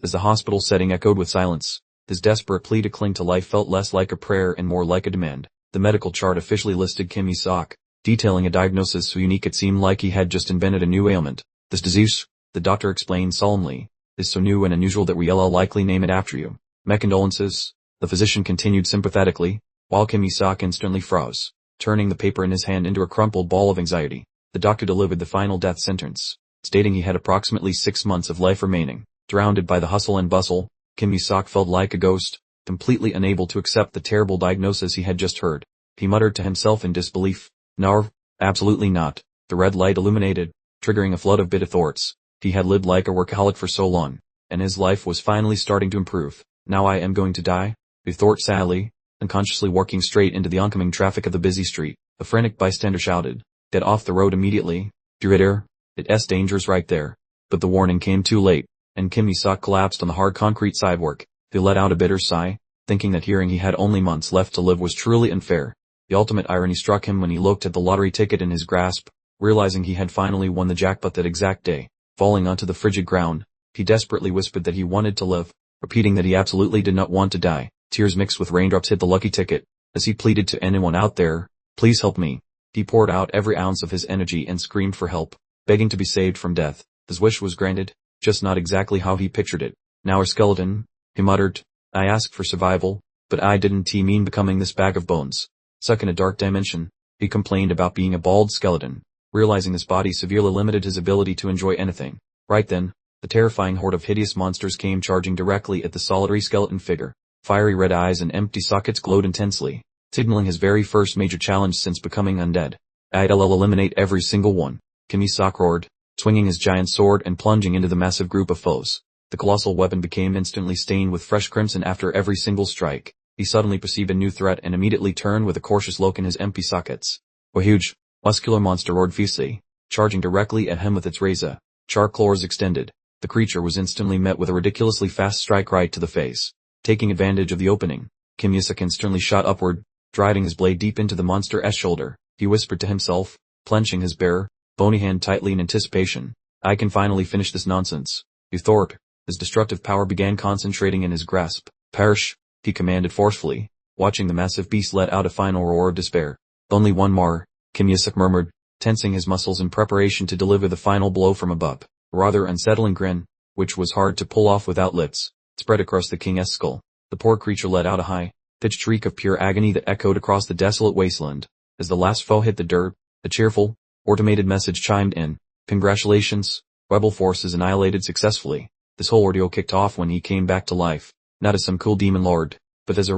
as the hospital setting echoed with silence. His desperate plea to cling to life felt less like a prayer and more like a demand. The medical chart officially listed Kim Isak, detailing a diagnosis so unique it seemed like he had just invented a new ailment. This disease, the doctor explained solemnly, is so new and unusual that we'll likely name it after you. My condolences, the physician continued sympathetically, while Kim Isak instantly froze, turning the paper in his hand into a crumpled ball of anxiety. The doctor delivered the final death sentence, stating he had approximately 6 months of life remaining. Drowned by the hustle and bustle, Kim Isak felt like a ghost, completely unable to accept the terrible diagnosis he had just heard. He muttered to himself in disbelief, "No, absolutely not." The red light illuminated, triggering a flood of bitter thoughts. He had lived like a workaholic for so long, and his life was finally starting to improve. Now I am going to die? He thought sadly, unconsciously walking straight into the oncoming traffic of the busy street. A frantic bystander shouted, "Get off the road immediately, Dronzer. It's dangerous right there." But the warning came too late, and Kim Isak collapsed on the hard concrete sidewalk. He let out a bitter sigh, thinking that hearing he had only months left to live was truly unfair. The ultimate irony struck him when he looked at the lottery ticket in his grasp, realizing he had finally won the jackpot that exact day. Falling onto the frigid ground, he desperately whispered that he wanted to live, repeating that he absolutely did not want to die. Tears mixed with raindrops hit the lucky ticket, as he pleaded to anyone out there, "Please help me." He poured out every ounce of his energy and screamed for help, begging to be saved from death. His wish was granted, just not exactly how he pictured it. "Now a skeleton," he muttered. "I asked for survival, but I didn't mean becoming this bag of bones." Stuck in a dark dimension, he complained about being a bald skeleton, realizing this body severely limited his ability to enjoy anything. Right then, the terrifying horde of hideous monsters came charging directly at the solitary skeleton figure. Fiery red eyes and empty sockets glowed intensely, signaling his very first major challenge since becoming undead. "I'll eliminate every single one," Kim Isak roared, swinging his giant sword and plunging into the massive group of foes. The colossal weapon became instantly stained with fresh crimson after every single strike. He suddenly perceived a new threat and immediately turned with a cautious look in his empty sockets. A huge, muscular monster roared fiercely, charging directly at him with its razor-sharp claws extended. The creature was instantly met with a ridiculously fast strike right to the face. Taking advantage of the opening, Kim Isak instantly shot upward, driving his blade deep into the monster's shoulder. He whispered to himself, clenching his bare, bony hand tightly in anticipation, "I can finally finish this nonsense." Thorpe, his destructive power began concentrating in his grasp. "Perish," he commanded forcefully, watching the massive beast let out a final roar of despair. "Only one more," Kim Isak murmured, tensing his muscles in preparation to deliver the final blow from above. A rather unsettling grin, which was hard to pull off without lips, spread across the king's skull. The poor creature let out a high-pitched shriek of pure agony that echoed across the desolate wasteland. As the last foe hit the dirt, a cheerful, automated message chimed in. "Congratulations, rebel forces annihilated successfully." This whole ordeal kicked off when he came back to life, not as some cool demon lord, but as a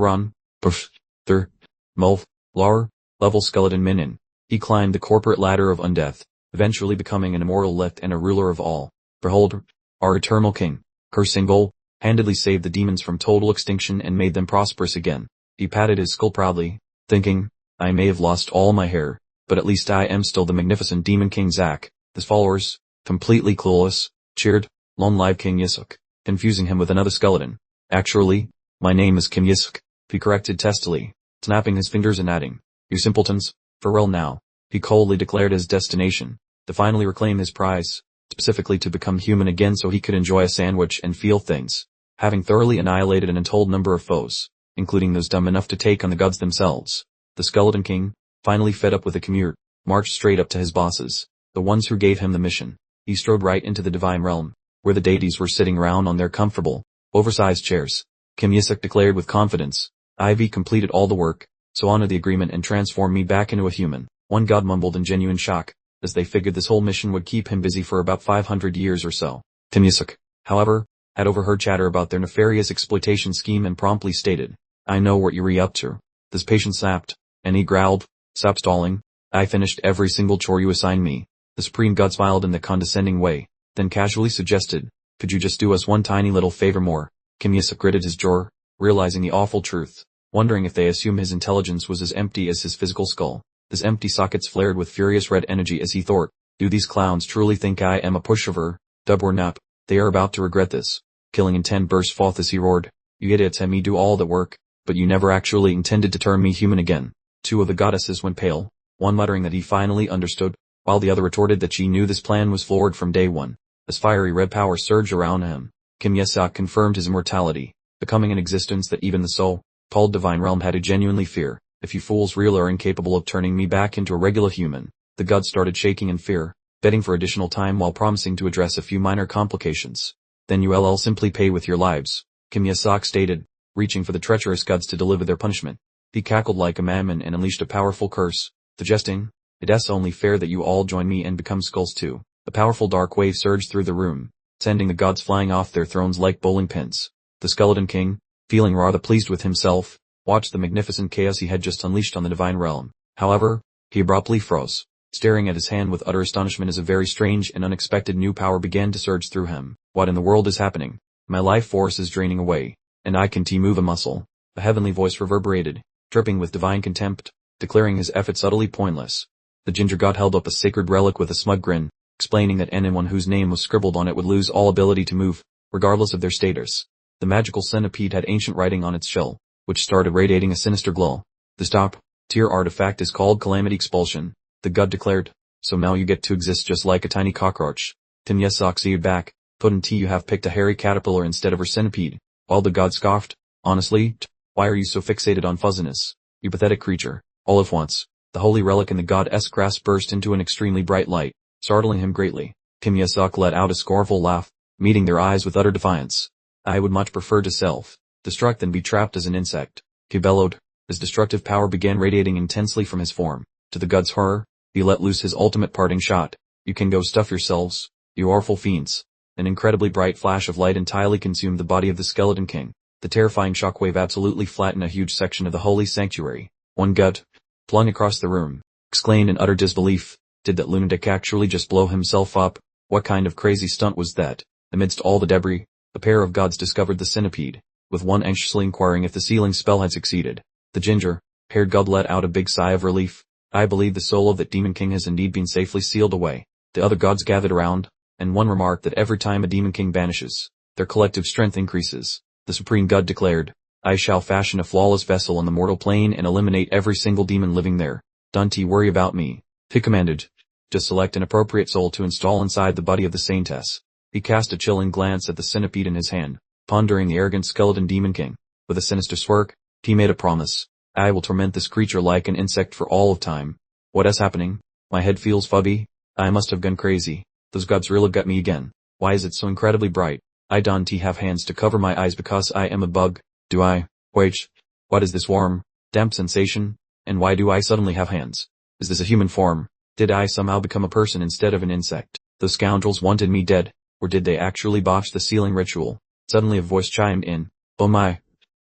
lower-level skeleton minion. He climbed the corporate ladder of undeath, eventually becoming an immortal left and a ruler of all. "Behold, our eternal king," Kerr single-handedly saved the demons from total extinction and made them prosperous again. He patted his skull proudly, thinking, "I may have lost all my hair, but at least I am still the magnificent Demon King Zack." His followers, completely clueless, cheered, "Long live King Isak," confusing him with another skeleton. "Actually, my name is Kim Isak," he corrected testily, snapping his fingers and adding, "You simpletons, farewell now." He coldly declared his destination, to finally reclaim his prize, specifically to become human again so he could enjoy a sandwich and feel things. Having thoroughly annihilated an untold number of foes, including those dumb enough to take on the gods themselves, the Skeleton King, finally fed up with the commute, marched straight up to his bosses, the ones who gave him the mission. He strode right into the divine realm, where the deities were sitting round on their comfortable, oversized chairs. Kim Isak declared with confidence, "I've completed all the work, so honor the agreement and transform me back into a human." One god mumbled in genuine shock, as they figured this whole mission would keep him busy for about 500 years or so. Kim Isak, however, had overheard chatter about their nefarious exploitation scheme and promptly stated, "I know what you're up to." This patient snapped, and he growled, "Stop stalling, I finished every single chore you assigned me." The supreme god smiled in a condescending way, then casually suggested, "Could you just do us one tiny little favor more?" Kim Isak gritted his jaw, realizing the awful truth, wondering if they assumed his intelligence was as empty as his physical skull. His empty sockets flared with furious red energy as he thought, "Do these clowns truly think I am a pushover, dub or nap? They are about to regret this." Killing intent burst forth as he roared, "You idiots had me do all the work, but you never actually intended to turn me human again." Two of the goddesses went pale, one muttering that he finally understood, while the other retorted that she knew this plan was flawed from day one. As fiery red power surged around him, Kim Ye-seok confirmed his immortality, becoming an existence that even the so-called divine realm had to genuinely fear. If you fools really are incapable of turning me back into a regular human. The gods started shaking in fear, begging for additional time while promising to address a few minor complications. Then you'll simply pay with your lives, Kim Ye-seok stated, reaching for the treacherous gods to deliver their punishment. He cackled like a madman and unleashed a powerful curse, suggesting, "It's only fair that you all join me and become skulls too." A powerful dark wave surged through the room, sending the gods flying off their thrones like bowling pins. The Skeleton King, feeling rather pleased with himself, watched the magnificent chaos he had just unleashed on the divine realm. However, he abruptly froze, staring at his hand with utter astonishment as a very strange and unexpected new power began to surge through him. What in the world is happening? My life force is draining away, and I can't move a muscle. A heavenly voice reverberated, dripping with divine contempt, declaring his efforts utterly pointless. The ginger god held up a sacred relic with a smug grin, explaining that anyone whose name was scribbled on it would lose all ability to move, regardless of their status. The magical centipede had ancient writing on its shell, which started radiating a sinister glow. "This top-tier artifact is called Calamity Expulsion," the god declared. "So now you get to exist just like a tiny cockroach." Kim Ye-seok seared back, "Couldn't you have picked a hairy caterpillar instead of a centipede?" While the god scoffed, "Honestly, why are you so fixated on fuzziness, you pathetic creature?" All at once, the holy relic in the god's grasp burst into an extremely bright light, startling him greatly. Kim Ye-seok let out a scornful laugh, meeting their eyes with utter defiance. "I would much prefer to self-destruct than be trapped as an insect," he bellowed. His destructive power began radiating intensely from his form. To the god's horror, he let loose his ultimate parting shot. "You can go stuff yourselves, you awful fiends." An incredibly bright flash of light entirely consumed the body of the Skeleton King. The terrifying shockwave absolutely flattened a huge section of the holy sanctuary. One god, flung across the room, exclaimed in utter disbelief, "Did that lunatic actually just blow himself up? What kind of crazy stunt was that?" Amidst all the debris, a pair of gods discovered the centipede, with one anxiously inquiring if the sealing spell had succeeded. The ginger-haired god let out a big sigh of relief. "I believe the soul of that demon king has indeed been safely sealed away." The other gods gathered around, and one remarked that every time a demon king vanishes, their collective strength increases. The supreme god declared, "I shall fashion a flawless vessel on the mortal plane and eliminate every single demon living there. Don't you worry about me," he commanded. "Just select an appropriate soul to install inside the body of the saintess." He cast a chilling glance at the centipede in his hand, pondering the arrogant skeleton demon king. With a sinister smirk, he made a promise. "I will torment this creature like an insect for all of time." What is happening? My head feels fuzzy. I must have gone crazy. Those gods really got me again. Why is it so incredibly bright? I don't have hands to cover my eyes because I am a bug. Do I? Wait. What is this warm, damp sensation? And why do I suddenly have hands? Is this a human form? Did I somehow become a person instead of an insect? Those scoundrels wanted me dead. Or did they actually botch the sealing ritual? Suddenly a voice chimed in. "Oh my!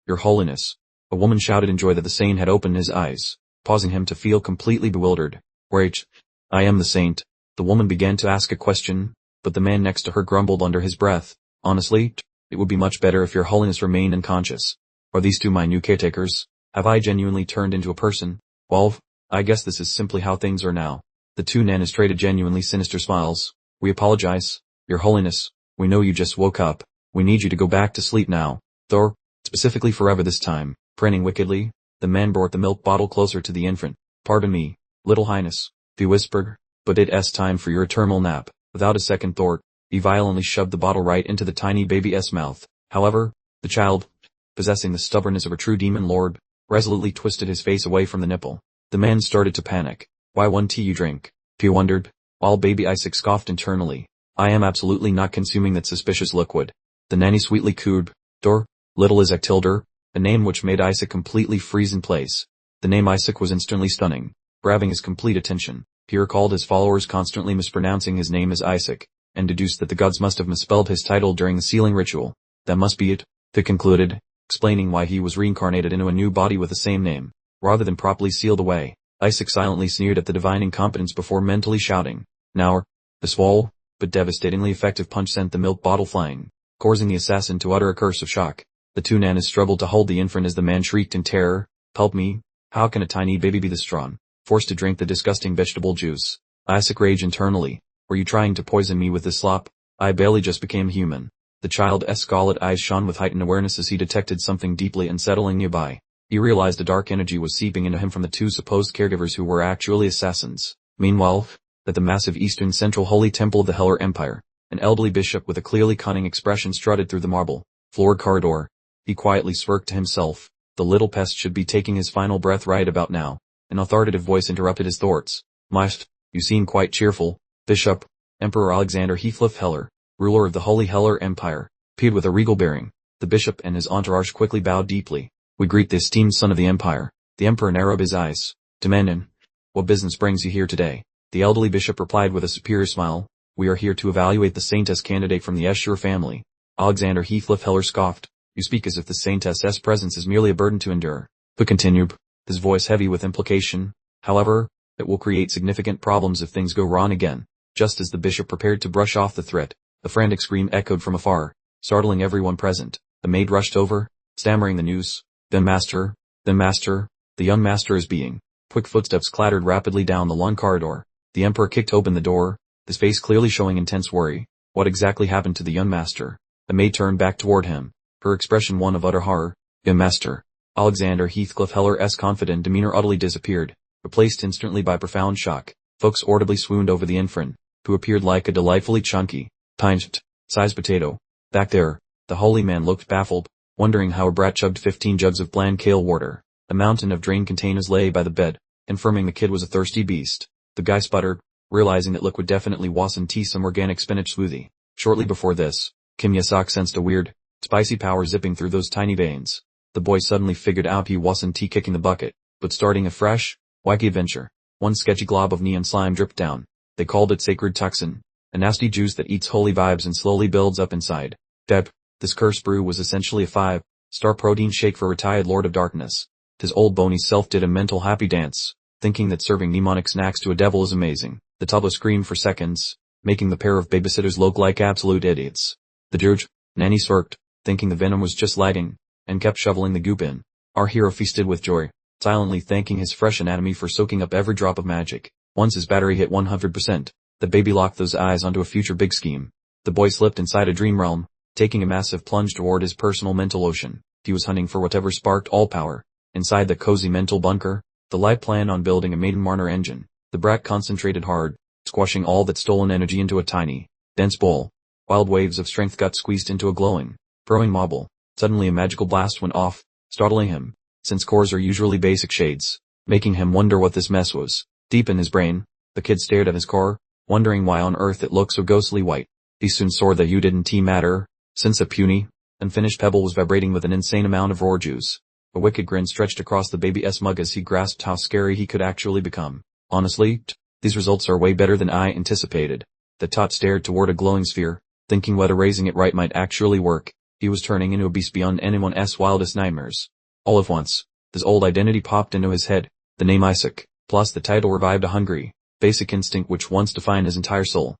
Your Holiness!" A woman shouted in joy that the saint had opened his eyes, causing him to feel completely bewildered. "Wait. I am the saint." The woman began to ask a question, but the man next to her grumbled under his breath. "Honestly, it would be much better if your Holiness remained unconscious. Are these two my new caretakers? Have I genuinely turned into a person? Well, I guess this is simply how things are now." The two nanas traded genuinely sinister smiles. "We apologize, Your Holiness. We know you just woke up. We need you to go back to sleep now. Though, specifically forever this time." Grinning wickedly, the man brought the milk bottle closer to the infant. "Pardon me, Little Highness," he whispered, "but it's time for your eternal nap." Without a second thought, he violently shoved the bottle right into the tiny baby's mouth. However, the child, possessing the stubbornness of a true demon lord, resolutely twisted his face away from the nipple. The man started to panic. "Why won't you drink?" he wondered, while baby Isaac scoffed internally. "I am absolutely not consuming that suspicious liquid." The nanny sweetly cooed, "Dor, little Isaac Tilder," a name which made Isaac completely freeze in place. The name Isaac was instantly stunning, grabbing his complete attention. He recalled his followers constantly mispronouncing his name as Isaac, and deduced that the gods must have misspelled his title during the sealing ritual. That must be it, he concluded, explaining why he was reincarnated into a new body with the same name, rather than properly sealed away. Isaac silently sneered at the divine incompetence before mentally shouting, "Now!" A small, but devastatingly effective punch sent the milk bottle flying, causing the assassin to utter a curse of shock. The two nanas struggled to hold the infant as the man shrieked in terror, "Help me! How can a tiny baby be this strong? Forced to drink the disgusting vegetable juice." Isaac raged internally. "Were you trying to poison me with this slop? I barely just became human." The child's scarlet eyes shone with heightened awareness as he detected something deeply unsettling nearby. He realized a dark energy was seeping into him from the two supposed caregivers who were actually assassins. Meanwhile, at the massive eastern central holy temple of the Heller Empire, An elderly bishop with a clearly cunning expression strutted through the marble-floored corridor. He quietly smirked to himself. The little pest should be taking his final breath right about now. An authoritative voice interrupted his thoughts. You seem quite cheerful, Bishop. Emperor Alexander Heathcliff Heller, ruler of the Holy Heller Empire, appeared with a regal bearing. The bishop and his entourage quickly bowed deeply. We greet the esteemed son of the empire. The emperor narrowed his eyes, demanding, what business brings you here today? The elderly bishop replied with a superior smile, we are here to evaluate the saintess candidate from the Asura family. Alexander Heathcliff Heller scoffed, you speak as if the saintess's presence is merely a burden to endure. But continued, his voice heavy with implication, however, it will create significant problems if things go wrong again. Just as the bishop prepared to brush off the threat, a frantic scream echoed from afar, startling everyone present. The maid rushed over, stammering the news. Then master, the young master is being. Quick footsteps clattered rapidly down the long corridor. The emperor kicked open the door, his face clearly showing intense worry. What exactly happened to the young master? The maid turned back toward him, her expression one of utter horror. Young master. Alexander Heathcliff Heller's confident demeanor utterly disappeared, replaced instantly by profound shock. Folks audibly swooned over the infant, who appeared like a delightfully chunky, pint-sized potato. Back there, the holy man looked baffled, wondering how a brat chugged 15 jugs of bland kale water. A mountain of drain containers lay by the bed, confirming the kid was a thirsty beast. The guy sputtered, realizing that liquid definitely wasn't some organic spinach smoothie. Shortly before this, Kim Yasak sensed a weird, spicy power zipping through those tiny veins. The boy suddenly figured out he wasn't kicking the bucket, but starting a fresh, wacky adventure. One sketchy glob of neon slime dripped down. They called it sacred toxin, a nasty juice that eats holy vibes and slowly builds up inside. This cursed brew was essentially a 5-star protein shake for retired Lord of Darkness. His old bony self did a mental happy dance, thinking that serving mnemonic snacks to a devil is amazing. The toddler screamed for seconds, making the pair of babysitters look like absolute idiots. The judge, Nanny smirked, thinking the venom was just lagging, and kept shoveling the goop in. Our hero feasted with joy, silently thanking his fresh anatomy for soaking up every drop of magic. Once his battery hit 100%, the baby locked those eyes onto a future big scheme. The boy slipped inside a dream realm, taking a massive plunge toward his personal mental ocean. He was hunting for whatever sparked all power. Inside the cozy mental bunker, the light planned on building a maiden Marner engine. The brat concentrated hard, squashing all that stolen energy into a tiny, dense ball. Wild waves of strength got squeezed into a glowing, growing marble. Suddenly a magical blast went off, startling him, since cores are usually basic shades, making him wonder what this mess was. Deep in his brain, the kid stared at his core, wondering why on earth it looked so ghostly white. He soon saw that you didn't matter, since a puny, unfinished pebble was vibrating with an insane amount of raw juice. A wicked grin stretched across the baby's mug as he grasped how scary he could actually become. Honestly, these results are way better than I anticipated. The tot stared toward a glowing sphere, thinking whether raising it right might actually work. He was turning into a beast beyond anyone's wildest nightmares. All at once, his old identity popped into his head, the name Isaac, plus the title revived a hungry, basic instinct which once defined his entire soul.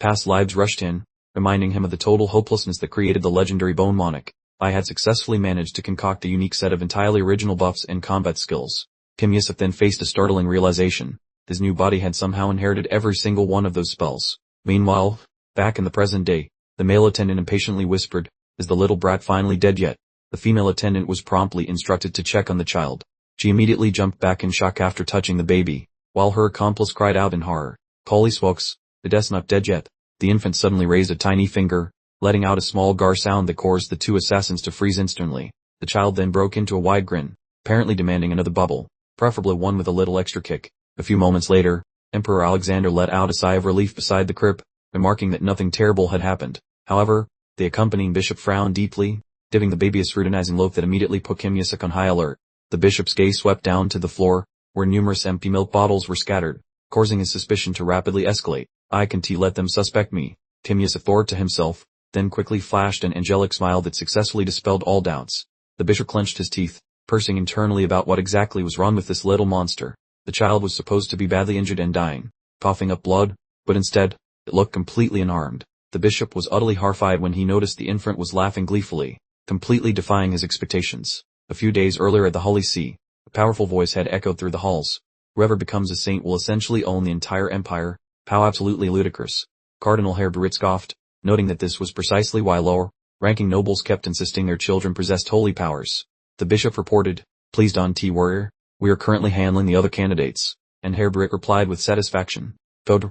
Past lives rushed in, reminding him of the total hopelessness that created the legendary Bone Monarch. I had successfully managed to concoct a unique set of entirely original buffs and combat skills. Kim Yusuf then faced a startling realization. His new body had somehow inherited every single one of those spells. Meanwhile, back in the present day, the male attendant impatiently whispered, is the little brat finally dead yet? The female attendant was promptly instructed to check on the child. She immediately jumped back in shock after touching the baby, while her accomplice cried out in horror. Holy smokes, the death's not dead yet. The infant suddenly raised a tiny finger, letting out a small gar sound that caused the two assassins to freeze instantly. The child then broke into a wide grin, apparently demanding another bubble, preferably one with a little extra kick. A few moments later, Emperor Alexander let out a sigh of relief beside the crib, remarking that nothing terrible had happened. However, the accompanying bishop frowned deeply, giving the baby a scrutinizing look that immediately put Kim Yusuk on high alert. The bishop's gaze swept down to the floor, where numerous empty milk bottles were scattered, causing his suspicion to rapidly escalate. I can't let them suspect me, Kim Yusuk thought to himself, then quickly flashed an angelic smile that successfully dispelled all doubts. The bishop clenched his teeth, pursing internally about what exactly was wrong with this little monster. The child was supposed to be badly injured and dying, coughing up blood, but instead, it looked completely unharmed. The bishop was utterly horrified when he noticed the infant was laughing gleefully, completely defying his expectations. A few days earlier at the Holy See, a powerful voice had echoed through the halls. Whoever becomes a saint will essentially own the entire empire. How absolutely ludicrous. Cardinal Herberit scoffed, noting that this was precisely why lower-ranking nobles kept insisting their children possessed holy powers. The bishop reported, please don't worry, we are currently handling the other candidates, and Herberit replied with satisfaction. Good.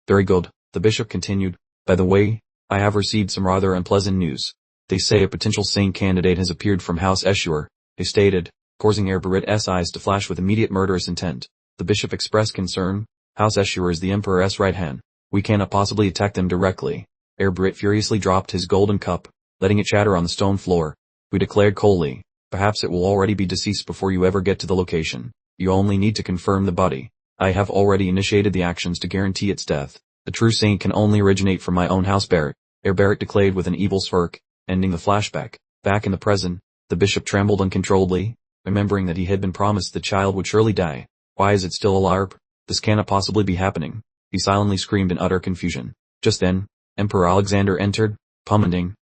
Very good. The bishop continued, By the way, I have received some rather unpleasant news. They say a potential saint candidate has appeared from House Asura, they stated, causing Erbarit's eyes to flash with immediate murderous intent. The bishop expressed concern. House Asura is the emperor's right hand. We cannot possibly attack them directly. Erbarit furiously dropped his golden cup, letting it shatter on the stone floor. We declared coldly, perhaps it will already be deceased before you ever get to the location. You only need to confirm the body. I have already initiated the actions to guarantee its death. The true saint can only originate from my own house Barrett. Erbarit declared with an evil smirk, ending the flashback. Back in the present, the bishop trembled uncontrollably, remembering that he had been promised the child would surely die. Why is it still alive? This cannot possibly be happening. He silently screamed in utter confusion. Just then, Emperor Alexander entered, commenting,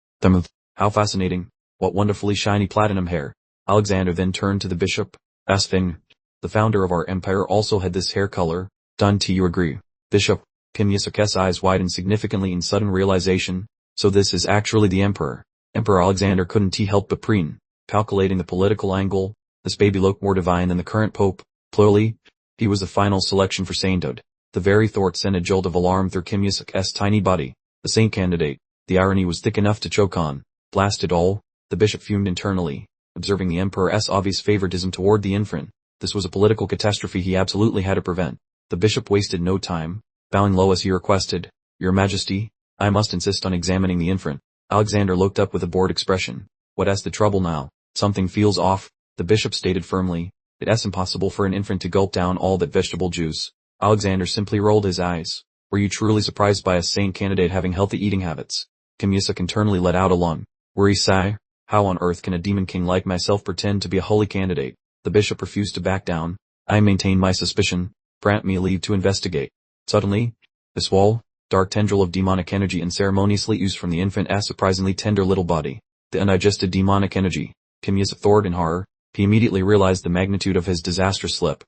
"How fascinating. What wonderfully shiny platinum hair." Alexander then turned to the bishop, asking, "The founder of our empire also had this hair color. Do you agree?" Bishop Kim Yisuk's eyes widened significantly in sudden realization. So this is actually the emperor. Emperor Alexander couldn't help but preen. Calculating the political angle, this baby looked more divine than the current pope. Plurally, he was the final selection for sainthood. The very thought sent a jolt of alarm through Kim Yisuk's tiny body. The saint candidate. The irony was thick enough to choke on. Blast it all, the bishop fumed internally, observing the emperor's obvious favoritism toward the infant. This was a political catastrophe he absolutely had to prevent. The bishop wasted no time, bowing low as he requested, "Your Majesty, I must insist on examining the infant." Alexander looked up with a bored expression. "What's the trouble now? Something feels off," the bishop stated firmly. "It's impossible for an infant to gulp down all that vegetable juice." Alexander simply rolled his eyes. "Were you truly surprised by a saint candidate having healthy eating habits?" Kim Yisuk internally let out a long, worried sigh. "How on earth can a demon king like myself pretend to be a holy candidate?" The bishop refused to back down. "I maintain my suspicion. Grant me leave to investigate." Suddenly, the small, dark tendril of demonic energy unceremoniously oozed from the infant's surprisingly tender little body. The undigested demonic energy. Kim Yisuk thawed in horror. He immediately realized the magnitude of his disastrous slip.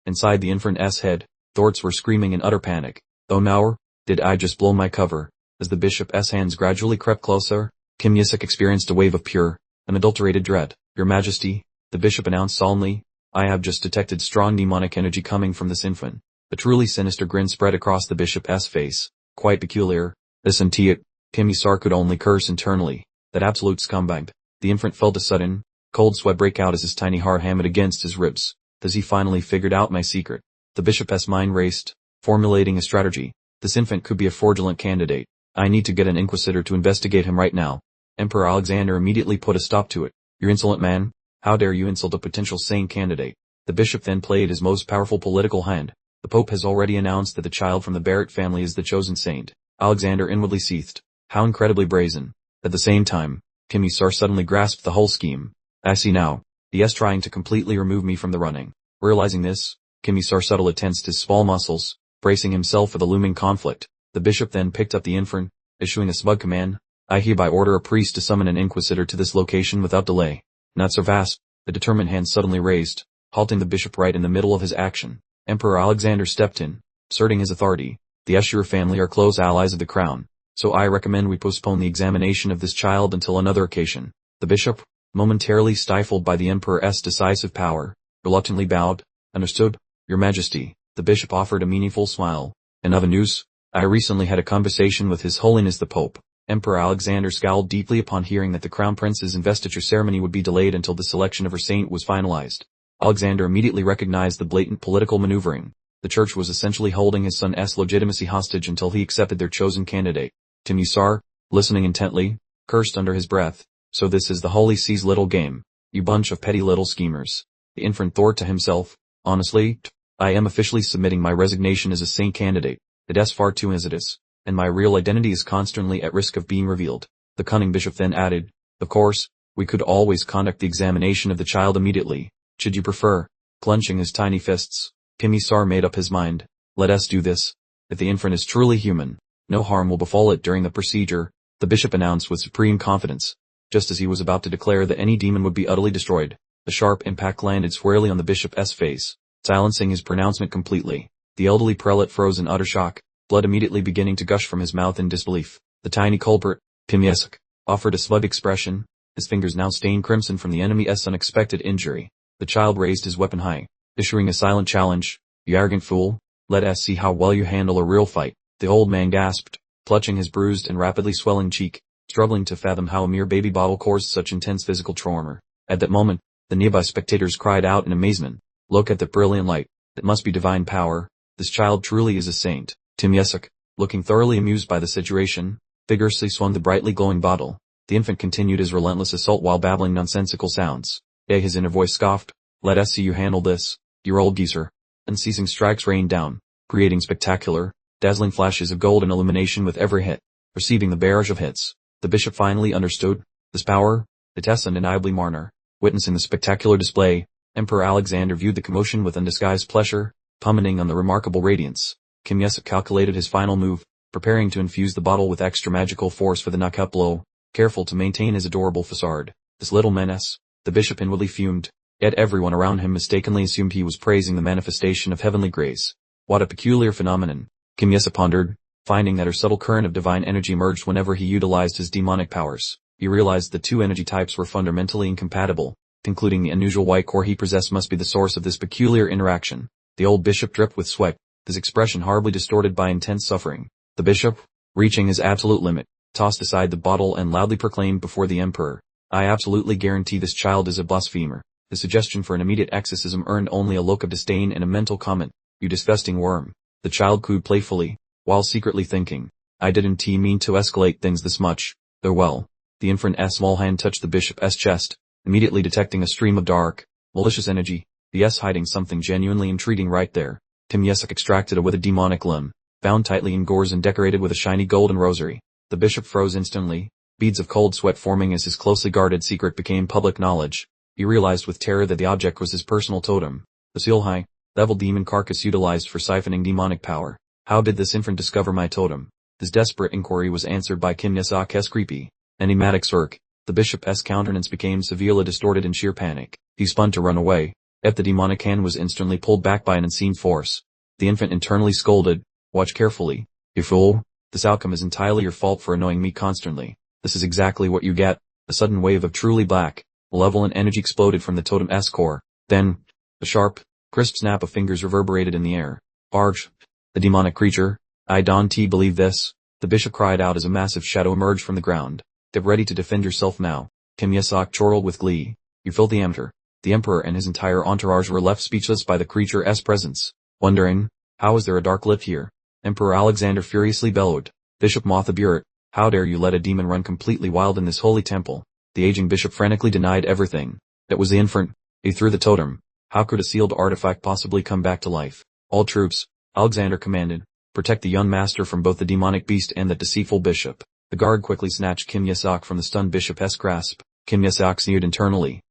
Inside the infant's head, thoughts were screaming in utter panic. "Oh no, did I just blow my cover?" As the bishop's hands gradually crept closer, Kim Yisuk experienced a wave of pure, unadulterated dread. "Your Majesty," the bishop announced solemnly, "I have just detected strong demonic energy coming from this infant." A truly sinister grin spread across the bishop's face. "Quite peculiar. Listen to it." Kim Yisuk could only curse internally. That absolute scumbag. The infant felt a sudden, cold sweat break out as his tiny heart hammered against his ribs. Has he finally figured out my secret? The bishop's mind raced, formulating a strategy. This infant could be a fraudulent candidate. I need to get an inquisitor to investigate him right now. Emperor Alexander immediately put a stop to it. "You insolent man. How dare you insult a potential saint candidate?" The bishop then played his most powerful political hand. The Pope has already announced that the child from the Barrett family is the chosen saint. Alexander inwardly seethed. How incredibly brazen. At the same time, Kim Yisuk suddenly grasped the whole scheme. "I see now. He is trying to completely remove me from the running." Realizing this, Kim Yisuk subtly tensed his small muscles, bracing himself for the looming conflict. The bishop then picked up the infant, issuing a smug command. "I hereby order a priest to summon an inquisitor to this location without delay." Not so fast. The determined hand suddenly raised, halting the bishop right in the middle of his action. Emperor Alexander stepped in, asserting his authority. "The Asura family are close allies of the crown, so I recommend we postpone the examination of this child until another occasion." The bishop, momentarily stifled by the emperor's decisive power, reluctantly bowed. "Understood, Your Majesty." The bishop offered a meaningful smile. "In other news, I recently had a conversation with His Holiness the Pope." Emperor Alexander scowled deeply upon hearing that the crown prince's investiture ceremony would be delayed until the selection of her saint was finalized. Alexander immediately recognized the blatant political maneuvering. The church was essentially holding his son's legitimacy hostage until he accepted their chosen candidate. Kim Yisuk, listening intently, cursed under his breath. "So this is the Holy See's little game. You bunch of petty little schemers." The infant thought to himself, "Honestly, I am officially submitting my resignation as a saint candidate. It is far too hazardous, and my real identity is constantly at risk of being revealed." The cunning bishop then added, "Of course, we could always conduct the examination of the child immediately. Should you prefer?" Clenching his tiny fists, Kim Yisuk made up his mind. "Let us do this. If the infant is truly human, no harm will befall it during the procedure," the bishop announced with supreme confidence. Just as he was about to declare that any demon would be utterly destroyed, the sharp impact landed squarely on the bishop's face, silencing his pronouncement completely. The elderly prelate froze in utter shock, blood immediately beginning to gush from his mouth in disbelief. The tiny culprit, Kim Yisuk, offered a smug expression, his fingers now stained crimson from the enemy's unexpected injury. The child raised his weapon high, issuing a silent challenge. "You arrogant fool, let us see how well you handle a real fight." The old man gasped, clutching his bruised and rapidly swelling cheek, struggling to fathom how a mere baby bottle caused such intense physical trauma. At that moment, the nearby spectators cried out in amazement, "Look at the brilliant light. It must be divine power. This child truly is a saint." Tim Yesuk, looking thoroughly amused by the situation, vigorously swung the brightly glowing bottle. The infant continued his relentless assault while babbling nonsensical sounds. His inner voice scoffed, "Let us see you handle this, you old geezer." Unceasing strikes rained down, creating spectacular, dazzling flashes of golden illumination with every hit. Receiving the barrage of hits, the bishop finally understood this power. It is undeniably Marner. Witnessing the spectacular display, Emperor Alexander viewed the commotion with undisguised pleasure, commenting on the remarkable radiance. Kim Yesuk calculated his final move, preparing to infuse the bottle with extra magical force for the knockout blow, careful to maintain his adorable facade. This little menace, the bishop inwardly fumed, yet everyone around him mistakenly assumed he was praising the manifestation of heavenly grace. What a peculiar phenomenon, Kim Yesuk pondered, finding that a subtle current of divine energy emerged whenever he utilized his demonic powers. He realized the two energy types were fundamentally incompatible, concluding the unusual white core he possessed must be the source of this peculiar interaction. The old bishop dripped with sweat, his expression horribly distorted by intense suffering. The bishop, reaching his absolute limit, tossed aside the bottle and loudly proclaimed before the emperor, "I absolutely guarantee this child is a blasphemer." The suggestion for an immediate exorcism earned only a look of disdain and a mental comment, "You disgusting worm." The child cooed playfully, while secretly thinking, "I didn't mean to escalate things this much, though well." The infant's small hand touched the bishop's chest, immediately detecting a stream of dark, malicious energy, hiding something genuinely intriguing right there. Tim Yesuk extracted a withered demonic limb, bound tightly in gauze and decorated with a shiny golden rosary. The bishop froze instantly, beads of cold sweat forming as his closely guarded secret became public knowledge. He realized with terror that the object was his personal totem, the seal-high, level demon carcass utilized for siphoning demonic power. How did this infant discover my totem? His desperate inquiry was answered by Kim Yesuk's creepy, enigmatic smirk. The bishop's countenance became severely distorted in sheer panic. He spun to run away, yet the demonic hand was instantly pulled back by an unseen force. The infant internally scolded, "Watch carefully, you fool. This outcome is entirely your fault for annoying me constantly. This is exactly what you get." A sudden wave of truly black, malevolent energy exploded from the totem's core. Then, a sharp, crisp snap of fingers reverberated in the air. "Arch, the demonic creature, I don't believe this." The bishop cried out as a massive shadow emerged from the ground. "Get ready to defend yourself now." Kim Yesuk chortled with glee, "You filthy amateur." The emperor and his entire entourage were left speechless by the creature's presence, wondering, how is there a dark lip here? Emperor Alexander furiously bellowed, "Bishop Mothaburet, how dare you let a demon run completely wild in this holy temple?" The aging bishop frantically denied everything. That was the infant. He threw the totem. How could a sealed artifact possibly come back to life? "All troops," Alexander commanded, "protect the young master from both the demonic beast and the deceitful bishop." The guard quickly snatched Kim Yesuk from the stunned bishop's grasp. Kim Yesuk sneered internally,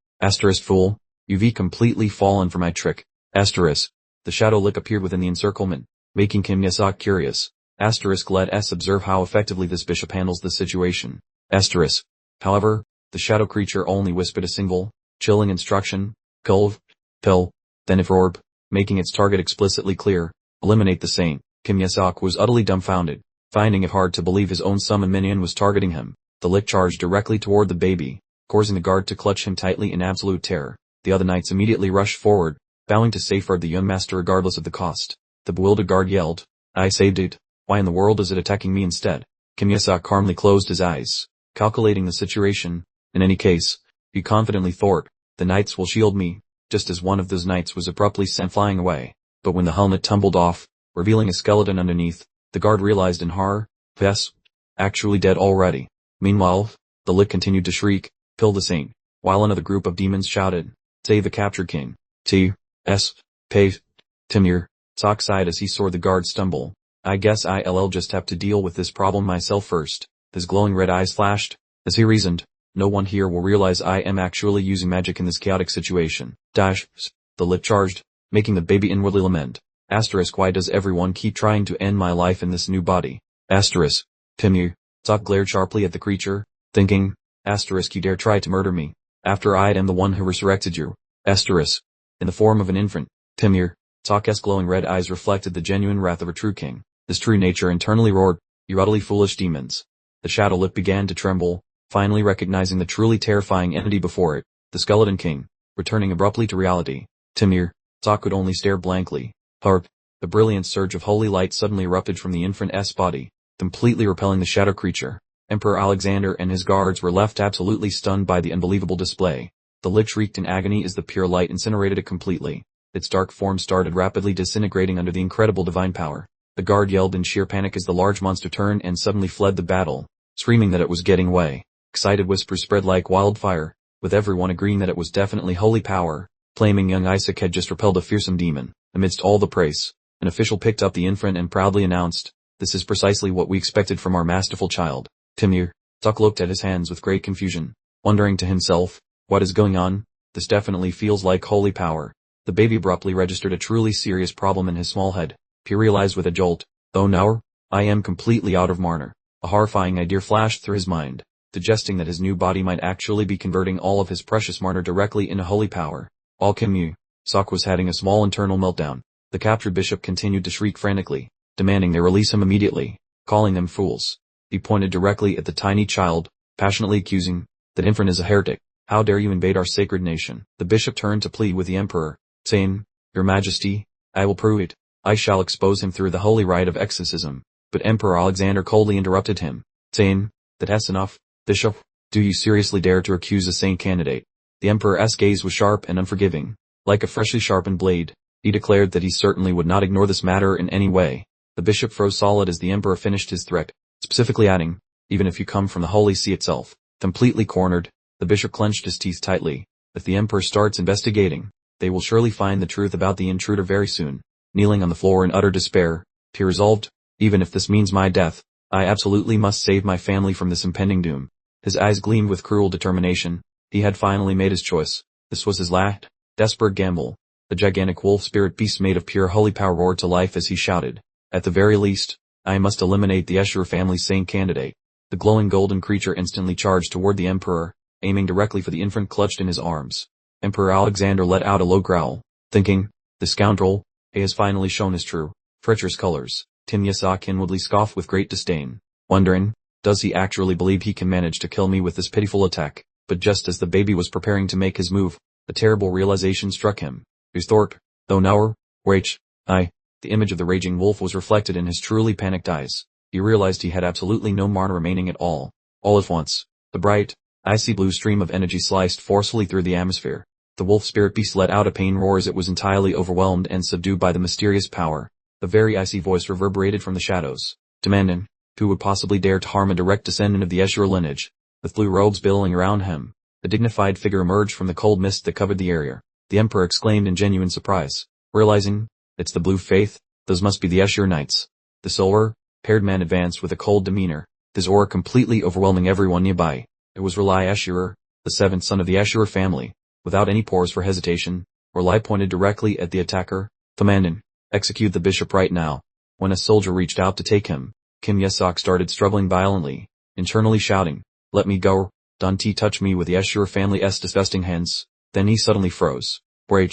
"Fool, you've completely fallen for my trick." The shadow lick appeared within the encirclement, making Kim Yesuk curious. Let us observe how effectively this bishop handles the situation. However, the shadow creature only whispered a single, chilling instruction, "Culve, pill, then if orb," making its target explicitly clear, "Eliminate the saint." Kim Yesuk was utterly dumbfounded, finding it hard to believe his own summon minion was targeting him. The lick charged directly toward the baby, causing the guard to clutch him tightly in absolute terror. The other knights immediately rushed forward, vowing to safeguard the young master regardless of the cost. The bewildered guard yelled, "I saved it. Why in the world is it attacking me instead?" Kim Yesuk calmly closed his eyes, calculating the situation. "In any case," he confidently thought, "the knights will shield me," just as one of those knights was abruptly sent flying away. But when the helmet tumbled off, revealing a skeleton underneath, the guard realized in horror, yes, actually dead already. Meanwhile, the lick continued to shriek, "Kill the saint," while another group of demons shouted, "Save the captured king." Timur, Sok sighed as he saw the guard stumble. "I guess I'll just have to deal with this problem myself first." His glowing red eyes flashed, as he reasoned, "No one here will realize I am actually using magic in this chaotic situation." The lip charged, making the baby inwardly lament. Why does everyone keep trying to end my life in this new body? Timur, Sok glared sharply at the creature, thinking, you dare try to murder me, after I am the one who resurrected you. In the form of an infant. Timur, Sok's glowing red eyes reflected the genuine wrath of a true king. His true nature internally roared, "You utterly foolish demons." The shadow lip began to tremble, finally recognizing the truly terrifying entity before it, the skeleton king, returning abruptly to reality. Timur, Sok could only stare blankly. The brilliant surge of holy light suddenly erupted from the infant's body, completely repelling the shadow creature. Emperor Alexander and his guards were left absolutely stunned by the unbelievable display. The lich shrieked in agony as the pure light incinerated it completely. Its dark form started rapidly disintegrating under the incredible divine power. The guard yelled in sheer panic as the large monster turned and suddenly fled the battle, screaming that it was getting away. Excited whispers spread like wildfire, with everyone agreeing that it was definitely holy power. Claiming young Isaac had just repelled a fearsome demon. Amidst all the praise, an official picked up the infant and proudly announced, "This is precisely what we expected from our masterful child." Timur, Tuck looked at his hands with great confusion, wondering to himself, what is going on? This definitely feels like holy power. The baby abruptly registered a truly serious problem in his small head. He realized with a jolt, "Oh no, I am completely out of Marner." A horrifying idea flashed through his mind, suggesting that his new body might actually be converting all of his precious Marner directly into holy power. All Kim Sok was having a small internal meltdown. The captured bishop continued to shriek frantically, demanding they release him immediately, calling them fools. He pointed directly at the tiny child, passionately accusing, "That infant is a heretic. How dare you invade our sacred nation?" The bishop turned to plead with the emperor, saying, "Your Majesty, I will prove it. I shall expose him through the holy rite of exorcism." But Emperor Alexander coldly interrupted him, saying, "That's enough, Bishop. Do you seriously dare to accuse a saint candidate?" The emperor's gaze was sharp and unforgiving. Like a freshly sharpened blade, he declared that he certainly would not ignore this matter in any way. The bishop froze solid as the emperor finished his threat, specifically adding, "Even if you come from the Holy See itself." Completely cornered, the bishop clenched his teeth tightly. If the emperor starts investigating, they will surely find the truth about the intruder very soon. Kneeling on the floor in utter despair, he resolved, "Even if this means my death, I absolutely must save my family from this impending doom." His eyes gleamed with cruel determination. He had finally made his choice. This was his last, desperate gamble. The gigantic wolf spirit beast made of pure holy power roared to life as he shouted, "At the very least, I must eliminate the Asura family's saint candidate." The glowing golden creature instantly charged toward the emperor, aiming directly for the infant clutched in his arms. Emperor Alexander let out a low growl, thinking, "The scoundrel, he has finally shown his true, treacherous colors." Tim Yasak inwardly scoffed with great disdain, wondering, does he actually believe he can manage to kill me with this pitiful attack? But just as the baby was preparing to make his move, a terrible realization struck him. "Who's Thorpe? Though now, wait, I." The image of the raging wolf was reflected in his truly panicked eyes. He realized he had absolutely no mana remaining at all. All at once, the bright, icy blue stream of energy sliced forcefully through the atmosphere. The wolf spirit beast let out a pain roar as it was entirely overwhelmed and subdued by the mysterious power. The very icy voice reverberated from the shadows, demanding, who would possibly dare to harm a direct descendant of the Asura lineage? With blue robes billowing around him, a dignified figure emerged from the cold mist that covered the area. The emperor exclaimed in genuine surprise, realizing, "It's the Blue Faith, those must be the Asura Knights." The silver-haired man advanced with a cold demeanor, his aura completely overwhelming everyone nearby. It was Relai Asura, the seventh son of the Asura family. Without any pause for hesitation, Relai pointed directly at the attacker, commanding, "Execute the bishop right now." When a soldier reached out to take him, Kim Yesok started struggling violently, internally shouting, "Let me go, don't touch me with the Asura family's disgusting hands." Then he suddenly froze. "Wait,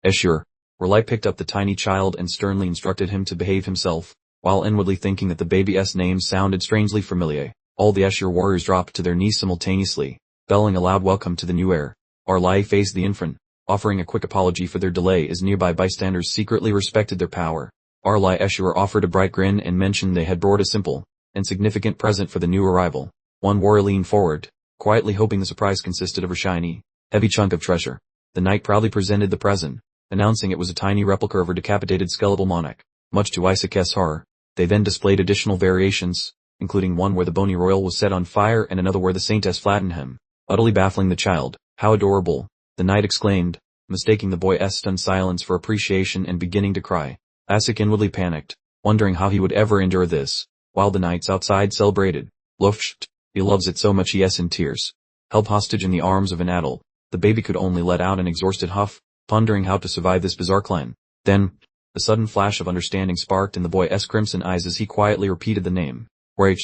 Asura." Relai picked up the tiny child and sternly instructed him to behave himself, while inwardly thinking that the baby's name sounded strangely familiar. All the Asura warriors dropped to their knees simultaneously, belling a loud welcome to the new heir. Relai faced the infant, offering a quick apology for their delay as nearby bystanders secretly respected their power. Relai Asura offered a bright grin and mentioned they had brought a simple, insignificant present for the new arrival. One warrior leaned forward, quietly hoping the surprise consisted of a shiny, heavy chunk of treasure. The knight proudly presented the present, announcing it was a tiny replica of her decapitated skeletal monarch. Much to Isaac's horror, they then displayed additional variations, including one where the bony royal was set on fire and another where the saintess flattened him, utterly baffling the child. "How adorable," the knight exclaimed, mistaking the boy's stunned silence for appreciation and beginning to cry. Isaac inwardly panicked, wondering how he would ever endure this, while the knights outside celebrated. "Luft, he loves it so much he's in tears." Held hostage in the arms of an adult, the baby could only let out an exhausted huff, pondering how to survive this bizarre clan. Then, a sudden flash of understanding sparked in the boy's crimson eyes as he quietly repeated the name. "Wait,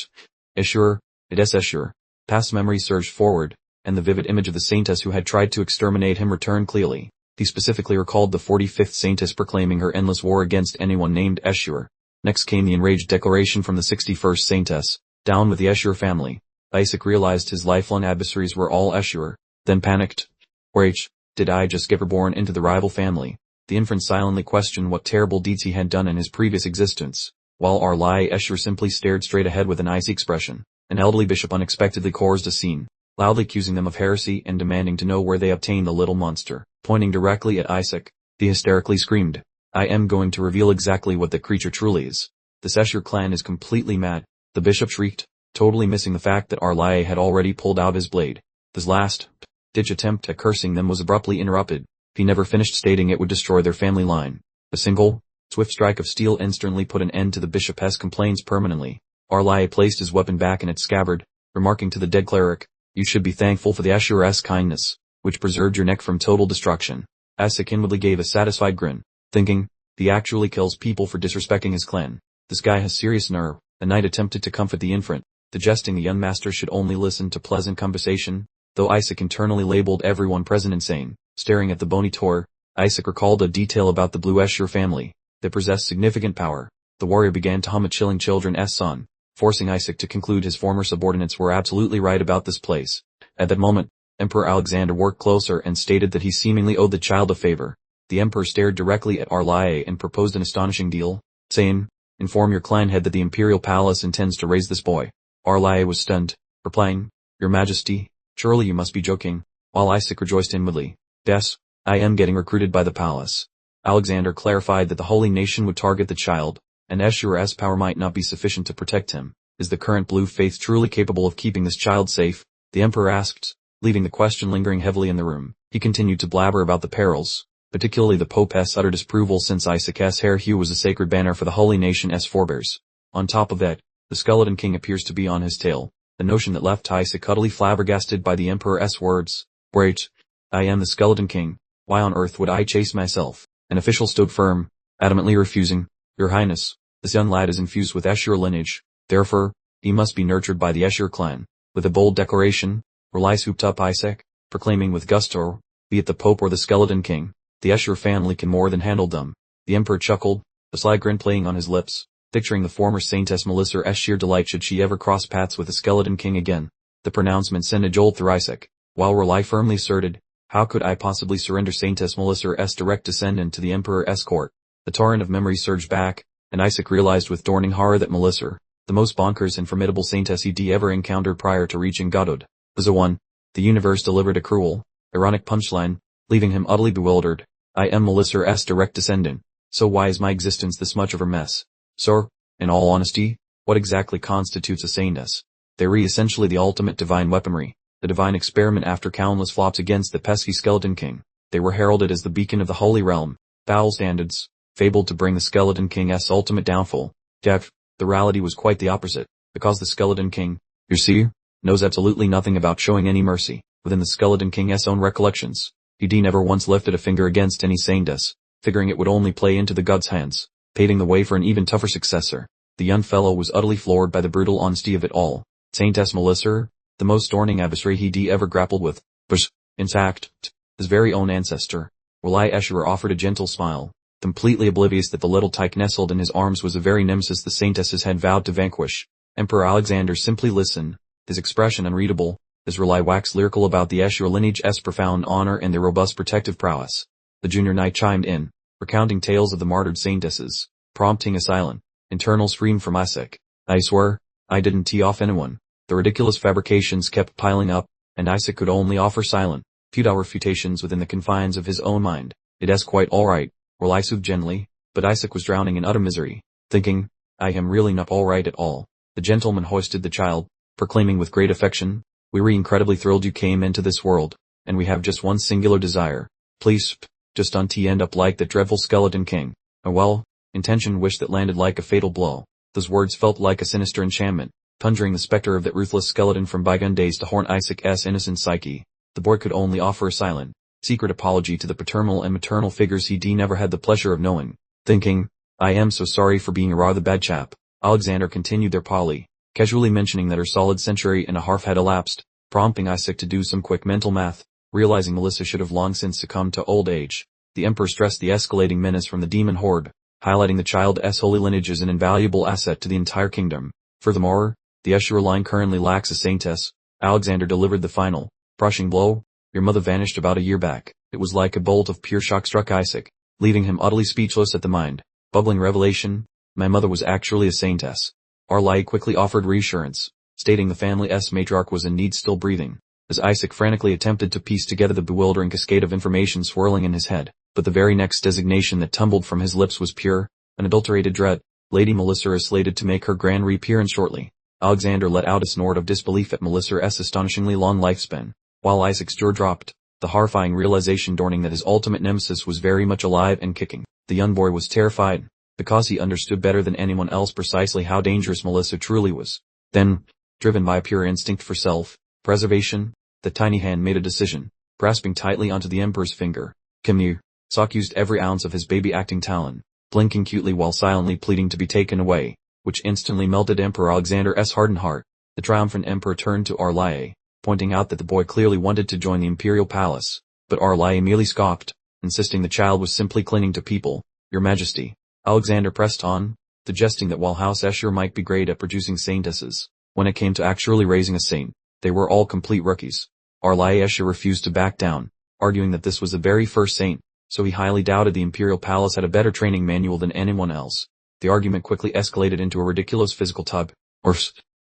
Asura, it is Asura." Past memory surged forward, and the vivid image of the saintess who had tried to exterminate him returned clearly. He specifically recalled the 45th saintess proclaiming her endless war against anyone named Asura. Next came the enraged declaration from the 61st saintess, "Down with the Asura family." Isaac realized his lifelong adversaries were all Asura, then panicked. "Wait, did I just get reborn into the rival family?" The infant silently questioned what terrible deeds he had done in his previous existence. while Arlai Escher simply stared straight ahead with an icy expression. An elderly bishop unexpectedly caused a scene, loudly accusing them of heresy and demanding to know where they obtained the little monster. Pointing directly at Isaac, he hysterically screamed, "I am going to reveal exactly what the creature truly is. This Escher clan is completely mad." The bishop shrieked, totally missing the fact that Arlai had already pulled out his blade. His last-ditch attempt at cursing them was abruptly interrupted. He never finished stating it would destroy their family line. A single, swift strike of steel instantly put an end to the bishop's complaints permanently. Arlai placed his weapon back in its scabbard, remarking to the dead cleric, "You should be thankful for the Asura's kindness, which preserved your neck from total destruction." Isaac inwardly gave a satisfied grin, thinking, he actually kills people for disrespecting his clan. This guy has serious nerve. The knight attempted to comfort the infant, suggesting the young master should only listen to pleasant conversation, though Isaac internally labeled everyone present insane. Staring at the bony tor, Isaac recalled a detail about the Blue Escher family. They possessed significant power. The warrior began to hum a chilling children's song, forcing Isaac to conclude his former subordinates were absolutely right about this place. At that moment, Emperor Alexander worked closer and stated that he seemingly owed the child a favor. The emperor stared directly at Arlai and proposed an astonishing deal, saying, "Inform your clan head that the imperial palace intends to raise this boy." Arlai was stunned, replying, "Your Majesty, surely you must be joking," while Isaac rejoiced inwardly. "Yes, I am getting recruited by the palace." Alexander clarified that the holy nation would target the child, and Ashura's power might not be sufficient to protect him. Is the current blue faith truly capable of keeping this child safe? The emperor asked, leaving the question lingering heavily in the room. He continued to blabber about the perils, particularly the Pope's utter disapproval since Isaac's hair hue was a sacred banner for the holy nation's forebears. On top of that, the skeleton king appears to be on his tail, the notion that left Isaac utterly flabbergasted by the emperor's words. "Wait, I am the skeleton king, why on earth would I chase myself?" An official stood firm, adamantly refusing. "Your Highness, this young lad is infused with Escher lineage, therefore, he must be nurtured by the Escher clan." With a bold declaration, Arlai swooped up Isaac, proclaiming with gusto, "Be it the Pope or the skeleton king, the Escher family can more than handle them." The emperor chuckled, a sly grin playing on his lips, picturing the former Saintess Melissa's sheer delight should she ever cross paths with the skeleton king again. The pronouncement sent a jolt through Isaac, while Arlai firmly asserted, "How could I possibly surrender Saintess Melissa's direct descendant to the emperor's court?" The torrent of memory surged back, and Isaac realized with dawning horror that Melissa, the most bonkers and formidable saintess he'd ever encountered prior to reaching godhood, was the one. The universe delivered a cruel, ironic punchline, leaving him utterly bewildered. "I am Melissa's direct descendant, so why is my existence this much of a mess?" "Sir, in all honesty, what exactly constitutes a saintess? They're essentially the ultimate divine weaponry, the divine experiment after countless flops against the pesky skeleton king. They were heralded as the beacon of the holy realm, foul standards, fabled to bring the skeleton king's ultimate downfall. Yet, the reality was quite the opposite, because the skeleton king, you see, knows absolutely nothing about showing any mercy. Within the skeleton king's own recollections, he'd never once lifted a finger against any saintess, figuring it would only play into the god's hands, paving the way for an even tougher successor. The young fellow was utterly floored by the brutal honesty of it all. Saintess Melissa, the most daunting adversary he'd ever grappled with, was, in fact, his very own ancestor. Arlai Escher offered a gentle smile, completely oblivious that the little tyke nestled in his arms was the very nemesis the saintesses had vowed to vanquish. Emperor Alexander simply listened, his expression unreadable, as Arlai waxed lyrical about the Escher lineage's profound honor and their robust protective prowess. The junior knight chimed in, recounting tales of the martyred saintesses, prompting a silent, internal scream from Isaac. "I swear, I didn't tee off anyone." The ridiculous fabrications kept piling up, and Isaac could only offer silent, futile refutations within the confines of his own mind. "It's quite alright," Arlai soothed gently, but Isaac was drowning in utter misery, thinking, "I am really not alright at all." The gentleman hoisted the child, proclaiming with great affection, "We're incredibly thrilled you came into this world, and we have just one singular desire. Please, just don't end up like that dreadful skeleton king." A well-intentioned wish that landed like a fatal blow. Those words felt like a sinister enchantment, conjuring the specter of that ruthless skeleton from bygone days to haunt Isaac's innocent psyche. The boy could only offer a silent, secret apology to the paternal and maternal figures he'd never had the pleasure of knowing, thinking, "I am so sorry for being a rather bad chap." Alexander continued their parley, casually mentioning that her solid century and a half had elapsed, prompting Isaac to do some quick mental math, realizing Melissa should have long since succumbed to old age. The emperor stressed the escalating menace from the demon horde, highlighting the child's holy lineage as an invaluable asset to the entire kingdom. Furthermore, the Escher line currently lacks a saintess. Alexander delivered the final, crushing blow. "Your mother vanished about a year back." It was like a bolt of pure shock struck Isaac, leaving him utterly speechless at the mind-boggling revelation. My mother was actually a saintess. Arlai quickly offered reassurance, stating the family's matriarch was indeed still breathing, as Isaac frantically attempted to piece together the bewildering cascade of information swirling in his head. But the very next designation that tumbled from his lips was pure, unadulterated dread. Lady Melissa is slated to make her grand reappearance shortly. Alexander let out a snort of disbelief at Melissa's astonishingly long lifespan, while Isaac's jaw dropped, the horrifying realization dawning that his ultimate nemesis was very much alive and kicking. The young boy was terrified, because he understood better than anyone else precisely how dangerous Melissa truly was. Then, driven by a pure instinct for self-preservation, the tiny hand made a decision, grasping tightly onto the Emperor's finger. Kim Sok used every ounce of his baby-acting talent, blinking cutely while silently pleading to be taken away, which instantly melted Emperor Alexander's hardened heart. The triumphant Emperor turned to Arlai, pointing out that the boy clearly wanted to join the imperial palace, but Arlai merely scoffed, insisting the child was simply clinging to people. Your Majesty. Alexander pressed on, suggesting that while House Asura might be great at producing saintesses, when it came to actually raising a saint, they were all complete rookies. Arlai Asura refused to back down, arguing that this was the very first saint, so he highly doubted the imperial palace had a better training manual than anyone else. The argument quickly escalated into a ridiculous physical tug,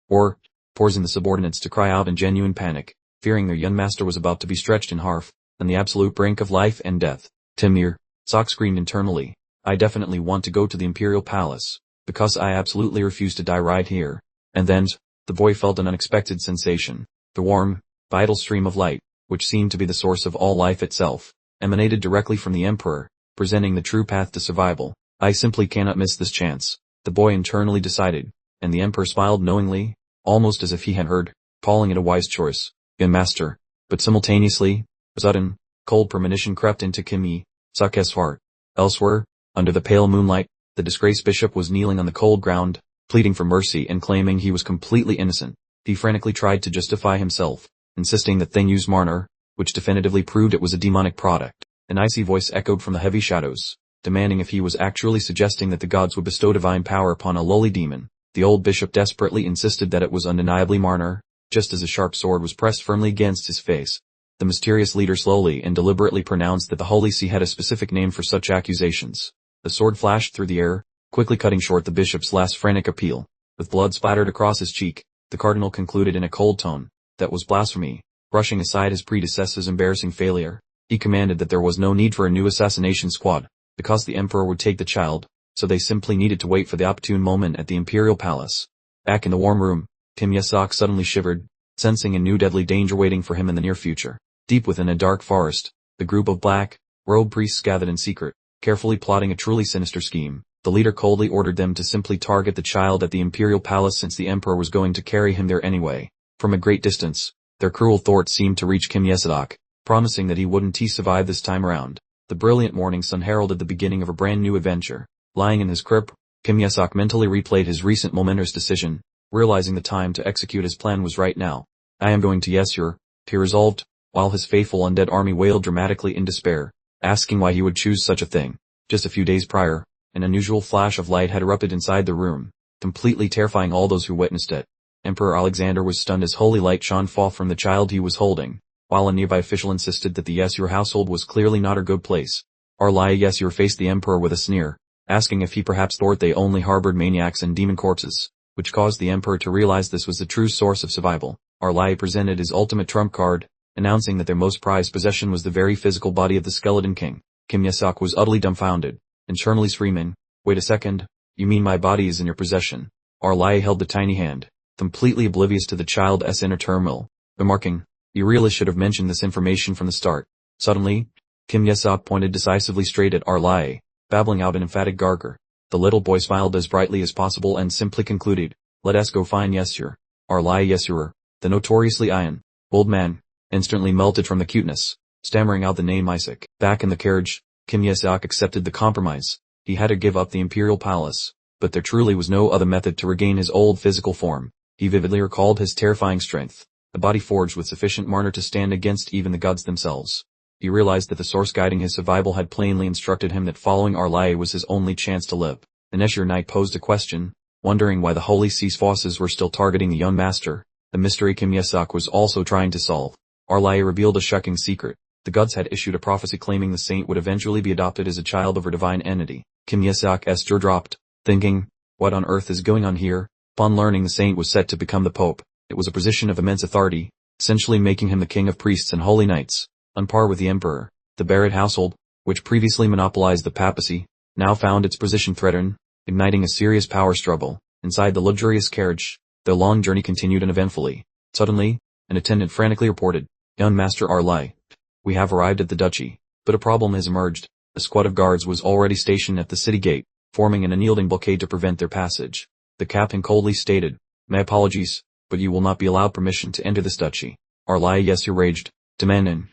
or, forcing the subordinates to cry out in genuine panic, fearing their young master was about to be stretched in half, on the absolute brink of life and death. Timur, Sok screamed internally. I definitely want to go to the imperial palace, because I absolutely refuse to die right here. And then, the boy felt an unexpected sensation. The warm, vital stream of light, which seemed to be the source of all life itself, emanated directly from the Emperor, presenting the true path to survival. I simply cannot miss this chance, the boy internally decided, and the Emperor smiled knowingly, almost as if he had heard, calling it a wise choice. Young master. But simultaneously, a sudden, cold premonition crept into Kim Sok's heart. Elsewhere, under the pale moonlight, the disgraced bishop was kneeling on the cold ground, pleading for mercy and claiming he was completely innocent. He frantically tried to justify himself, insisting that thing used Marner, which definitively proved it was a demonic product. An icy voice echoed from the heavy shadows, demanding if he was actually suggesting that the gods would bestow divine power upon a lowly demon. The old bishop desperately insisted that it was undeniably Marner, just as a sharp sword was pressed firmly against his face. The mysterious leader slowly and deliberately pronounced that the Holy See had a specific name for such accusations. The sword flashed through the air, quickly cutting short the bishop's last frantic appeal. With blood splattered across his cheek, the cardinal concluded in a cold tone, that was blasphemy. Brushing aside his predecessor's embarrassing failure, he commanded that there was no need for a new assassination squad, because the emperor would take the child, so they simply needed to wait for the opportune moment at the imperial palace. Back in the warm room, Kim Sok suddenly shivered, sensing a new deadly danger waiting for him in the near future. Deep within a dark forest, the group of black-robed priests gathered in secret, carefully plotting a truly sinister scheme. The leader coldly ordered them to simply target the child at the imperial palace since the emperor was going to carry him there anyway. From a great distance, their cruel thoughts seemed to reach Kim Sok, promising that he wouldn't survive this time around. The brilliant morning sun heralded the beginning of a brand new adventure. Lying in his crib, Kim Sok mentally replayed his recent momentous decision, realizing the time to execute his plan was right now. I am going to Yesur, he resolved, while his faithful undead army wailed dramatically in despair, asking why he would choose such a thing. Just a few days prior, an unusual flash of light had erupted inside the room, completely terrifying all those who witnessed it. Emperor Alexander was stunned as holy light shone forth from the child he was holding, while a nearby official insisted that the Yesur household was clearly not a good place. Arlai Yesur faced the emperor with a sneer, asking if he perhaps thought they only harbored maniacs and demon corpses, which caused the emperor to realize this was the true source of survival. Arlai presented his ultimate trump card, announcing that their most prized possession was the very physical body of the skeleton king. Kim Sok was utterly dumbfounded, internally screaming, wait a second, you mean my body is in your possession? Arlai held the tiny hand, completely oblivious to the child's inner turmoil, remarking, you really should have mentioned this information from the start. Suddenly, Kim Sok pointed decisively straight at Arlai, babbling out an emphatic gargle. The little boy smiled as brightly as possible and simply concluded, let us go find Yesur. Arlai Yesur, the notoriously iron, old man, instantly melted from the cuteness, stammering out the name Isaac. Back in the carriage, Kim Sok accepted the compromise. He had to give up the imperial palace, but there truly was no other method to regain his old physical form. He vividly recalled his terrifying strength, a body forged with sufficient martyr to stand against even the gods themselves. He realized that the source guiding his survival had plainly instructed him that following Arlai was his only chance to live. The Neshur Knight posed a question, wondering why the Holy See's forces were still targeting the young master, a mystery Kim Sok was also trying to solve. Arlai revealed a shocking secret. The gods had issued a prophecy claiming the saint would eventually be adopted as a child of her divine entity. Kim Sok's jaw dropped, thinking, What on earth is going on here? Upon learning the saint was set to become the pope, it was a position of immense authority, essentially making him the king of priests and holy knights, on par with the emperor. The Barrett household, which previously monopolized the papacy, now found its position threatened, igniting a serious power struggle. Inside the luxurious carriage, their long journey continued uneventfully. Suddenly, an attendant frantically reported, "Young Master Arlai, we have arrived at the duchy." But a problem has emerged. A squad of guards was already stationed at the city gate, forming an unyielding blockade to prevent their passage. The captain coldly stated, "My apologies, but you will not be allowed permission to enter this duchy." Arlai Yesir raged, demanding,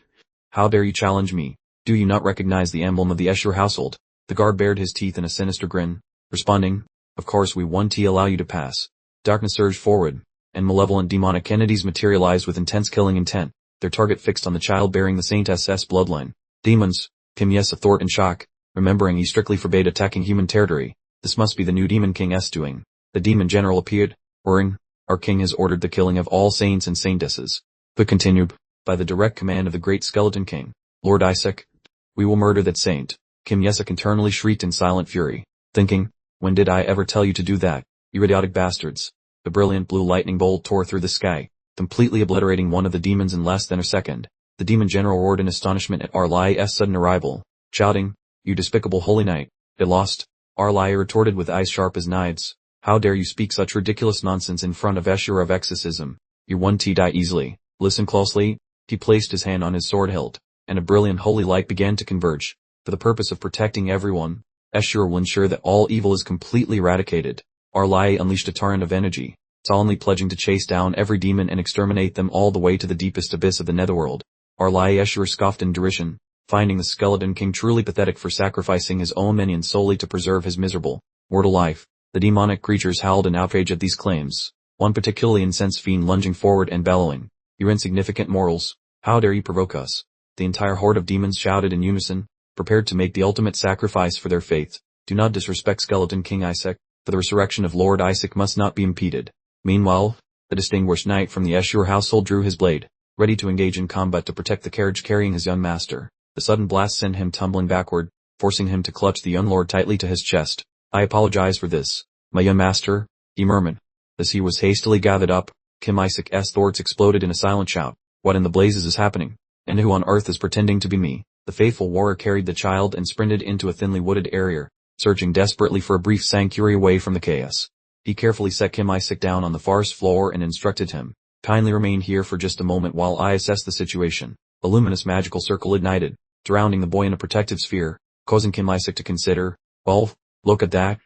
"How dare you challenge me? Do you not recognize the emblem of the Escher household?" The guard bared his teeth in a sinister grin, responding, "Of course we won't allow you to pass." Darkness surged forward, and malevolent demonic entities materialized with intense killing intent, their target fixed on the child bearing the Saint SS bloodline. "Demons," Kim Yesa thought in shock, remembering he strictly forbade attacking human territory. "This must be the new Demon King's doing." The demon general appeared, roaring, "Our king has ordered the killing of all saints and saintesses." But continued, "By the direct command of the great skeleton king, Lord Isaac, we will murder that saint." Kim Yesek internally shrieked in silent fury, thinking, "When did I ever tell you to do that, you idiotic bastards?" The brilliant blue lightning bolt tore through the sky, completely obliterating one of the demons in less than a second. The demon general roared in astonishment at Arlai's sudden arrival, shouting, "You despicable holy knight, get lost." Arlai retorted with eyes sharp as knives, "How dare you speak such ridiculous nonsense in front of Escher of exorcism? You won't die easily." "Listen closely." He placed his hand on his sword hilt, and a brilliant holy light began to converge. For the purpose of protecting everyone, Escher will ensure that all evil is completely eradicated. Arlai unleashed a torrent of energy, solemnly pledging to chase down every demon and exterminate them all the way to the deepest abyss of the netherworld. Arlai Escher scoffed in derision, finding the skeleton king truly pathetic for sacrificing his own minions solely to preserve his miserable, mortal life. The demonic creatures howled in outrage at these claims, one particularly incensed fiend lunging forward and bellowing, "You insignificant mortals, how dare you provoke us?" The entire horde of demons shouted in unison, prepared to make the ultimate sacrifice for their faith. "Do not disrespect Skeleton King Isaac, for the resurrection of Lord Isaac must not be impeded." Meanwhile, the distinguished knight from the Escher household drew his blade, ready to engage in combat to protect the carriage carrying his young master. The sudden blast sent him tumbling backward, forcing him to clutch the young lord tightly to his chest. "I apologize for this, my young master," he murmured. As he was hastily gathered up, Kim Isaac's thoughts exploded in a silent shout. "What in the blazes is happening? And who on earth is pretending to be me?" The faithful warrior carried the child and sprinted into a thinly wooded area, searching desperately for a brief sanctuary away from the chaos. He carefully set Kim Isaac down on the forest floor and instructed him, "Kindly remain here for just a moment while I assess the situation." A luminous magical circle ignited, surrounding the boy in a protective sphere, causing Kim Isaac to consider, "Well, look at that.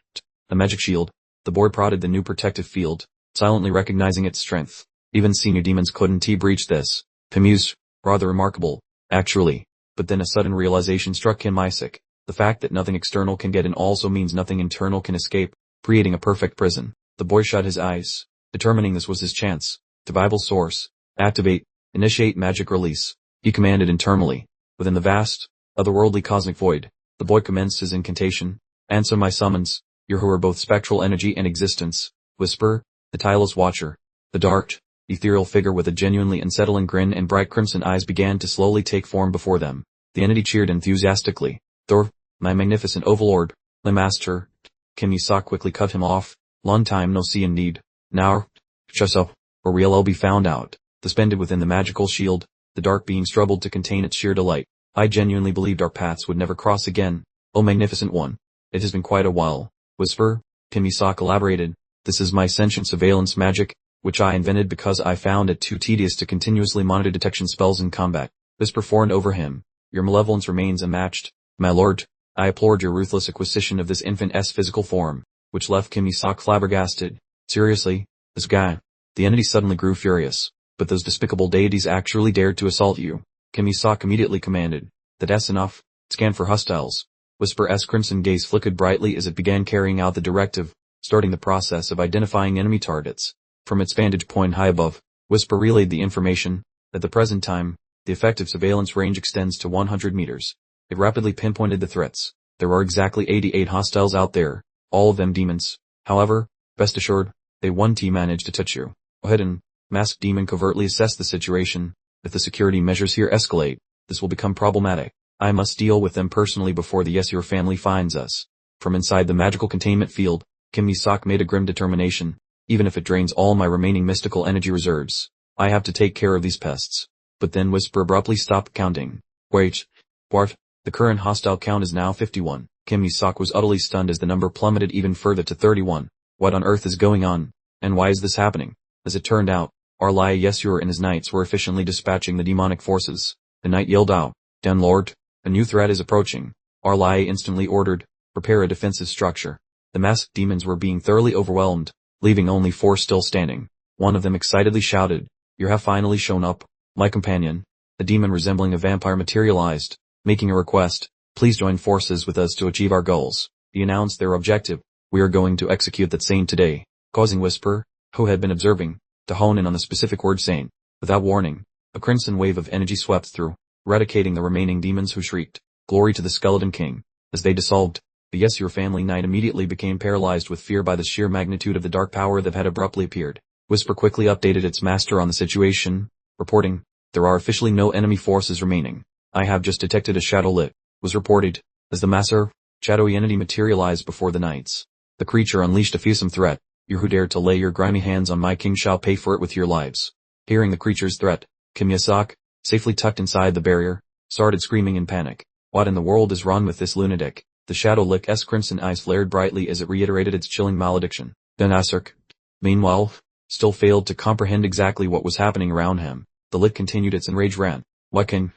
A magic shield." The boy prodded the new protective field, silently recognizing its strength. Even senior demons couldn't breach this. Kim mused, "Rather remarkable, actually." But then a sudden realization struck Kim Isaac. The fact that nothing external can get in also means nothing internal can escape, creating a perfect prison. The boy shut his eyes, determining this was his chance. The Bible source. Activate. Initiate magic release. He commanded internally. Within the vast, otherworldly cosmic void, the boy commenced his incantation. "Answer my summons, you who are both spectral energy and existence." Whisper, the tireless watcher. The dark, ethereal figure with a genuinely unsettling grin and bright crimson eyes began to slowly take form before them. The entity cheered enthusiastically. "Thor, my magnificent overlord, my master." Kim Isak quickly cut him off. "Long time no see indeed. Now, shut up, or we'll be found out." Suspended within the magical shield, the dark being struggled to contain its sheer delight. "I genuinely believed our paths would never cross again. Oh magnificent one. It has been quite a while." Whisper, Kim Isak elaborated. "This is my sentient surveillance magic, which I invented because I found it too tedious to continuously monitor detection spells in combat." Whisper fawned over him. "Your malevolence remains unmatched, my lord. I applaud your ruthless acquisition of this infant's physical form," which left Kim Isak flabbergasted. "Seriously, this guy?" The entity suddenly grew furious. "But those despicable deities actually dared to assault you." Kim Isak immediately commanded, "That's enough. Scan for hostiles." Whisper's crimson gaze flickered brightly as it began carrying out the directive, starting the process of identifying enemy targets. From its vantage point high above, Whisper relayed the information. At the present time, the effective surveillance range extends to 100 meters. It rapidly pinpointed the threats. There are exactly 88 hostiles out there, all of them demons. However, rest assured, they won't manage to touch you. A hidden, masked demon covertly assessed the situation. If the security measures here escalate, this will become problematic. I must deal with them personally before the Yesir family finds us. From inside the magical containment field, Kim Mi-sok made a grim determination. Even if it drains all my remaining mystical energy reserves, I have to take care of these pests. But then Whisper abruptly stopped counting. Wait. What? The current hostile count is now 51. Kim Mi-sok was utterly stunned as the number plummeted even further to 31. What on earth is going on? And why is this happening? As it turned out, Arlai Yesur and his knights were efficiently dispatching the demonic forces. The knight yelled out, "Den Lord, a new threat is approaching." Arlai instantly ordered, "Prepare a defensive structure." The masked demons were being thoroughly overwhelmed, leaving only 4 still standing. One of them excitedly shouted, "You have finally shown up, my companion." A demon resembling a vampire materialized, making a request, "Please join forces with us to achieve our goals." He announced their objective, "We are going to execute that saint today," causing Whisper, who had been observing, to hone in on the specific word saint. Without warning, a crimson wave of energy swept through, eradicating the remaining demons who shrieked, "Glory to the Skeleton King." As they dissolved, the Yesur family knight immediately became paralyzed with fear by the sheer magnitude of the dark power that had abruptly appeared. Whisper quickly updated its master on the situation, reporting, "There are officially no enemy forces remaining. I have just detected a shadow lit," was reported, as the massive, shadowy entity materialized before the knights. The creature unleashed a fearsome threat, "You who dare to lay your grimy hands on my king shall pay for it with your lives." Hearing the creature's threat, Kim Mi-sok, safely tucked inside the barrier, started screaming in panic. What in the world is wrong with this lunatic? The shadow lick's crimson eyes flared brightly as it reiterated its chilling malediction. Den Asuk, meanwhile, still failed to comprehend exactly what was happening around him. The lit continued its enraged rant. "What king?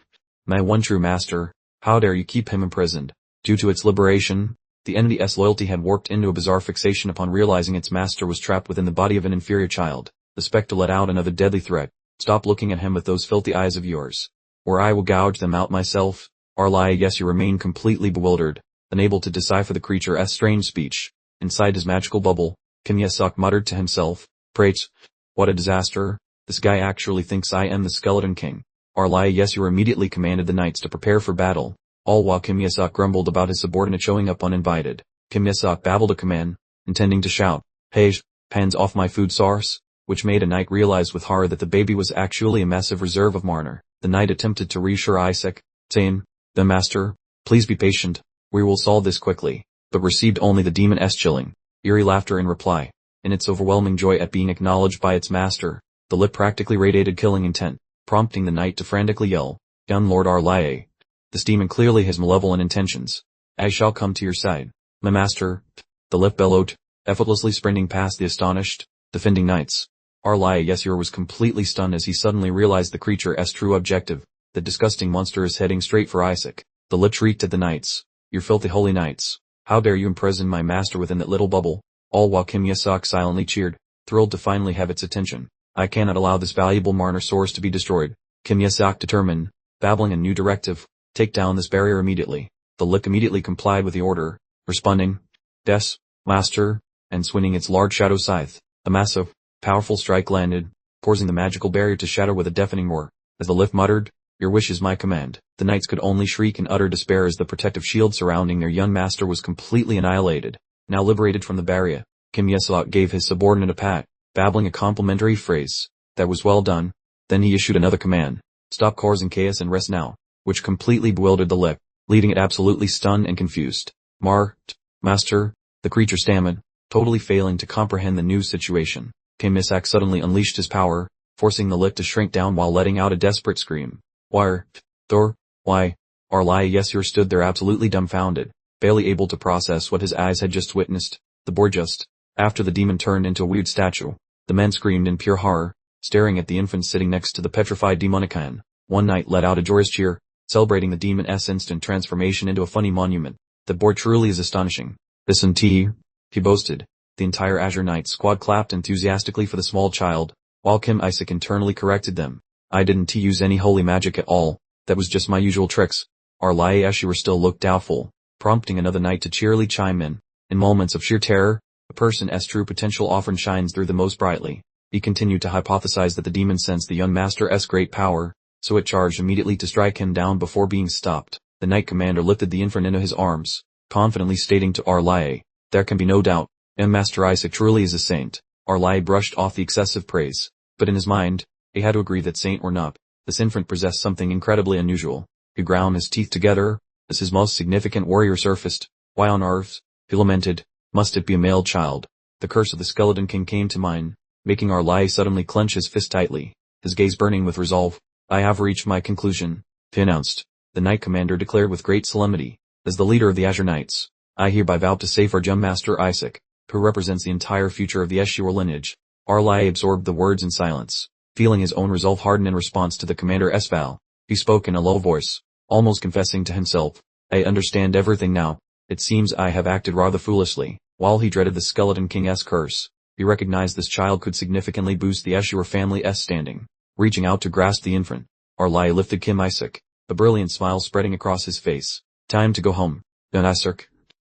My one true master, how dare you keep him imprisoned?" Due to its liberation, the entity's loyalty had warped into a bizarre fixation upon realizing its master was trapped within the body of an inferior child. The spectre let out another deadly threat. "Stop looking at him with those filthy eyes of yours, or I will gouge them out myself." Arlai Yesur remained completely bewildered, unable to decipher the creature's strange speech. Inside his magical bubble, Kim Mi-sok muttered to himself, "Prates, what a disaster. This guy actually thinks I am the Skeleton King." Arlai Yesur immediately commanded the knights to prepare for battle, all while Kim Mi-sok grumbled about his subordinate showing up uninvited. Kim Mi-sok babbled a command, intending to shout, "Hey, hands off my food source," which made a knight realize with horror that the baby was actually a massive reserve of Marner. The knight attempted to reassure Isaac, saying, "The master, please be patient, we will solve this quickly," but received only the demon's chilling, eerie laughter in reply. In its overwhelming joy at being acknowledged by its master, the lip practically radiated killing intent, prompting the knight to frantically yell, "Down Lord Arlai. This demon clearly has malevolent intentions. I shall come to your side, my master." The lip bellowed, effortlessly sprinting past the astonished, defending knights. Arlai Yesur was completely stunned as he suddenly realized the creature's true objective. The disgusting monster is heading straight for Isaac. The lip shrieked at the knights, "You filthy holy knights, how dare you imprison my master within that little bubble?" All while Kim Mi-sok silently cheered, thrilled to finally have its attention. "I cannot allow this valuable Marner source to be destroyed." Kim Mi-sok determined, babbling a new directive, "Take down this barrier immediately." The lick immediately complied with the order, responding, "Des, master," and swinging its large shadow scythe. A massive, powerful strike landed, causing the magical barrier to shatter with a deafening roar. As the lift muttered, "Your wish is my command." The knights could only shriek in utter despair as the protective shield surrounding their young master was completely annihilated. Now liberated from the barrier, Kim Mi-sok gave his subordinate a pat, babbling a complimentary phrase, "That was well done." Then he issued another command, "Stop causing chaos and rest now," which completely bewildered the lip, leaving it absolutely stunned and confused. Master," the creature stammered, totally failing to comprehend the new situation. Kim Mi-sok suddenly unleashed his power, forcing the lip to shrink down while letting out a desperate scream. Why? Arlai Yesur stood there absolutely dumbfounded, barely able to process what his eyes had just witnessed. The boy just, after the demon turned into a weird statue, the men screamed in pure horror, staring at the infant sitting next to the petrified demonican. One knight let out a joyous cheer, celebrating the demon's instant transformation into a funny monument. "The boy truly is astonishing. Listen he boasted. The entire Azure Knight squad clapped enthusiastically for the small child, while Kim Isaac internally corrected them. "I didn't use any holy magic at all, that was just my usual tricks." Arlai Yesur still looked doubtful, prompting another knight to cheerily chime in. "In moments of sheer terror, a person's true potential often shines through the most brightly." He continued to hypothesize that the demon sensed the young master's great power, so it charged immediately to strike him down before being stopped. The knight commander lifted the infant into his arms, confidently stating to Arlai, "There can be no doubt, Master Isaac truly is a saint." Arlai brushed off the excessive praise, but in his mind, he had to agree that saint or not, this infant possessed something incredibly unusual. He ground his teeth together, as his most significant warrior surfaced. "Why on earth," he lamented, Must it be a male child? The curse of the Skeleton King came to mind, making Arlai suddenly clench his fist tightly, his gaze burning with resolve. I have reached my conclusion, he announced. The Knight Commander declared with great solemnity. As the leader of the Azure Knights, I hereby vow to save our Gem Master Isaac, who represents the entire future of the Asura lineage. Arlai absorbed the words in silence, feeling his own resolve harden in response to the Commander's vow. He spoke in a low voice, almost confessing to himself, I understand everything now. It seems I have acted rather foolishly. While he dreaded the Skeleton King's curse, he recognized this child could significantly boost the Asura family's standing. Reaching out to grasp the infant, Arlai lifted Kim Isaac, a brilliant smile spreading across his face. Time to go home, then Isaac.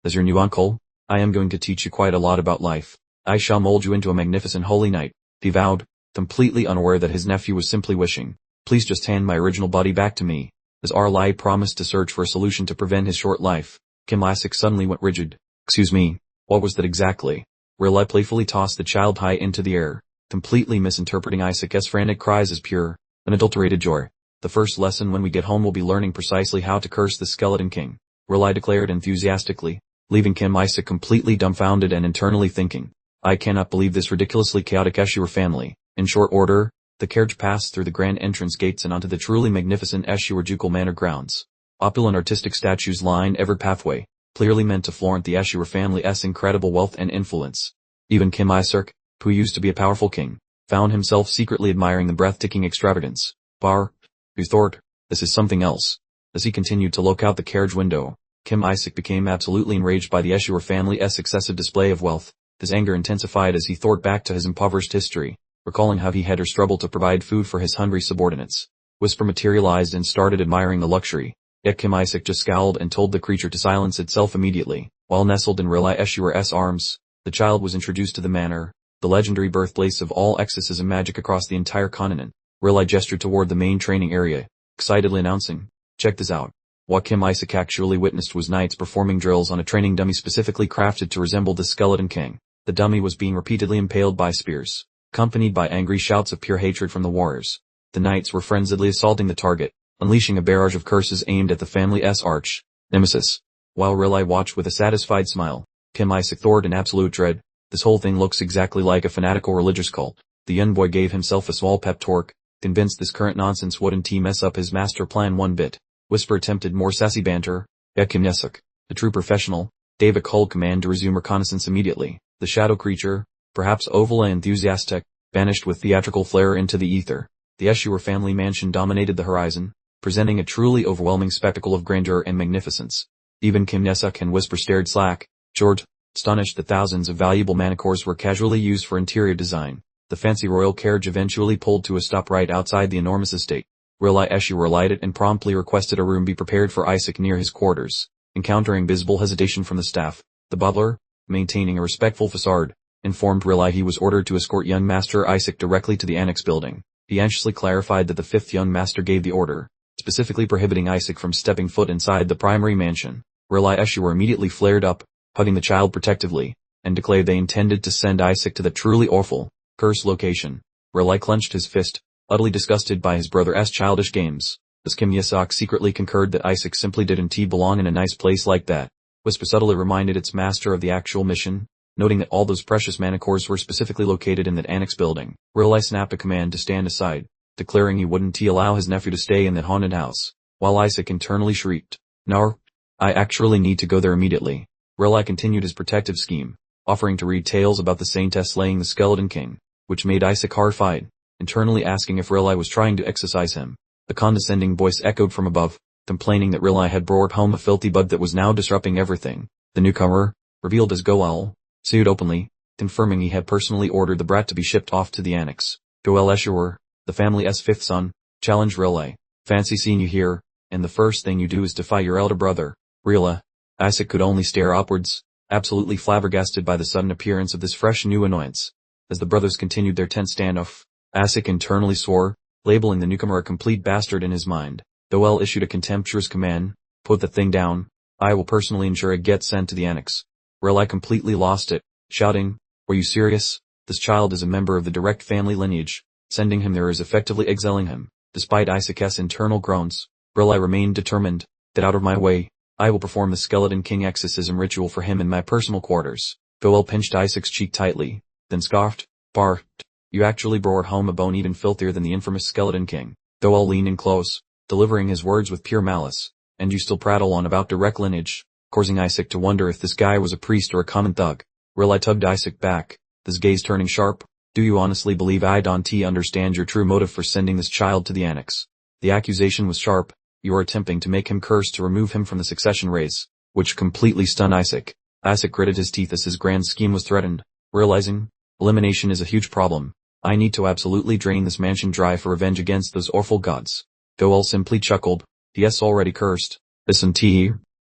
As your new uncle, I am going to teach you quite a lot about life. I shall mold you into a magnificent holy knight, he vowed, completely unaware that his nephew was simply wishing, please just hand my original body back to me. As Arlai promised to search for a solution to prevent his short life, Kim Isaac suddenly went rigid. Excuse me, what was that exactly? Arlai playfully tossed the child high into the air, completely misinterpreting Isaac's frantic cries as pure, unadulterated joy. The first lesson when we get home will be learning precisely how to curse the Skeleton King, Arlai declared enthusiastically, leaving Kim Isaac completely dumbfounded and internally thinking, I cannot believe this ridiculously chaotic Asura family. In short order, the carriage passed through the grand entrance gates and onto the truly magnificent Asura Ducal Manor grounds. Opulent artistic statues lined every pathway, clearly meant to flaunt the Asura family's incredible wealth and influence. Even Kim Isaac, who used to be a powerful king, found himself secretly admiring the breathtaking extravagance. You thought, this is something else. As he continued to look out the carriage window, Kim Isaac became absolutely enraged by the Asura family's excessive display of wealth. His anger intensified as he thought back to his impoverished history, recalling how he had struggled to provide food for his hungry subordinates. Whisper materialized and started admiring the luxury. Yet Kim Isaac just scowled and told the creature to silence itself immediately. While nestled in Rely Asura's arms, the child was introduced to the manor, the legendary birthplace of all exorcism magic across the entire continent. Rely gestured toward the main training area, excitedly announcing, check this out. What Kim Isaac actually witnessed was knights performing drills on a training dummy specifically crafted to resemble the Skeleton King. The dummy was being repeatedly impaled by spears, accompanied by angry shouts of pure hatred from the warriors. The knights were frenziedly assaulting the target, unleashing a barrage of curses aimed at the family's arch nemesis. While Rely watched with a satisfied smile, Kim Isaac thought in absolute dread, this whole thing looks exactly like a fanatical religious cult. The young boy gave himself a small pep talk, convinced this current nonsense wouldn't mess up his master plan one bit. Whisper attempted more sassy banter. Kim Isaac, the true professional, David called command to resume reconnaissance immediately. The shadow creature, perhaps overly enthusiastic, vanished with theatrical flair into the ether. The Asura family mansion dominated the horizon, presenting a truly overwhelming spectacle of grandeur and magnificence. Even Kim Isaac and Whisper stared slack-jawed, astonished that thousands of valuable manicures were casually used for interior design. The fancy royal carriage eventually pulled to a stop right outside the enormous estate. Rely Asura alighted and promptly requested a room be prepared for Isaac near his quarters. Encountering visible hesitation from the staff, the butler, maintaining a respectful facade, informed Rely he was ordered to escort young Master Isaac directly to the annex building. He anxiously clarified that the fifth young master gave the order, specifically prohibiting Isaac from stepping foot inside the primary mansion. Rely Asura immediately flared up, hugging the child protectively, and declared they intended to send Isaac to the truly awful, cursed location. Rely clenched his fist, utterly disgusted by his brother's childish games, as Kim Isaac secretly concurred that Isaac simply didn't belong in a nice place like that. Whisper subtly reminded its master of the actual mission, noting that all those precious manicures were specifically located in that annex building. Rely snapped a command to stand aside, declaring he wouldn't allow his nephew to stay in that haunted house, while Isaac internally shrieked, "No, I actually need to go there immediately." Rely continued his protective scheme, offering to read tales about the saintess slaying the Skeleton King, which made Isaac horrified, internally asking if Rely was trying to exorcise him. A condescending voice echoed from above, complaining that Rely had brought home a filthy bug that was now disrupting everything. The newcomer, revealed as Goel, sued openly, confirming he had personally ordered the brat to be shipped off to the annex. Goel Asura, the family's fifth son, challenged Rely. Fancy seeing you here, and the first thing you do is defy your elder brother. Rely. Isaac could only stare upwards, absolutely flabbergasted by the sudden appearance of this fresh new annoyance. As the brothers continued their tense standoff, Isaac internally swore, labeling the newcomer a complete bastard in his mind. Goel issued a contemptuous command, "Put the thing down. I will personally ensure it gets sent to the annex." Rely completely lost it, shouting, "Were you serious? This child is a member of the direct family lineage. Sending him there is effectively exiling him." Despite Isaac's internal groans, Rely remained determined. "Get out of my way. I will perform the Skeleton King exorcism ritual for him in my personal quarters." Goel pinched Isaac's cheek tightly, then scoffed. Bart, you actually brought home a bone even filthier than the infamous Skeleton King. Goel leaned in close, delivering his words with pure malice. And you still prattle on about direct lineage, causing Isaac to wonder if this guy was a priest or a common thug. Riley tugged Isaac back, his gaze turning sharp. Do you honestly believe I don't understand your true motive for sending this child to the annex? The accusation was sharp. You are attempting to make him cursed to remove him from the succession race, which completely stunned Isaac. Isaac gritted his teeth as his grand scheme was threatened, realizing, elimination is a huge problem. I need to absolutely drain this mansion dry for revenge against those awful gods. Goel simply chuckled. Yes, already cursed. Listen,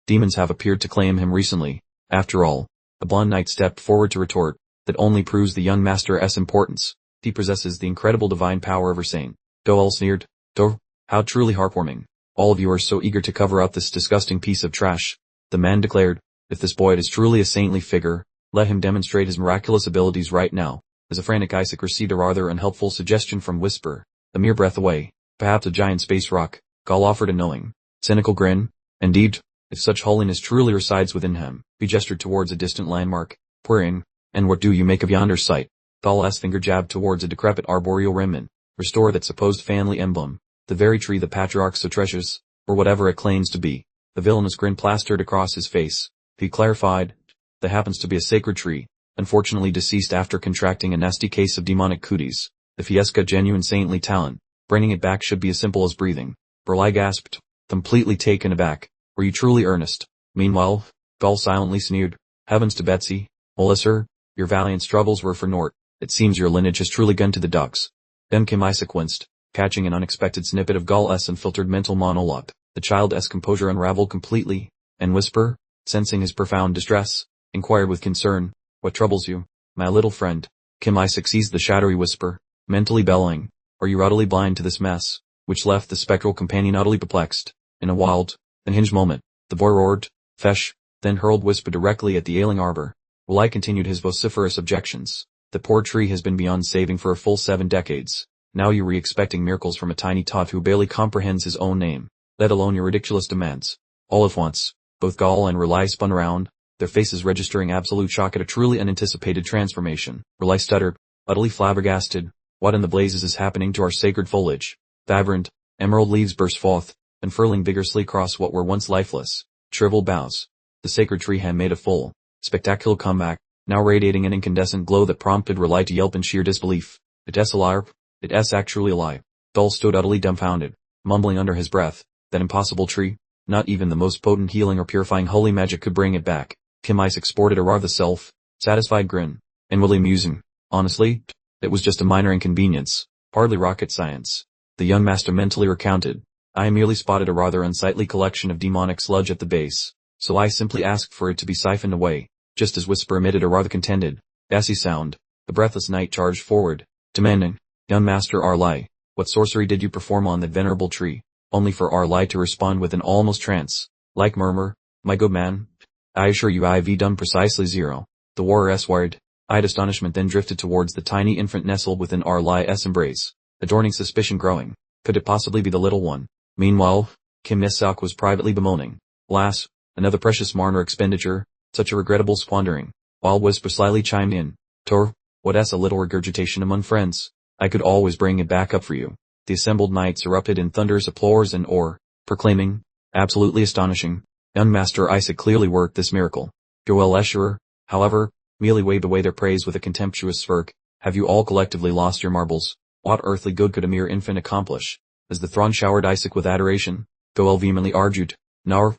demons have appeared to claim him recently. After all, the blonde knight stepped forward to retort. That only proves the young master's importance. He possesses the incredible divine power of her saint. Goel sneered. How truly heartwarming. All of you are so eager to cover up this disgusting piece of trash. The man declared. If this boy is truly a saintly figure, let him demonstrate his miraculous abilities right now. As a frantic Isaac received a rather unhelpful suggestion from Whisper, a mere breath away, perhaps a giant space rock. Goel offered a knowing, cynical grin. Indeed, if such holiness truly resides within him. He gestured towards a distant landmark, querying, and what do you make of yonder sight? Goel's finger jabbed towards a decrepit arboreal remnant. Restore that supposed family emblem, the very tree the patriarch so treasures, or whatever it claims to be. The villainous grin plastered across his face. He clarified, that happens to be a sacred tree, unfortunately deceased after contracting a nasty case of demonic cooties. If he has got genuine saintly talent, bringing it back should be as simple as breathing. Burleigh gasped, completely taken aback. Were you truly earnest? Meanwhile, Goel silently sneered. Heavens to Betsy, Melissa, your valiant struggles were for naught. It seems your lineage has truly gone to the dogs. Then Isaac winced, catching an unexpected snippet of Goel's unfiltered mental monologue. The child's composure unraveled completely, and Whisper, sensing his profound distress, inquired with concern, what troubles you, my little friend? Isaac seized the shadowy Whisper, mentally bellowing, are you utterly blind to this mess? Which left the spectral companion utterly perplexed. In a wild, unhinged moment, the boy roared, fesh, then hurled Whisper directly at the ailing arbor. While continued his vociferous objections. The poor tree has been beyond saving for a full 7 decades. Now you're expecting miracles from a tiny tot who barely comprehends his own name, let alone your ridiculous demands. All at once, both Goel and Riley spun around, their faces registering absolute shock at a truly unanticipated transformation. Riley stuttered, utterly flabbergasted. What in the blazes is happening to our sacred foliage? Vibrant, emerald leaves burst forth, unfurling vigorously across what were once lifeless, shriveled boughs. The sacred tree had made a full, spectacular comeback, now radiating an incandescent glow that prompted Riley to yelp in sheer disbelief. It's alive. It's actually alive. Goel stood utterly dumbfounded, mumbling under his breath, that impossible tree, not even the most potent healing or purifying holy magic could bring it back. Isaac sported a rather self-satisfied grin, inwardly musing, honestly, it was just a minor inconvenience, hardly rocket science. The young master mentally recounted, I merely spotted a rather unsightly collection of demonic sludge at the base, so I simply asked for it to be siphoned away. Just as Whisper emitted a rather contended, gassy sound, the breathless knight charged forward, demanding, young master Arlai, what sorcery did you perform on that venerable tree? Only for Arlai to respond with an almost trance-like murmur, my good man, I assure you I've done precisely zero. The warrior's wide-eyed astonishment then drifted towards the tiny infant nestled within Arlai's embrace, adorning suspicion growing. Could it possibly be the little one? Meanwhile, Isaac was privately bemoaning, alas, another precious Marner expenditure, such a regrettable squandering, while Whisper slyly chimed in, what's a little regurgitation among friends? I could always bring it back up for you. The assembled knights erupted in thunderous applause and proclaiming, absolutely astonishing, young Master Isaac clearly worked this miracle. Goel Escher, however, merely waved away their praise with a contemptuous smirk. Have you all collectively lost your marbles? What earthly good could a mere infant accomplish? As the throng showered Isaac with adoration, Goel vehemently argued, Nar,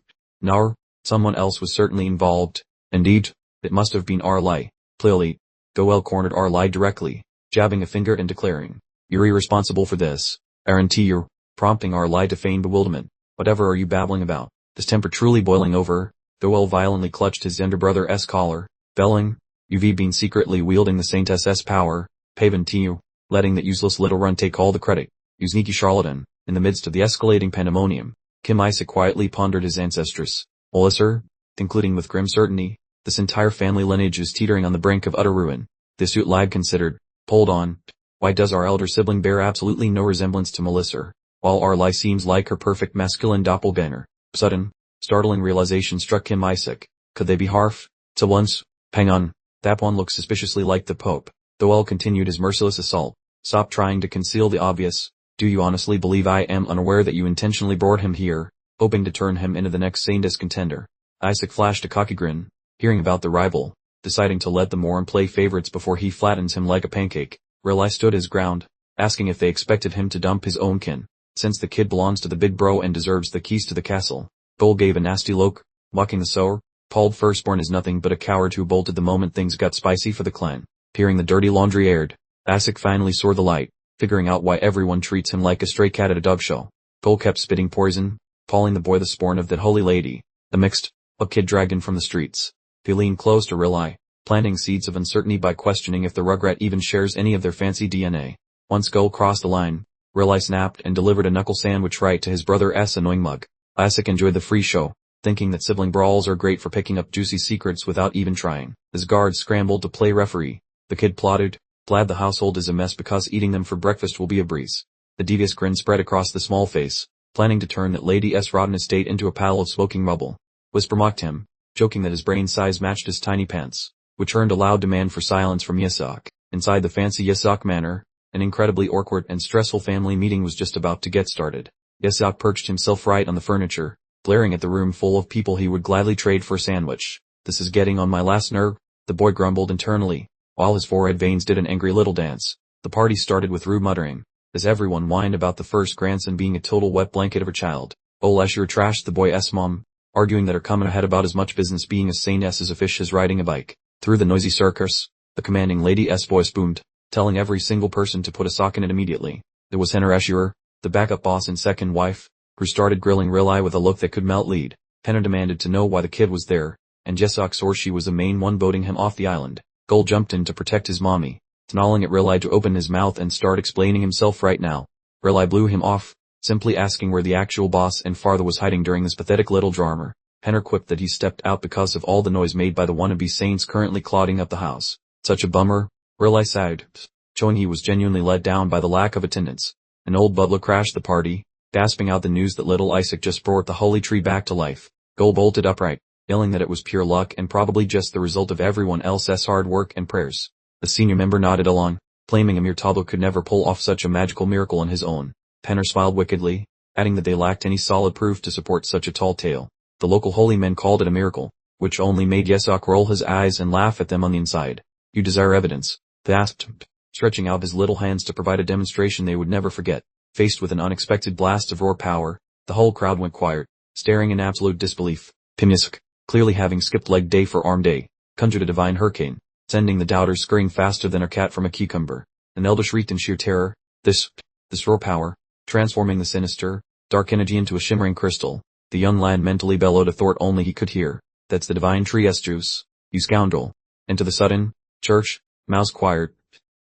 someone else was certainly involved. Indeed, it must have been Arlai. Clearly, Goel cornered Arlai directly, jabbing a finger and declaring, you're irresponsible for this, aren't you? Prompting Arlai to feign bewilderment. Whatever are you babbling about? His temper truly boiling over, Goel violently clutched his younger brother's collar, bellowing, you've been secretly wielding the Saintess's power, paving you, letting that useless little run take all the credit, you sneaky charlatan. In the midst of the escalating pandemonium, Isaac quietly pondered his ancestress. Sir, concluding with grim certainty, this entire family lineage is teetering on the brink of utter ruin. The astute lad considered, hold on, why does our elder sibling bear absolutely no resemblance to Melissa, while Arlai seems like her perfect masculine doppelganger? Sudden, startling realization struck Isaac. Could they be half? To once, hang on, That one looked suspiciously like the Pope. Though L continued his merciless assault. Stop trying to conceal the obvious. Do you honestly believe I am unaware that you intentionally brought him here, hoping to turn him into the next sanest contender? Isaac flashed a cocky grin, hearing about the rival, deciding to let the moron play favorites before he flattens him like a pancake. Rely stood his ground, asking if they expected him to dump his own kin, since the kid belongs to the big bro and deserves the keys to the castle. Bull gave a nasty look, mocking the sower. Paul's firstborn is nothing but a coward who bolted the moment things got spicy for the clan. Hearing the dirty laundry aired, Isaac finally saw the light, figuring out why everyone treats him like a stray cat at a dog show. Bull kept spitting poison, calling the boy the spawn of that holy lady, the mixed up kid dragon from the streets. He leaned close to Rely, planting seeds of uncertainty by questioning if the rugrat even shares any of their fancy DNA. Once Gull crossed the line, Rely snapped and delivered a knuckle sandwich right to his brother's annoying mug. Isaac enjoyed the free show, thinking that sibling brawls are great for picking up juicy secrets without even trying. His guards scrambled to play referee. The kid plotted, glad the household is a mess because eating them for breakfast will be a breeze. The devious grin spread across the small face, planning to turn that lady's rotten estate into a pile of smoking rubble. Whisper mocked him, joking that his brain size matched his tiny pants, which earned a loud demand for silence from Yasak. Inside the fancy Yasak manor, an incredibly awkward and stressful family meeting was just about to get started. Yasak perched himself right on the furniture, glaring at the room full of people he would gladly trade for a sandwich. This is getting on my last nerve, the boy grumbled internally, while his forehead veins did an angry little dance. The party started with rude muttering, as everyone whined about the first grandson being a total wet blanket of a child. Asura trashed the boy's mom, arguing that her comment had about as much business being as sane as a fish is riding a bike. Through the noisy circus, the commanding lady's voice boomed, telling every single person to put a sock in it immediately. There was Asura, the backup boss and second wife, who started grilling Rely with a look that could melt lead. Henner demanded to know why the kid was there, and Jesok swore she was the main one voting him off the island. Gull jumped in to protect his mommy, snarling at Rely to open his mouth and start explaining himself right now. Rely blew him off, simply asking where the actual boss and father was hiding during this pathetic little drama. Henner quipped that he stepped out because of all the noise made by the wannabe saints currently clogging up the house. Such a bummer, Rely sighed, showing he was genuinely let down by the lack of attendance. An old butler crashed the party, gasping out the news that little Isaac just brought the holy tree back to life. Gull bolted upright, yelling that it was pure luck and probably just the result of everyone else's hard work and prayers. The senior member nodded along, claiming a mere toddler could never pull off such a magical miracle on his own. Henner smiled wickedly, adding that they lacked any solid proof to support such a tall tale. The local holy men called it a miracle, which only made Yesok roll his eyes and laugh at them on the inside. You desire evidence? They asked, stretching out his little hands to provide a demonstration they would never forget. Faced with an unexpected blast of raw power, the whole crowd went quiet, staring in absolute disbelief. Pimysk, clearly having skipped leg day for arm day, conjured a divine hurricane, sending the doubters scurrying faster than a cat from a cucumber. An elder shrieked in sheer terror, this raw power, transforming the sinister, dark energy into a shimmering crystal. The young lad mentally bellowed a thought only he could hear. That's the divine tree's juice, you scoundrel. And to the sudden, church, mouse choir,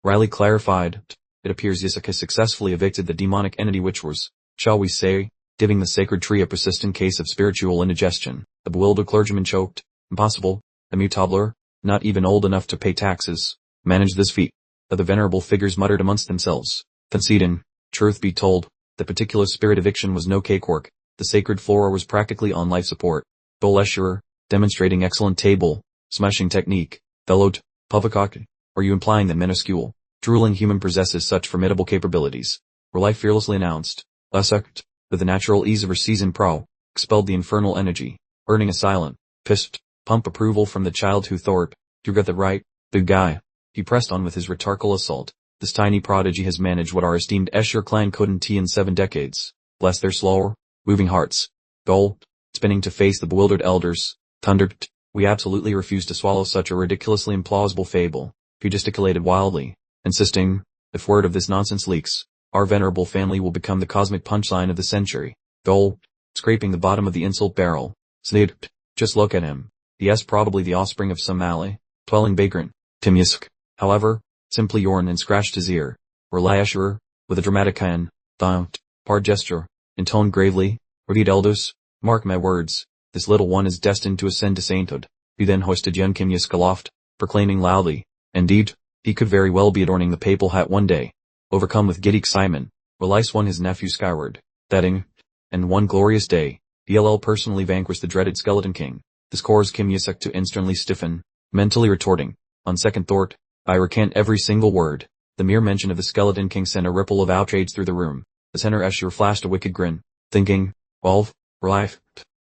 Riley clarified, it appears Yisak has successfully evicted the demonic entity which was, shall we say, giving the sacred tree a persistent case of spiritual indigestion. The bewildered clergyman choked, impossible, a mere toddler, not even old enough to pay taxes, managed this feat. The venerable figures muttered amongst themselves, conceding, truth be told, the particular spirit eviction was no cakewalk. The sacred flora was practically on life support. Bolesherer, demonstrating excellent table smashing technique, bellowed, Pavakak, are you implying that minuscule, drooling human possesses such formidable capabilities? Rely fearlessly announced, Usakt, with the natural ease of her seasoned pro, expelled the infernal energy, earning a silent, pissed, pump approval from the child who thought, you got that right, big guy. He pressed on with his rhetorical assault. This tiny prodigy has managed what our esteemed Escher clan couldn't in 7 decades. Bless their slower, moving hearts. Gull, spinning to face the bewildered elders, thundered, we absolutely refuse to swallow such a ridiculously implausible fable. He gesticulated wildly, insisting, if word of this nonsense leaks, our venerable family will become the cosmic punchline of the century. Gull, scraping the bottom of the insult barrel, sneered, just look at him. He is probably the offspring of some alley, dwelling vagrant. Timysk, however, simply yawned and scratched his ear. Reliasher, with a dramatic part gesture, intoned gravely, repeat elders, mark my words, this little one is destined to ascend to sainthood. He then hoisted young Kimysk aloft, proclaiming loudly, indeed, he could very well be adorning the papal hat one day. Overcome with giddy excitement, Rely swung his nephew skyward, betting, and one glorious day, DLL personally vanquished the dreaded Skeleton King. This caused Kim Yusuk to instantly stiffen, mentally retorting, On second thought, I recant every single word. The mere mention of the Skeleton King sent a ripple of outrage through the room. As Asura flashed a wicked grin, thinking, well, life,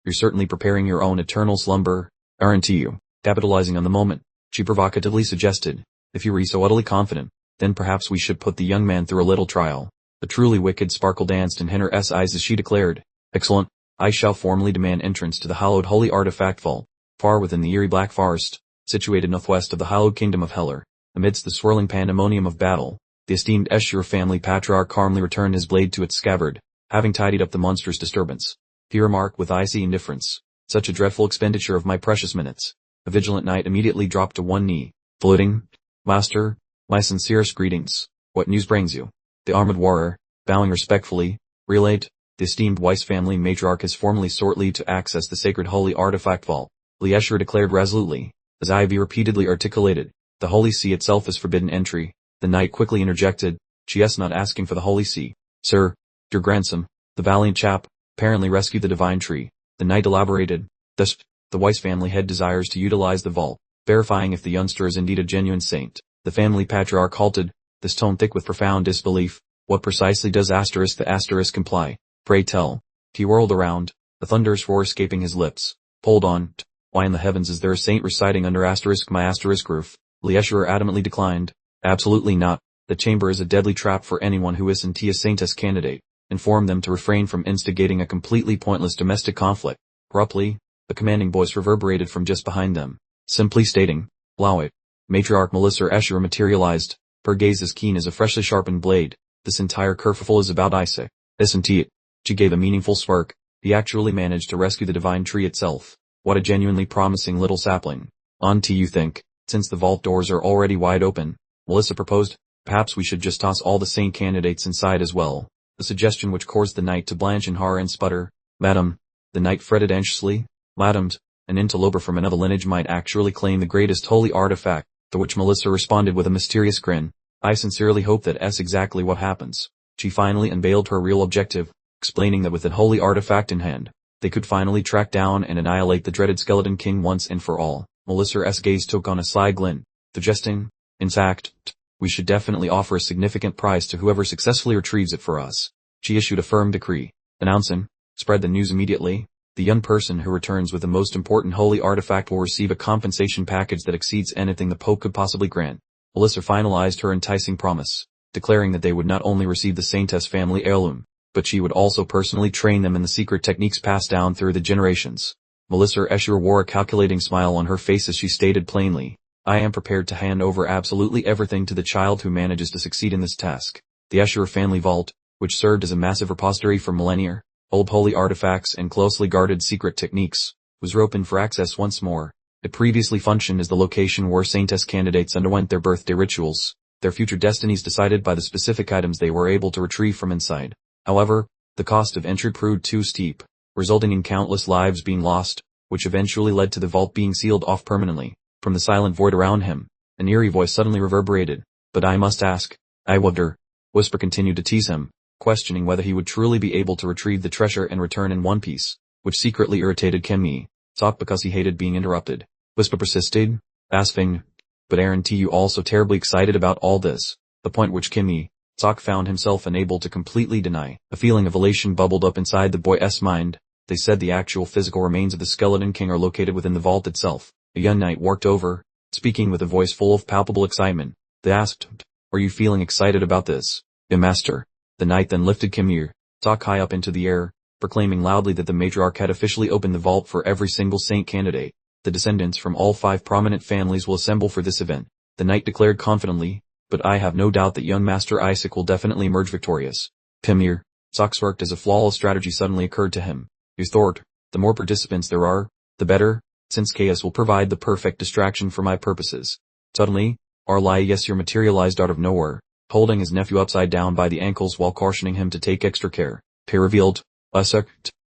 you're certainly preparing your own eternal slumber, aren't you? Capitalizing on the moment, she provocatively suggested, if you were so utterly confident, then perhaps we should put the young man through a little trial. The truly wicked sparkle danced in Henner's eyes as she declared, excellent, I shall formally demand entrance to the hallowed holy artifact vault, far within the eerie black forest, situated northwest of the hallowed kingdom of Heller. Amidst the swirling pandemonium of battle, the esteemed Asura family patriarch calmly returned his blade to its scabbard, having tidied up the monstrous disturbance. He remarked with icy indifference, such a dreadful expenditure of my precious minutes. The vigilant knight immediately dropped to one knee, floating, Master, my sincerest greetings. What news brings you? The armored warrior, bowing respectfully, relayed, the esteemed Weiss family matriarch has formally sought leave to access the sacred holy artifact vault. Asura declared resolutely, as Ivy repeatedly articulated, the holy see itself is forbidden entry. The knight quickly interjected, she is not asking for the holy see. Sir, your grandson, the valiant chap, apparently rescued the divine tree. The knight elaborated, thus, the Weiss family head desires to utilize the vault, verifying if the youngster is indeed a genuine saint. The family patriarch halted, this tone thick with profound disbelief. What precisely does the asterisk imply? Pray tell. He whirled around, a thunderous roar escaping his lips. Hold on. Why in the heavens is there a saint residing under my asterisk roof? Asura adamantly declined. Absolutely not. The chamber is a deadly trap for anyone who isn't a saintess candidate. Inform them to refrain from instigating a completely pointless domestic conflict. Abruptly, a commanding voice reverberated from just behind them, simply stating, allow it. Matriarch Asura materialized, her gaze as keen as a freshly sharpened blade. This entire kerfuffle is about Isaac, isn't it? She gave a meaningful smirk. He actually managed to rescue the divine tree itself. What a genuinely promising little sapling. On to you think, since the vault doors are already wide open, Melissa proposed, perhaps we should just toss all the saint candidates inside as well. A suggestion which caused the knight to blanch in horror and sputter. Madam, the knight fretted anxiously, madam, an interloper from another lineage might actually claim the greatest holy artifact, to which Melissa responded with a mysterious grin. I sincerely hope that's exactly what happens. She finally unveiled her real objective, explaining that with that holy artifact in hand, they could finally track down and annihilate the dreaded Skeleton King once and for all. Melissa's gaze took on a sly glint, suggesting, in fact, we should definitely offer a significant prize to whoever successfully retrieves it for us. She issued a firm decree, announcing, spread the news immediately, the young person who returns with the most important holy artifact will receive a compensation package that exceeds anything the Pope could possibly grant. Melissa finalized her enticing promise, declaring that they would not only receive the Saintess family heirloom, but she would also personally train them in the secret techniques passed down through the generations. Asura wore a calculating smile on her face as she stated plainly, I am prepared to hand over absolutely everything to the child who manages to succeed in this task. The Asura family vault, which served as a massive repository for millennia, old holy artifacts and closely guarded secret techniques, was opened for access once more. It previously functioned as the location where Saintess candidates underwent their birthday rituals, their future destinies decided by the specific items they were able to retrieve from inside. However, the cost of entry proved too steep, resulting in countless lives being lost, which eventually led to the vault being sealed off permanently. From the silent void around him, an eerie voice suddenly reverberated. But I must ask, I wonder. Whisper continued to tease him, questioning whether he would truly be able to retrieve the treasure and return in one piece, which secretly irritated Kimmy. Talk because he hated being interrupted. Whisper persisted, asking, but aren't you also terribly excited about all this? The point which Kimmy, Sok found himself unable to completely deny. A feeling of elation bubbled up inside the boy's mind. They said the actual physical remains of the Skeleton King are located within the vault itself. A young knight walked over, speaking with a voice full of palpable excitement. They asked, are you feeling excited about this? Yeah, master. The knight then lifted Kimmy, Sok high up into the air, proclaiming loudly that the matriarch had officially opened the vault for every single saint candidate. The descendants from all 5 prominent families will assemble for this event. The knight declared confidently, but I have no doubt that young Master Isaac will definitely emerge victorious. Kimmy, Sok smirked as a flawless strategy suddenly occurred to him. You thought, the more participants there are, the better, since chaos will provide the perfect distraction for my purposes. Suddenly, Yesir materialized out of nowhere, holding his nephew upside down by the ankles while cautioning him to take extra care. He revealed,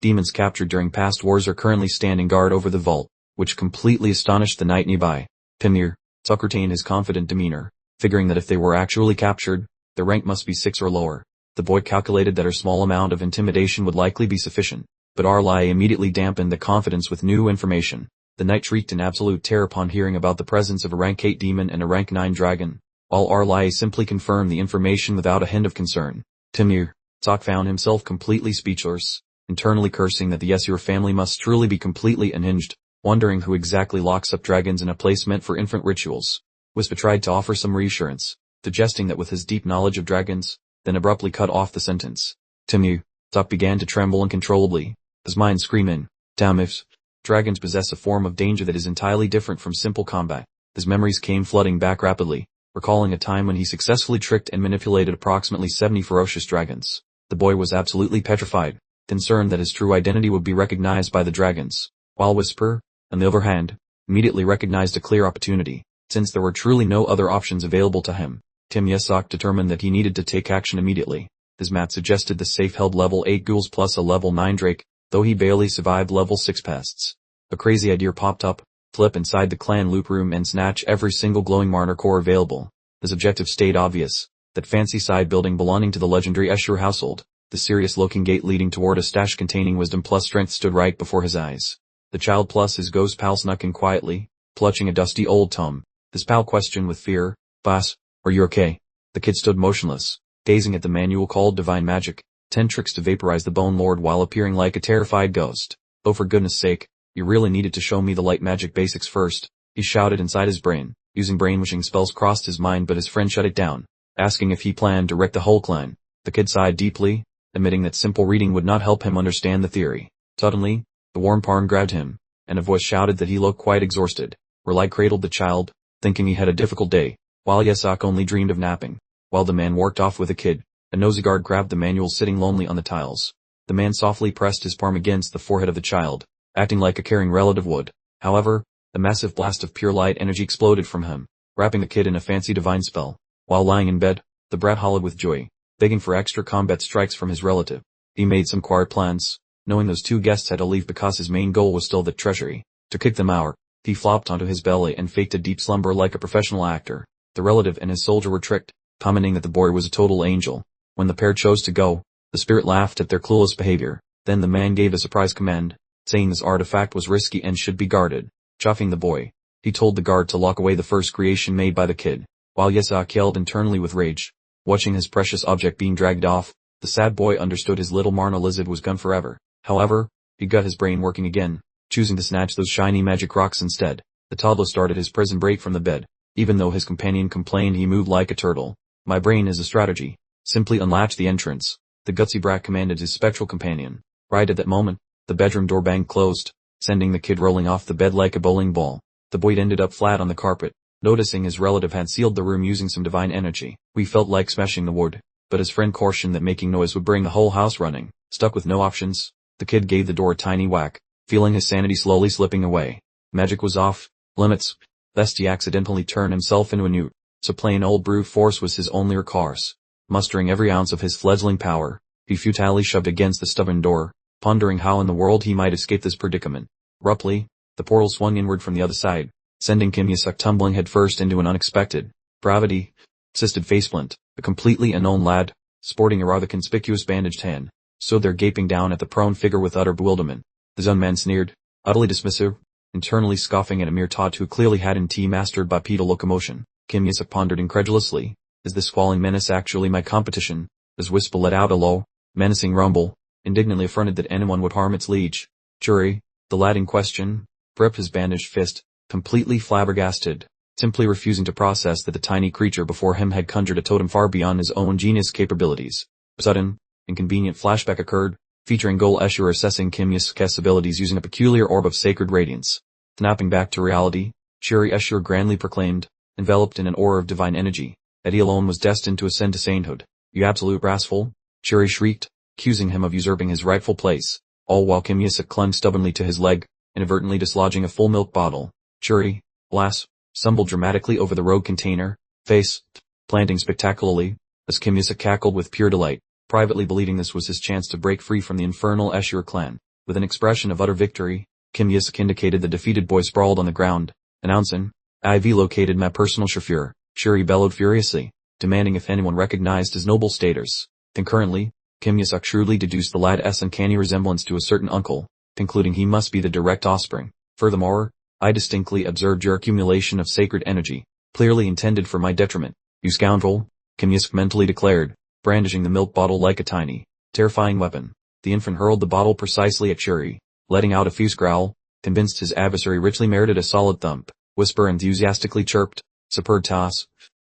demons captured during past wars are currently standing guard over the vault, which completely astonished the knight nearby. Kimmy, Sok retained his confident demeanor, figuring that if they were actually captured, their rank must be 6 or lower. The boy calculated that a small amount of intimidation would likely be sufficient, but Arlai immediately dampened the confidence with new information. The knight shrieked in absolute terror upon hearing about the presence of a rank 8 demon and a rank 9 dragon, while Arlai simply confirmed the information without a hint of concern. Timur Sok found himself completely speechless, internally cursing that the Asura family must truly be completely unhinged, wondering who exactly locks up dragons in a place meant for infant rituals. Wispa tried to offer some reassurance, suggesting that with his deep knowledge of dragons, then abruptly cut off the sentence. Timur Sok began to tremble uncontrollably, his mind screaming, "Damn if dragons possess a form of danger that is entirely different from simple combat." His memories came flooding back rapidly, recalling a time when he successfully tricked and manipulated approximately 70 ferocious dragons. The boy was absolutely petrified, concerned that his true identity would be recognized by the dragons, while Whisper, on the other hand, immediately recognized a clear opportunity, since there were truly no other options available to him. Timur Sok determined that he needed to take action immediately. His math suggested the safe held level 8 ghouls plus a level 9 drake, though he barely survived level 6 pests. A crazy idea popped up: flip inside the clan loot room and snatch every single glowing Marner core available. His objective stayed obvious: that fancy side building belonging to the legendary Asura household. The serious-looking gate leading toward a stash containing wisdom plus strength stood right before his eyes. The child plus his ghost pal snuck in quietly, clutching a dusty old tome. His pal questioned with fear, "Boss, are you okay?" The kid stood motionless, gazing at the manual called Divine Magic, 10 tricks to vaporize the Bone Lord while appearing like a terrified ghost. "Oh, for goodness sake, you really needed to show me the light magic basics first," he shouted inside his brain. Using brainwashing spells crossed his mind, but his friend shut it down, asking if he planned to wreck the whole clan. The kid sighed deeply, admitting that simple reading would not help him understand the theory. Suddenly, the warm palm grabbed him, and a voice shouted that he looked quite exhausted. Rely cradled the child, thinking he had a difficult day, while Yasak only dreamed of napping. While the man worked off with the kid, a nosy guard grabbed the manual sitting lonely on the tiles. The man softly pressed his palm against the forehead of the child, acting like a caring relative would. However, a massive blast of pure light energy exploded from him, wrapping the kid in a fancy divine spell. While lying in bed, the brat hollered with joy, begging for extra combat strikes from his relative. He made some quiet plans, knowing those 2 guests had to leave because his main goal was still the treasury. To kick them out, he flopped onto his belly and faked a deep slumber like a professional actor. The relative and his soldier were tricked, commenting that the boy was a total angel. When the pair chose to go, the spirit laughed at their clueless behavior. Then the man gave a surprise command, saying this artifact was risky and should be guarded. Chuffing the boy, he told the guard to lock away the first creation made by the kid, while Yasak yelled internally with rage, watching his precious object being dragged off. The sad boy understood his little Marna lizard was gone forever. However, he got his brain working again, choosing to snatch those shiny magic rocks instead. The toddler started his prison break from the bed, even though his companion complained he moved like a turtle. "My brain is a strategy. Simply unlatch the entrance," the gutsy brat commanded his spectral companion. Right at that moment, the bedroom door banged closed, sending the kid rolling off the bed like a bowling ball. The boy ended up flat on the carpet, noticing his relative had sealed the room using some divine energy. We felt like smashing the wood, but his friend cautioned that making noise would bring the whole house running. Stuck with no options, the kid gave the door a tiny whack, feeling his sanity slowly slipping away. Magic was off limits, lest he accidentally turn himself into a newt, so plain old brute force was his only recourse. Mustering every ounce of his fledgling power, he futilely shoved against the stubborn door, pondering how in the world he might escape this predicament. Abruptly, the portal swung inward from the other side, sending Kim Yusuk tumbling headfirst into an unexpected, gravity-assisted faceplant. A completely unknown lad, sporting a rather conspicuous bandaged hand, stood there gaping down at the prone figure with utter bewilderment. The Zun man sneered, utterly dismissive, internally scoffing at a mere tot who clearly hadn't mastered bipedal locomotion. Kim Yusuk pondered incredulously, is this squalling menace actually my competition? As Whisper let out a low, menacing rumble, indignantly affronted that anyone would harm its liege. Jury, the lad in question, gripped his bandaged fist, completely flabbergasted, simply refusing to process that the tiny creature before him had conjured a totem far beyond his own genius capabilities. A sudden, inconvenient flashback occurred, featuring Gol Escher assessing Kim Yusuk's abilities using a peculiar orb of sacred radiance. Snapping back to reality, Shuri Escher grandly proclaimed, enveloped in an aura of divine energy, that he alone was destined to ascend to sainthood. "You absolute rascal!" Shuri shrieked, accusing him of usurping his rightful place, all while Kim Yusuk clung stubbornly to his leg, inadvertently dislodging a full milk bottle. Shuri, alas, stumbled dramatically over the rogue container, face planting spectacularly, as Kim Yusuk cackled with pure delight, privately believing this was his chance to break free from the infernal Escher clan. With an expression of utter victory, Kim Yusuk indicated the defeated boy sprawled on the ground, announcing, "I've located my personal chauffeur." Shuri bellowed furiously, demanding if anyone recognized his noble status. Concurrently, Kim Yusuk shrewdly deduced the lad's uncanny resemblance to a certain uncle, concluding he must be the direct offspring. Furthermore, I distinctly observed your accumulation of sacred energy, clearly intended for my detriment. You scoundrel, Kim Yisk mentally declared, brandishing the milk bottle like a tiny, terrifying weapon. The infant hurled the bottle precisely at Shuri, letting out a fierce growl, convinced his adversary richly merited a solid thump. Whisper enthusiastically chirped, superb toss.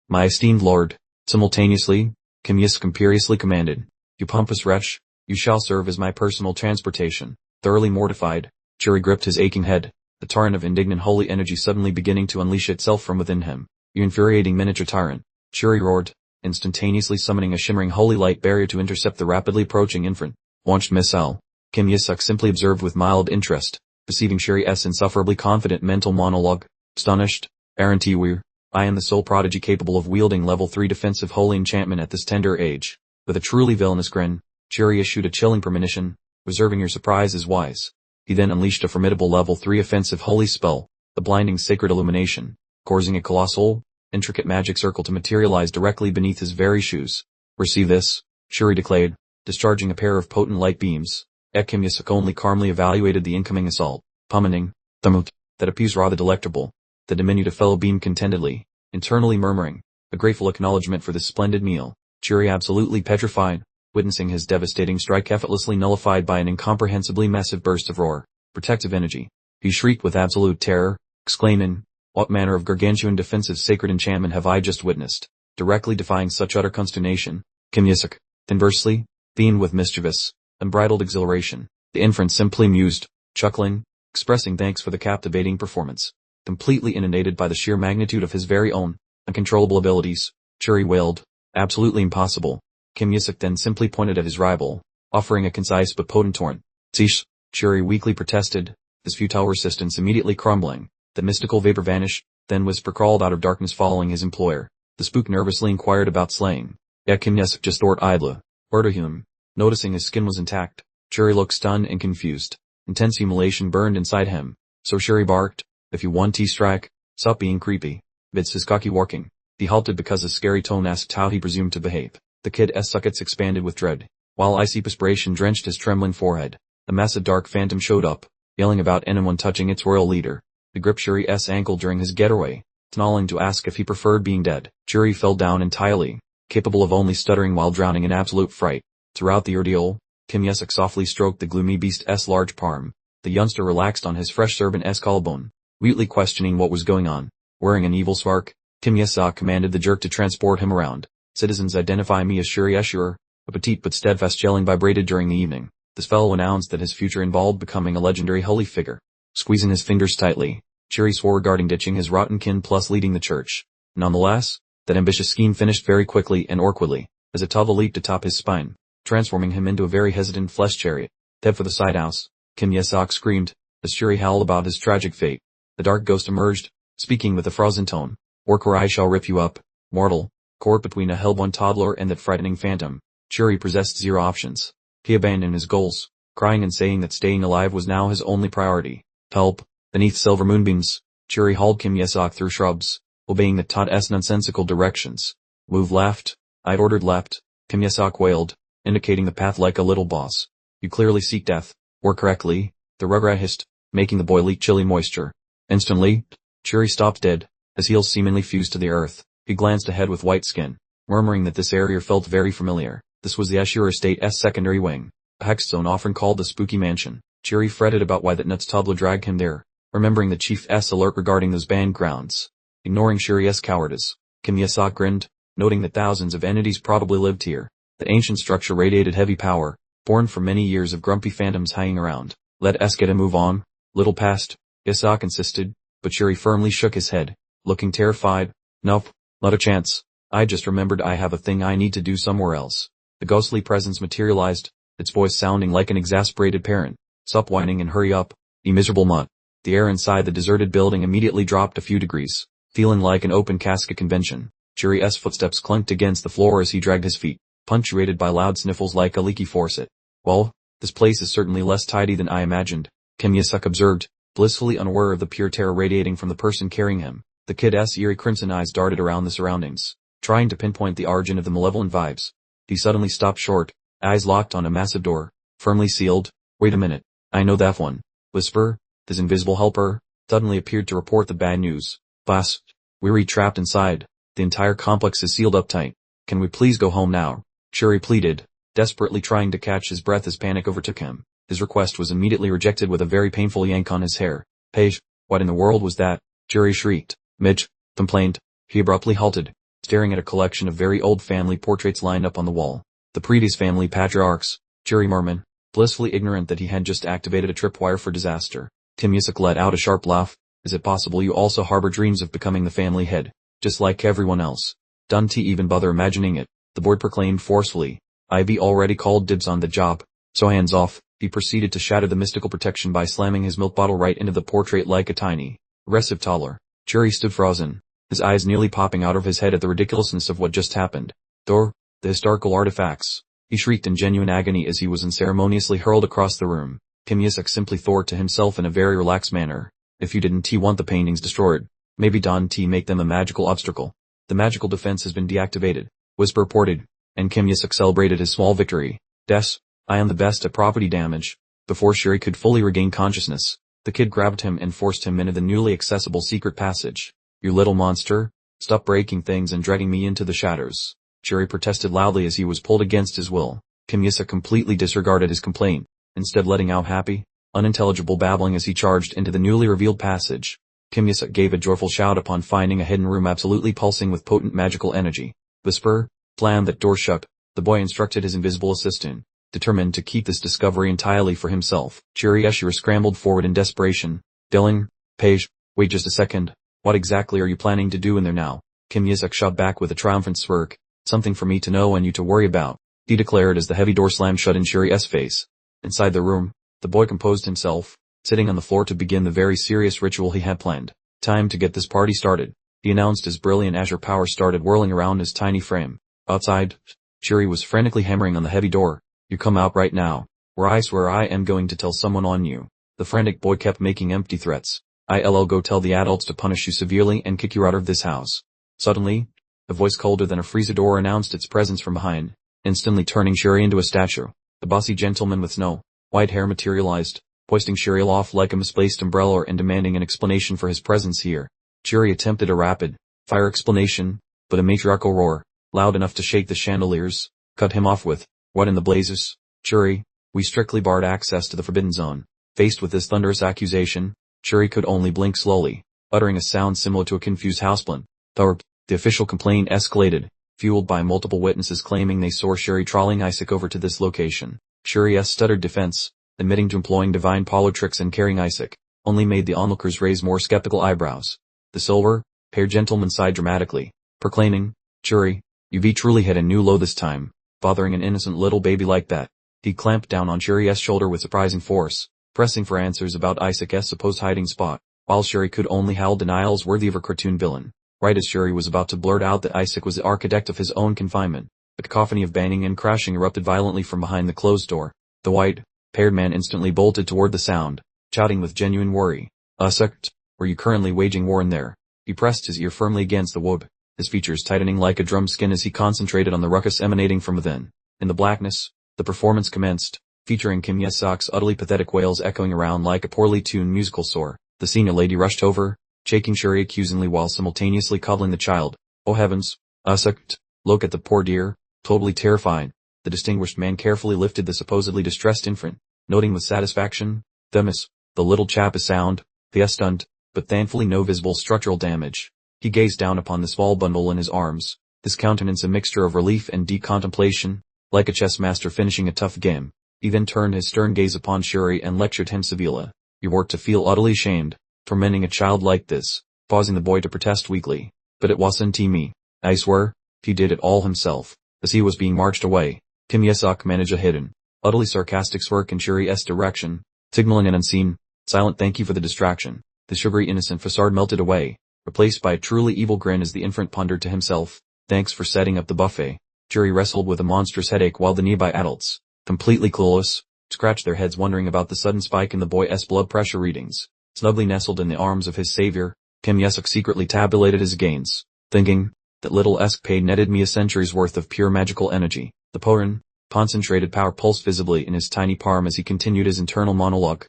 My esteemed lord. Simultaneously, Kim Yisk imperiously commanded, you pompous wretch, you shall serve as my personal transportation. Thoroughly mortified, Shuri gripped his aching head, the torrent of indignant holy energy suddenly beginning to unleash itself from within him. You infuriating miniature tyrant, Shuri roared, instantaneously summoning a shimmering holy light barrier to intercept the rapidly approaching infant. Launched missile. Kim Yisk simply observed with mild interest, perceiving Shuri's insufferably confident mental monologue. Astonished, Arantiwir, I am the sole prodigy capable of wielding level 3 defensive holy enchantment at this tender age. With a truly villainous grin, Shuri issued a chilling premonition, reserving your surprise is wise. He then unleashed a formidable level 3 offensive holy spell, the blinding sacred illumination, causing a colossal, intricate magic circle to materialize directly beneath his very shoes. Receive this, Shuri declared, discharging a pair of potent light beams. Kim Yisk only calmly evaluated the incoming assault, pummeling, "Thumut," that appears rather delectable. The diminutive fellow beamed contentedly, internally murmuring, a grateful acknowledgement for this splendid meal. Shuri absolutely petrified, witnessing his devastating strike effortlessly nullified by an incomprehensibly massive burst of roar, protective energy. He shrieked with absolute terror, exclaiming, what manner of gargantuan defensive sacred enchantment have I just witnessed? Directly defying such utter consternation, Kim Yisk, conversely, beamed with mischievous, unbridled exhilaration. The infant simply mused, chuckling, expressing thanks for the captivating performance. Completely inundated by the sheer magnitude of his very own, uncontrollable abilities, Shuri wailed, absolutely impossible. Kim Yisk then simply pointed at his rival, offering a concise but potent taunt. Cease, Shuri weakly protested, his futile resistance immediately crumbling. The mystical vapor vanished, then whisper crawled out of darkness following his employer. The spook nervously inquired about slaying. Kim Yisk just dort idle. Orderhum. Noticing his skin was intact, Shuri looked stunned and confused. Intense humiliation burned inside him, so Shuri barked, if you want to strike, stop being creepy. Bits his cocky working. He halted because a scary tone asked how he presumed to behave. The kid's sockets expanded with dread, while icy perspiration drenched his trembling forehead. A massive dark phantom showed up, yelling about anyone touching its royal leader. He gripped Shuri's ankle during his getaway, snarling to ask if he preferred being dead. Shuri fell down entirely, capable of only stuttering while drowning in absolute fright. Throughout the ordeal, Kim Yisk softly stroked the gloomy beast's large palm. The youngster relaxed on his fresh servant's collarbone, mutely questioning what was going on. Wearing an evil smirk, Kim Yisk commanded the jerk to transport him around. Citizens identify me as Shuri Ashur. A petite but steadfast yelling vibrated during the evening. This fellow announced that his future involved becoming a legendary holy figure. Squeezing his fingers tightly, Shuri swore regarding ditching his rotten kin plus leading the church. Nonetheless, that ambitious scheme finished very quickly and awkwardly, as a tava leaped atop his spine, transforming him into a very hesitant flesh chariot. Head for the side house, Kim Yisk screamed, as Shuri howled about his tragic fate. The dark ghost emerged, speaking with a frozen tone. Work or I shall rip you up, mortal. Caught between a hellborn toddler and that frightening phantom, Shuri possessed zero options. He abandoned his goals, crying and saying that staying alive was now his only priority. Help! Beneath silver moonbeams, Shuri hauled Kim Yisk through shrubs, obeying the Todd's nonsensical directions. Move left. I'd ordered left, Kim Yisk wailed, indicating the path like a little boss. You clearly seek death. Or correctly, the rugrat hissed, making the boy leak chilly moisture. Instantly, Shuri stopped dead, his heels seemingly fused to the earth. He glanced ahead with white skin, murmuring that this area felt very familiar. This was the Asura estate's secondary wing, a hex zone often called the Spooky Mansion. Shuri fretted about why that nuts toddler dragged him there, remembering the chief's alert regarding those banned grounds. Ignoring Shuri's cowardice, Kim Yisk grinned, noting that thousands of entities probably lived here. The ancient structure radiated heavy power, born from many years of grumpy phantoms hanging around. Let us get a move on, little past, Yisk insisted, but Shuri firmly shook his head, looking terrified. Nope, not a chance. I just remembered I have a thing I need to do somewhere else. The ghostly presence materialized, its voice sounding like an exasperated parent. Stop whining and hurry up, you miserable mutt. The air inside the deserted building immediately dropped a few degrees, feeling like an open casket convention. Shuri's footsteps clunked against the floor as he dragged his feet, punctuated by loud sniffles like a leaky faucet. Well, this place is certainly less tidy than I imagined, Kim Yisk observed, blissfully unaware of the pure terror radiating from the person carrying him. The kid's eerie crimson eyes darted around the surroundings, trying to pinpoint the origin of the malevolent vibes. He suddenly stopped short, eyes locked on a massive door, firmly sealed. Wait a minute, I know that one. Whisper, this invisible helper, suddenly appeared to report the bad news. Boss, we're trapped inside. The entire complex is sealed up tight. Can we please go home now? Shuri pleaded, desperately trying to catch his breath as panic overtook him. His request was immediately rejected with a very painful yank on his hair. Page, what in the world was that? Shuri shrieked. Midge complained. He abruptly halted, staring at a collection of very old family portraits lined up on the wall. The previous family patriarchs, Shuri murmured, blissfully ignorant that he had just activated a tripwire for disaster. Kim Yusuk let out a sharp laugh. Is it possible you also harbor dreams of becoming the family head, just like everyone else? Don't even bother imagining it, the boy proclaimed forcefully. I've already called dibs on the job, so hands off. He proceeded to shatter the mystical protection by slamming his milk bottle right into the portrait like a tiny, aggressive toddler. Shuri stood frozen, his eyes nearly popping out of his head at the ridiculousness of what just happened. The historical artifacts, he shrieked in genuine agony as he was unceremoniously hurled across the room. Kim Yusuk simply thought to himself in a very relaxed manner, if you didn't want the paintings destroyed, maybe don't make them a magical obstacle. The magical defense has been deactivated, Whisper reported, and Kim Yusuk celebrated his small victory. I am the best at property damage. Before Shuri could fully regain consciousness, the kid grabbed him and forced him into the newly accessible secret passage. You little monster, stop breaking things and dragging me into the shadows. Shuri protested loudly as he was pulled against his will. Kim Yusuk completely disregarded his complaint, instead letting out happy, unintelligible babbling as he charged into the newly revealed passage. Kim Yusuk gave a joyful shout upon finding a hidden room absolutely pulsing with potent magical energy. Whisper, slam that door shut, the boy instructed his invisible assistant, determined to keep this discovery entirely for himself. Shuri scrambled forward in desperation. Dylan, Page, wait just a second. What exactly are you planning to do in there now? Kim Yusuk shot back with a triumphant smirk. Something for me to know and you to worry about, he declared as the heavy door slammed shut in Shuri's face. Inside the room, the boy composed himself, sitting on the floor to begin the very serious ritual he had planned. Time to get this party started, he announced as brilliant azure power started whirling around his tiny frame. Outside, Shuri was frantically hammering on the heavy door. You come out right now, or I swear I am going to tell someone on you. The frantic boy kept making empty threats. I'll go tell the adults to punish you severely and kick you out of this house. Suddenly, a voice colder than a freezer door announced its presence from behind, instantly turning Shuri into a statue. The bossy gentleman with snow white hair materialized, hoisting Shuri off like a misplaced umbrella and demanding an explanation for his presence here. Shuri attempted a rapid-fire explanation, but a matriarchal roar, loud enough to shake the chandeliers, cut him off with, what in the blazes? Shuri, we strictly barred access to the Forbidden Zone. Faced with this thunderous accusation, Shuri could only blink slowly, uttering a sound similar to a confused houseplant. The official complaint escalated, fueled by multiple witnesses claiming they saw Shuri trawling Isaac over to this location. Shuri's stuttered defense, admitting to employing divine parlor tricks and carrying Isaac, only made the onlookers raise more skeptical eyebrows. The silver-haired gentleman sighed dramatically, proclaiming, Shuri, you've truly hit a new low this time, bothering an innocent little baby like that. He clamped down on Shuri's shoulder with surprising force, pressing for answers about Isaac's supposed hiding spot, while Shuri could only howl denials worthy of a cartoon villain. Right as Shuri was about to blurt out that Isaac was the architect of his own confinement, a cacophony of banging and crashing erupted violently from behind the closed door. The white-haired man instantly bolted toward the sound, shouting with genuine worry. Isaac, were you currently waging war in there? He pressed his ear firmly against the wood, his features tightening like a drum skin as he concentrated on the ruckus emanating from within. In the blackness, the performance commenced, featuring Kim Yusuk's utterly pathetic wails echoing around like a poorly tuned musical score. The senior lady rushed over, shaking Shuri accusingly while simultaneously coddling the child. Oh heavens, Isaac, look at the poor dear, totally terrified. The distinguished man carefully lifted the supposedly distressed infant, noting with satisfaction, the little chap is sound, stunned, but thankfully no visible structural damage. He gazed down upon the small bundle in his arms, his countenance a mixture of relief and deep contemplation, like a chess master finishing a tough game. He then turned his stern gaze upon Shuri and lectured him severely. You were to feel utterly ashamed, tormenting a child like this, pausing the boy to protest weakly. But it wasn't me. I swear, he did it all himself. As he was being marched away, Kim Yusuk managed a hidden, utterly sarcastic smirk in Shuri's direction, signaling an unseen, silent thank you for the distraction. The sugary innocent facade melted away, replaced by a truly evil grin as the infant pondered to himself, thanks for setting up the buffet. Shuri wrestled with a monstrous headache while the nearby adults, completely clueless, scratched their heads wondering about the sudden spike in the boy's blood pressure readings. Snugly nestled in the arms of his savior, Kim Yusuk secretly tabulated his gains, thinking, that little escapade netted me a century's worth of pure magical energy. The potent, concentrated power pulsed visibly in his tiny palm as he continued his internal monologue.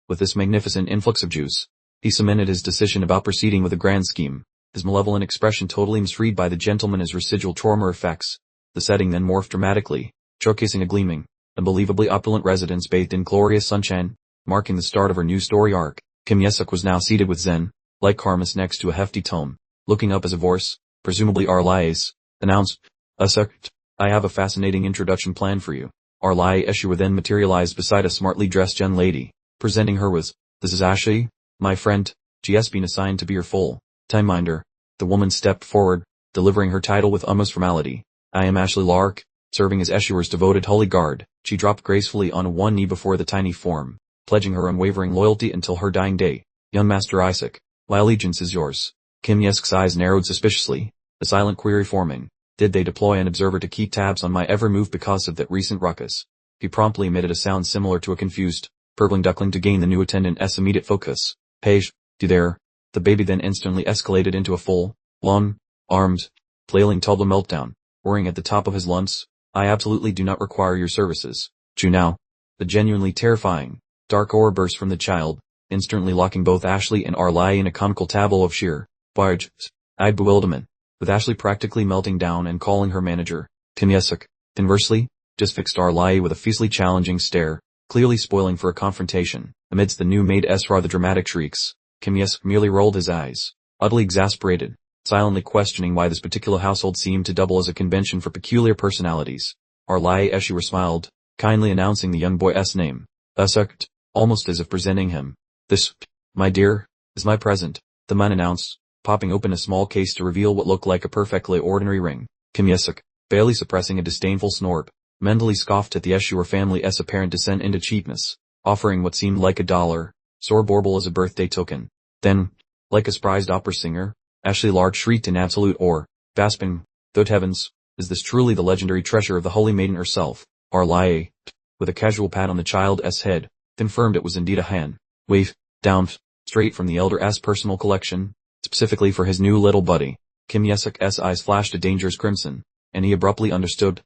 With this magnificent influx of juice, He cemented his decision about proceeding with a grand scheme, his malevolent expression totally misread by the gentleman as residual trauma effects. The setting then morphed dramatically, showcasing a gleaming, unbelievably opulent residence bathed in glorious sunshine, marking the start of her new story arc. Kim Yesuk was now seated with Zen, like Karmas next to a hefty tome, looking up as a voice, presumably Arlai's, announced, "Asuk, I have a fascinating introduction planned for you." Arlai Eshua then materialized beside a smartly dressed young lady, presenting her with, "This is Ashley, my friend, she has been assigned to be your full-time minder." The woman stepped forward, delivering her title with almost formality. "I am Ashley Lark, serving as Eshua's devoted holy guard." She dropped gracefully on one knee before the tiny form, pledging her unwavering loyalty until her dying day. "Young Master Isaac, my allegiance is yours." Kim Yesuk's eyes narrowed suspiciously, a silent query forming. Did they deploy an observer to keep tabs on my every move because of that recent ruckus? He promptly emitted a sound similar to a confused, purpling duckling to gain the new attendant's immediate focus. "Hey, you there?" The baby then instantly escalated into a full-blown, armed, flailing toddler meltdown, roaring at the top of his lungs, "I absolutely do not require your services. Chew now." The genuinely terrifying, dark aura burst from the child, instantly locking both Ashley and Arlai in a comical tableau of sheer, barge-eyed bewilderment, with Ashley practically melting down and calling her manager, Kim Yesuk. Conversely, just fixed Arlai with a fiercely challenging stare, clearly spoiling for a confrontation. Amidst the new maid Esra the dramatic shrieks, Kim Yesuk merely rolled his eyes, utterly exasperated, silently questioning why this particular household seemed to double as a convention for peculiar personalities. Arlai Eshua smiled, kindly announcing the young boy's name, Asuk, almost as if presenting him. "This, my dear, is my present," the man announced, popping open a small case to reveal what looked like a perfectly ordinary ring. Kim Yesuk, barely suppressing a disdainful snort, mentally scoffed at the Eshua family's apparent descent into cheapness, offering what seemed like $1 sore bauble as a birthday token. Then, like a surprised opera singer, Ashley Lark shrieked in absolute awe, gasping, "Good heavens, is this truly the legendary treasure of the Holy Maiden herself?" Arlai, with a casual pat on the child's head, confirmed it was indeed a hand wave down, straight from the elder's personal collection, specifically for his new little buddy. Kim Yesuk's eyes flashed a dangerous crimson, and he abruptly understood.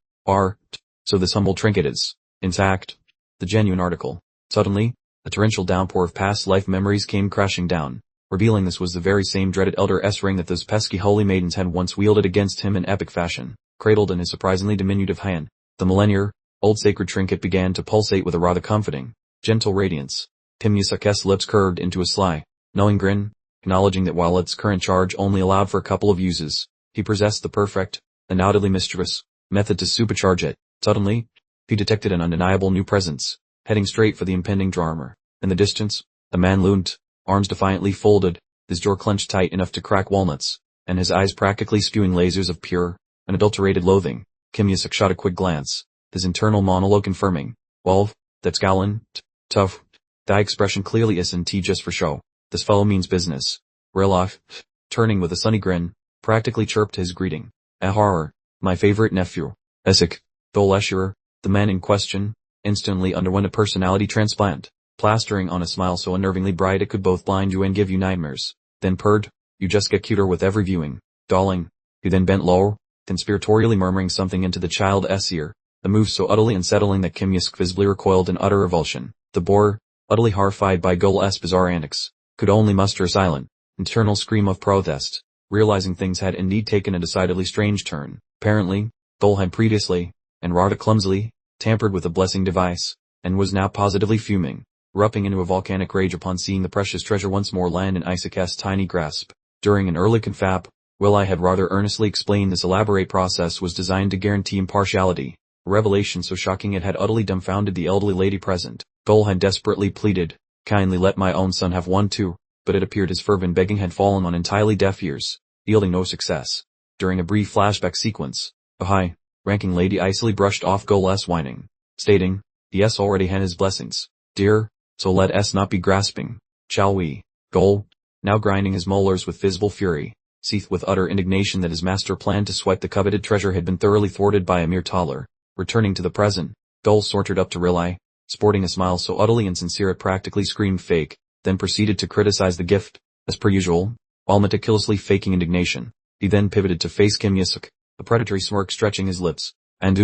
So this humble trinket is intact. The genuine article. Suddenly, a torrential downpour of past life memories came crashing down, revealing this was the very same dreaded elder's ring that those pesky holy maidens had once wielded against him in epic fashion. Cradled in his surprisingly diminutive hand, the millennial-old sacred trinket began to pulsate with a rather comforting, gentle radiance. Kim Yesuk's lips curved into a sly, knowing grin, acknowledging that while its current charge only allowed for a couple of uses, he possessed the perfect, undoubtedly mischievous, method to supercharge it. Suddenly, he detected an undeniable new presence, heading straight for the impending drama. In the distance, a man loomed, arms defiantly folded, his jaw clenched tight enough to crack walnuts, and his eyes practically spewing lasers of pure, unadulterated loathing. Kim Yesuk shot a quick glance, his internal monologue confirming, "Well, that's Gallon, tough. That expression clearly isn't just for show. This fellow means business." Real life, turning with a sunny grin, practically chirped his greeting. "Ahar, my favorite nephew, Isaac." Dol Eshua, the man in question, instantly underwent a personality transplant, plastering on a smile so unnervingly bright it could both blind you and give you nightmares. Then purred, "You just get cuter with every viewing, darling." He then bent low, conspiratorially murmuring something into the child's ear, a move so utterly unsettling that Kim Yesuk visibly recoiled in utter revulsion. The boar, utterly horrified by Gol's bizarre antics, could only muster a silent, internal scream of protest, realizing things had indeed taken a decidedly strange turn. Apparently, Gol had previously, and rather clumsily, tampered with the blessing device, and was now positively fuming, erupting into a volcanic rage upon seeing the precious treasure once more land in Isaac's tiny grasp. During an early confab, Will.i had rather earnestly explained this elaborate process was designed to guarantee impartiality, a revelation so shocking it had utterly dumbfounded the elderly lady present. Gol had desperately pleaded, "Kindly let my own son have one too," but it appeared his fervent begging had fallen on entirely deaf ears, yielding no success. During a brief flashback sequence, a high-ranking lady icily brushed off Gol's whining, stating, "Yes, already had his blessings, dear, so let us not be grasping, shall we?" Gol, now grinding his molars with visible fury, seethed with utter indignation that his master plan to swipe the coveted treasure had been thoroughly thwarted by a mere toddler. Returning to the present, Gol sauntered up to Real.i, sporting a smile so utterly insincere it practically screamed fake, then proceeded to criticize the gift, as per usual, while meticulously faking indignation. He then pivoted to face Kim Yesuk, a predatory smirk stretching his lips. "And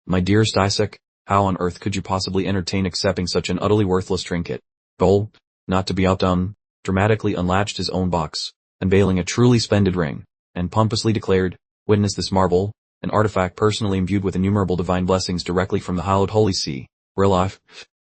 my dearest Isaac, how on earth could you possibly entertain accepting such an utterly worthless trinket?" Gol, not to be outdone, dramatically unlatched his own box, unveiling a truly splendid ring, and pompously declared, "Witness this marvel, an artifact personally imbued with innumerable divine blessings directly from the hallowed Holy See." Real-life,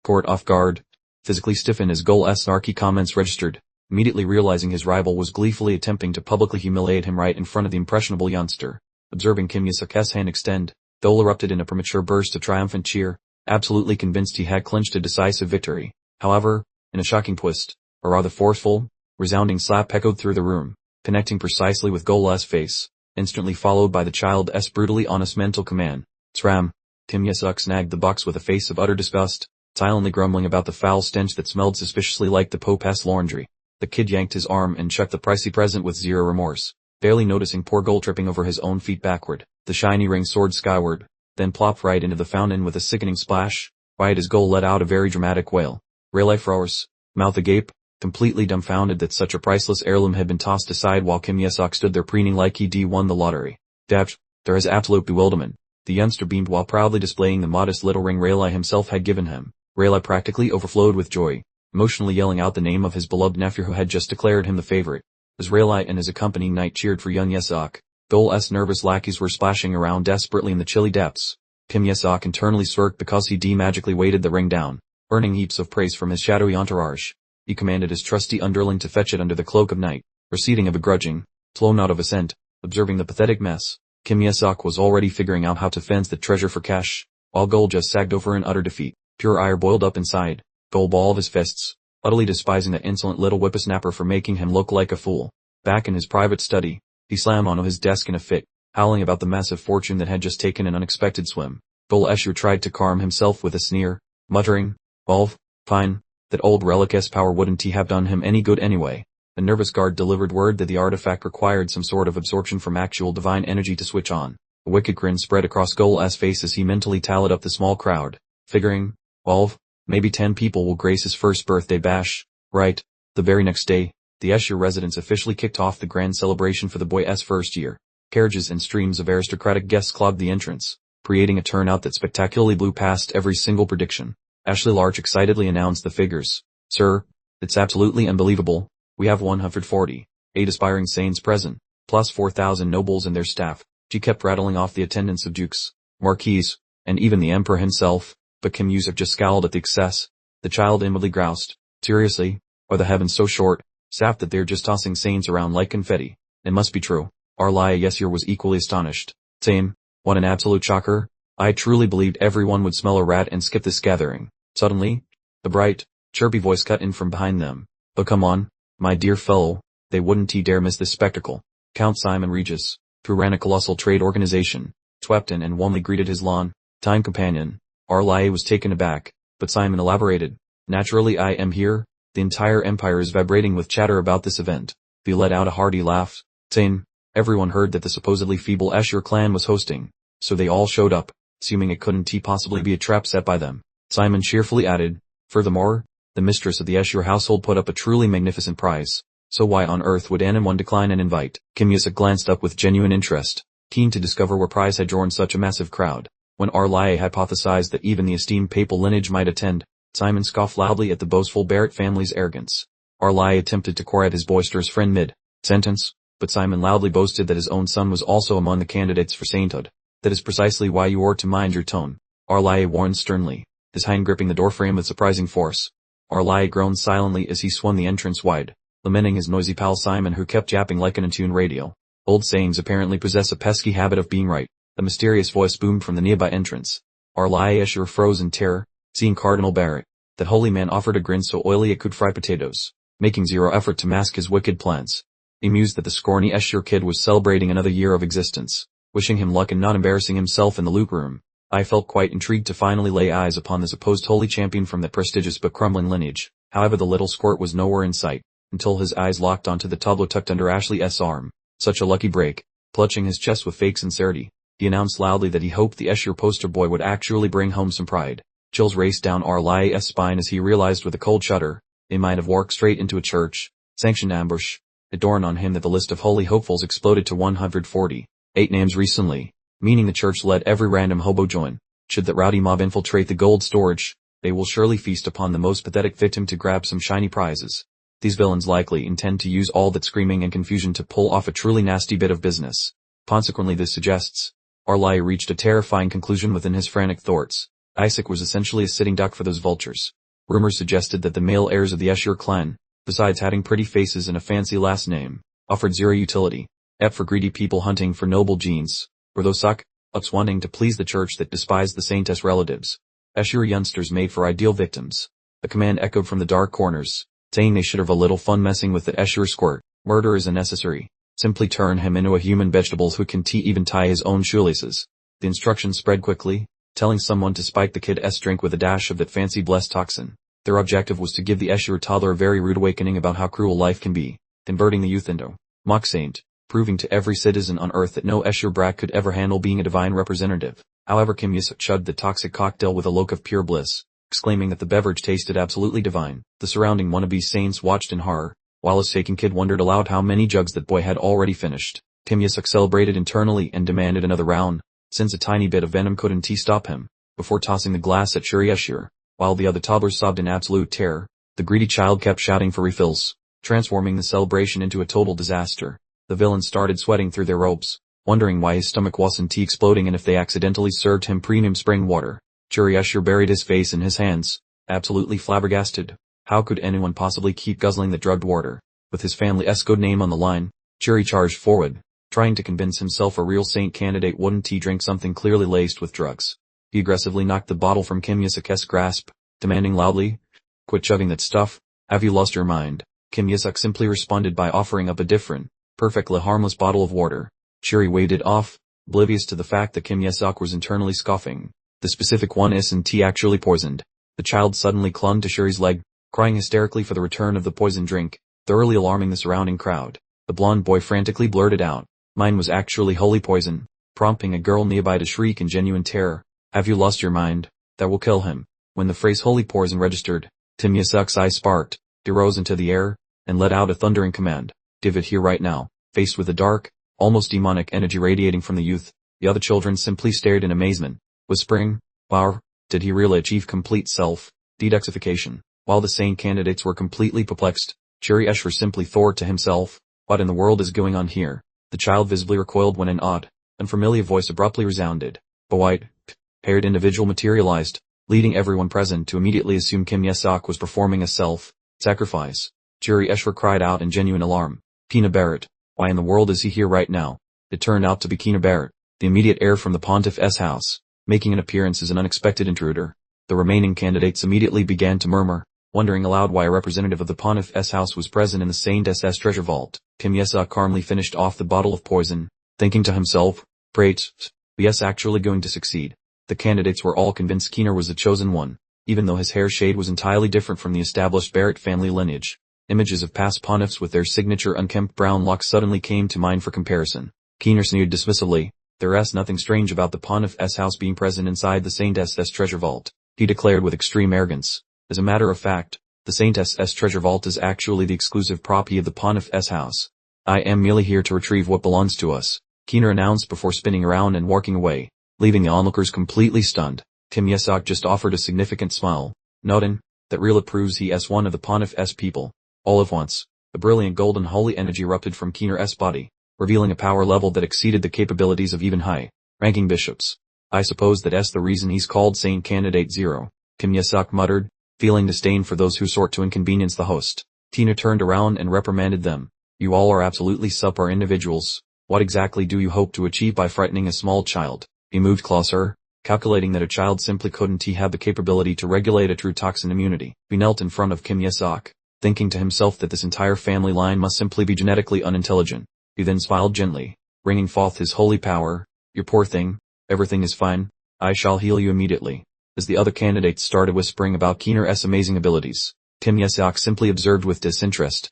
caught off guard, physically stiffened as Goal's snarky comments registered, immediately realizing his rival was gleefully attempting to publicly humiliate him right in front of the impressionable youngster. Observing Kim Yasuk's hand extend, Dole erupted in a premature burst of triumphant cheer, absolutely convinced he had clinched a decisive victory. However, in a shocking twist, a rather forceful, resounding slap echoed through the room, connecting precisely with Goal's face, instantly followed by the child's brutally honest mental command, "Sram." Kim Yasuk snagged the box with a face of utter disgust, silently grumbling about the foul stench that smelled suspiciously like the Pope's laundry. The kid yanked his arm and chucked the pricey present with zero remorse, barely noticing poor Goal tripping over his own feet backward. The shiny ring soared skyward, then plopped right into the fountain with a sickening splash. Quiet as Goal let out a very dramatic wail. Real-life roars, mouth agape, completely dumbfounded that such a priceless heirloom had been tossed aside while Kim Yasuk stood there preening like he'd won the lottery. Depth, there is absolute bewilderment. The youngster beamed while proudly displaying the modest little ring Rayleigh himself had given him. Rayleigh practically overflowed with joy, emotionally yelling out the name of his beloved nephew who had just declared him the favorite. As Rayleigh and his accompanying knight cheered for young Yasuk, Goal's nervous lackeys were splashing around desperately in the chilly depths. Kim Yasuk internally smirked because he magically weighted the ring down, earning heaps of praise from his shadowy entourage. He commanded his trusty underling to fetch it under the cloak of night, receding a begrudging, slow nod of assent. Observing the pathetic mess, Kim Yasuk was already figuring out how to fence the treasure for cash, while Goal just sagged over in utter defeat. Pure ire boiled up inside. Goal balled his fists, utterly despising that insolent little whippersnapper for making him look like a fool. Back in his private study, he slammed onto his desk in a fit, howling about the massive fortune that had just taken an unexpected swim. Goal Escher tried to calm himself with a sneer, muttering, "Well, fine, that old relic's power wouldn't have done him any good anyway." A nervous guard delivered word that the artifact required some sort of absorption from actual divine energy to switch on. A wicked grin spread across Goal's face as he mentally tallied up the small crowd, figuring, "Well, maybe 10 people will grace his first birthday bash." Right. The very next day, the Escher residence officially kicked off the grand celebration for the boy's first year. Carriages and streams of aristocratic guests clogged the entrance, creating a turnout that spectacularly blew past every single prediction. Ashley Larch excitedly announced the figures. "Sir, it's absolutely unbelievable. We have 148 aspiring saints present, plus 4,000 nobles and their staff." She kept rattling off the attendance of dukes, marquises, and even the emperor himself, but Kim Yasuk just scowled at the excess. The child inwardly groused, "Seriously, are the heavens so short, sapped that they're just tossing saints around like confetti? It must be true." Arlia Yesir was equally astonished. "Same, what an absolute shocker. I truly believed everyone would smell a rat and skip this gathering." Suddenly, the bright, chirpy voice cut in from behind them. "But come on, my dear fellow, they wouldn't dare miss this spectacle." Count Simon Regis, who ran a colossal trade organization, swept in and warmly greeted his long-time companion. Arlia was taken aback, but Simon elaborated, "Naturally I am here. The entire empire is vibrating with chatter about this event." He let out a hearty laugh. "Same. Everyone heard that the supposedly feeble Escher clan was hosting, so they all showed up, assuming it couldn't possibly be a trap set by them." Simon cheerfully added, "Furthermore, the mistress of the Escher household put up a truly magnificent prize, so why on earth would anyone decline an invite?" Kim Yasuk glanced up with genuine interest, keen to discover what prize had drawn such a massive crowd. When Arlia hypothesized that even the esteemed papal lineage might attend, Simon scoffed loudly at the boastful Barrett family's arrogance. Arlia attempted to quiet his boisterous friend mid-sentence, but Simon loudly boasted that his own son was also among the candidates for sainthood. "That is precisely why you ought to mind your tone," Arlia warned sternly, his hand gripping the doorframe with surprising force. Arlia groaned silently as he swung the entrance wide, lamenting his noisy pal Simon who kept yapping like an in-tune radio. Old sayings apparently possess a pesky habit of being right. A mysterious voice boomed from the nearby entrance. Arlia Escher froze in terror, seeing Cardinal Barrett. That holy man offered a grin so oily it could fry potatoes, making zero effort to mask his wicked plans. He mused that the scrawny Escher kid was celebrating another year of existence, wishing him luck and not embarrassing himself in the loot room. I felt quite intrigued to finally lay eyes upon the supposed holy champion from that prestigious but crumbling lineage. However, the little squirt was nowhere in sight, until his eyes locked onto the tableau tucked under Ashley's arm. Such a lucky break. Clutching his chest with fake sincerity, he announced loudly that he hoped the Escher poster boy would actually bring home some pride. Chills raced down Arlia's spine as he realized with a cold shudder, they might have walked straight into a church-sanctioned ambush. It dawned on him that the list of holy hopefuls exploded to 148 names recently, meaning the church let every random hobo join. Should that rowdy mob infiltrate the gold storage, they will surely feast upon the most pathetic victim to grab some shiny prizes. These villains likely intend to use all that screaming and confusion to pull off a truly nasty bit of business. Consequently, this suggests Arlai reached a terrifying conclusion within his frantic thoughts. Isaac was essentially a sitting duck for those vultures. Rumors suggested that the male heirs of the Asura clan, besides having pretty faces and a fancy last name, offered zero utility, except for greedy people hunting for noble genes, or those suck-ups wanting to please the church that despised the saintess relatives. Asura youngsters made for ideal victims. A command echoed from the dark corners, saying they should have a little fun messing with the Asura squirt. Murder is unnecessary. Simply turn him into a human vegetable who can even tie his own shoelaces. The instructions spread quickly, telling someone to spike the kid's drink with a dash of that fancy blessed toxin. Their objective was to give the Asura toddler a very rude awakening about how cruel life can be, converting the youth into mock saint, proving to every citizen on earth that no Asura brat could ever handle being a divine representative. However, Kim Yusuk chugged the toxic cocktail with a look of pure bliss, exclaiming that the beverage tasted absolutely divine. The surrounding wannabe saints watched in horror, while a shaken kid wondered aloud how many jugs that boy had already finished. Kim Yusuk celebrated internally and demanded another round, since a tiny bit of venom couldn't stop him, before tossing the glass at Shuri Asura. While the other toddlers sobbed in absolute terror, the greedy child kept shouting for refills, transforming the celebration into a total disaster. The villains started sweating through their robes, wondering why his stomach wasn't exploding and if they accidentally served him premium spring water. Shuri Asura buried his face in his hands, absolutely flabbergasted. How could anyone possibly keep guzzling the drugged water? With his family's good name on the line, Shuri charged forward, trying to convince himself a real saint candidate wouldn't drink something clearly laced with drugs. He aggressively knocked the bottle from Kim Yusuk's grasp, demanding loudly, "Quit chugging that stuff, have you lost your mind?" Kim Yusuk simply responded by offering up a different, perfectly harmless bottle of water. Shuri waved it off, oblivious to the fact that Kim Yusuk was internally scoffing. The specific one isn't actually poisoned. The child suddenly clung to Shuri's leg, crying hysterically for the return of the poison drink, thoroughly alarming the surrounding crowd. The blonde boy frantically blurted out, "Mine was actually holy poison," prompting a girl nearby to shriek in genuine terror, "Have you lost your mind? That will kill him." When the phrase holy poison registered, Kim Yusuk's eyes sparked, he rose into the air, and let out a thundering command, "Give it here right now." Faced with the dark, almost demonic energy radiating from the youth, the other children simply stared in amazement, whispering, "Wow, did he really achieve complete self-detoxification?" While the sane candidates were completely perplexed, Shuri Asura simply thought to himself, "What in the world is going on here?" The child visibly recoiled when an odd, unfamiliar voice abruptly resounded. A white-haired individual materialized, leading everyone present to immediately assume Kim Yusuk was performing a self-sacrifice. Shuri Asura cried out in genuine alarm, "Kina Barrett, why in the world is he here right now?" It turned out to be Kina Barrett, the immediate heir from the Pontiff's house, making an appearance as an unexpected intruder. The remaining candidates immediately began to murmur, wondering aloud why a representative of the Pontiff's house was present in the Saint's treasure vault. Kim Yusuk calmly finished off the bottle of poison, thinking to himself, "Great, yes, actually going to succeed." The candidates were all convinced Keener was the chosen one, even though his hair shade was entirely different from the established Barrett family lineage. Images of past pontiffs with their signature unkempt brown locks suddenly came to mind for comparison. Keener sneered dismissively, "There's nothing strange about the Pontiff's house being present inside the Saint's treasure vault," he declared with extreme arrogance. "As a matter of fact, the Saint's treasure vault is actually the exclusive property of the Pontiff's house. I am merely here to retrieve what belongs to us," Keener announced before spinning around and walking away, leaving the onlookers completely stunned. Kim Yusuk just offered a significant smile, nodding, "That really proves he is one of the Pontiff's people." All at once, a brilliant golden holy energy erupted from Keener's body, revealing a power level that exceeded the capabilities of even high-ranking bishops. "I suppose that's the reason he's called Saint Candidate Zero," Kim Yusuk muttered, feeling disdain for those who sought to inconvenience the host. Tina turned around and reprimanded them. "You all are absolutely subpar individuals. What exactly do you hope to achieve by frightening a small child?" He moved closer, calculating that a child simply couldn't have the capability to regulate a true toxin immunity. He knelt in front of Kim Yusuk, thinking to himself that this entire family line must simply be genetically unintelligent. He then smiled gently, bringing forth his holy power. "You poor thing, everything is fine. I shall heal you immediately." As the other candidates started whispering about Keener's amazing abilities, Kim Yusuk simply observed with disinterest.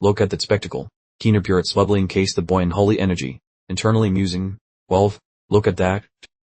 Look at that spectacle." Keener Barrett's bubbly encased the boy in holy energy, internally musing, "Well, look at that.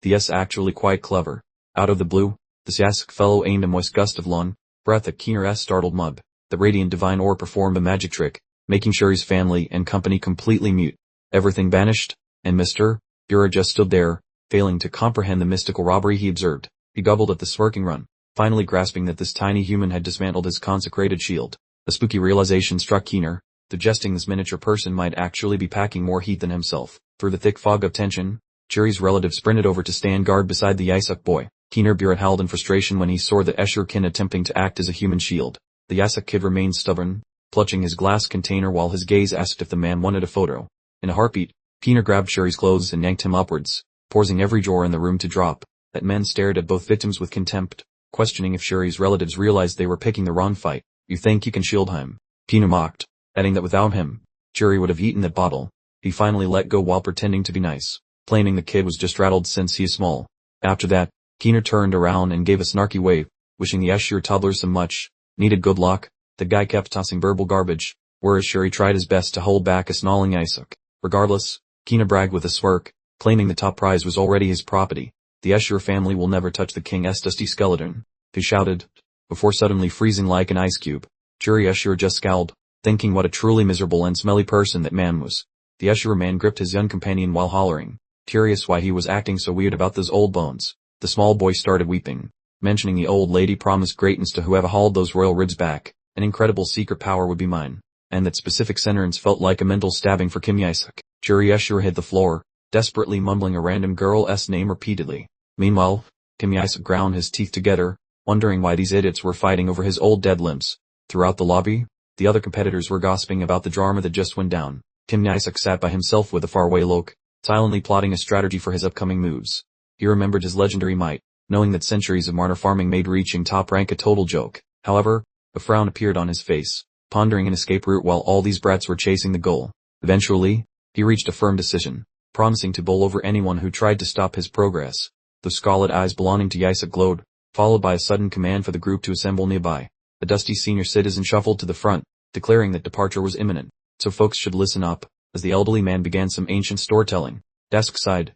That's actually quite clever." Out of the blue, the Sask fellow aimed a moist gust of lung breath at Keener's startled mug. The radiant divine orb performed a magic trick, making Shuri's family and company completely mute. Everything vanished, and Mr. Barrett just stood there, failing to comprehend the mystical robbery he observed. He gobbled at the smirking run, finally grasping that this tiny human had dismantled his consecrated shield. A spooky realization struck Keener, suggesting this miniature person might actually be packing more heat than himself. Through the thick fog of tension, Churi's relative sprinted over to stand guard beside the Yasuk boy. Keener Buret howled in frustration when he saw the Eshurkin attempting to act as a human shield. The Yasuk kid remained stubborn, clutching his glass container while his gaze asked if the man wanted a photo. In a heartbeat, Keener grabbed Churi's clothes and yanked him upwards, forcing every drawer in the room to drop. That men stared at both victims with contempt, questioning if Churi's relatives realized they were picking the wrong fight. You think you can shield him? Keener mocked, adding that without him, Churi would have eaten that bottle. He finally let go while pretending to be nice, claiming the kid was just rattled since he is small. After that, Keener turned around and gave a snarky wave, wishing the Ashur toddler some much needed good luck. The guy kept tossing verbal garbage, whereas Churi tried his best to hold back a snarling Yasuk. Regardless, Keener bragged with a smirk, claiming the top prize was already his property. The Ashur family will never touch the king's dusty skeleton, he shouted, before suddenly freezing like an ice cube. Churi Ashur just scowled, thinking what a truly miserable and smelly person that man was. The Ashur man gripped his young companion while hollering, curious why he was acting so weird about those old bones. The small boy started weeping, mentioning the old lady promised greatness to whoever hauled those royal ribs back. An incredible secret power would be mine, and that specific sentence felt like a mental stabbing for Kim Yasuk. Churi Ashur hit the floor, desperately mumbling a random girl's name repeatedly. Meanwhile, Kim Yasuk ground his teeth together, wondering why these idiots were fighting over his old dead limbs. Throughout the lobby, the other competitors were gossiping about the drama that just went down. Kim Yasuk sat by himself with a faraway look, silently plotting a strategy for his upcoming moves. He remembered his legendary might, knowing that centuries of martyr farming made reaching top rank a total joke. However, a frown appeared on his face, pondering an escape route while all these brats were chasing the goal. Eventually, he reached a firm decision, promising to bowl over anyone who tried to stop his progress. The scarlet eyes belonging to Yasuk glowed, followed by a sudden command for the group to assemble nearby. The dusty senior citizen shuffled to the front, declaring that departure was imminent, so folks should listen up, as the elderly man began some ancient storytelling. Desk sighed,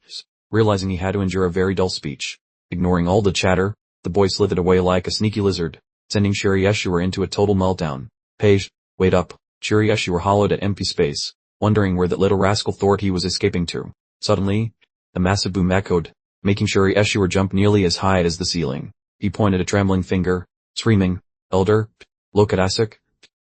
realizing he had to endure a very dull speech. Ignoring all the chatter, the boy slithered away like a sneaky lizard, sending Churi Ashur into a total meltdown. Page, wait up. Churi Ashur hollowed at empty space, wondering where that little rascal thought he was escaping to. Suddenly, a massive boom echoed, making Churi Ashur jump nearly as high as the ceiling. He pointed a trembling finger, screaming, Elder, look at Yasuk.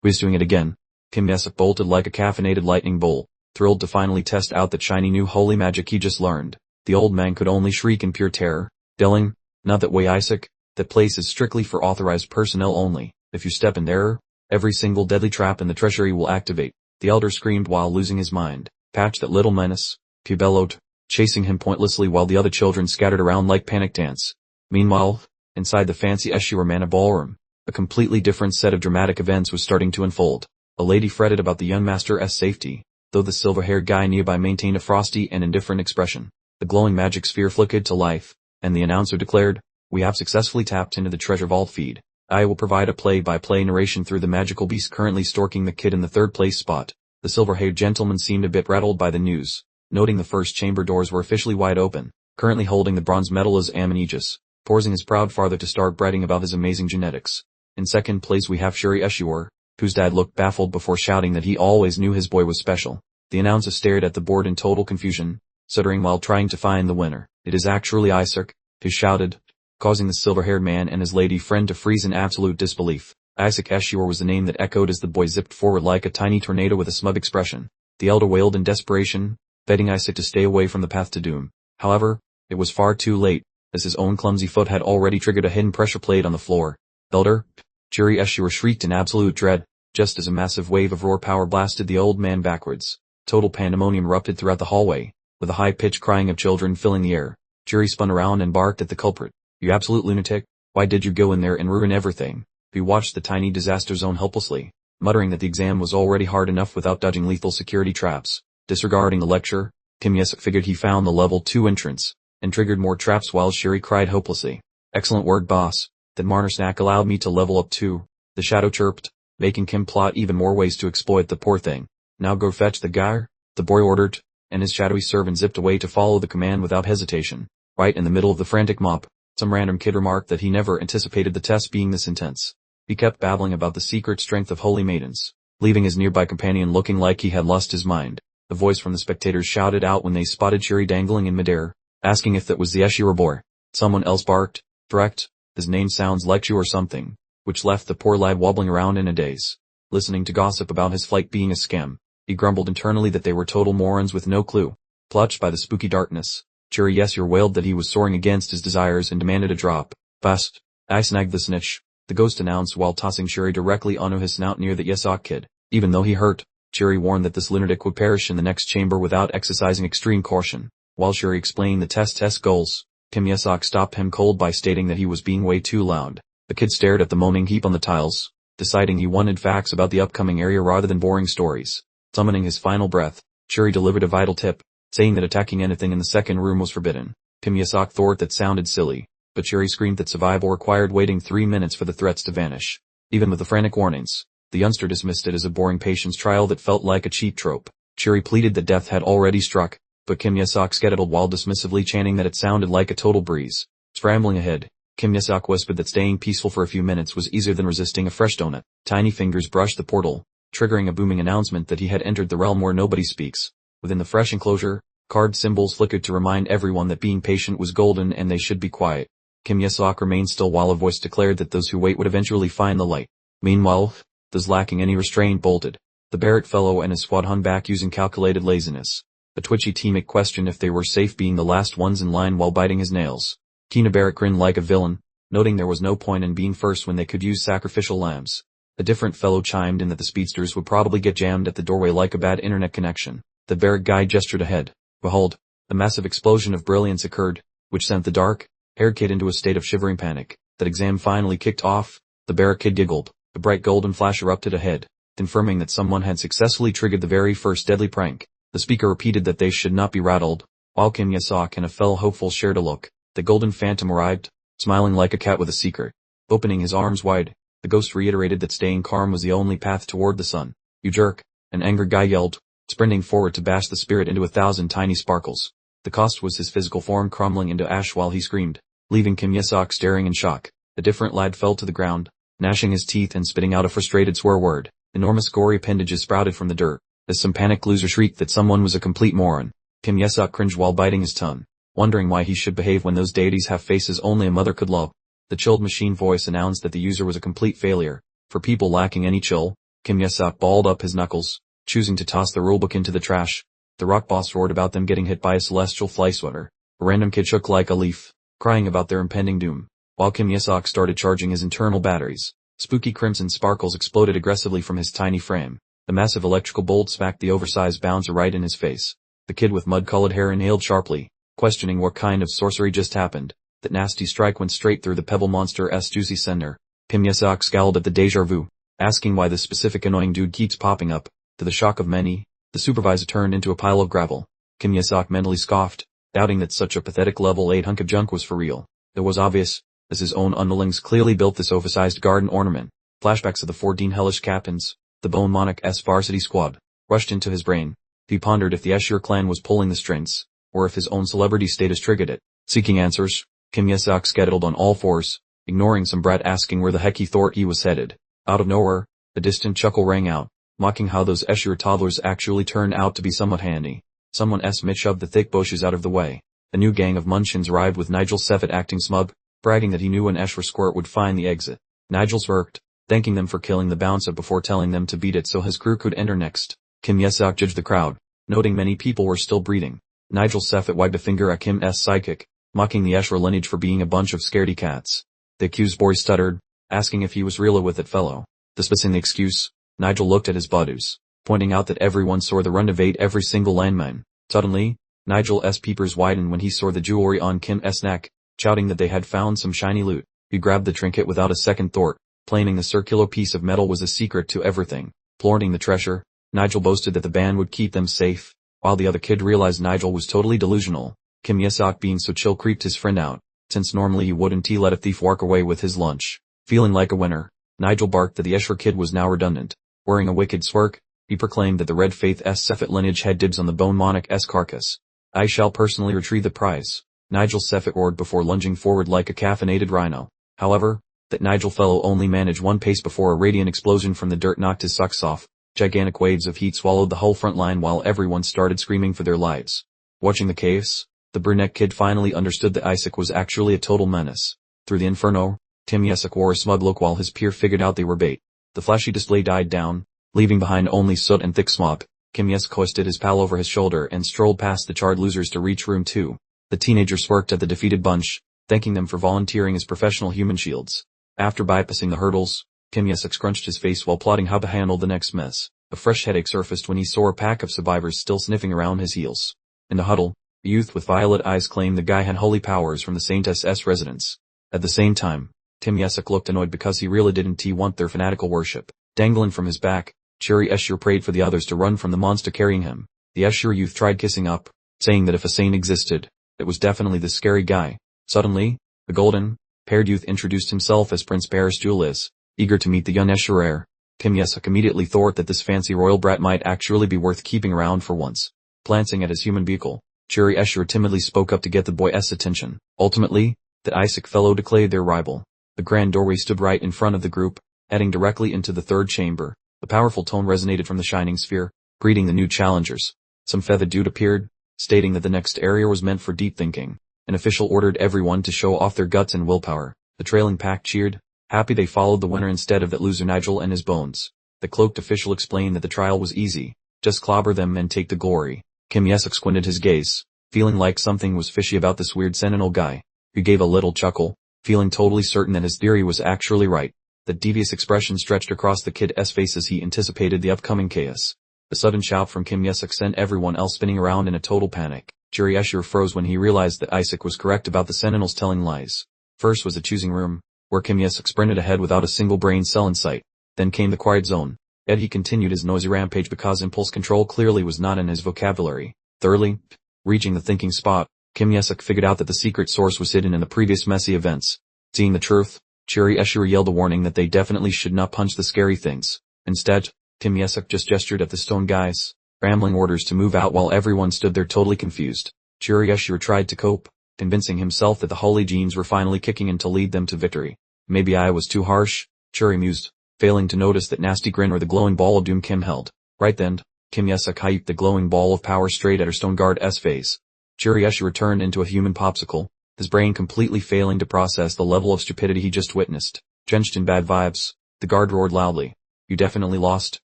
He's doing it again. Kim Yasuk bolted like a caffeinated lightning bolt, thrilled to finally test out that shiny new holy magic he just learned. The old man could only shriek in pure terror. Dilling, not that way Yasuk, that place is strictly for authorized personnel only. If you step in there, every single deadly trap in the treasury will activate. The elder screamed while losing his mind. Patch that little menace, he bellowed, chasing him pointlessly while the other children scattered around like panicked ants. Meanwhile, inside the fancy Ashur Manor ballroom, a completely different set of dramatic events was starting to unfold. A lady fretted about the young master's safety, though the silver-haired guy nearby maintained a frosty and indifferent expression. The glowing magic sphere flickered to life, and the announcer declared, "We have successfully tapped into the treasure vault feed. I will provide a play-by-play narration through the magical beast currently stalking the kid in the third-place spot." The silver-haired gentleman seemed a bit rattled by the news, noting the first chamber doors were officially wide open. Currently holding the bronze medal is Amon-Aegis, pausing his proud father to start bragging about his amazing genetics. In second place we have Churi Ashur, whose dad looked baffled before shouting that he always knew his boy was special. The announcer stared at the board in total confusion, stuttering while trying to find the winner. "It is actually Yasuk," he shouted, causing the silver-haired man and his lady friend to freeze in absolute disbelief. Yasuk Ashur was the name that echoed as the boy zipped forward like a tiny tornado with a smug expression. The elder wailed in desperation, begging Yasuk to stay away from the path to doom. However, it was far too late, as his own clumsy foot had already triggered a hidden pressure plate on the floor. "Elder!" Churi Ashur shrieked in absolute dread, just as a massive wave of roar power blasted the old man backwards. Total pandemonium erupted throughout the hallway, with a high-pitched crying of children filling the air. Churi spun around and barked at the culprit. "You absolute lunatic, why did you go in there and ruin everything?" He watched the tiny disaster zone helplessly, muttering that the exam was already hard enough without dodging lethal security traps. Disregarding the lecture, Kim Yasuk figured he found the level 2 entrance, and triggered more traps while Churi cried hopelessly. "Excellent work, boss. That Marner snack allowed me to level up too," the shadow chirped, making Kim plot even more ways to exploit the poor thing. "Now go fetch the guy," the boy ordered, and his shadowy servant zipped away to follow the command without hesitation. Right in the middle of the frantic mob, some random kid remarked that he never anticipated the test being this intense. He kept babbling about the secret strength of holy maidens, leaving his nearby companion looking like he had lost his mind. A voice from the spectators shouted out when they spotted Churi dangling in midair, asking if that was the Ashura boy. Someone else barked, "Direct, his name sounds like you or something," which left the poor lad wobbling around in a daze. listening to gossip about his flight being a scam. He grumbled internally that they were total morons with no clue. Clutched by the spooky darkness, Churi Yesur wailed that he was soaring against his desires and demanded a drop. Bust. I snagged the snitch, the ghost announced while tossing Churi directly onto his snout near the Yesok kid. Even though he hurt, Churi warned that this lunatic would perish in the next chamber without exercising extreme caution. While Churi explained the test goals, Kim Yesok stopped him cold by stating that he was being way too loud. The kid stared at the moaning heap on the tiles, deciding he wanted facts about the upcoming area rather than boring stories. Summoning his final breath, Churi delivered a vital tip, saying that attacking anything in the second room was forbidden. Kim Yesok thought that sounded silly, but Churi screamed that survival required waiting 3 minutes for the threats to vanish. Even with the frantic warnings, the youngster dismissed it as a boring patience trial that felt like a cheap trope. Churi pleaded that death had already struck, but Kim Yesok skedaddled while dismissively chanting that it sounded like a total breeze. Scrambling ahead, Kim Yesok whispered that staying peaceful for a few minutes was easier than resisting a fresh donut. Tiny fingers brushed the portal, triggering a booming announcement that he had entered the realm where nobody speaks. Within the fresh enclosure, card symbols flickered to remind everyone that being patient was golden and they should be quiet. Kim Yesok remained still while a voice declared that those who wait would eventually find the light. Meanwhile, those lacking any restraint bolted. The Barrett fellow and his squad hung back using calculated laziness. The twitchy teammate questioned if they were safe being the last ones in line while biting his nails. Kina Barrett grinned like a villain, noting there was no point in being first when they could use sacrificial lambs. A different fellow chimed in that the speedsters would probably get jammed at the doorway like a bad internet connection. The Barrett guy gestured ahead. Behold, a massive explosion of brilliance occurred, which sent the dark-haired kid into a state of shivering panic. That exam finally kicked off. The Barrett kid giggled. A bright golden flash erupted ahead, confirming that someone had successfully triggered the very first deadly prank. The speaker repeated that they should not be rattled, while Kim Yesok and a fellow hopeful shared a look. The golden phantom arrived, smiling like a cat with a secret. Opening his arms wide, the ghost reiterated that staying calm was the only path toward the sun. You jerk, an angered guy yelled, sprinting forward to bash the spirit into 1,000 tiny sparkles. The cost was his physical form crumbling into ash while he screamed, leaving Kim Yesok staring in shock. The different lad fell to the ground, gnashing his teeth and spitting out a frustrated swear word. Enormous gory appendages sprouted from the dirt, as some panicked loser shrieked that someone was a complete moron. Kim Yesok cringed while biting his tongue, wondering why he should behave when those deities have faces only a mother could love. The chilled machine voice announced that the user was a complete failure. For people lacking any chill, Kim Yesok balled up his knuckles, choosing to toss the rulebook into the trash. The rock boss roared about them getting hit by a celestial fly sweater. A random kid shook like a leaf, crying about their impending doom, while Kim Yesok started charging his internal batteries. Spooky crimson sparkles exploded aggressively from his tiny frame. The massive electrical bolt smacked the oversized bouncer right in his face. The kid with mud-colored hair inhaled sharply, questioning what kind of sorcery just happened. That nasty strike went straight through the pebble monster's juicy center. Kim Yesok scowled at the deja vu, asking why this specific annoying dude keeps popping up. To the shock of many, the supervisor turned into a pile of gravel. Kim Yesok mentally scoffed, doubting that such a pathetic level 8 hunk of junk was for real. It was obvious, as his own underlings clearly built this oversized garden ornament. Flashbacks of the 14 hellish captains, the Bone Monarch's varsity squad, rushed into his brain. He pondered if the Asura clan was pulling the strings, or if his own celebrity status triggered it. Seeking answers, Kim Yesok skedaddled on all fours, ignoring some brat asking where the heck he thought he was headed. Out of nowhere, a distant chuckle rang out, mocking how those Asura toddlers actually turned out to be somewhat handy. Someone shoved the thick bushes out of the way. A new gang of munchkins arrived with Nigel Seffett acting smug, bragging that he knew an Asura squirt would find the exit. Nigel smirked, thanking them for killing the bouncer before telling them to beat it so his crew could enter next. Kim Yesok judged the crowd, noting many people were still breathing. Nigel Seffett wagged a finger at Kim's sidekick, mocking the Asura lineage for being a bunch of scaredy cats. The accused boy stuttered, asking if he was realer with that fellow. Dismissing the excuse, Nigel looked at his buddies, pointing out that everyone saw the run-evade every single landmine. Suddenly, Nigel's peepers widened when he saw the jewelry on Kim's neck, shouting that they had found some shiny loot. He grabbed the trinket without a second thought, claiming the circular piece of metal was the secret to everything. Flaunting the treasure, Nigel boasted that the band would keep them safe, while the other kid realized Nigel was totally delusional. Kim Yesok being so chill creeped his friend out, since normally he wouldn't let a thief walk away with his lunch. Feeling like a winner, Nigel barked that the Asura kid was now redundant. Wearing a wicked smirk, he proclaimed that the Red Faith's Seffett lineage had dibs on the Bone Monarch's carcass. I shall personally retrieve the prize, Nigel Seffett roared before lunging forward like a caffeinated rhino. However, that Nigel fellow only managed one pace before a radiant explosion from the dirt knocked his socks off. Gigantic waves of heat swallowed the whole front line while everyone started screaming for their lives. Watching the chaos, the brunette kid finally understood that Isaac was actually a total menace. Through the inferno, Kim Yesok wore a smug look while his peer figured out they were bait. The flashy display died down, leaving behind only soot and thick smog. Kim Yesk hoisted his pal over his shoulder and strolled past the charred losers to reach room 2. The teenager smirked at the defeated bunch, thanking them for volunteering as professional human shields. After bypassing the hurdles, Kim Yesk scrunched his face while plotting how to handle the next mess. A fresh headache surfaced when he saw a pack of survivors still sniffing around his heels. In the huddle, a youth with violet eyes claimed the guy had holy powers from the Saintess' residence. At the same time, Kim Yesk looked annoyed because he really didn't want their fanatical worship. Dangling from his back, Chiri Escher prayed for the others to run from the monster carrying him. The Escher youth tried kissing up, saying that if a saint existed, it was definitely this scary guy. Suddenly, the golden, paired youth introduced himself as Prince Paris Julius, eager to meet the young Escher heir. Kim Yesk immediately thought that this fancy royal brat might actually be worth keeping around for once. Glancing at his human vehicle, Chiri Escher timidly spoke up to get the boy's attention. Ultimately, the Isaac fellow declared their rival. The grand doorway stood right in front of the group, heading directly into the third chamber. A powerful tone resonated from the shining sphere, greeting the new challengers. Some feathered dude appeared, stating that the next area was meant for deep thinking. An official ordered everyone to show off their guts and willpower. The trailing pack cheered, happy they followed the winner instead of that loser Nigel and his bones. The cloaked official explained that the trial was easy, just clobber them and take the glory. Kim Yesk squinted his gaze, feeling like something was fishy about this weird sentinel guy. He gave a little chuckle, feeling totally certain that his theory was actually right. The devious expression stretched across the kid's face as he anticipated the upcoming chaos. A sudden shout from Kim Yesk sent everyone else spinning around in a total panic. Chiri Escher froze when he realized that Isaac was correct about the sentinels telling lies. First was the choosing room, where Kim Yesk sprinted ahead without a single brain cell in sight. Then came the quiet zone. Yet he continued his noisy rampage because impulse control clearly was not in his vocabulary. Thoroughly reaching the thinking spot, Kim Yesk figured out that the secret source was hidden in the previous messy events. Seeing the truth, Chiri Escher yelled a warning that they definitely should not punch the scary things. Instead, Kim Yesk just gestured at the stone guys, rambling orders to move out while everyone stood there totally confused. Chiri Escher tried to cope, convincing himself that the holy genes were finally kicking in to lead them to victory. Maybe I was too harsh, Chiri mused, failing to notice that nasty grin or the glowing ball of doom Kim held. Right then, Kim Yesk hiked the glowing ball of power straight at her stone guard's face. Chiri Escher turned into a human popsicle, his brain completely failing to process the level of stupidity he just witnessed. Drenched in bad vibes, the guard roared loudly. You definitely lost,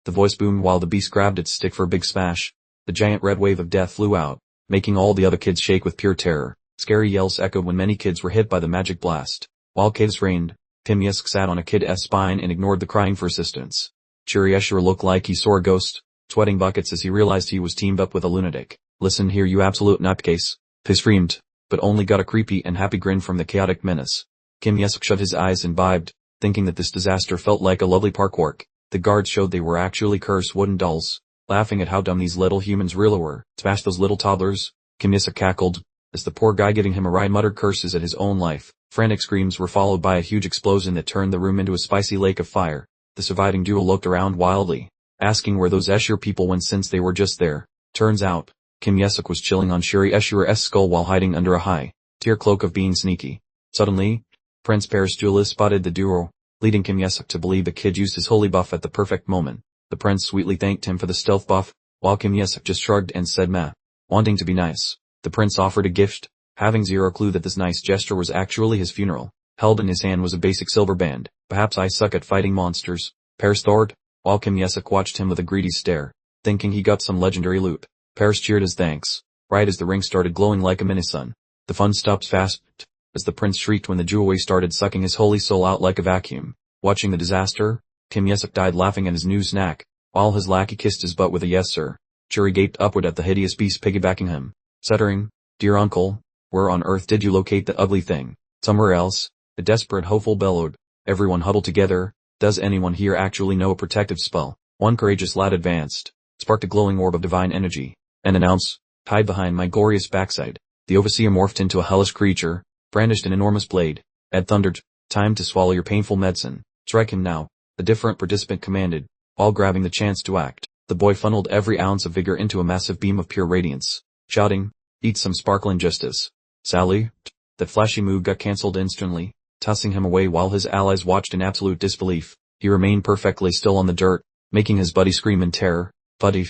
the voice boomed while the beast grabbed its stick for a big smash. The giant red wave of death flew out, making all the other kids shake with pure terror. Scary yells echoed when many kids were hit by the magic blast. While chaos reigned, Kim Yesk sat on a kid's spine and ignored the crying for assistance. Chiri Escher looked like he saw a ghost, sweating buckets as he realized he was teamed up with a lunatic. Listen here you absolute nutcase, he screamed, but only got a creepy and happy grin from the chaotic menace. Kim Yesk shut his eyes and vibed, thinking that this disaster felt like a lovely park work. The guards showed they were actually cursed wooden dolls, laughing at how dumb these little humans really were. Smash those little toddlers, Kim Yesk cackled, as the poor guy giving him a ride muttered curses at his own life. Frantic screams were followed by a huge explosion that turned the room into a spicy lake of fire. The surviving duo looked around wildly, asking where those Escher people went since they were just there. Turns out, Kim Yesk was chilling on Chiri Escher's skull while hiding under a high-tier cloak of being sneaky. Suddenly, Prince Paris Julius spotted the duo, leading Kim Yesk to believe the kid used his holy buff at the perfect moment. The prince sweetly thanked him for the stealth buff, while Kim Yesk just shrugged and said meh. Wanting to be nice, the prince offered a gift, having zero clue that this nice gesture was actually his funeral. Held in his hand was a basic silver band. Perhaps I suck at fighting monsters, Paris thought, while Kim Yesk watched him with a greedy stare, thinking he got some legendary loot. Paris cheered his thanks, right as the ring started glowing like a mini-sun. The fun stopped fast, as the prince shrieked when the jewelry started sucking his holy soul out like a vacuum. Watching the disaster, Kim Yesk died laughing at his new snack, while his lackey kissed his butt with a yes sir. Chiri gaped upward at the hideous beast piggybacking him, stuttering, Dear uncle, where on earth did you locate the ugly thing? Somewhere else, the desperate hopeful bellowed. Everyone huddled together. Does anyone here actually know a protective spell? One courageous lad advanced, sparked a glowing orb of divine energy, and announced, hide behind my glorious backside. The overseer morphed into a hellish creature, brandished an enormous blade. Ed thundered, time to swallow your painful medicine. Strike him now, the different participant commanded, all grabbing the chance to act. The boy funneled every ounce of vigor into a massive beam of pure radiance, shouting, eat some sparkling justice. Sally, that flashy move got cancelled instantly, tossing him away while his allies watched in absolute disbelief. He remained perfectly still on the dirt, making his buddy scream in terror. Buddy,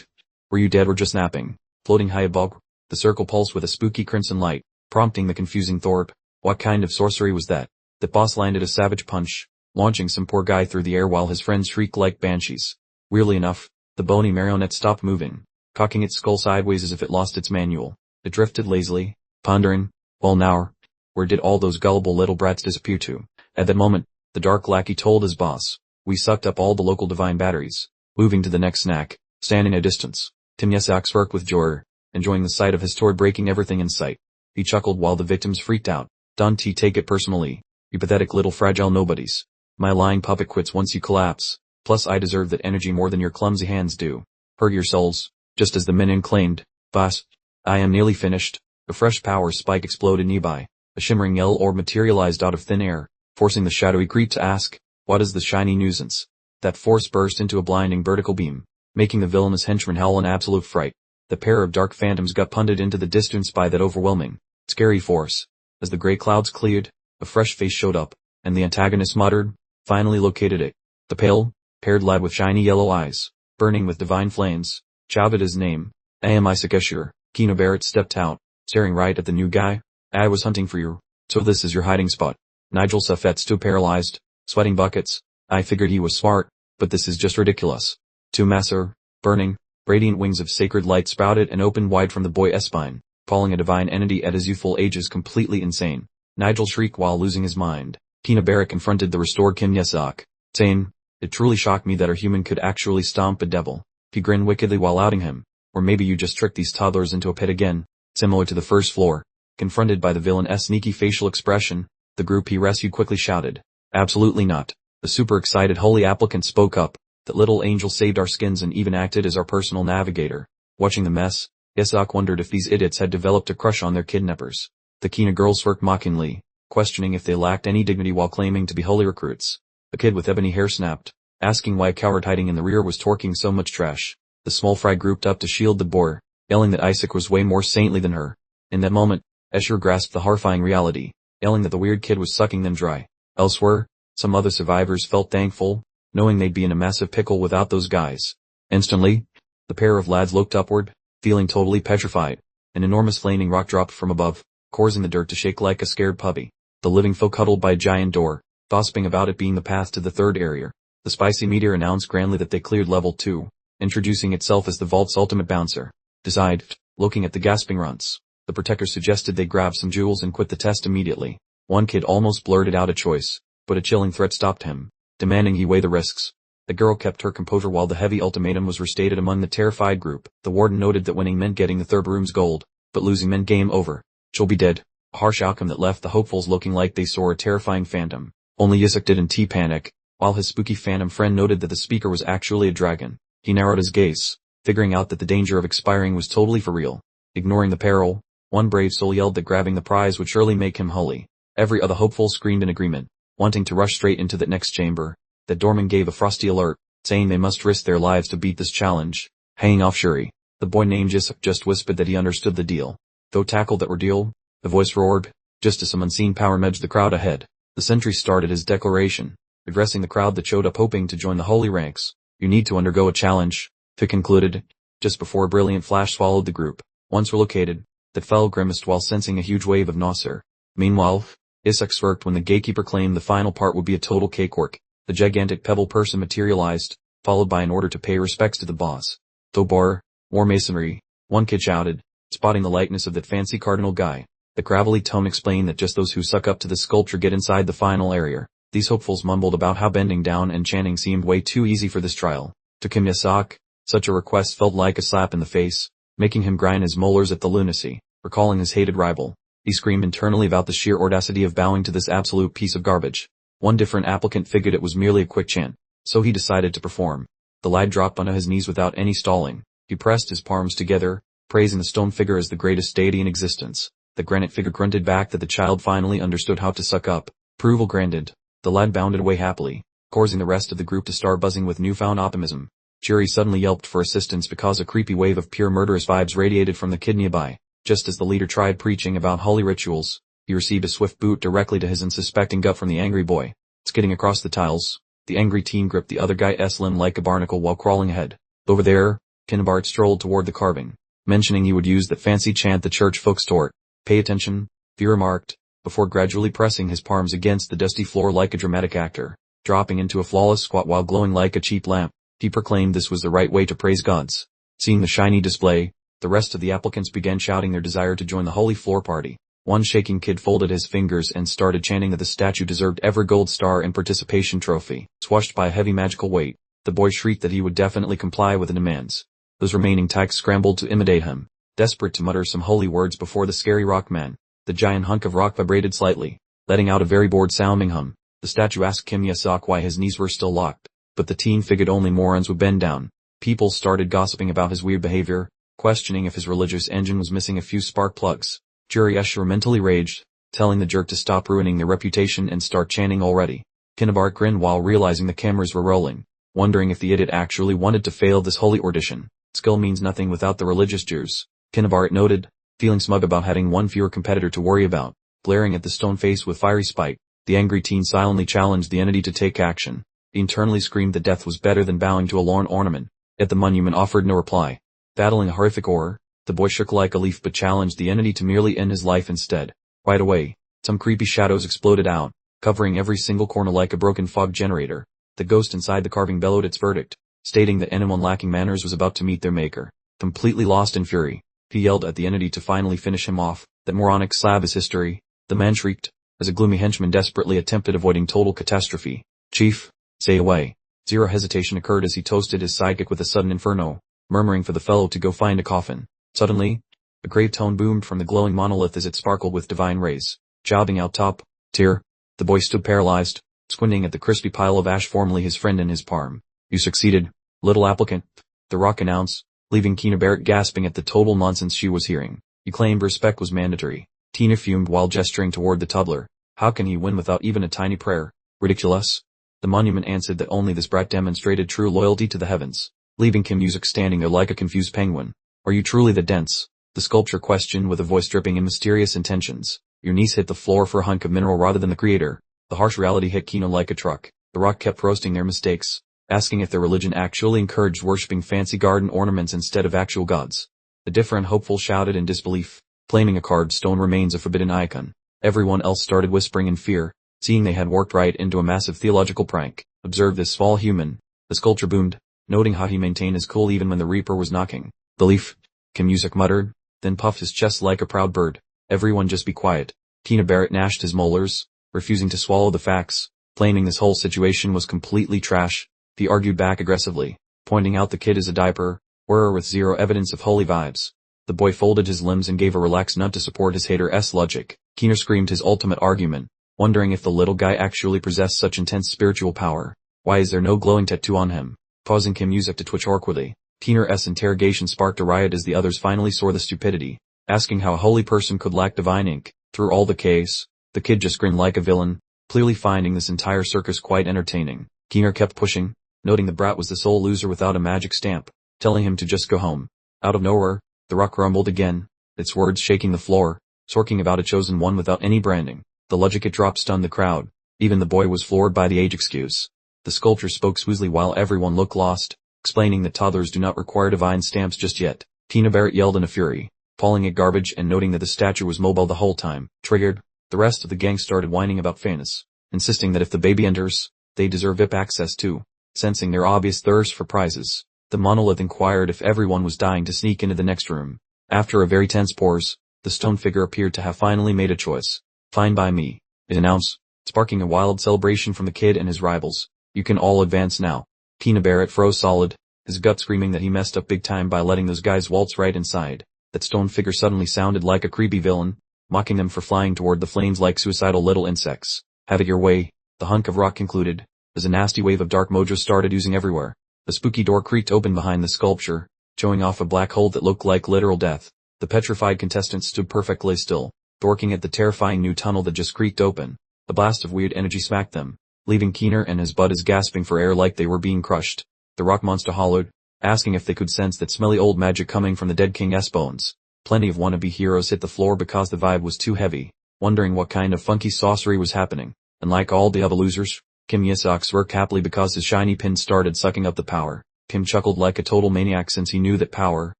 were you dead or just napping? Floating high above, the circle pulsed with a spooky crimson light, prompting the confusing Thorpe. What kind of sorcery was that? The boss landed a savage punch, launching some poor guy through the air while his friends shriek like banshees. Weirdly enough, the bony marionette stopped moving, cocking its skull sideways as if it lost its manual. It drifted lazily, pondering, well now, where did all those gullible little brats disappear to? At that moment, the dark lackey told his boss, we sucked up all the local divine batteries. Moving to the next snack, standing a distance, Tim Yesak smirked with joy, enjoying the sight of his toy breaking everything in sight. He chuckled while the victims freaked out. Don't take it personally, you pathetic little fragile nobodies. My lying puppet quits once you collapse, plus I deserve that energy more than your clumsy hands do. Hurt your souls, just as the minion claimed. Boss, I am nearly finished. A fresh power spike exploded nearby. A shimmering yellow orb materialized out of thin air, forcing the shadowy creep to ask, what is the shiny nuisance? That force burst into a blinding vertical beam, making the villainous henchman howl in absolute fright. The pair of dark phantoms got punted into the distance by that overwhelming, scary force. As the gray clouds cleared, a fresh face showed up, and the antagonist muttered, finally located it. The pale, paired lad with shiny yellow eyes, burning with divine flames, shouted his name. Am Isaac Asura. Kina Barrett stepped out, staring right at the new guy. I was hunting for you. So this is your hiding spot. Nigel Safet stood paralyzed, sweating buckets. I figured he was smart, but this is just ridiculous. Two massive, burning, radiant wings of sacred light sprouted and opened wide from the boy's spine, calling a divine entity at his youthful age is completely insane. Nigel shrieked while losing his mind. Kina Barrett confronted the restored Kim Yesak, saying, it truly shocked me that a human could actually stomp a devil. He grinned wickedly while outing him. Or maybe you just tricked these toddlers into a pit again, similar to the first floor. Confronted by the villain's sneaky facial expression, the group he rescued quickly shouted, absolutely not. The super excited holy applicant spoke up, that little angel saved our skins and even acted as our personal navigator. Watching the mess, Yesak wondered if these idiots had developed a crush on their kidnappers. The Kina girls smirked mockingly, questioning if they lacked any dignity while claiming to be holy recruits. A kid with ebony hair snapped, asking why a coward hiding in the rear was torquing so much trash. The small fry grouped up to shield the boar, yelling that Isaac was way more saintly than her. In that moment, Escher grasped the horrifying reality, yelling that the weird kid was sucking them dry. Elsewhere, some other survivors felt thankful, knowing they'd be in a massive pickle without those guys. Instantly, the pair of lads looked upward, feeling totally petrified. An enormous flaming rock dropped from above, causing the dirt to shake like a scared puppy. The living folk huddled by a giant door, gossiping about it being the path to the third area. The spicy meteor announced grandly that they cleared level 2. Introducing itself as the vault's ultimate bouncer. Decide, looking at the gasping runts. The protector suggested they grab some jewels and quit the test immediately. One kid almost blurted out a choice, but a chilling threat stopped him, demanding he weigh the risks. The girl kept her composure while the heavy ultimatum was restated among the terrified group. The warden noted that winning meant getting the third room's gold, but losing meant game over. She'll be dead. A harsh outcome that left the hopefuls looking like they saw a terrifying phantom. Only Yisak didn't panic, while his spooky phantom friend noted that the speaker was actually a dragon. He narrowed his gaze, figuring out that the danger of expiring was totally for real. Ignoring the peril, one brave soul yelled that grabbing the prize would surely make him holy. Every other hopeful screamed in agreement, wanting to rush straight into the next chamber. The doorman gave a frosty alert, saying they must risk their lives to beat this challenge. Hanging off Shuri, the boy named Yisak just whispered that he understood the deal. Though tackled that ordeal, the voice roared, just as some unseen power nudged the crowd ahead. The sentry started his declaration, addressing the crowd that showed up hoping to join the holy ranks. You need to undergo a challenge, Fick concluded, just before a brilliant flash swallowed the group. Once relocated, that fellow grimaced while sensing a huge wave of nausea. Meanwhile, Yisak smirked when the gatekeeper claimed the final part would be a total cakework. The gigantic pebble person materialized, followed by an order to pay respects to the boss. Tobar, more masonry, one kid shouted, spotting the likeness of that fancy cardinal guy. The gravelly tone explained that just those who suck up to the sculpture get inside the final area. These hopefuls mumbled about how bending down and chanting seemed way too easy for this trial. To Kim Yesak, such a request felt like a slap in the face, making him grind his molars at the lunacy. Recalling his hated rival, he screamed internally about the sheer audacity of bowing to this absolute piece of garbage. One different applicant figured it was merely a quick chant, so he decided to perform. The lad dropped onto his knees without any stalling. He pressed his palms together, praising the stone figure as the greatest deity in existence. The granite figure grunted back that the child finally understood how to suck up. Approval granted. The lad bounded away happily, causing the rest of the group to start buzzing with newfound optimism. Shuri suddenly yelped for assistance because a creepy wave of pure murderous vibes radiated from the kid nearby. Just as the leader tried preaching about holy rituals, he received a swift boot directly to his unsuspecting gut from the angry boy. Skidding across the tiles, the angry teen gripped the other guy's limb like a barnacle while crawling ahead. Over there, Kinbart strolled toward the carving, mentioning he would use that fancy chant the church folks taught. Pay attention, he remarked, before gradually pressing his palms against the dusty floor like a dramatic actor. dropping into a flawless squat while glowing like a cheap lamp. He proclaimed this was the right way to praise gods. Seeing the shiny display, the rest of the applicants began shouting their desire to join the holy floor party. One shaking kid folded his fingers and started chanting that the statue deserved every gold star and participation trophy. Swashed by a heavy magical weight, the boy shrieked that he would definitely comply with the demands. Those remaining tykes scrambled to imitate him, desperate to mutter some holy words before the scary rock man. The giant hunk of rock vibrated slightly, letting out a very bored-sounding hum. The statue asked Kim Ye-sok why his knees were still locked, but the teen figured only morons would bend down. People started gossiping about his weird behavior, questioning if his religious engine was missing a few spark plugs. Jury Escher mentally raged, telling the jerk to stop ruining their reputation and start chanting already. Kinnabart grinned while realizing the cameras were rolling, wondering if the idiot actually wanted to fail this holy audition. Skill means nothing without the religious Jews, Kinnabart noted, feeling smug about having one fewer competitor to worry about. Glaring at the stone face with fiery spite, the angry teen silently challenged the entity to take action. He internally screamed that death was better than bowing to a lorn ornament, yet the monument offered no reply. Battling a horrific horror, the boy shook like a leaf but challenged the entity to merely end his life instead. Right away, some creepy shadows exploded out, covering every single corner like a broken fog generator. The ghost inside the carving bellowed its verdict, stating that anyone lacking manners was about to meet their maker. Completely lost in fury, he yelled at the entity to finally finish him off. That moronic slab is history, the man shrieked, as a gloomy henchman desperately attempted avoiding total catastrophe. Chief, say away. Zero hesitation occurred as he toasted his sidekick with a sudden inferno, murmuring for the fellow to go find a coffin. Suddenly, a grave tone boomed from the glowing monolith as it sparkled with divine rays. Jobbing out top tier, the boy stood paralyzed, squinting at the crispy pile of ash formerly his friend in his palm. You succeeded, little applicant, the rock announced, leaving Tina Barrett gasping at the total nonsense she was hearing. He claimed respect was mandatory. Tina fumed while gesturing toward the toddler. How can he win without even a tiny prayer? Ridiculous. The monument answered that only this brat demonstrated true loyalty to the heavens, leaving Kim Ye-sok standing there like a confused penguin. Are you truly the dense? The sculpture questioned with a voice dripping in mysterious intentions. Your knees hit the floor for a hunk of mineral rather than the creator. The harsh reality hit Kino like a truck. The rock kept roasting their mistakes, asking if their religion actually encouraged worshipping fancy garden ornaments instead of actual gods. The different hopeful shouted in disbelief, claiming a carved stone remains a forbidden icon. Everyone else started whispering in fear, seeing they had worked right into a massive theological prank. Observe this small human. The sculptor boomed, noting how he maintained his cool even when the Reaper was knocking. Belief, Kim Ye-sok muttered, then puffed his chest like a proud bird. Everyone just be quiet. Tina Barrett gnashed his molars, refusing to swallow the facts, claiming this whole situation was completely trash. He argued back aggressively, pointing out the kid is a diaper, wearer with zero evidence of holy vibes. The boy folded his limbs and gave a relaxed nod to support his hater's logic. Keener screamed his ultimate argument, wondering if the little guy actually possessed such intense spiritual power. Why is there no glowing tattoo on him? Causing Kim Ye-sok to twitch awkwardly. Keener's interrogation sparked a riot as the others finally saw the stupidity, asking how a holy person could lack divine ink. Through all the chaos, the kid just grinned like a villain, clearly finding this entire circus quite entertaining. Keener kept pushing, noting the brat was the sole loser without a magic stamp, telling him to just go home. Out of nowhere, the rock rumbled again, its words shaking the floor, talking about a chosen one without any branding. The logic it dropped stunned the crowd. Even the boy was floored by the age excuse. The sculptor spoke smoothly while everyone looked lost, explaining that toddlers do not require divine stamps just yet. Tina Barrett yelled in a fury, calling it garbage and noting that the statue was mobile the whole time. Triggered, the rest of the gang started whining about fairness, insisting that if the baby enters, they deserve VIP access too. Sensing their obvious thirst for prizes, the monolith inquired if everyone was dying to sneak into the next room. After a very tense pause, the stone figure appeared to have finally made a choice. Fine by me, it announced, sparking a wild celebration from the kid and his rivals. You can all advance now. Tina Barrett froze solid, his gut screaming that he messed up big time by letting those guys waltz right inside. That stone figure suddenly sounded like a creepy villain, mocking them for flying toward the flames like suicidal little insects. Have it your way, the hunk of rock concluded, as a nasty wave of dark mojo started oozing everywhere. The spooky door creaked open behind the sculpture, showing off a black hole that looked like literal death. The petrified contestants stood perfectly still, dorking at the terrifying new tunnel that just creaked open. A blast of weird energy smacked them, leaving Keener and his buddies gasping for air like they were being crushed. The rock monster hollered, asking if they could sense that smelly old magic coming from the dead king's bones. Plenty of wannabe heroes hit the floor because the vibe was too heavy, wondering what kind of funky sorcery was happening. And like all the other losers, Kim Ye-sok smirked happily because his shiny pin started sucking up the power. Kim chuckled like a total maniac since he knew that power,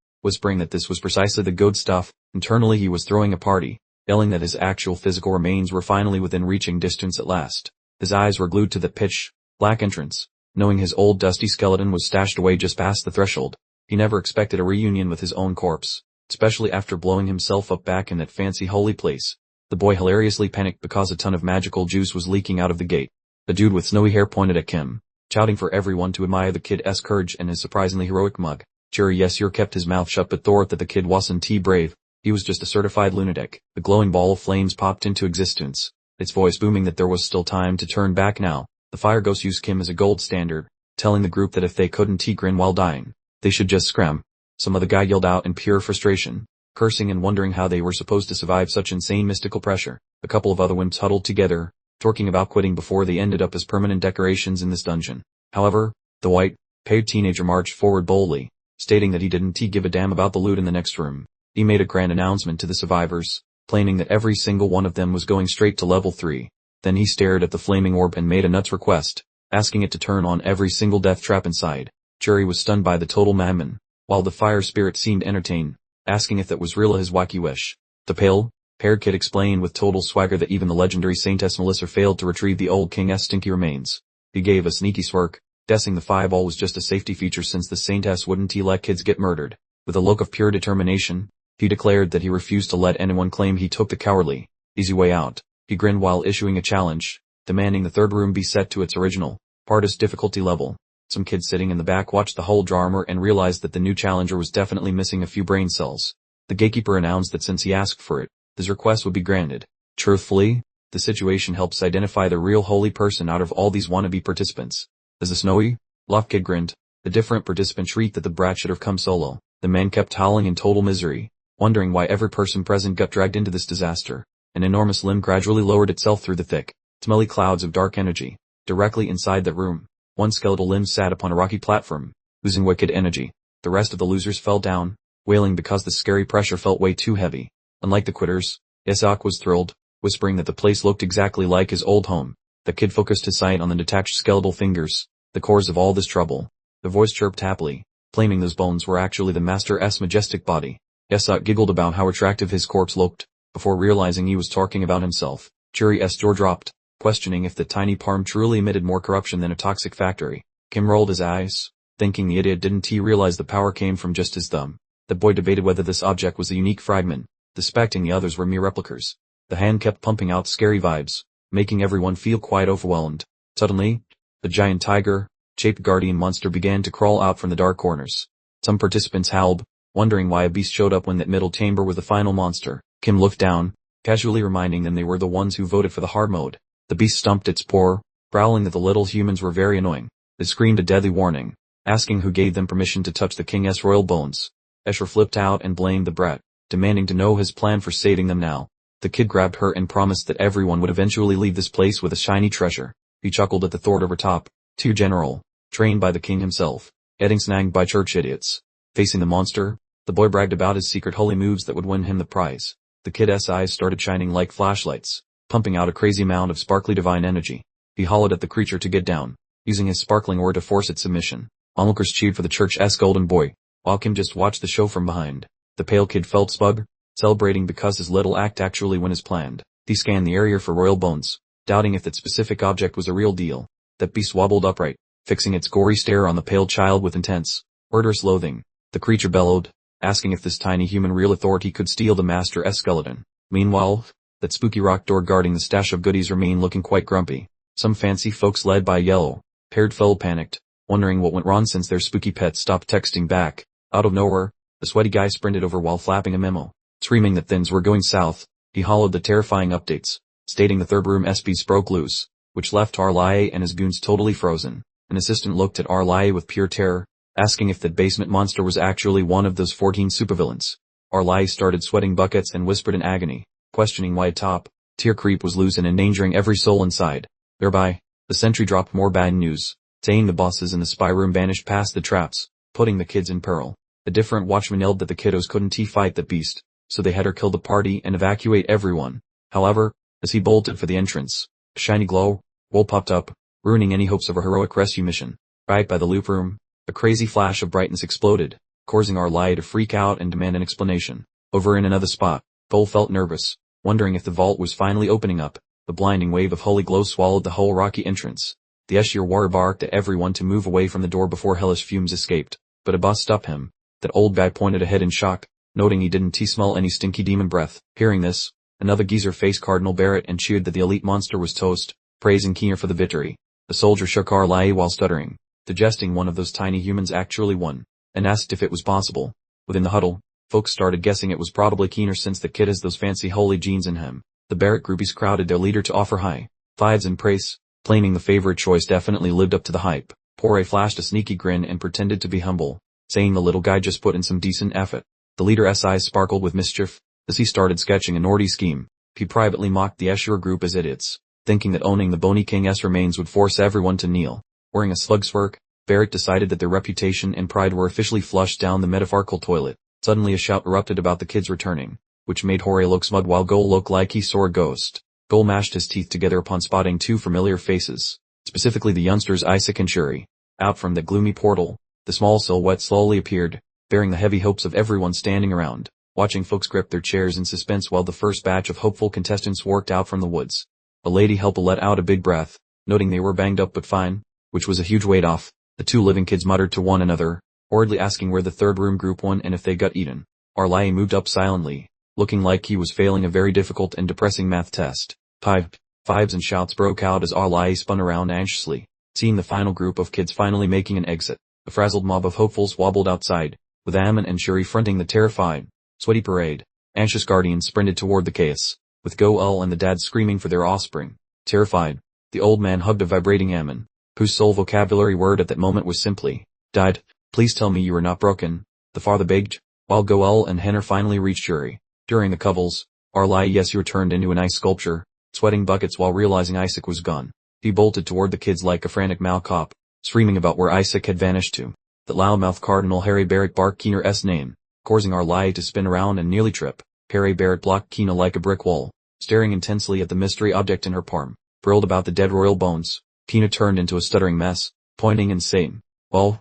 whispering that this was precisely the good stuff. Internally he was throwing a party, yelling that his actual physical remains were finally within reaching distance at last. His eyes were glued to the pitch, Black entrance. Knowing his old dusty skeleton was stashed away just past the threshold, he never expected a reunion with his own corpse, especially after blowing himself up back in that fancy holy place. The boy hilariously panicked because a ton of magical juice was leaking out of the gate. The dude with snowy hair pointed at Kim, shouting for everyone to admire the kid's courage and his surprisingly heroic mug. Jerry Yesur kept his mouth shut but thought that the kid wasn't brave. He was just a certified lunatic. The glowing ball of flames popped into existence, its voice booming that there was still time to turn back now. The fire ghost used Kim as a gold standard, telling the group that if they couldn't grin while dying, they should just scram. Some other guy yelled out in pure frustration, cursing and wondering how they were supposed to survive such insane mystical pressure. A couple of other wimps huddled together, talking about quitting before they ended up as permanent decorations in this dungeon. However, the white-haired teenager marched forward boldly, stating that he didn't give a damn about the loot in the next room. He made a grand announcement to the survivors, claiming that every single one of them was going straight to level 3. Then he stared at the flaming orb and made a nuts request, asking it to turn on every single death trap inside. Jury was stunned by the total madman, while the fire spirit seemed entertained, asking if that was really his wacky wish. The pale-haired kid explained with total swagger that even the legendary Saintess Melissa failed to retrieve the old king's stinky remains. He gave a sneaky smirk, guessing the fireball was just a safety feature since the Saintess wouldn't let kids get murdered. With a look of pure determination, he declared that he refused to let anyone claim he took the cowardly, easy way out. He grinned while issuing a challenge, demanding the third room be set to its original, hardest difficulty level. Some kids sitting in the back watched the whole drama and realized that the new challenger was definitely missing a few brain cells. The gatekeeper announced that since he asked for it, his request would be granted. Truthfully, the situation helps identify the real holy person out of all these wannabe participants. As the snowy, loft kid grinned, the different participant shrieked that the brat should have come solo. The man kept howling in total misery, wondering why every person present got dragged into this disaster. An enormous limb gradually lowered itself through the thick, smelly clouds of dark energy. Directly inside that room, one skeletal limb sat upon a rocky platform, oozing wicked energy. The rest of the losers fell down, wailing because the scary pressure felt way too heavy. Unlike the quitters, Isak was thrilled, whispering that the place looked exactly like his old home. The kid focused his sight on the detached skeletal fingers, the cause of all this trouble. The voice chirped happily, claiming those bones were actually the master's majestic body. Isak giggled about how attractive his corpse looked, before realizing he was talking about himself. Jury's jaw dropped, questioning if the tiny palm truly emitted more corruption than a toxic factory. Kim rolled his eyes, thinking the idiot didn't realize the power came from just his thumb. The boy debated whether this object was a unique fragment, suspecting the others were mere replicas. The hand kept pumping out scary vibes, making everyone feel quite overwhelmed. Suddenly, the giant tiger-shaped guardian monster began to crawl out from the dark corners. Some participants howled, wondering why a beast showed up when that middle chamber was the final monster. Kim looked down, casually reminding them they were the ones who voted for the hard mode. The beast stumped its paw, growling that the little humans were very annoying. It screamed a deadly warning, asking who gave them permission to touch the king's royal bones. Escher flipped out and blamed the brat, demanding to know his plan for saving them now. The kid grabbed her and promised that everyone would eventually leave this place with a shiny treasure. He chuckled at the thought of her top, two general, trained by the king himself, getting snagged by church idiots. Facing the monster, the boy bragged about his secret holy moves that would win him the prize. The kid's eyes started shining like flashlights, pumping out a crazy amount of sparkly divine energy. He hollered at the creature to get down, using his sparkling aura to force its submission. Onlookers cheered for the church's golden boy, while Kim just watched the show from behind. The pale kid felt smug, celebrating because his little act actually went as planned. He scanned the area for royal bones, doubting if that specific object was a real deal. That beast wobbled upright, fixing its gory stare on the pale child with intense, murderous loathing. The creature bellowed, asking if this tiny human real authority could steal the master's skeleton. Meanwhile, that spooky rock door guarding the stash of goodies remained looking quite grumpy. Some fancy folks led by yellow-haired fellow panicked, wondering what went wrong since their spooky pet stopped texting back. Out of nowhere, the sweaty guy sprinted over while flapping a memo, screaming that things were going south. He hollered the terrifying updates, stating the third room SPs broke loose, which left Arlie and his goons totally frozen. An assistant looked at Arlie with pure terror, asking if that basement monster was actually one of those 14 supervillains. Arlie started sweating buckets and whispered in agony, questioning why a top-tier creep was loose and endangering every soul inside. Thereby, the sentry dropped more bad news, saying the bosses in the spy room vanished past the traps, putting the kids in peril. A different watchman yelled that the kiddos couldn't fight the beast, so they had her kill the party and evacuate everyone. However, as he bolted for the entrance, a shiny glow wall popped up, ruining any hopes of a heroic rescue mission. Right by the loop room, a crazy flash of brightness exploded, causing Arlie to freak out and demand an explanation. Over in another spot, Cole felt nervous, wondering if the vault was finally opening up. The blinding wave of holy glow swallowed the whole rocky entrance. The Eshir warrior barked at everyone to move away from the door before hellish fumes escaped, but a boss stopped him. That old guy pointed ahead in shock, noting he didn't smell any stinky demon breath. Hearing this, another geezer faced Cardinal Barrett and cheered that the elite monster was toast, praising Keener for the victory. The soldier shook Arlai while stuttering, suggesting one of those tiny humans actually won, and asked if it was possible. Within the huddle, folks started guessing it was probably Keener since the kid has those fancy holy genes in him. The Barrett groupies crowded their leader to offer high fives and praise, claiming the favorite choice definitely lived up to the hype. Poirier flashed a sneaky grin and pretended to be humble, saying the little guy just put in some decent effort. The leader's eyes sparkled with mischief, as he started sketching a naughty scheme. He privately mocked the Eshur group as idiots, thinking that owning the bony king's remains would force everyone to kneel. Wearing a slug's fur, Barrett decided that their reputation and pride were officially flushed down the metaphorical toilet. Suddenly a shout erupted about the kids returning, which made Jorge look smug while Goal looked like he saw a ghost. Goal mashed his teeth together upon spotting two familiar faces, specifically the youngsters Isaac and Shuri. Out from the gloomy portal, the small silhouette slowly appeared, bearing the heavy hopes of everyone standing around, watching folks grip their chairs in suspense while the first batch of hopeful contestants worked out from the woods. A lady helper let out a big breath, noting they were banged up but fine, which was a huge weight off. The two living kids muttered to one another, hurriedly asking where the third room group won and if they got eaten. Arlai moved up silently, looking like he was failing a very difficult and depressing math test. Fives and shouts broke out as Arlai spun around anxiously, seeing the final group of kids finally making an exit. A frazzled mob of hopefuls wobbled outside, with Ammon and Shuri fronting the terrified, sweaty parade. Anxious guardians sprinted toward the chaos, with Goel and the dads screaming for their offspring. Terrified, the old man hugged a vibrating Ammon, whose sole vocabulary word at that moment was simply, "Died, please tell me you are not broken," the father begged, while Goel and Henner finally reached Shuri. During the covels, Arlai Yesur turned into an ice sculpture, sweating buckets while realizing Isaac was gone. He bolted toward the kids like a frantic malcop, screaming about where Isaac had vanished to. The loudmouth Cardinal Harry Barrett barked Keener's name, causing Arlai to spin around and nearly trip. Harry Barrett blocked Keener like a brick wall, staring intensely at the mystery object in her palm. Thrilled about the dead royal bones, Keener turned into a stuttering mess, pointing and saying, "Well,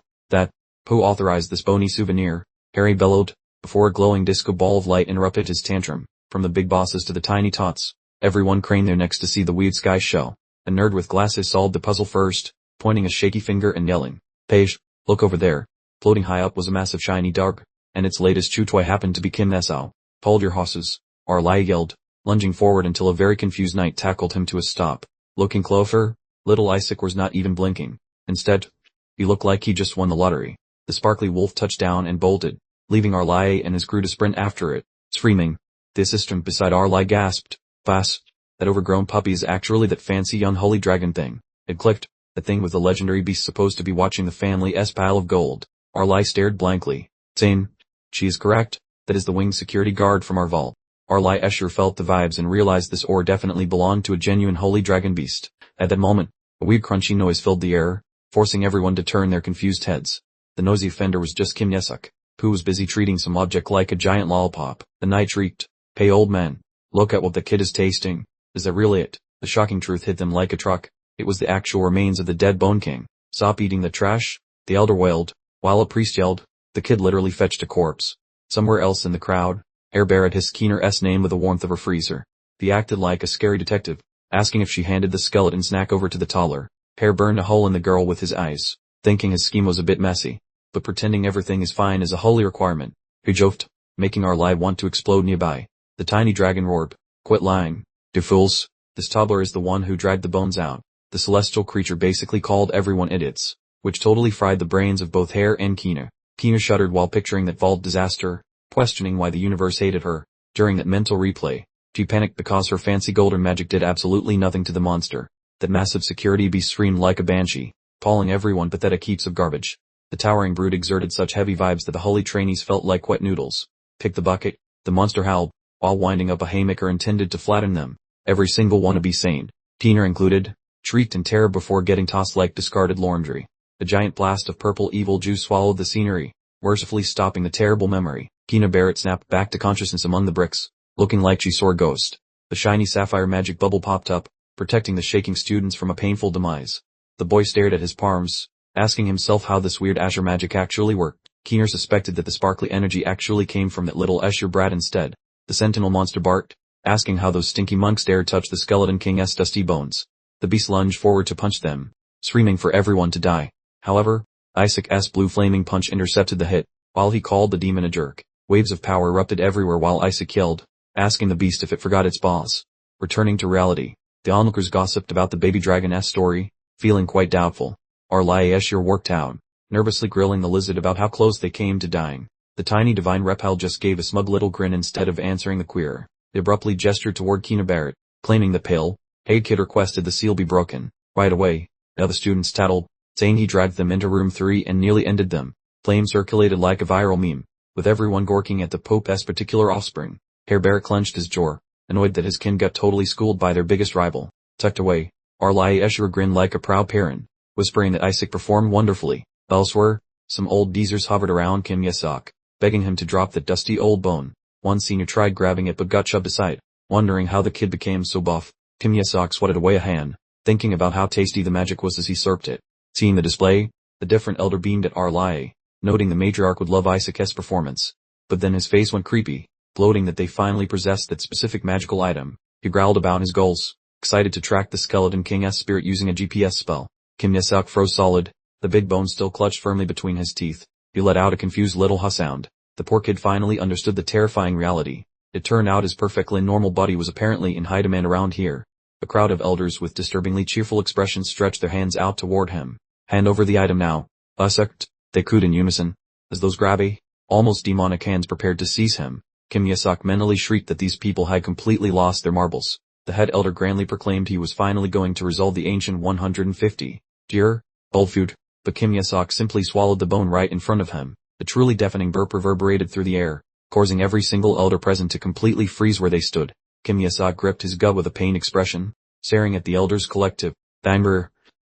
who authorized this bony souvenir?" Harry bellowed, before a glowing disco ball of light interrupted his tantrum. From the big bosses to the tiny tots, everyone craned their necks to see the weird sky show. A nerd with glasses solved the puzzle first, pointing a shaky finger and yelling, "Paige, look over there." Floating high up was a massive shiny dog, and its latest chew toy happened to be Kim Nesau. "Hold your horses," Arlai yelled, lunging forward until a very confused knight tackled him to a stop. Looking closer, little Isaac was not even blinking. Instead, he looked like he just won the lottery. The sparkly wolf touched down and bolted, leaving Arlai and his crew to sprint after it, screaming. The assistant beside Arlai gasped, "Fast, that overgrown puppy is actually that fancy unholy dragon thing." It clicked, the thing with the legendary beast supposed to be watching the family's pile of gold. Arlai stared blankly, saying, "She is correct, that is the winged security guard from our vault." Arlai Escher felt the vibes and realized this ore definitely belonged to a genuine holy dragon beast. At that moment, a weird crunchy noise filled the air, forcing everyone to turn their confused heads. The noisy offender was just Kim Yesuk, who was busy treating some object like a giant lollipop. The knight shrieked, "Hey old man, look at what the kid is tasting. Is that really it?" The shocking truth hit them like a truck. It was the actual remains of the dead Bone King. "Stop eating the trash," the elder wailed, while a priest yelled. The kid literally fetched a corpse. Somewhere else in the crowd, Herr Barrett hissed Keener's name with the warmth of a freezer. He acted like a scary detective, asking if she handed the skeleton snack over to the toddler. Herr burned a hole in the girl with his eyes, thinking his scheme was a bit messy, but pretending everything is fine is a holy requirement. He joked, making Arlai want to explode nearby. The tiny dragon roared, "Quit lying, you fools. This toddler is the one who dragged the bones out." The celestial creature basically called everyone idiots, which totally fried the brains of both Herr and Keener. Keener shuddered while picturing that vault disaster, questioning why the universe hated her. During that mental replay, she panicked because her fancy golden magic did absolutely nothing to the monster. That massive security beast screamed like a banshee, calling everyone pathetic heaps of garbage. The towering brute exerted such heavy vibes that the holy trainees felt like wet noodles. "Pick the bucket," the monster howled, while winding up a haymaker intended to flatten them. Every single one to be sane, Keener included, shrieked in terror before getting tossed like discarded laundry. A giant blast of purple evil juice swallowed the scenery, mercifully stopping the terrible memory. Keener Barrett snapped back to consciousness among the bricks, looking like she saw a ghost. The shiny sapphire magic bubble popped up, protecting the shaking students from a painful demise. The boy stared at his palms, asking himself how this weird Asher magic actually worked. Keener suspected that the sparkly energy actually came from that little Escher brat instead. The sentinel monster barked, asking how those stinky monks dared touch the skeleton king's dusty bones. The beast lunged forward to punch them, screaming for everyone to die. However, Isaac's blue flaming punch intercepted the hit. While he called the demon a jerk, waves of power erupted everywhere while Isaac yelled, asking the beast if it forgot its boss. Returning to reality, the onlookers gossiped about the baby dragon's story, feeling quite doubtful. Arlaeshur worked out, nervously grilling the lizard about how close they came to dying. The tiny divine reptile just gave a smug little grin instead of answering the queer. He abruptly gestured toward Kina Barrett, claiming the pale, hey kid requested the seal be broken. Right away, the other students tattled, saying he dragged them into room 3 and nearly ended them. Flame circulated like a viral meme, with everyone gorking at the Pope's particular offspring. Herr Barrett clenched his jaw, annoyed that his kin got totally schooled by their biggest rival. Tucked away, Arlaeshur grinned like a proud parent, whispering that Isaac performed wonderfully. Elsewhere, some old geezers hovered around Kim Ye-sok, begging him to drop that dusty old bone. One senior tried grabbing it but got shoved aside, wondering how the kid became so buff. Kim Ye-sok swatted away a hand, thinking about how tasty the magic was as he slurped it. Seeing the display, the different elder beamed at Arlae, noting the matriarch would love Isaac's performance. But then his face went creepy, gloating that they finally possessed that specific magical item. He growled about his goals, excited to track the Skeleton King's spirit using a GPS spell. Kim Ye-sok froze solid, the big bone still clutched firmly between his teeth. He let out a confused little huh sound. The poor kid finally understood the terrifying reality. It turned out his perfectly normal body was apparently in high demand around here. A crowd of elders with disturbingly cheerful expressions stretched their hands out toward him. Hand over the item now. Usucked, they cooed in unison, as those grabby, almost demonic hands prepared to seize him. Kim Ye-sok mentally shrieked that these people had completely lost their marbles. The head elder grandly proclaimed he was finally going to resolve the ancient 150-year old feud, but Kim Ye-sok simply swallowed the bone right in front of him. A truly deafening burp reverberated through the air, causing every single elder present to completely freeze where they stood. Kim Ye-sok gripped his gut with a pained expression, staring at the elders' collective anger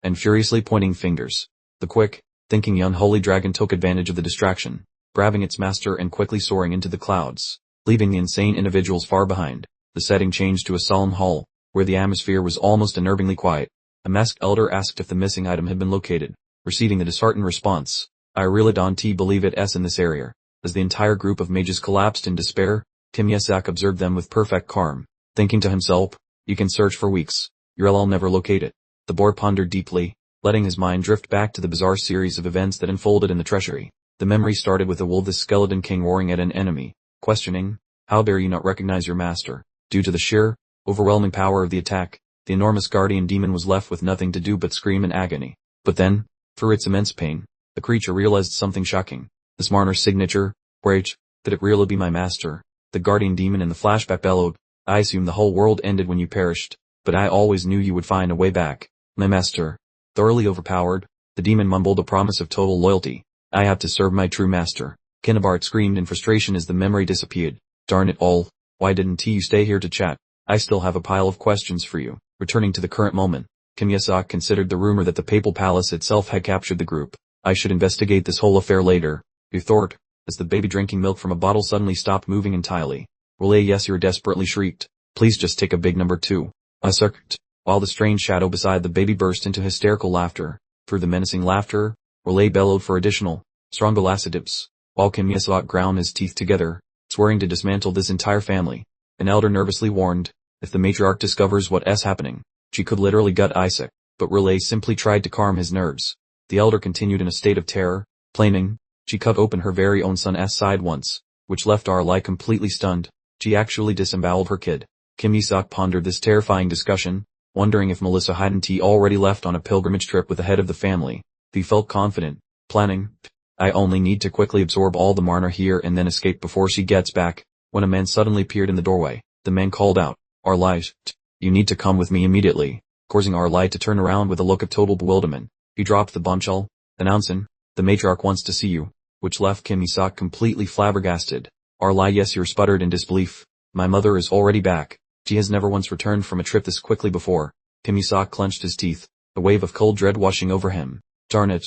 and furiously pointing fingers. The quick, thinking young holy dragon took advantage of the distraction, grabbing its master and quickly soaring into the clouds, leaving the insane individuals far behind. The setting changed to a solemn hall, where the atmosphere was almost unnervingly quiet. A masked elder asked if the missing item had been located, receiving the disheartened response, I really don't believe it's in this area. As the entire group of mages collapsed in despair, Kim Ye-sok observed them with perfect calm, thinking to himself, you can search for weeks, you'll never locate it. The boy pondered deeply, letting his mind drift back to the bizarre series of events that unfolded in the treasury. The memory started with the wolf skeleton king roaring at an enemy, questioning, how dare you not recognize your master? Due to the sheer, overwhelming power of the attack, the enormous guardian demon was left with nothing to do but scream in agony. But then, through its immense pain, the creature realized something shocking. This Marner's signature, wait, could it really be my master? The guardian demon in the flashback bellowed, I assumed the whole world ended when you perished, but I always knew you would find a way back. My master. Thoroughly overpowered, the demon mumbled a promise of total loyalty. I have to serve my true master. Kinabart screamed in frustration as the memory disappeared. Darn it all, why didn't you stay here to chat? I still have a pile of questions for you. Returning to the current moment, Kim Ye-sok considered the rumor that the papal palace itself had captured the group. I should investigate this whole affair later, he thought, as the baby drinking milk from a bottle suddenly stopped moving entirely. Yahello desperately shrieked, please just take a big number 2. Usucked, while the strange shadow beside the baby burst into hysterical laughter. Through the menacing laughter, Yahello bellowed for additional, stronger lassitives, while Kim Ye-sok ground his teeth together, swearing to dismantle this entire family. An elder nervously warned, if the matriarch discovers what's happening, she could literally gut Isaac, but Yahello simply tried to calm his nerves. The elder continued in a state of terror, claiming, she cut open her very own son's side once, which left Arlae completely stunned. She actually disemboweled her kid. Kim Ye-sok pondered this terrifying discussion, wondering if Melissa hadn't already left on a pilgrimage trip with the head of the family. He felt confident, planning, I only need to quickly absorb all the Marner here and then escape before she gets back, when a man suddenly appeared in the doorway. The man called out, Arlae, you need to come with me immediately, causing Arlae to turn around with a look of total bewilderment. He dropped the bombshell, announcing, the matriarch wants to see you, which left Kim Ye-sok completely flabbergasted. Yahello sputtered in disbelief, my mother is already back. She has never once returned from a trip this quickly before. Kim Ye-sok clenched his teeth, a wave of cold dread washing over him. Darn it,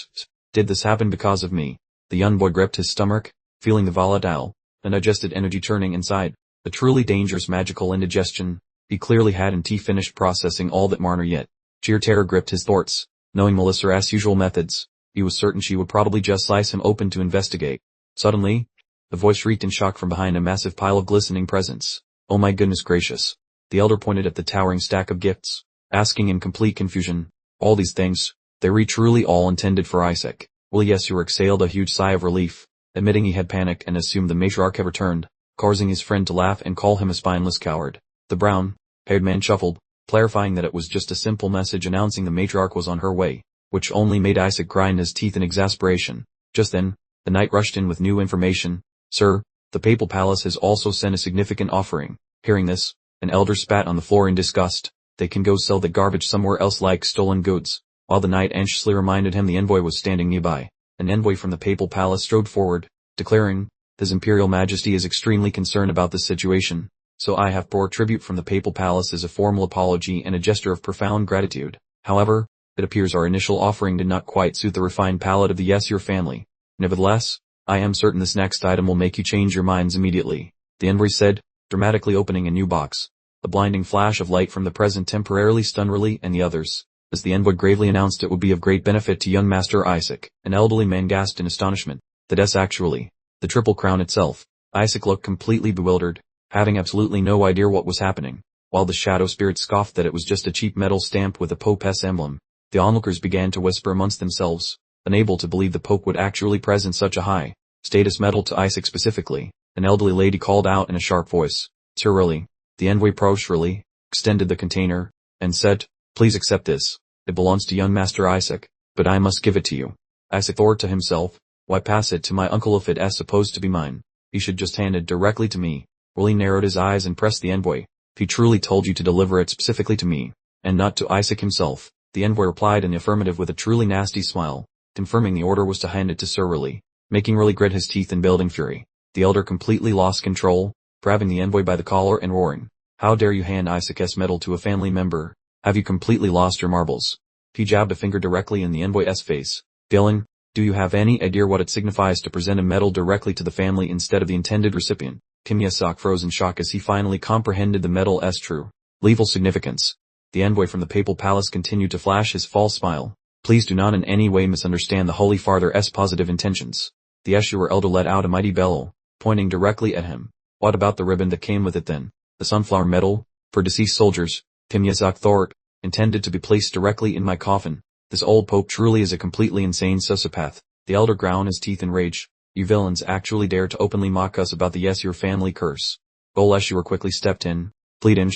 did this happen because of me? The young boy gripped his stomach, feeling the volatile, undigested energy churning inside. A truly dangerous magical indigestion. He clearly hadn't finished processing all that Marner yet. Sheer terror gripped his thoughts. Knowing Melissa's usual methods, he was certain she would probably just slice him open to investigate. Suddenly, the voice shrieked in shock from behind a massive pile of glistening presents. Oh my goodness gracious. The elder pointed at the towering stack of gifts, asking in complete confusion, all these things, They were truly all intended for Isaac. Well, Yesur exhaled a huge sigh of relief, admitting he had panicked and assumed the matriarch had returned, causing his friend to laugh and call him a spineless coward. The brown-haired man shuffled, clarifying that it was just a simple message announcing the matriarch was on her way, which only made Isaac grind his teeth in exasperation. Just then, the knight rushed in with new information. Sir, the papal palace has also sent a significant offering. Hearing this, an elder spat on the floor in disgust. They can go sell the garbage somewhere else like stolen goods. While the knight anxiously reminded him the envoy was standing nearby, an envoy from the papal palace strode forward, declaring, His Imperial Majesty is extremely concerned about this situation, so I have brought tribute from the papal palace as a formal apology and a gesture of profound gratitude. However, it appears our initial offering did not quite suit the refined palate of the Yesur family. Nevertheless, I am certain this next item will make you change your minds immediately, the envoy said, dramatically opening a new box. A blinding flash of light from the present temporarily stunned Riley and the others, as the envoy gravely announced it would be of great benefit to young Master Isaac. An elderly man gasped in astonishment. That's actually the Triple Crown itself. Isaac looked completely bewildered, having absolutely no idea what was happening, while the shadow spirit scoffed that it was just a cheap metal stamp with a Pope's emblem. The onlookers began to whisper amongst themselves, unable to believe the Pope would actually present such a high-status medal to Isaac specifically. An elderly lady called out in a sharp voice, Sir Riley. The envoy approached Riley, extended the container, and said, Please accept this. It belongs to young Master Isaac, but I must give it to you. Isaac thought to himself, Why pass it to my uncle if it is supposed to be mine? He should just hand it directly to me. Riley narrowed his eyes and pressed the envoy. If he truly told you to deliver it specifically to me, and not to Isaac himself, the envoy replied in the affirmative with a truly nasty smile, confirming the order was to hand it to Sir Riley, making Riley grit his teeth in building fury. The elder completely lost control, grabbing the envoy by the collar and roaring, How dare you hand Isaac's medal to a family member? Have you completely lost your marbles? He jabbed a finger directly in the envoy's face, yelling, Do you have any idea what it signifies to present a medal directly to the family instead of the intended recipient? Kim Ye-sok froze in shock as he finally comprehended the medal's true, lethal significance. The envoy from the papal palace continued to flash his false smile. Please do not in any way misunderstand the Holy Father's positive intentions. The Asura elder let out a mighty bellow, pointing directly at him. What about the ribbon that came with it then? The sunflower medal? For deceased soldiers, Kim Ye-sok thought, intended to be placed directly in my coffin. This old pope truly is a completely insane sociopath. The elder ground his teeth in rage. You villains actually dare to openly mock us about the Yesur family curse. Gol Esur quickly stepped in, pleading,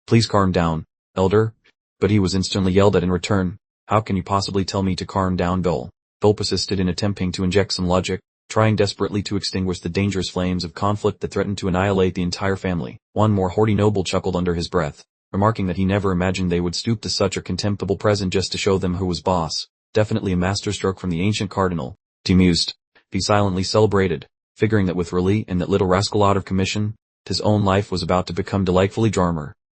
Please calm down, elder. But he was instantly yelled at in return. How can you possibly tell me to calm down, Gol? Gol persisted in attempting to inject some logic, trying desperately to extinguish the dangerous flames of conflict that threatened to annihilate the entire family. One more haughty noble chuckled under his breath, remarking that he never imagined they would stoop to such a contemptible present just to show them who was boss. Definitely a masterstroke from the ancient cardinal. He mused. He silently celebrated, figuring that with Riley and that little rascal out of commission, his own life was about to become delightfully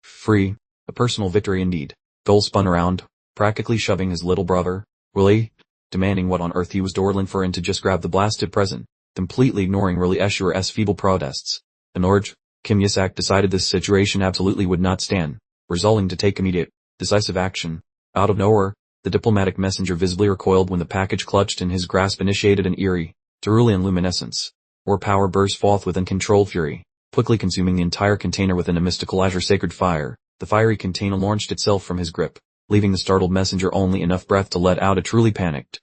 free. A personal victory indeed. Gol spun around, practically shoving his little brother, Riley, demanding what on earth he was dawdling for and to just grab the blasted present, completely ignoring Riley Escher's feeble protests. Annoyed, Kim Ye-sok decided this situation absolutely would not stand, resolving to take immediate, decisive action. Out of nowhere, the diplomatic messenger visibly recoiled when the package clutched in his grasp initiated an eerie, cerulean luminescence. More power burst forth with uncontrolled fury, quickly consuming the entire container within a mystical azure sacred fire. The fiery container launched itself from his grip, leaving the startled messenger only enough breath to let out a truly panicked,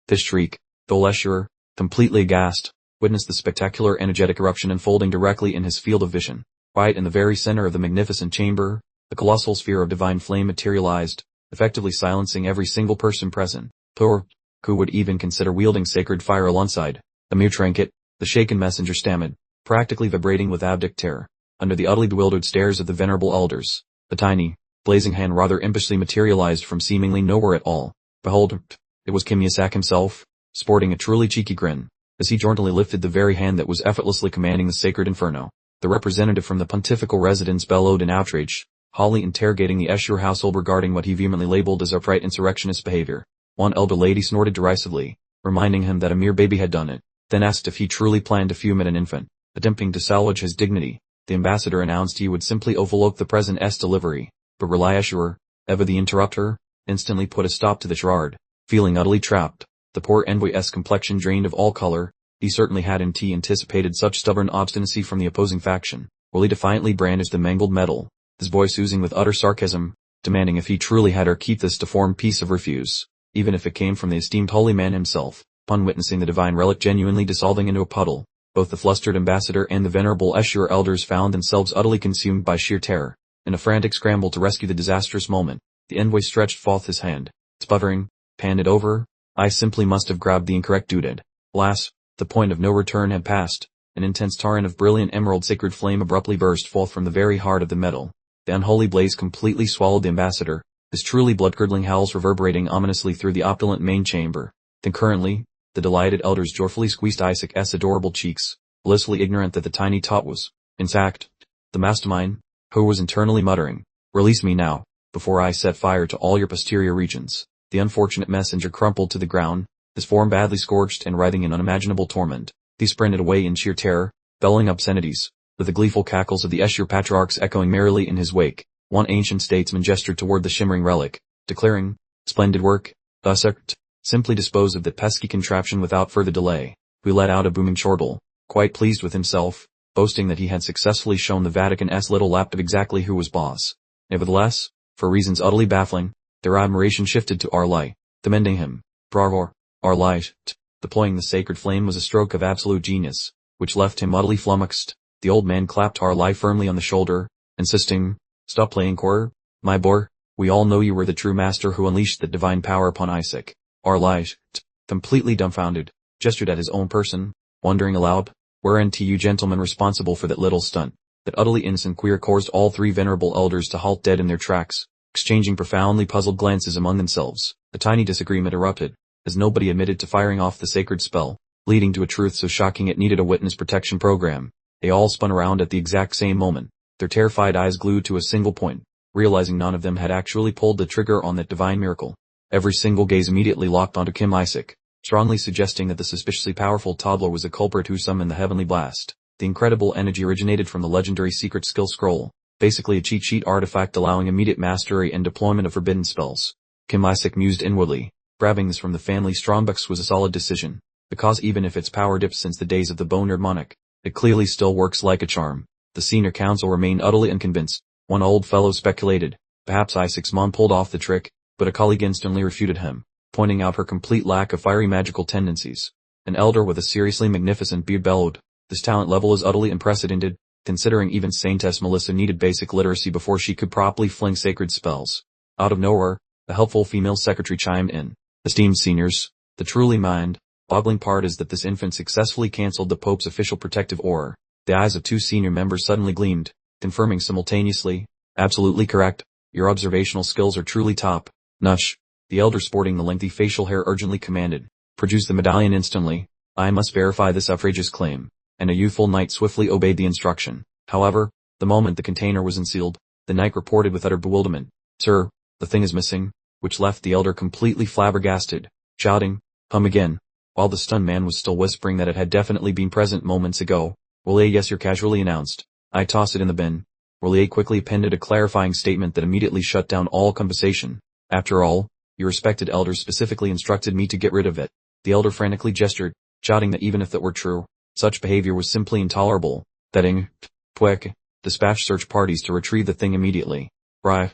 fish shriek. Gol Escher, completely aghast, witnessed the spectacular energetic eruption unfolding directly in his field of vision. Right in the very center of the magnificent chamber, the colossal sphere of divine flame materialized, effectively silencing every single person present. Poor, who would even consider wielding sacred fire alongside a mere trinket, the shaken messenger stammered, practically vibrating with abject terror, under the utterly bewildered stares of the venerable elders. The tiny, blazing hand rather impishly materialized from seemingly nowhere at all. Behold, it was Kim Ye-sok himself, sporting a truly cheeky grin, as he jauntily lifted the very hand that was effortlessly commanding the sacred inferno. The representative from the pontifical residence bellowed in outrage, hotly interrogating the Escher household regarding what he vehemently labeled as upright insurrectionist behavior. One elder lady snorted derisively, reminding him that a mere baby had done it, then asked if he truly planned to fume at an infant. Attempting to salvage his dignity, the ambassador announced he would simply overlook the present's delivery, but Riley Escher, ever the interrupter, instantly put a stop to the charade. Feeling utterly trapped, the poor envoy's complexion drained of all color. He certainly hadn't anticipated such stubborn obstinacy from the opposing faction. Riley defiantly brandished the mangled medal, his voice oozing with utter sarcasm, demanding if he truly had her keep this deformed piece of refuse. even if it came from the esteemed holy man himself. Upon witnessing the divine relic genuinely dissolving into a puddle, both the flustered ambassador and the venerable Asura elders found themselves utterly consumed by sheer terror. In a frantic scramble to rescue the disastrous moment, the envoy stretched forth his hand, sputtering, "Hand it over. I simply must have grabbed the incorrect doodad." Alas, the point of no return had passed. An intense torrent of brilliant emerald sacred flame abruptly burst forth from the very heart of the metal. The unholy blaze completely swallowed the ambassador, his truly blood-curdling howls reverberating ominously through the opulent main chamber. Concurrently, the delighted elders joyfully squeezed Isaac's adorable cheeks, blissfully ignorant that the tiny tot was intact. The mastermind, who was internally muttering, "Release me now, before I set fire to all your posterior regions." The unfortunate messenger crumpled to the ground, his form badly scorched and writhing in unimaginable torment. He sprinted away in sheer terror, bellowing obscenities, with the gleeful cackles of the Asura patriarchs echoing merrily in his wake. One ancient statesman gestured toward the shimmering relic, declaring, "Splendid work, Usert. Simply dispose of that pesky contraption without further delay." We let out a booming chortle, quite pleased with himself, boasting that he had successfully shown the Vatican's little lapdog exactly who was boss. Nevertheless, for reasons utterly baffling, their admiration shifted to Arlai, commending him. "Bravo, Arlai." Deploying the sacred flame was a stroke of absolute genius, which left him utterly flummoxed. The old man clapped Arlai firmly on the shoulder, insisting, "Stop playing core, my boy. We all know you were the true master who unleashed the divine power upon Isaac." Arlai, completely dumbfounded, gestured at his own person, wondering aloud, "Weren't you gentlemen responsible for that little stunt?" That utterly innocent queer caused all three venerable elders to halt dead in their tracks, exchanging profoundly puzzled glances among themselves. A tiny disagreement erupted, as nobody admitted to firing off the sacred spell, leading to a truth so shocking it needed a witness protection program. They all spun around at the exact same moment, their terrified eyes glued to a single point, realizing none of them had actually pulled the trigger on that divine miracle. Every single gaze immediately locked onto Kim Isaac, strongly suggesting that the suspiciously powerful toddler was the culprit who summoned the heavenly blast. The incredible energy originated from the legendary secret skill scroll, basically a cheat sheet artifact allowing immediate mastery and deployment of forbidden spells. Kim Isaac mused inwardly. Grabbing this from the family strongbox was a solid decision, because even if its power dipped since the days of the Boner monarch, it clearly still works like a charm. The senior council remained utterly unconvinced. One old fellow speculated, perhaps Isaac's mom pulled off the trick, but a colleague instantly refuted him, pointing out her complete lack of fiery magical tendencies. An elder with a seriously magnificent beard bellowed, "This talent level is utterly unprecedented, considering even Saintess Melissa needed basic literacy before she could properly fling sacred spells." Out of nowhere, a helpful female secretary chimed in, "Esteemed seniors, the truly mind-boggling part is that this infant successfully cancelled the Pope's official protective aura." The eyes of two senior members suddenly gleamed, confirming simultaneously, "Absolutely correct. Your observational skills are truly top-notch." The elder sporting the lengthy facial hair urgently commanded, "Produce the medallion instantly. I must verify this outrageous claim." And a youthful knight swiftly obeyed the instruction. However, the moment the container was unsealed, the knight reported with utter bewilderment, "Sir, the thing is missing," which left the elder completely flabbergasted, shouting, "Come again," while the stunned man was still whispering that it had definitely been present moments ago. "Well, yes, you're casually announced. I toss it in the bin." Rollier quickly appended a clarifying statement that immediately shut down all conversation. "After all, your respected elders specifically instructed me to get rid of it." The elder frantically gestured, shouting that even if that were true, such behavior was simply intolerable. Betting, Pwek, dispatched search parties to retrieve the thing immediately. Right.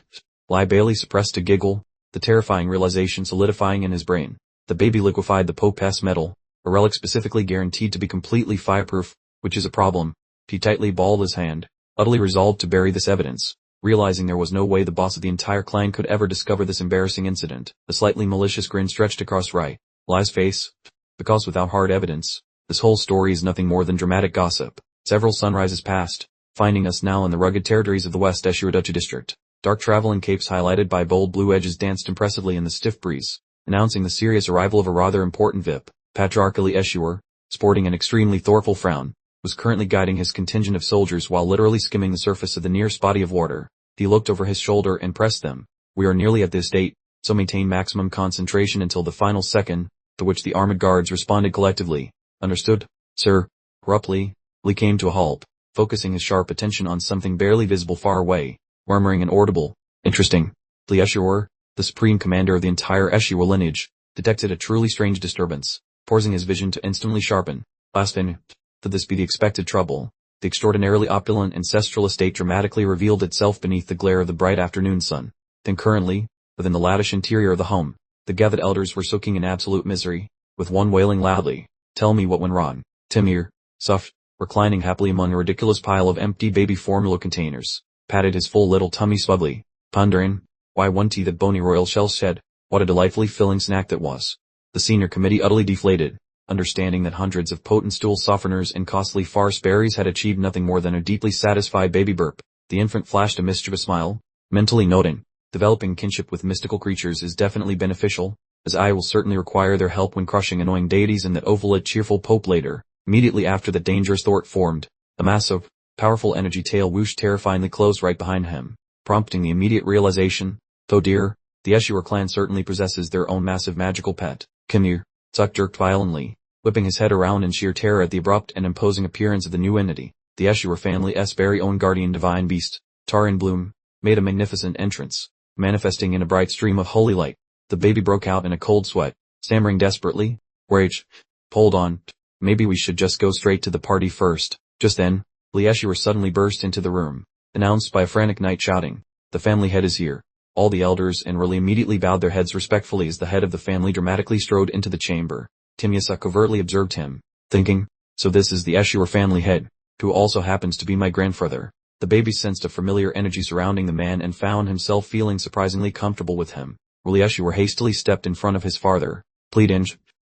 Lai Bailey suppressed a giggle, the terrifying realization solidifying in his brain. The baby liquefied the Pope's metal, a relic specifically guaranteed to be completely fireproof, which is a problem. He tightly balled his hand, utterly resolved to bury this evidence, realizing there was no way the boss of the entire clan could ever discover this embarrassing incident. A slightly malicious grin stretched across Lai's face, because without hard evidence, this whole story is nothing more than dramatic gossip. Several sunrises passed, finding us now in the rugged territories of the West Asura district. Dark traveling capes highlighted by bold blue edges danced impressively in the stiff breeze, announcing the serious arrival of a rather important VIP. Patriarchally Asura, sporting an extremely thoughtful frown, was currently guiding his contingent of soldiers while literally skimming the surface of the nearest body of water. He looked over his shoulder and pressed them. "We are nearly at this date, so maintain maximum concentration until the final second," to which the armored guards responded collectively. "Understood, sir." Abruptly, Lee came to a halt, focusing his sharp attention on something barely visible far away, murmuring an audible, "Interesting." Lee Asura, the supreme commander of the entire Asura lineage, detected a truly strange disturbance, forcing his vision to instantly sharpen. Blasphemy. Could this be the expected trouble? The extraordinarily opulent ancestral estate dramatically revealed itself beneath the glare of the bright afternoon sun. Then currently, within the lattice interior of the home, The gathered elders were soaking in absolute misery, with one wailing loudly, "Tell me what went wrong." Timir, Suf, reclining happily among a ridiculous pile of empty baby formula containers, patted his full little tummy smugly, pondering, why wouldn't he that bony royal shell shed? What a delightfully filling snack that was. The senior committee utterly deflated, understanding that hundreds of potent stool softeners and costly farce berries had achieved nothing more than a deeply satisfied baby burp. The infant flashed a mischievous smile, mentally noting, developing kinship with mystical creatures is definitely beneficial, as I will certainly require their help when crushing annoying deities and that ovalid cheerful pope later. Immediately after the dangerous thought formed, a massive, powerful energy tail whooshed terrifyingly close right behind him, prompting the immediate realization, though dear, the Asura clan certainly possesses their own massive magical pet. Kimir, Zuck jerked violently, whipping his head around in sheer terror at the abrupt and imposing appearance of the new entity. The Asura family's very own guardian divine beast, Tarin Bloom, made a magnificent entrance, manifesting in a bright stream of holy light. The baby broke out in a cold sweat, stammering desperately, "Rage. Hold on. Maybe we should just go straight to the party first." Just then, the Asura suddenly burst into the room, announced by a frantic knight shouting, "The family head is here." All the elders and really immediately bowed their heads respectfully as the head of the family dramatically strode into the chamber. Timyasa covertly observed him, thinking, so this is the Asura family head, who also happens to be my grandfather. The baby sensed a familiar energy surrounding the man and found himself feeling surprisingly comfortable with him. Really Asura hastily stepped in front of his father, pleading,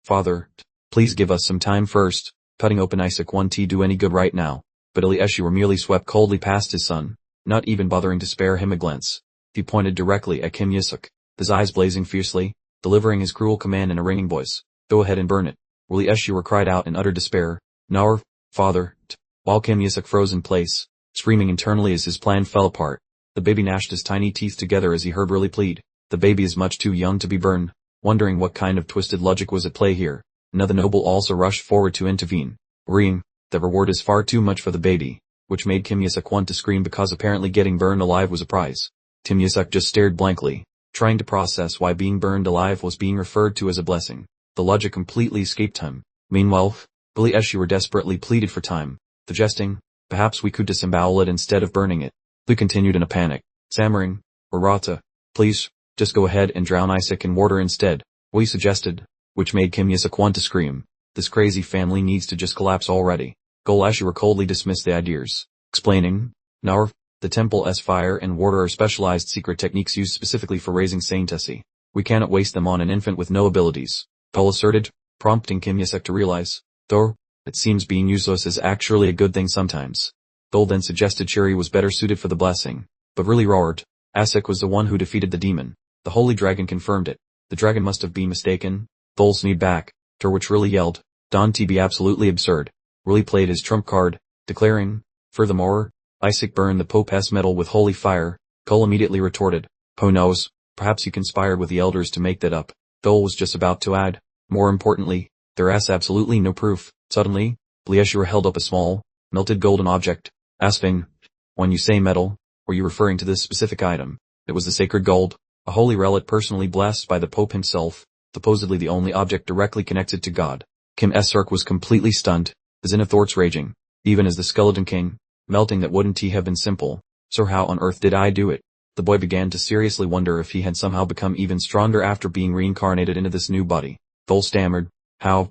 "Father, please give us some time first. Cutting open Isaac won't do any good right now." But Ali Asura merely swept coldly past his son, not even bothering to spare him a glance. He pointed directly at Kim Yusuk, his eyes blazing fiercely, delivering his cruel command in a ringing voice, "Go ahead and burn it." Really Asura cried out in utter despair, "No, father," while Kim Yusuk froze in place, screaming internally as his plan fell apart. The baby gnashed his tiny teeth together as he heard Really plead, "The baby is much too young to be burned." Wondering what kind of twisted logic was at play here, another noble also rushed forward to intervene. Reem, the reward is far too much for the baby, which made Kim Yusuk want to scream because apparently getting burned alive was a prize. Tim Yusuk just stared blankly, trying to process why being burned alive was being referred to as a blessing. The logic completely escaped him. Meanwhile, Billy Asura desperately pleaded for time, suggesting, perhaps we could disembowel it instead of burning it. He continued in a panic, stammering, "Rata, please, just go ahead and drown Isaac in water instead," we suggested, which made Kim Yusuk want to scream. This crazy family needs to just collapse already. Gol Asura coldly dismissed the ideas, explaining, "No, the temple's fire and water are specialized secret techniques used specifically for raising saintessy. We cannot waste them on an infant with no abilities," Gol asserted, prompting Kim Yusuk to realize, though, it seems being useless is actually a good thing sometimes. Gol then suggested Shuri was better suited for the blessing, but really roared, Asik was the one who defeated the demon. The holy dragon confirmed it. The dragon must have been mistaken. Gol sneered back, to which Really yelled, "Don't be absolutely absurd." Really played his trump card, declaring, "Furthermore, Isaac burned the Pope's medal with holy fire." Gol immediately retorted, "Who knows, perhaps you conspired with the elders to make that up." Gol was just about to add, "More importantly, there's absolutely no proof." Suddenly, Asura held up a small, melted golden object, asking, "When you say metal, were you referring to this specific item?" It was the sacred gold, a holy relic personally blessed by the Pope himself, supposedly the only object directly connected to God. Kim Esark was completely stunned, his inner thoughts raging, even as the Skeleton King, melting that wouldn't he have been simple, so how on earth did I do it? The boy began to seriously wonder if he had somehow become even stronger after being reincarnated into this new body. Gol stammered, How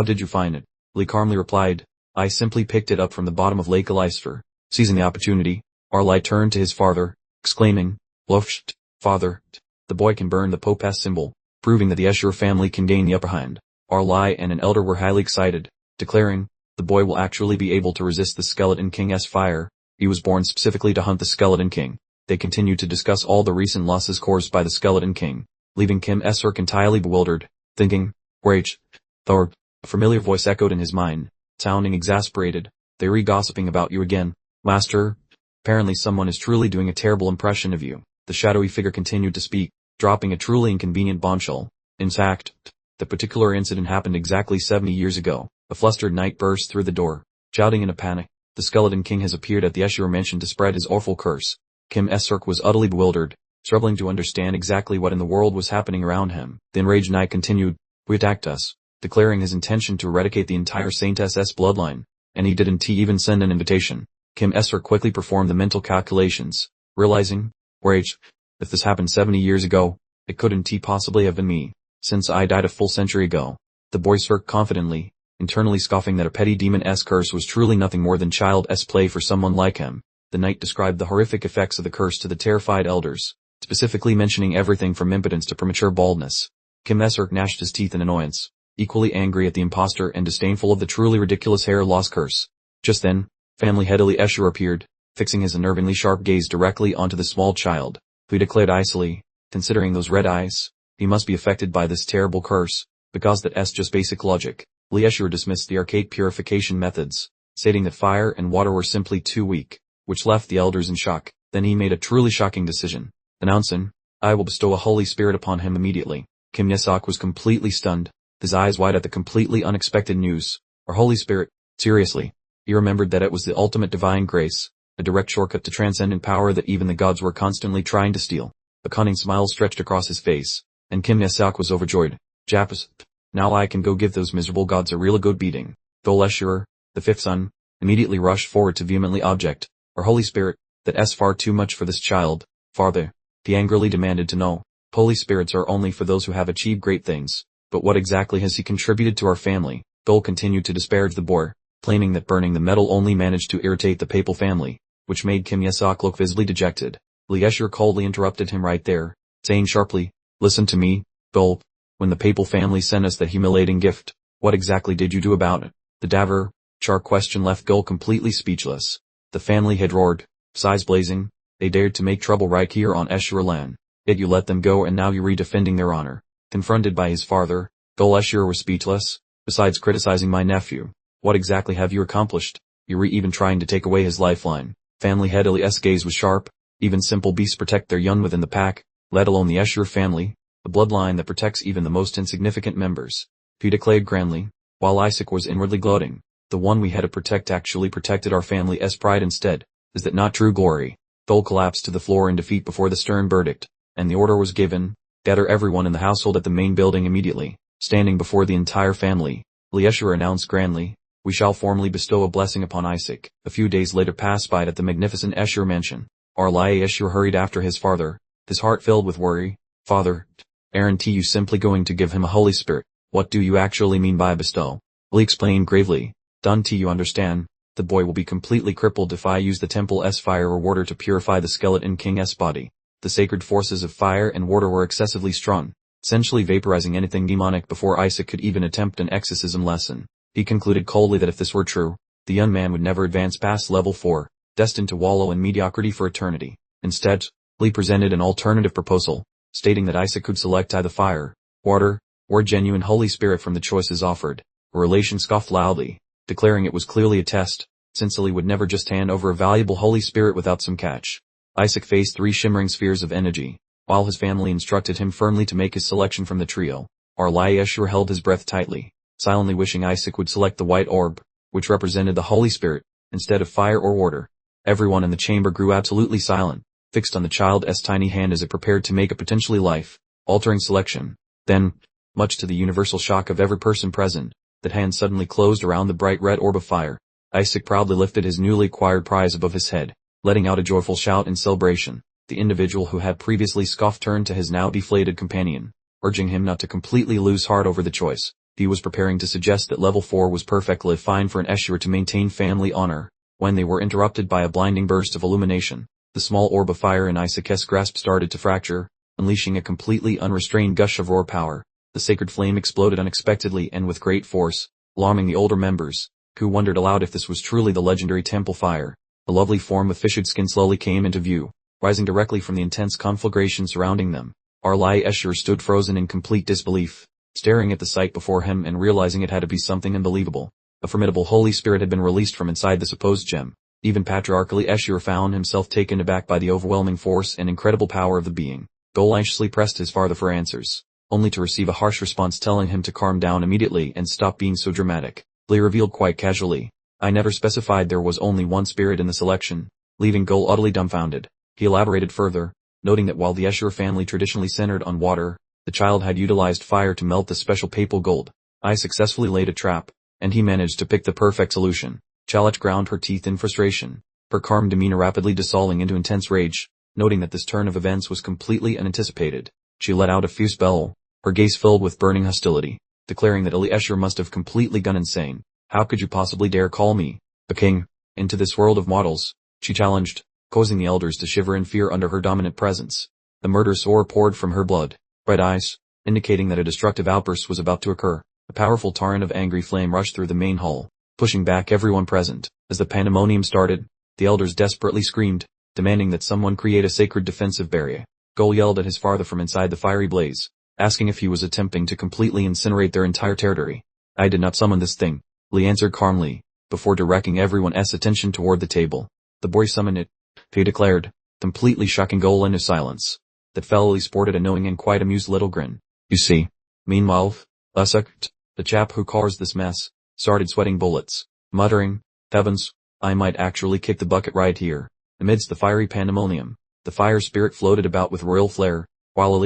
did you find it?" Lee calmly replied, "I simply picked it up from the bottom of Lake Aleister." Seizing the opportunity, Arlai turned to his father, exclaiming, "Lofst, father, the boy can burn the Pope's symbol, proving that the Asura family can gain the upper hand." Arlai and an elder were highly excited, declaring, "The boy will actually be able to resist the Skeleton King's fire. He was born specifically to hunt the Skeleton King." They continued to discuss all the recent losses caused by the Skeleton King, leaving Kim Esark entirely bewildered, thinking, "Rage, Thor." A familiar voice echoed in his mind, sounding exasperated, "They re-gossiping about you again, master? Apparently someone is truly doing a terrible impression of you." The shadowy figure continued to speak, dropping a truly inconvenient bombshell. "In fact, the particular incident happened exactly 70 years ago." A flustered knight burst through the door, shouting in a panic, "The Skeleton King has appeared at the Asura mansion to spread his awful curse." Kim Esark was utterly bewildered, struggling to understand exactly what in the world was happening around him. The enraged knight continued, "He attacked us," declaring his intention to eradicate the entire Saintess's bloodline, and he didn't even send an invitation. Kim Esark quickly performed the mental calculations, realizing, "Rage, if this happened 70 years ago, it couldn't possibly have been me." since I died a full century ago. The boy smirked confidently, internally scoffing that a petty demon-esque curse was truly nothing more than child-esque play for someone like him. The knight described the horrific effects of the curse to the terrified elders, specifically mentioning everything from impotence to premature baldness. Kim Esserk gnashed his teeth in annoyance, equally angry at the impostor and disdainful of the truly ridiculous hair loss curse. Just then, family head Asura appeared, fixing his unnervingly sharp gaze directly onto the small child, who declared icily, considering those red eyes, he must be affected by this terrible curse, because that's just basic logic. Asura dismissed the archaic purification methods, stating that fire and water were simply too weak, which left the elders in shock. Then he made a truly shocking decision, announcing, I will bestow a Holy Spirit upon him immediately. Kim Yesok was completely stunned, his eyes wide at the completely unexpected news. Our Holy Spirit? Seriously? He remembered that it was the ultimate divine grace, a direct shortcut to transcendent power that even the gods were constantly trying to steal. A cunning smile stretched across his face, and Kim Yesok was overjoyed. Japus, now I can go give those miserable gods a real good beating. Dol Escher, the fifth son, immediately rushed forward to vehemently object. Our Holy Spirit, that's far too much for this child. Father, he angrily demanded to know. Holy Spirits are only for those who have achieved great things. But what exactly has he contributed to our family? Dol continued to disparage the boy, claiming that burning the metal only managed to irritate the papal family, which made Kim Yesok look visibly dejected. Escher coldly interrupted him right there, saying sharply, listen to me, Dol. When the papal family sent us that humiliating gift, what exactly did you do about it? The Daver, Char question left Gul completely speechless. The family had roared, eyes blazing, they dared to make trouble right here on Escher land. Yet you let them go and now you're redefending their honor. Confronted by his father, Dol Escher was speechless. Besides criticizing my nephew, what exactly have you accomplished? You're even trying to take away his lifeline. Family head Eli's gaze was sharp. Even simple beasts protect their young within the pack, let alone the Escher family, the bloodline that protects even the most insignificant members. He declared grandly, while Isaac was inwardly gloating. The one we had to protect actually protected our family's pride instead. Is that not true glory? Dol collapsed to the floor in defeat before the stern verdict, and the order was given, gather everyone in the household at the main building immediately. Standing before the entire family, Escher announced grandly, we shall formally bestow a blessing upon Isaac. A few days later passed by at the magnificent Escher mansion. Escher hurried after his father, his heart filled with worry. Father, aren't you simply going to give him a Holy Spirit? What do you actually mean by bestow? Lee explained gravely. Don't you understand? The boy will be completely crippled if I use the temple's fire or water to purify the skeleton king's body. The sacred forces of fire and water were excessively strong, essentially vaporizing anything demonic before Isaac could even attempt an exorcism lesson. He concluded coldly that if this were true, the young man would never advance past level 4, destined to wallow in mediocrity for eternity. Instead, Lee presented an alternative proposal, stating that Isaac could select either fire, water, or genuine Holy Spirit from the choices offered. A relation scoffed loudly, declaring it was clearly a test, since Lee would never just hand over a valuable Holy Spirit without some catch. Isaac faced 3 shimmering spheres of energy, while his family instructed him firmly to make his selection from the trio. Escher held his breath tightly, silently wishing Isaac would select the white orb, which represented the Holy Spirit, instead of fire or water. Everyone in the chamber grew absolutely silent, fixed on the child's tiny hand as it prepared to make a potentially life-altering selection. Then, much to the universal shock of every person present, that hand suddenly closed around the bright red orb of fire. Isaac proudly lifted his newly acquired prize above his head, letting out a joyful shout in celebration. The individual who had previously scoffed turned to his now deflated companion, urging him not to completely lose heart over the choice. He was preparing to suggest that level 4 was perfectly fine for an Escher to maintain family honor, when they were interrupted by a blinding burst of illumination. The small orb of fire in Isaac's grasp started to fracture, unleashing a completely unrestrained gush of raw power. The sacred flame exploded unexpectedly and with great force, alarming the older members, who wondered aloud if this was truly the legendary temple fire. A lovely form of fissured skin slowly came into view, rising directly from the intense conflagration surrounding them. Escher stood frozen in complete disbelief, staring at the sight before him and realizing it had to be something unbelievable. A formidable Holy Spirit had been released from inside the supposed gem. Even patriarchal Escher found himself taken aback by the overwhelming force and incredible power of the being. Dol anxiously pressed his father for answers, only to receive a harsh response telling him to calm down immediately and stop being so dramatic. Lee revealed quite casually, I never specified there was only one spirit in the selection, leaving Gul utterly dumbfounded. He elaborated further, noting that while the Escher family traditionally centered on water, the child had utilized fire to melt the special papal gold. I successfully laid a trap, and he managed to pick the perfect solution. Chalet ground her teeth in frustration, her calm demeanor rapidly dissolving into intense rage. Noting that this turn of events was completely unanticipated, she let out a fierce bellow, her gaze filled with burning hostility, declaring that Asura must have completely gone insane. How could you possibly dare call me a king into this world of mortals? She challenged, causing the elders to shiver in fear under her dominant presence. The murderous ore poured from her blood, bright eyes, indicating that a destructive outburst was about to occur. A powerful torrent of angry flame rushed through the main hall, pushing back everyone present. As the pandemonium started, the elders desperately screamed, demanding that someone create a sacred defensive barrier. Gol yelled at his father from inside the fiery blaze, asking if he was attempting to completely incinerate their entire territory. I did not summon this thing, Li answered calmly, before directing everyone's attention toward the table. The boy summoned it, he declared, completely shocking Gol into silence. That fellow sported a knowing and quite amused little grin. You see. Meanwhile, the chap who caused this mess, started sweating bullets, muttering, heavens, I might actually kick the bucket right here. Amidst the fiery pandemonium, the fire spirit floated about with royal flair, while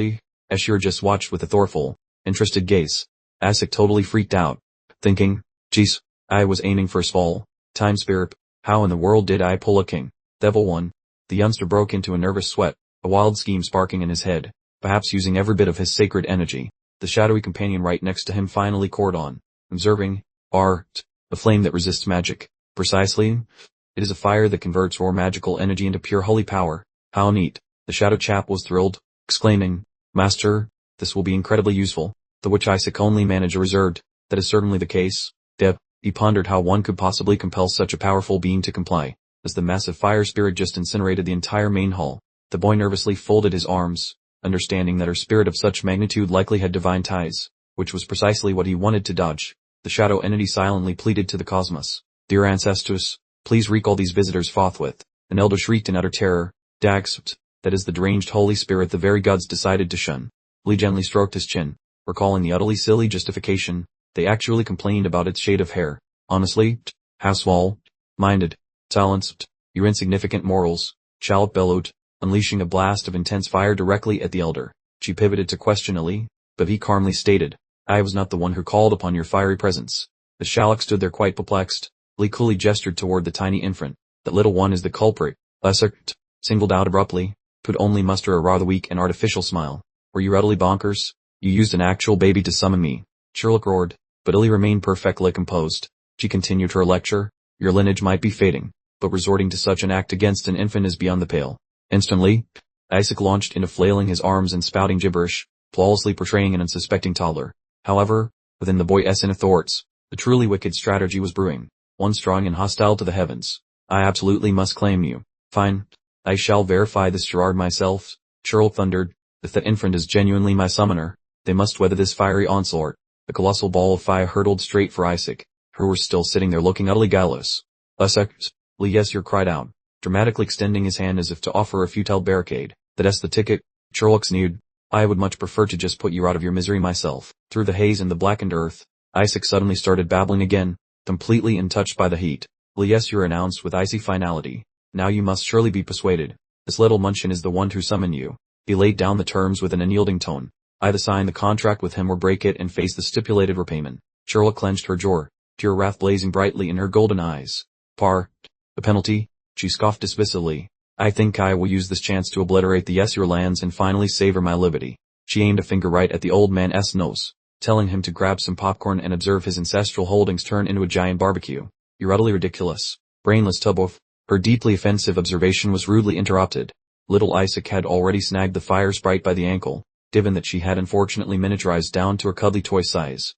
Asura just watched with a thoughtful, interested gaze. Isaac totally freaked out, thinking, geez, I was aiming for a small time spirit, how in the world did I pull a king? Devil one. The youngster broke into a nervous sweat, a wild scheme sparking in his head, perhaps using every bit of his sacred energy. The shadowy companion right next to him finally caught on, observing, a flame that resists magic. Precisely. It is a fire that converts raw magical energy into pure holy power. How neat. The shadow chap was thrilled, exclaiming, Master, this will be incredibly useful. The which Isaac only managed a reserved, that is certainly the case. He pondered how one could possibly compel such a powerful being to comply. As the massive fire spirit just incinerated the entire main hall, the boy nervously folded his arms, understanding that her spirit of such magnitude likely had divine ties, which was precisely what he wanted to dodge. The shadow entity silently pleaded to the cosmos. Dear ancestors, please recall these visitors forthwith. An elder shrieked in utter terror. Dagspt, that is the deranged holy spirit the very gods decided to shun. Lee gently stroked his chin, recalling the utterly silly justification. They actually complained about its shade of hair. Honestly, how small-minded. Silence, your insignificant morals, Charlotte bellowed, unleashing a blast of intense fire directly at the elder. She pivoted to question Ali, but he calmly stated, I was not the one who called upon your fiery presence. The Shalak stood there quite perplexed. Lee coolly gestured toward the tiny infant. That little one is the culprit. Singled out abruptly, could only muster a rather weak and artificial smile. Were you utterly bonkers? You used an actual baby to summon me. Sherlock roared, but Illy remained perfectly composed. She continued her lecture. Your lineage might be fading, but resorting to such an act against an infant is beyond the pale. Instantly, Isaac launched into flailing his arms and spouting gibberish, flawlessly portraying an unsuspecting toddler. However, within the boy's inner thoughts, a truly wicked strategy was brewing, one strong and hostile to the heavens. I absolutely must claim you. Fine. I shall verify this Gerard myself, Sherlock thundered. If that infant is genuinely my summoner, they must weather this fiery onslaught. The colossal ball of fire hurtled straight for Isaac, who was still sitting there looking utterly guileless. Yes, cried out, dramatically extending his hand as if to offer a futile barricade. That's the ticket. Sherlock sneered. I would much prefer to just put you out of your misery myself. Through the haze and the blackened earth, Isaac suddenly started babbling again, completely untouched by the heat. Yes, you're announced with icy finality. Now you must surely be persuaded. This little Munchin is the one who summoned you. He laid down the terms with an unyielding tone. Either sign the contract with him or break it and face the stipulated repayment. Sherlock clenched her jaw, pure wrath blazing brightly in her golden eyes. The penalty? She scoffed dismissively. I think I will use this chance to obliterate the Asura lands and finally savor my liberty. She aimed a finger right at the old man's nose, telling him to grab some popcorn and observe his ancestral holdings turn into a giant barbecue. You're utterly ridiculous, brainless tub-off. Her deeply offensive observation was rudely interrupted. Little Isaac had already snagged the fire sprite by the ankle, given that she had unfortunately miniaturized down to a cuddly toy size.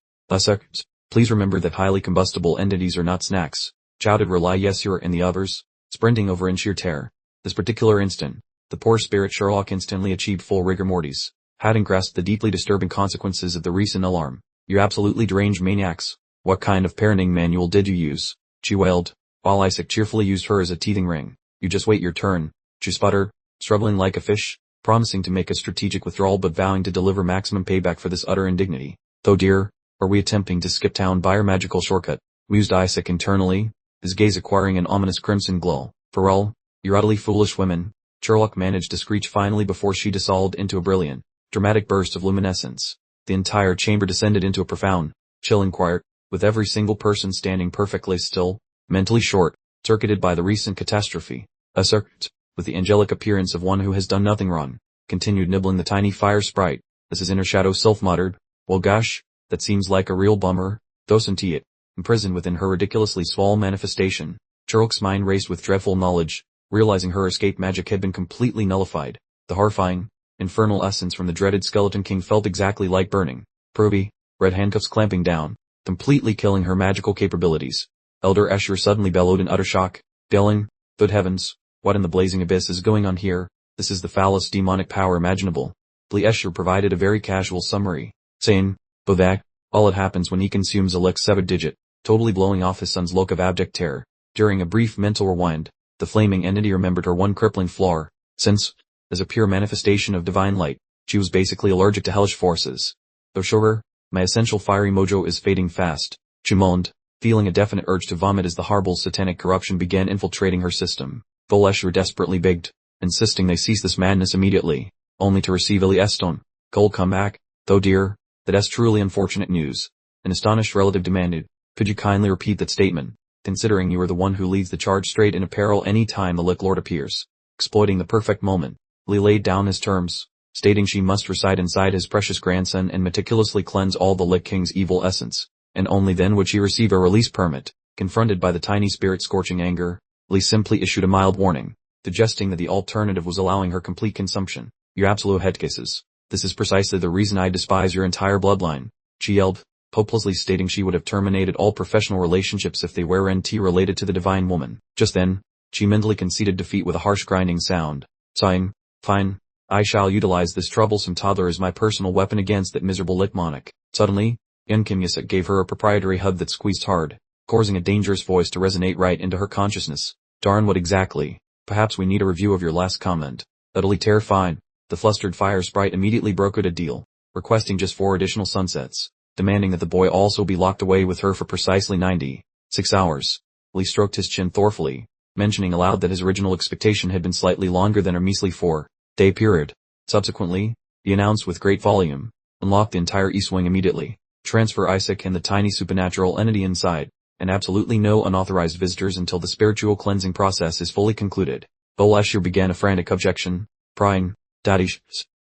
Please remember that highly combustible entities are not snacks, shouted Asura and the others, sprinting over in sheer terror. This particular instant, the poor spirit Sherlock instantly achieved full rigor mortis, having grasped the deeply disturbing consequences of the recent alarm. You absolutely deranged maniacs. What kind of parenting manual did you use? She wailed, while Isaac cheerfully used her as a teething ring. You just wait your turn, she sputtered, struggling like a fish, promising to make a strategic withdrawal but vowing to deliver maximum payback for this utter indignity. Though dear, are we attempting to skip town by our magical shortcut? Mused Isaac internally, his gaze acquiring an ominous crimson glow. For all, you're utterly foolish women, Sherlock managed to screech finally before she dissolved into a brilliant, dramatic burst of luminescence. The entire chamber descended into a profound, chilling quiet, with every single person standing perfectly still, mentally short-circuited by the recent catastrophe. With the angelic appearance of one who has done nothing wrong, continued nibbling the tiny fire sprite. as his inner shadow self-muttered, well gosh, that seems like a real bummer, doesn't it? Imprisoned within her ridiculously small manifestation, Churlk's mind raced with dreadful knowledge, realizing her escape magic had been completely nullified. The horrifying, infernal essence from the dreaded Skeleton King felt exactly like burning. Pervy, red handcuffs clamping down, completely killing her magical capabilities. Elder Escher suddenly bellowed in utter shock, yelling, good heavens, what in the blazing abyss is going on here? This is the foulest demonic power imaginable. Blee Escher provided a very casual summary, saying, but that, all it happens when he consumes a Lex 7-digit, totally blowing off his son's look of abject terror. During a brief mental rewind, the flaming entity remembered her one crippling flaw, since, as a pure manifestation of divine light, she was basically allergic to hellish forces. Though sugar, my essential fiery mojo is fading fast, she moaned, feeling a definite urge to vomit as the horrible satanic corruption began infiltrating her system. Blee Escher desperately begged, insisting they cease this madness immediately, only to receive Illy Eston. Cold comeback, though dear, that's truly unfortunate news. An astonished relative demanded, could you kindly repeat that statement, considering you are the one who leads the charge straight in apparel any time the Lick Lord appears. Exploiting the perfect moment, Lee laid down his terms, stating she must reside inside his precious grandson and meticulously cleanse all the Lick King's evil essence, and only then would she receive a release permit. Confronted by the tiny spirit's scorching anger, Lee simply issued a mild warning, suggesting that the alternative was allowing her complete consumption. You absolute headcases. This is precisely the reason I despise your entire bloodline, she yelled, hopelessly stating she would have terminated all professional relationships if they were related to the divine woman. Just then, she mentally conceded defeat with a harsh grinding sound, sighing, fine, I shall utilize this troublesome toddler as my personal weapon against that miserable Lick monarch. Suddenly, Young Kim Yusek gave her a proprietary hug that squeezed hard, causing a dangerous voice to resonate right into her consciousness. Darn, what exactly? Perhaps we need a review of your last comment. Utterly terrified, the flustered fire sprite immediately brokered a deal, requesting just 4 additional sunsets, demanding that the boy also be locked away with her for precisely 96 hours. Lee stroked his chin thoughtfully, mentioning aloud that his original expectation had been slightly longer than her measly 4-day period. Subsequently, he announced with great volume, unlock the entire East Wing immediately, transfer Isaac and the tiny supernatural entity inside, and absolutely no unauthorized visitors until the spiritual cleansing process is fully concluded. Blee Escher began a frantic objection, prying, Daddy,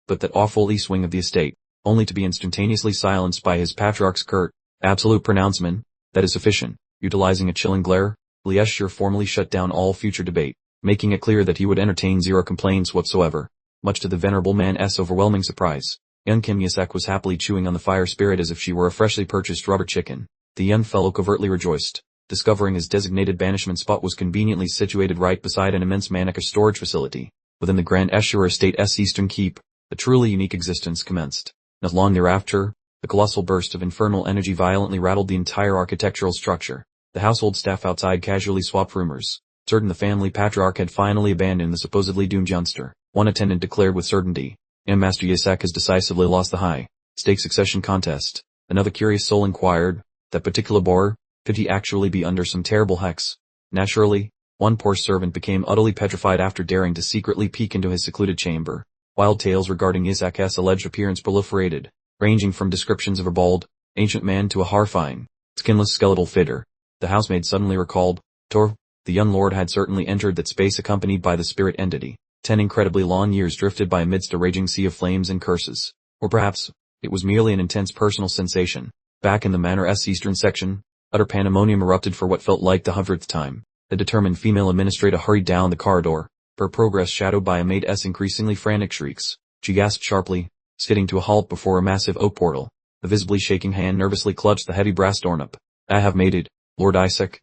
but that awful East Wing of the estate, only to be instantaneously silenced by his patriarch's curt, absolute pronouncement, that is sufficient. Utilizing a chilling glare, Blee Escher formally shut down all future debate, making it clear that he would entertain 0 complaints whatsoever. Much to the venerable man's overwhelming surprise, young Kim Yusek was happily chewing on the fire spirit as if she were a freshly purchased rubber chicken. The young fellow covertly rejoiced, discovering his designated banishment spot was conveniently situated right beside an immense Manhwa storage facility. Within the Grand Escher Estate's eastern keep, a truly unique existence commenced. Not long thereafter, a colossal burst of infernal energy violently rattled the entire architectural structure. The household staff outside casually swapped rumors, certain the family patriarch had finally abandoned the supposedly doomed youngster. One attendant declared with certainty, Master Yusek has decisively lost the high-stakes succession contest. Another curious soul inquired, that particular boar, could he actually be under some terrible hex? Naturally, one poor servant became utterly petrified after daring to secretly peek into his secluded chamber. Wild tales regarding Yusek's alleged appearance proliferated, ranging from descriptions of a bald, ancient man to a horrifying, skinless skeletal figure. The housemaid suddenly recalled, the young lord had certainly entered that space accompanied by the spirit entity. 10 incredibly long years drifted by amidst a raging sea of flames and curses. Or perhaps, it was merely an intense personal sensation. Back in the Manor's eastern section, utter pandemonium erupted for what felt like the 100th time. The determined female administrator hurried down the corridor, her progress shadowed by a maid's increasingly frantic shrieks. She gasped sharply, skidding to a halt before a massive oak portal. A visibly shaking hand nervously clutched the heavy brass doorknob. I have made it, Lord Isaac,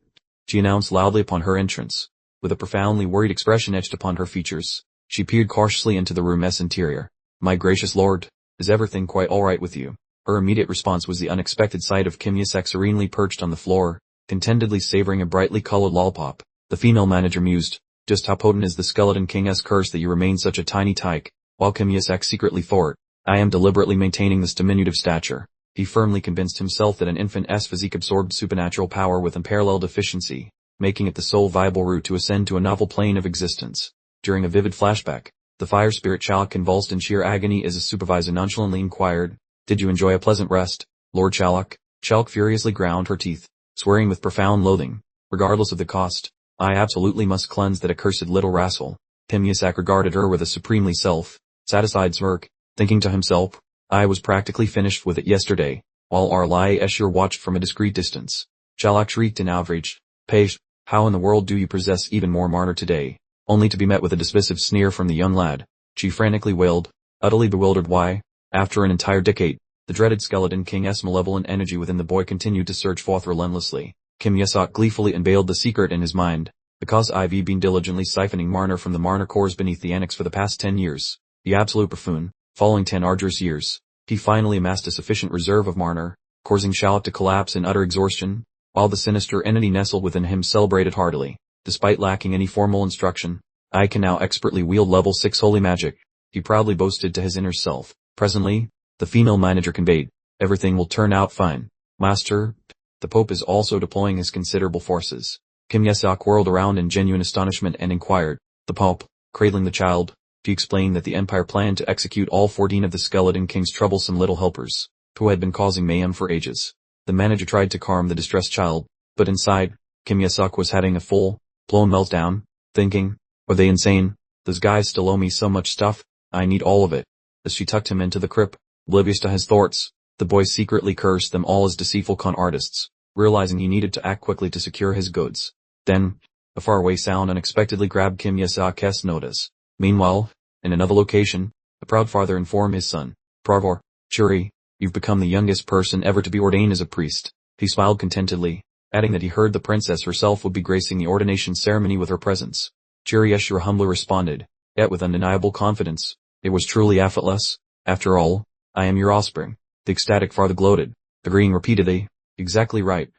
she announced loudly upon her entrance. With a profoundly worried expression etched upon her features, she peered cautiously into the room's interior. My gracious lord, is everything quite all right with you? Her immediate response was the unexpected sight of Kim Yusek serenely perched on the floor, contentedly savoring a brightly colored lollipop. The female manager mused, just how potent is the Skeleton King's curse that you remain such a tiny tyke, while Kim Yusek secretly thought, I am deliberately maintaining this diminutive stature. He firmly convinced himself that an infant's physique absorbed supernatural power with unparalleled efficiency, making it the sole viable route to ascend to a novel plane of existence. During a vivid flashback, the fire spirit Chalk convulsed in sheer agony as a supervisor nonchalantly inquired, did you enjoy a pleasant rest, Lord Chalk? Chalk furiously ground her teeth, swearing with profound loathing, regardless of the cost, I absolutely must cleanse that accursed little rascal. Kim Yusek regarded her with a supremely self-satisfied smirk, thinking to himself, I was practically finished with it yesterday, while Arlai Escher watched from a discreet distance. Shalak shrieked in outrage. Page, how in the world do you possess even more martyr today? Only to be met with a dismissive sneer from the young lad. She frantically wailed, utterly bewildered why, after an entire decade, the dreaded skeleton king's malevolent energy within the boy continued to surge forth relentlessly. Kim Yesok gleefully unveiled the secret in his mind, because I've been diligently siphoning Marner from the Marner cores beneath the annex for the past 10 years. The absolute buffoon, following 10 arduous years, he finally amassed a sufficient reserve of Marner, causing Shallop to collapse in utter exhaustion, while the sinister entity nestled within him celebrated heartily. Despite lacking any formal instruction, I can now expertly wield level 6 holy magic, he proudly boasted to his inner self. Presently, the female manager conveyed, everything will turn out fine. Master, the Pope is also deploying his considerable forces. Kim Yesok whirled around in genuine astonishment and inquired, the Pope, cradling the child, she explained that the Empire planned to execute all 14 of the Skeleton King's troublesome little helpers, who had been causing mayhem for ages. The manager tried to calm the distressed child, but inside, Kim Yesok was having a full-blown meltdown, thinking, are they insane? Those guys still owe me so much stuff, I need all of it. As she tucked him into the crib, oblivious to his thoughts, the boy secretly cursed them all as deceitful con artists, realizing he needed to act quickly to secure his goods. Then, a faraway sound unexpectedly grabbed Kim Yesok's notice. Meanwhile, in another location, the proud father informed his son, Pravor, Churi, you've become the youngest person ever to be ordained as a priest. He smiled contentedly, adding that he heard the princess herself would be gracing the ordination ceremony with her presence. Churi Eshura humbly responded, yet with undeniable confidence, it was truly effortless. After all, I am your offspring. The ecstatic father gloated, agreeing repeatedly, exactly right.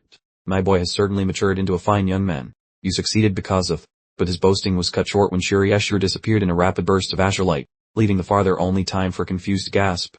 My boy has certainly matured into a fine young man. You succeeded because of... But his boasting was cut short when Shuri Eshur disappeared in a rapid burst of azure light, leaving the father only time for a confused gasp.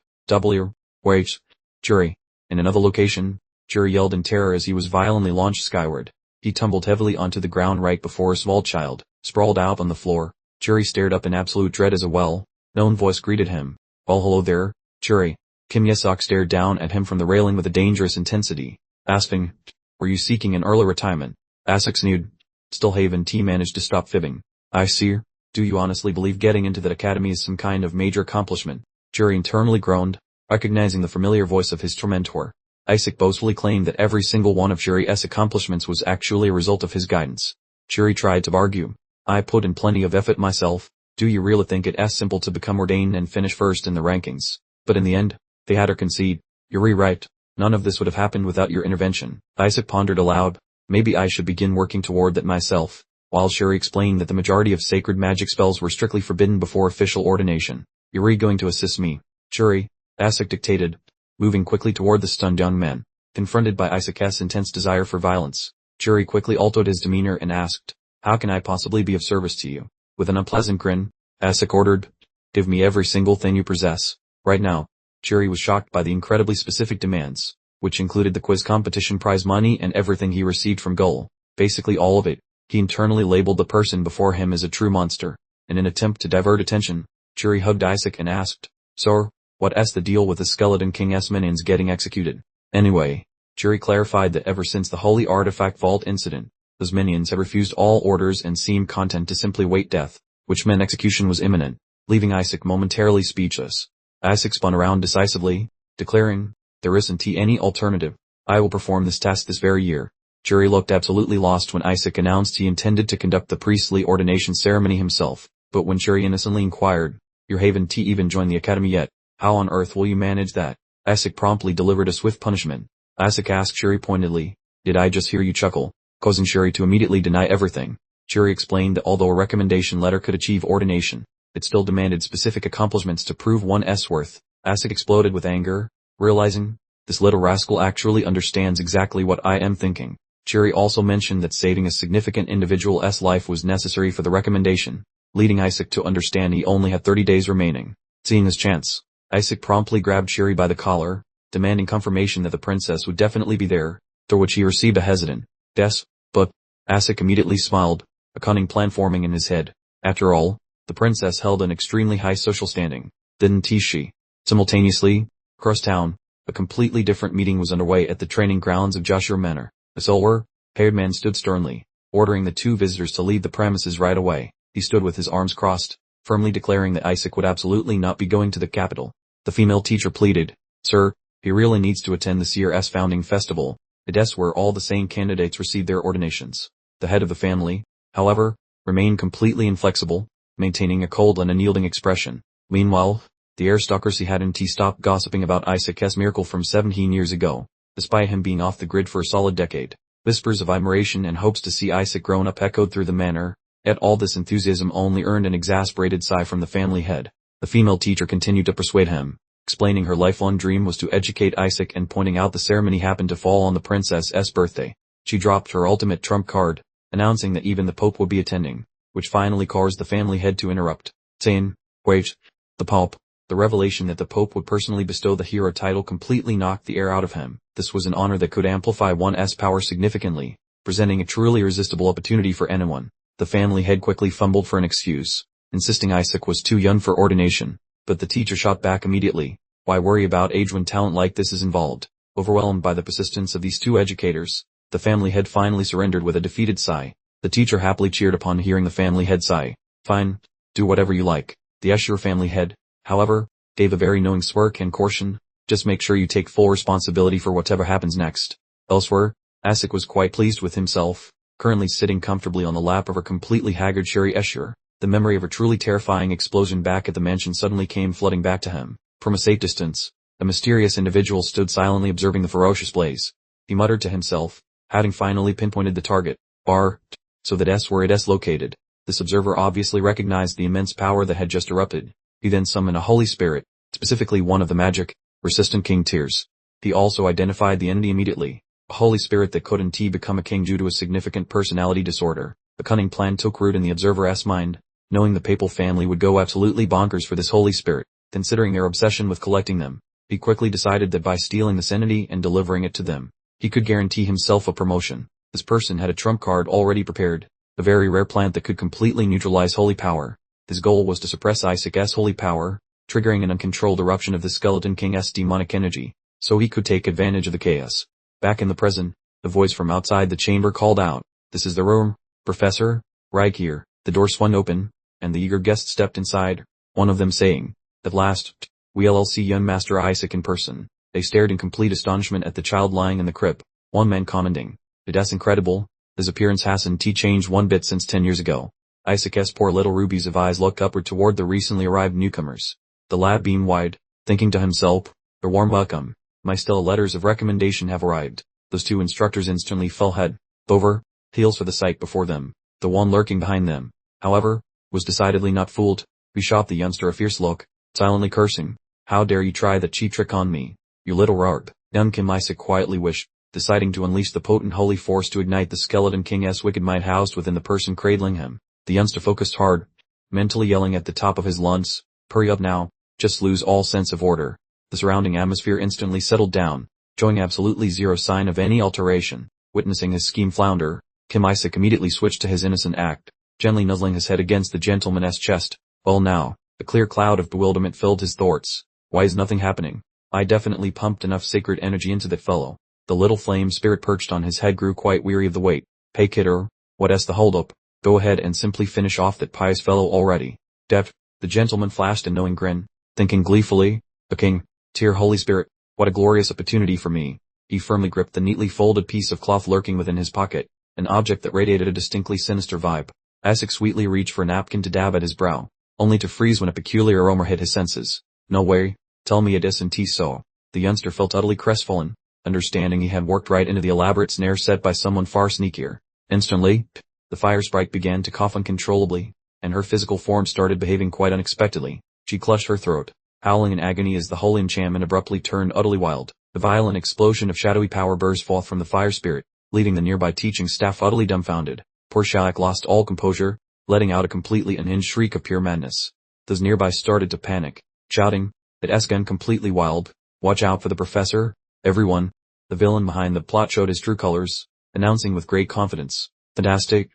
Wait, Churi. In another location, Churi yelled in terror as he was violently launched skyward. He tumbled heavily onto the ground right before a small child, sprawled out on the floor. Churi stared up in absolute dread as a well-known voice greeted him. Well, hello there, Churi. Kim Yesok stared down at him from the railing with a dangerous intensity, asking, were you seeking an early retirement? Asik sneered. Still Haven T managed to stop fibbing. I see. Do you honestly believe getting into that academy is some kind of major accomplishment? Churi internally groaned, recognizing the familiar voice of his tormentor. Isaac boastfully claimed that every single one of Churi's accomplishments was actually a result of his guidance. Churi tried to argue. I put in plenty of effort myself. Do you really think it as simple to become ordained and finish first in the rankings? But in the end, they had her concede. You're right. None of this would have happened without your intervention. Isaac pondered aloud. Maybe I should begin working toward that myself, while Shuri explained that the majority of sacred magic spells were strictly forbidden before official ordination. You're going to assist me, Shuri? Isaac dictated, moving quickly toward the stunned young man. Confronted by Isaac's intense desire for violence, Shuri quickly altered his demeanor and asked, how can I possibly be of service to you? With an unpleasant grin, Isaac ordered, give me every single thing you possess, right now. Shuri was shocked by the incredibly specific demands, which included the quiz competition prize money and everything he received from Gull. Basically all of it. He internally labeled the person before him as a true monster. In an attempt to divert attention, Churi hugged Isaac and asked, Sir, what's the deal with the Skeleton King's minions getting executed? Anyway, Churi clarified that ever since the Holy Artifact Vault incident, those minions have refused all orders and seemed content to simply wait death, which meant execution was imminent, leaving Isaac momentarily speechless. Isaac spun around decisively, declaring, there isn't any alternative. I will perform this task this very year. Churi looked absolutely lost when Isaac announced he intended to conduct the priestly ordination ceremony himself, but when Churi innocently inquired, you haven't even joined the academy yet, how on earth will you manage that? Isaac promptly delivered a swift punishment. Isaac asked Churi pointedly, did I just hear you chuckle, causing Churi to immediately deny everything? Churi explained that although a recommendation letter could achieve ordination, it still demanded specific accomplishments to prove one's worth. Isaac exploded with anger, realizing, this little rascal actually understands exactly what I am thinking. Churi also mentioned that saving a significant individual's life was necessary for the recommendation, leading Isaac to understand he only had 30 days remaining. Seeing his chance, Isaac promptly grabbed Churi by the collar, demanding confirmation that the princess would definitely be there, for which he received a hesitant, yes, but, Isaac immediately smiled, a cunning plan forming in his head. After all, the princess held an extremely high social standing, didn't she? Simultaneously, across town, a completely different meeting was underway at the training grounds of Joshua Manor. A silver-haired man stood sternly, ordering the two visitors to leave the premises right away. He stood with his arms crossed, firmly declaring that Isaac would absolutely not be going to the capital. The female teacher pleaded. Sir, he really needs to attend this year's founding festival. It is where all the sane candidates receive their ordinations. The head of the family, however, remained completely inflexible, maintaining a cold and unyielding expression. Meanwhile, the aristocracy hadn't stopped gossiping about Isaac's miracle from 17 years ago, despite him being off the grid for a solid decade. Whispers of admiration and hopes to see Isaac grown up echoed through the manor, yet all this enthusiasm only earned an exasperated sigh from the family head. The female teacher continued to persuade him, explaining her lifelong dream was to educate Isaac and pointing out the ceremony happened to fall on the princess's birthday. She dropped her ultimate trump card, announcing that even the Pope would be attending, which finally caused the family head to interrupt, saying, Wait, the Pope. The revelation that the Pope would personally bestow the hero title completely knocked the air out of him. This was an honor that could amplify one's power significantly, presenting a truly irresistible opportunity for anyone. The family head quickly fumbled for an excuse, insisting Isaac was too young for ordination, but the teacher shot back immediately. Why worry about age when talent like this is involved? Overwhelmed by the persistence of these two educators, the family head finally surrendered with a defeated sigh. The teacher happily cheered upon hearing the family head sigh. Fine, do whatever you like. The Asura family head, however, gave a very knowing smirk and caution, just make sure you take full responsibility for whatever happens next. Elsewhere, Isaac was quite pleased with himself, currently sitting comfortably on the lap of her completely haggard Sherry Asura. The memory of a truly terrifying explosion back at the mansion suddenly came flooding back to him. From a safe distance, a mysterious individual stood silently observing the ferocious blaze. He muttered to himself, having finally pinpointed the target, so that's where it is located. This observer obviously recognized the immense power that had just erupted. He then summoned a holy spirit, specifically one of the magic, resistant king tiers. He also identified the entity immediately, a holy spirit that couldn't become a king due to a significant personality disorder. A cunning plan took root in the observer's mind, knowing the papal family would go absolutely bonkers for this holy spirit. Considering their obsession with collecting them, he quickly decided that by stealing this entity and delivering it to them, he could guarantee himself a promotion. This person had a trump card already prepared, a very rare plant that could completely neutralize holy power. His goal was to suppress Isaac's holy power, triggering an uncontrolled eruption of the Skeleton King's demonic energy, so he could take advantage of the chaos. Back in the present, a voice from outside the chamber called out, This is the room, Professor, right here. The door swung open, and the eager guests stepped inside, one of them saying, At last, we'll see young Master Isaac in person. They stared in complete astonishment at the child lying in the crypt, one man commenting, It's incredible, his appearance hasn't changed one bit since 10 years ago. Isaac's poor little rubies of eyes looked upward toward the recently arrived newcomers. The lad beamed wide, thinking to himself, A warm welcome. My stellar letters of recommendation have arrived. Those two instructors instantly fell head over heels for the sight before them. The one lurking behind them, however, was decidedly not fooled. He shot the youngster a fierce look, silently cursing, How dare you try that cheap trick on me, you little rogue. Young Kim Isaac quietly wished, deciding to unleash the potent holy force to ignite the Skeleton King's wicked might housed within the person cradling him. The youngster focused hard, mentally yelling at the top of his lungs, Hurry up now, just lose all sense of order. The surrounding atmosphere instantly settled down, showing absolutely zero sign of any alteration. Witnessing his scheme flounder, Kim Isaac immediately switched to his innocent act, gently nuzzling his head against the gentleman's chest. Well now, a clear cloud of bewilderment filled his thoughts. Why is nothing happening? I definitely pumped enough sacred energy into that fellow. The little flame spirit perched on his head grew quite weary of the wait. Hey kidder, what's the holdup? Go ahead and simply finish off that pious fellow already. The gentleman flashed a knowing grin, thinking gleefully, A king, dear holy spirit, what a glorious opportunity for me. He firmly gripped the neatly folded piece of cloth lurking within his pocket, an object that radiated a distinctly sinister vibe. Isaac sweetly reached for a napkin to dab at his brow, only to freeze when a peculiar aroma hit his senses. No way, tell me it isn't so. The youngster felt utterly crestfallen, understanding he had worked right into the elaborate snare set by someone far sneakier. Instantly, the fire sprite began to cough uncontrollably, and her physical form started behaving quite unexpectedly. She clutched her throat, howling in agony as the holy enchantment abruptly turned utterly wild. The violent explosion of shadowy power burst forth from the fire spirit, leaving the nearby teaching staff utterly dumbfounded. Poor Shalak lost all composure, letting out a completely unhinged shriek of pure madness. Those nearby started to panic, shouting, It's gone completely wild, watch out for the professor, everyone. The villain behind the plot showed his true colors, announcing with great confidence, Fantastic.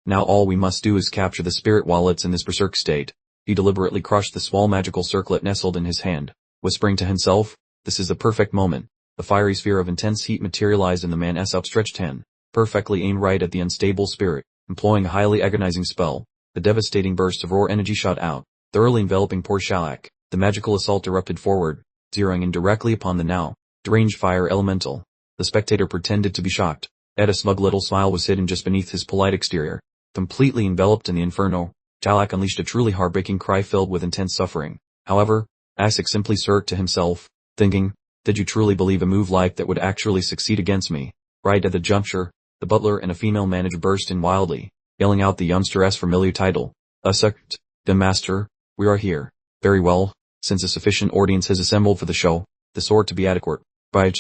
Now all we must do is capture the spirit while it's in this berserk state. He deliberately crushed the small magical circlet nestled in his hand, whispering to himself, This is the perfect moment. The fiery sphere of intense heat materialized in the man's outstretched hand, perfectly aimed right at the unstable spirit. Employing a highly agonizing spell, the devastating burst of raw energy shot out, thoroughly enveloping poor Shalak. The magical assault erupted forward, zeroing in directly upon the now deranged fire elemental. The spectator pretended to be shocked, yet a smug little smile was hidden just beneath his polite exterior. Completely enveloped in the inferno, Jalak unleashed a truly heartbreaking cry filled with intense suffering. However, Isaac simply smirked to himself, thinking, did you truly believe a move like that would actually succeed against me? Right at the juncture, the butler and a female manager burst in wildly, yelling out the youngster's familiar title. Asura, the master, we are here. Very well, since a sufficient audience has assembled for the show, this ought to be adequate. Right?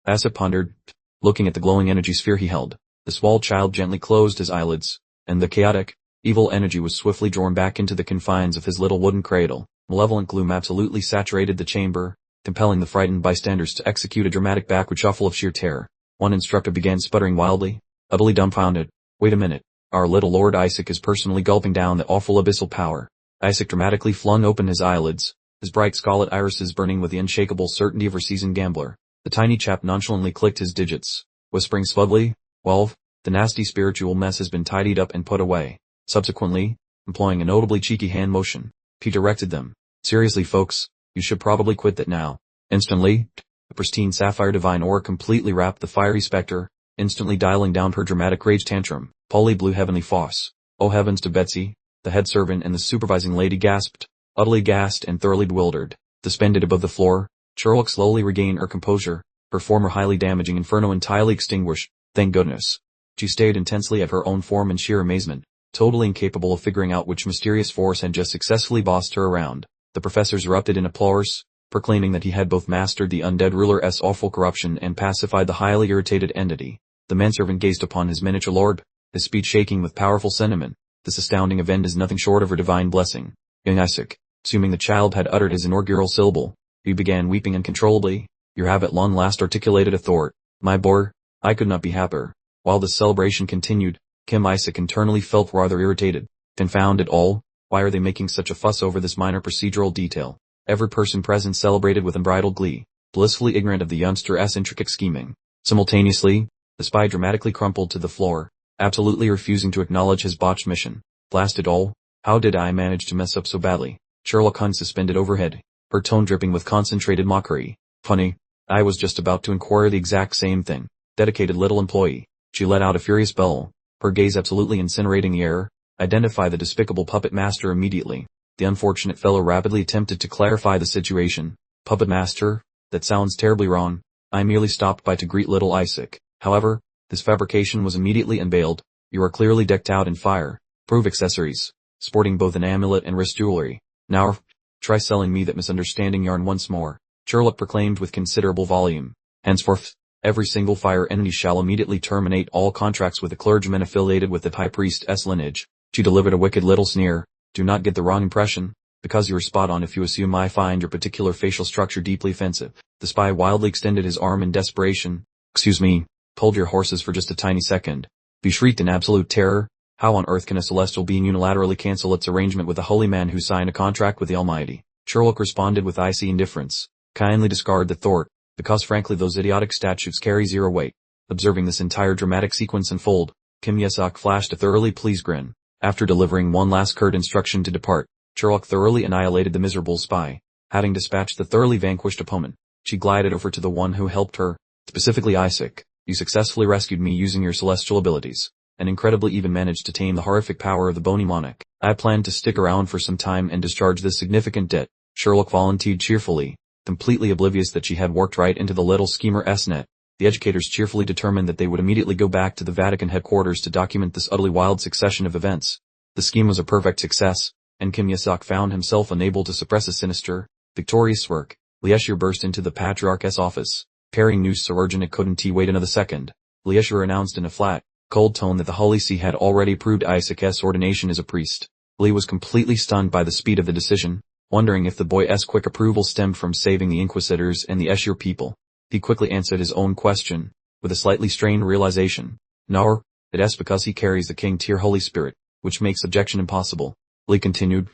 Asura pondered, looking at the glowing energy sphere he held. The small child gently closed his eyelids, and the chaotic, evil energy was swiftly drawn back into the confines of his little wooden cradle. Malevolent gloom absolutely saturated the chamber, compelling the frightened bystanders to execute a dramatic backward shuffle of sheer terror. One instructor began sputtering wildly, utterly dumbfounded. Wait a minute. Our little Lord Isaac is personally gulping down that awful abyssal power. Isaac dramatically flung open his eyelids, his bright scarlet irises burning with the unshakable certainty of a seasoned gambler. The tiny chap nonchalantly clicked his digits, whispering smugly, well, the nasty spiritual mess has been tidied up and put away. Subsequently, employing a notably cheeky hand motion, he directed them. Seriously folks, you should probably quit that now. Instantly, the pristine sapphire divine aura completely wrapped the fiery spectre, instantly dialing down her dramatic rage tantrum. Polly blew heavenly foss. Oh heavens to Betsy, the head servant and the supervising lady gasped, utterly gassed and thoroughly bewildered. Suspended above the floor, Sherlock slowly regained her composure, her former highly damaging inferno entirely extinguished. Thank goodness. She stared intensely at her own form in sheer amazement, totally incapable of figuring out which mysterious force had just successfully bossed her around. The professors erupted in applause, proclaiming that he had both mastered the undead ruler's awful corruption and pacified the highly irritated entity. The manservant gazed upon his miniature lord, his speech shaking with powerful sentiment. This astounding event is nothing short of a divine blessing. Young Isaac, assuming the child had uttered his inaugural syllable, he began weeping uncontrollably. You have at long last articulated a thought. My boy, I could not be happier. While this celebration continued, Kim Isaac internally felt rather irritated. Confound it all, why are they making such a fuss over this minor procedural detail? Every person present celebrated with unbridled glee, blissfully ignorant of the youngster's intricate scheming. Simultaneously, the spy dramatically crumpled to the floor, absolutely refusing to acknowledge his botched mission. Blast it all, how did I manage to mess up so badly? Sherlock hung suspended overhead, her tone dripping with concentrated mockery. Funny, I was just about to inquire the exact same thing. Dedicated little employee. She let out a furious bellow, her gaze absolutely incinerating the air. Identify the despicable puppet master immediately. The unfortunate fellow rapidly attempted to clarify the situation. Puppet master? That sounds terribly wrong. I merely stopped by to greet little Isaac. However, this fabrication was immediately unveiled. You are clearly decked out in fire-proof accessories, sporting both an amulet and wrist jewelry. Now, try selling me that misunderstanding yarn once more. Sherlock proclaimed with considerable volume. Henceforth, every single fire entity shall immediately terminate all contracts with a clergyman affiliated with the high priest's lineage. She delivered a wicked little sneer. Do not get the wrong impression, because you are spot on if you assume I find your particular facial structure deeply offensive. The spy wildly extended his arm in desperation. Excuse me, hold your horses for just a tiny second. He shrieked in absolute terror. How on earth can a celestial being unilaterally cancel its arrangement with a holy man who signed a contract with the Almighty? Sherlock responded with icy indifference. Kindly discard the thought, because frankly those idiotic statutes carry zero weight. Observing this entire dramatic sequence unfold, Kim Yesok flashed a thoroughly pleased grin. After delivering one last curt instruction to depart, Sherlock thoroughly annihilated the miserable spy. Having dispatched the thoroughly vanquished opponent, she glided over to the one who helped her, specifically Isaac. You successfully rescued me using your celestial abilities, and incredibly even managed to tame the horrific power of the bony monarch. I plan to stick around for some time and discharge this significant debt. Sherlock volunteered cheerfully, completely oblivious that she had worked right into the little schemer's net. The educators cheerfully determined that they would immediately go back to the Vatican headquarters to document this utterly wild succession of events. The scheme was a perfect success, and Kim Yesok found himself unable to suppress a sinister, victorious smirk. Lieshur burst into the Patriarch's office, carrying news so urgent it couldn't wait another second. Lieshur announced in a flat, cold tone that the Holy See had already approved Isaac's ordination as a priest. Lee was completely stunned by the speed of the decision, wondering if the boy's quick approval stemmed from saving the Inquisitors and the Eshur people. He quickly answered his own question, with a slightly strained realization. No, it's because he carries the King-tier Holy Spirit, which makes objection impossible. Lee continued,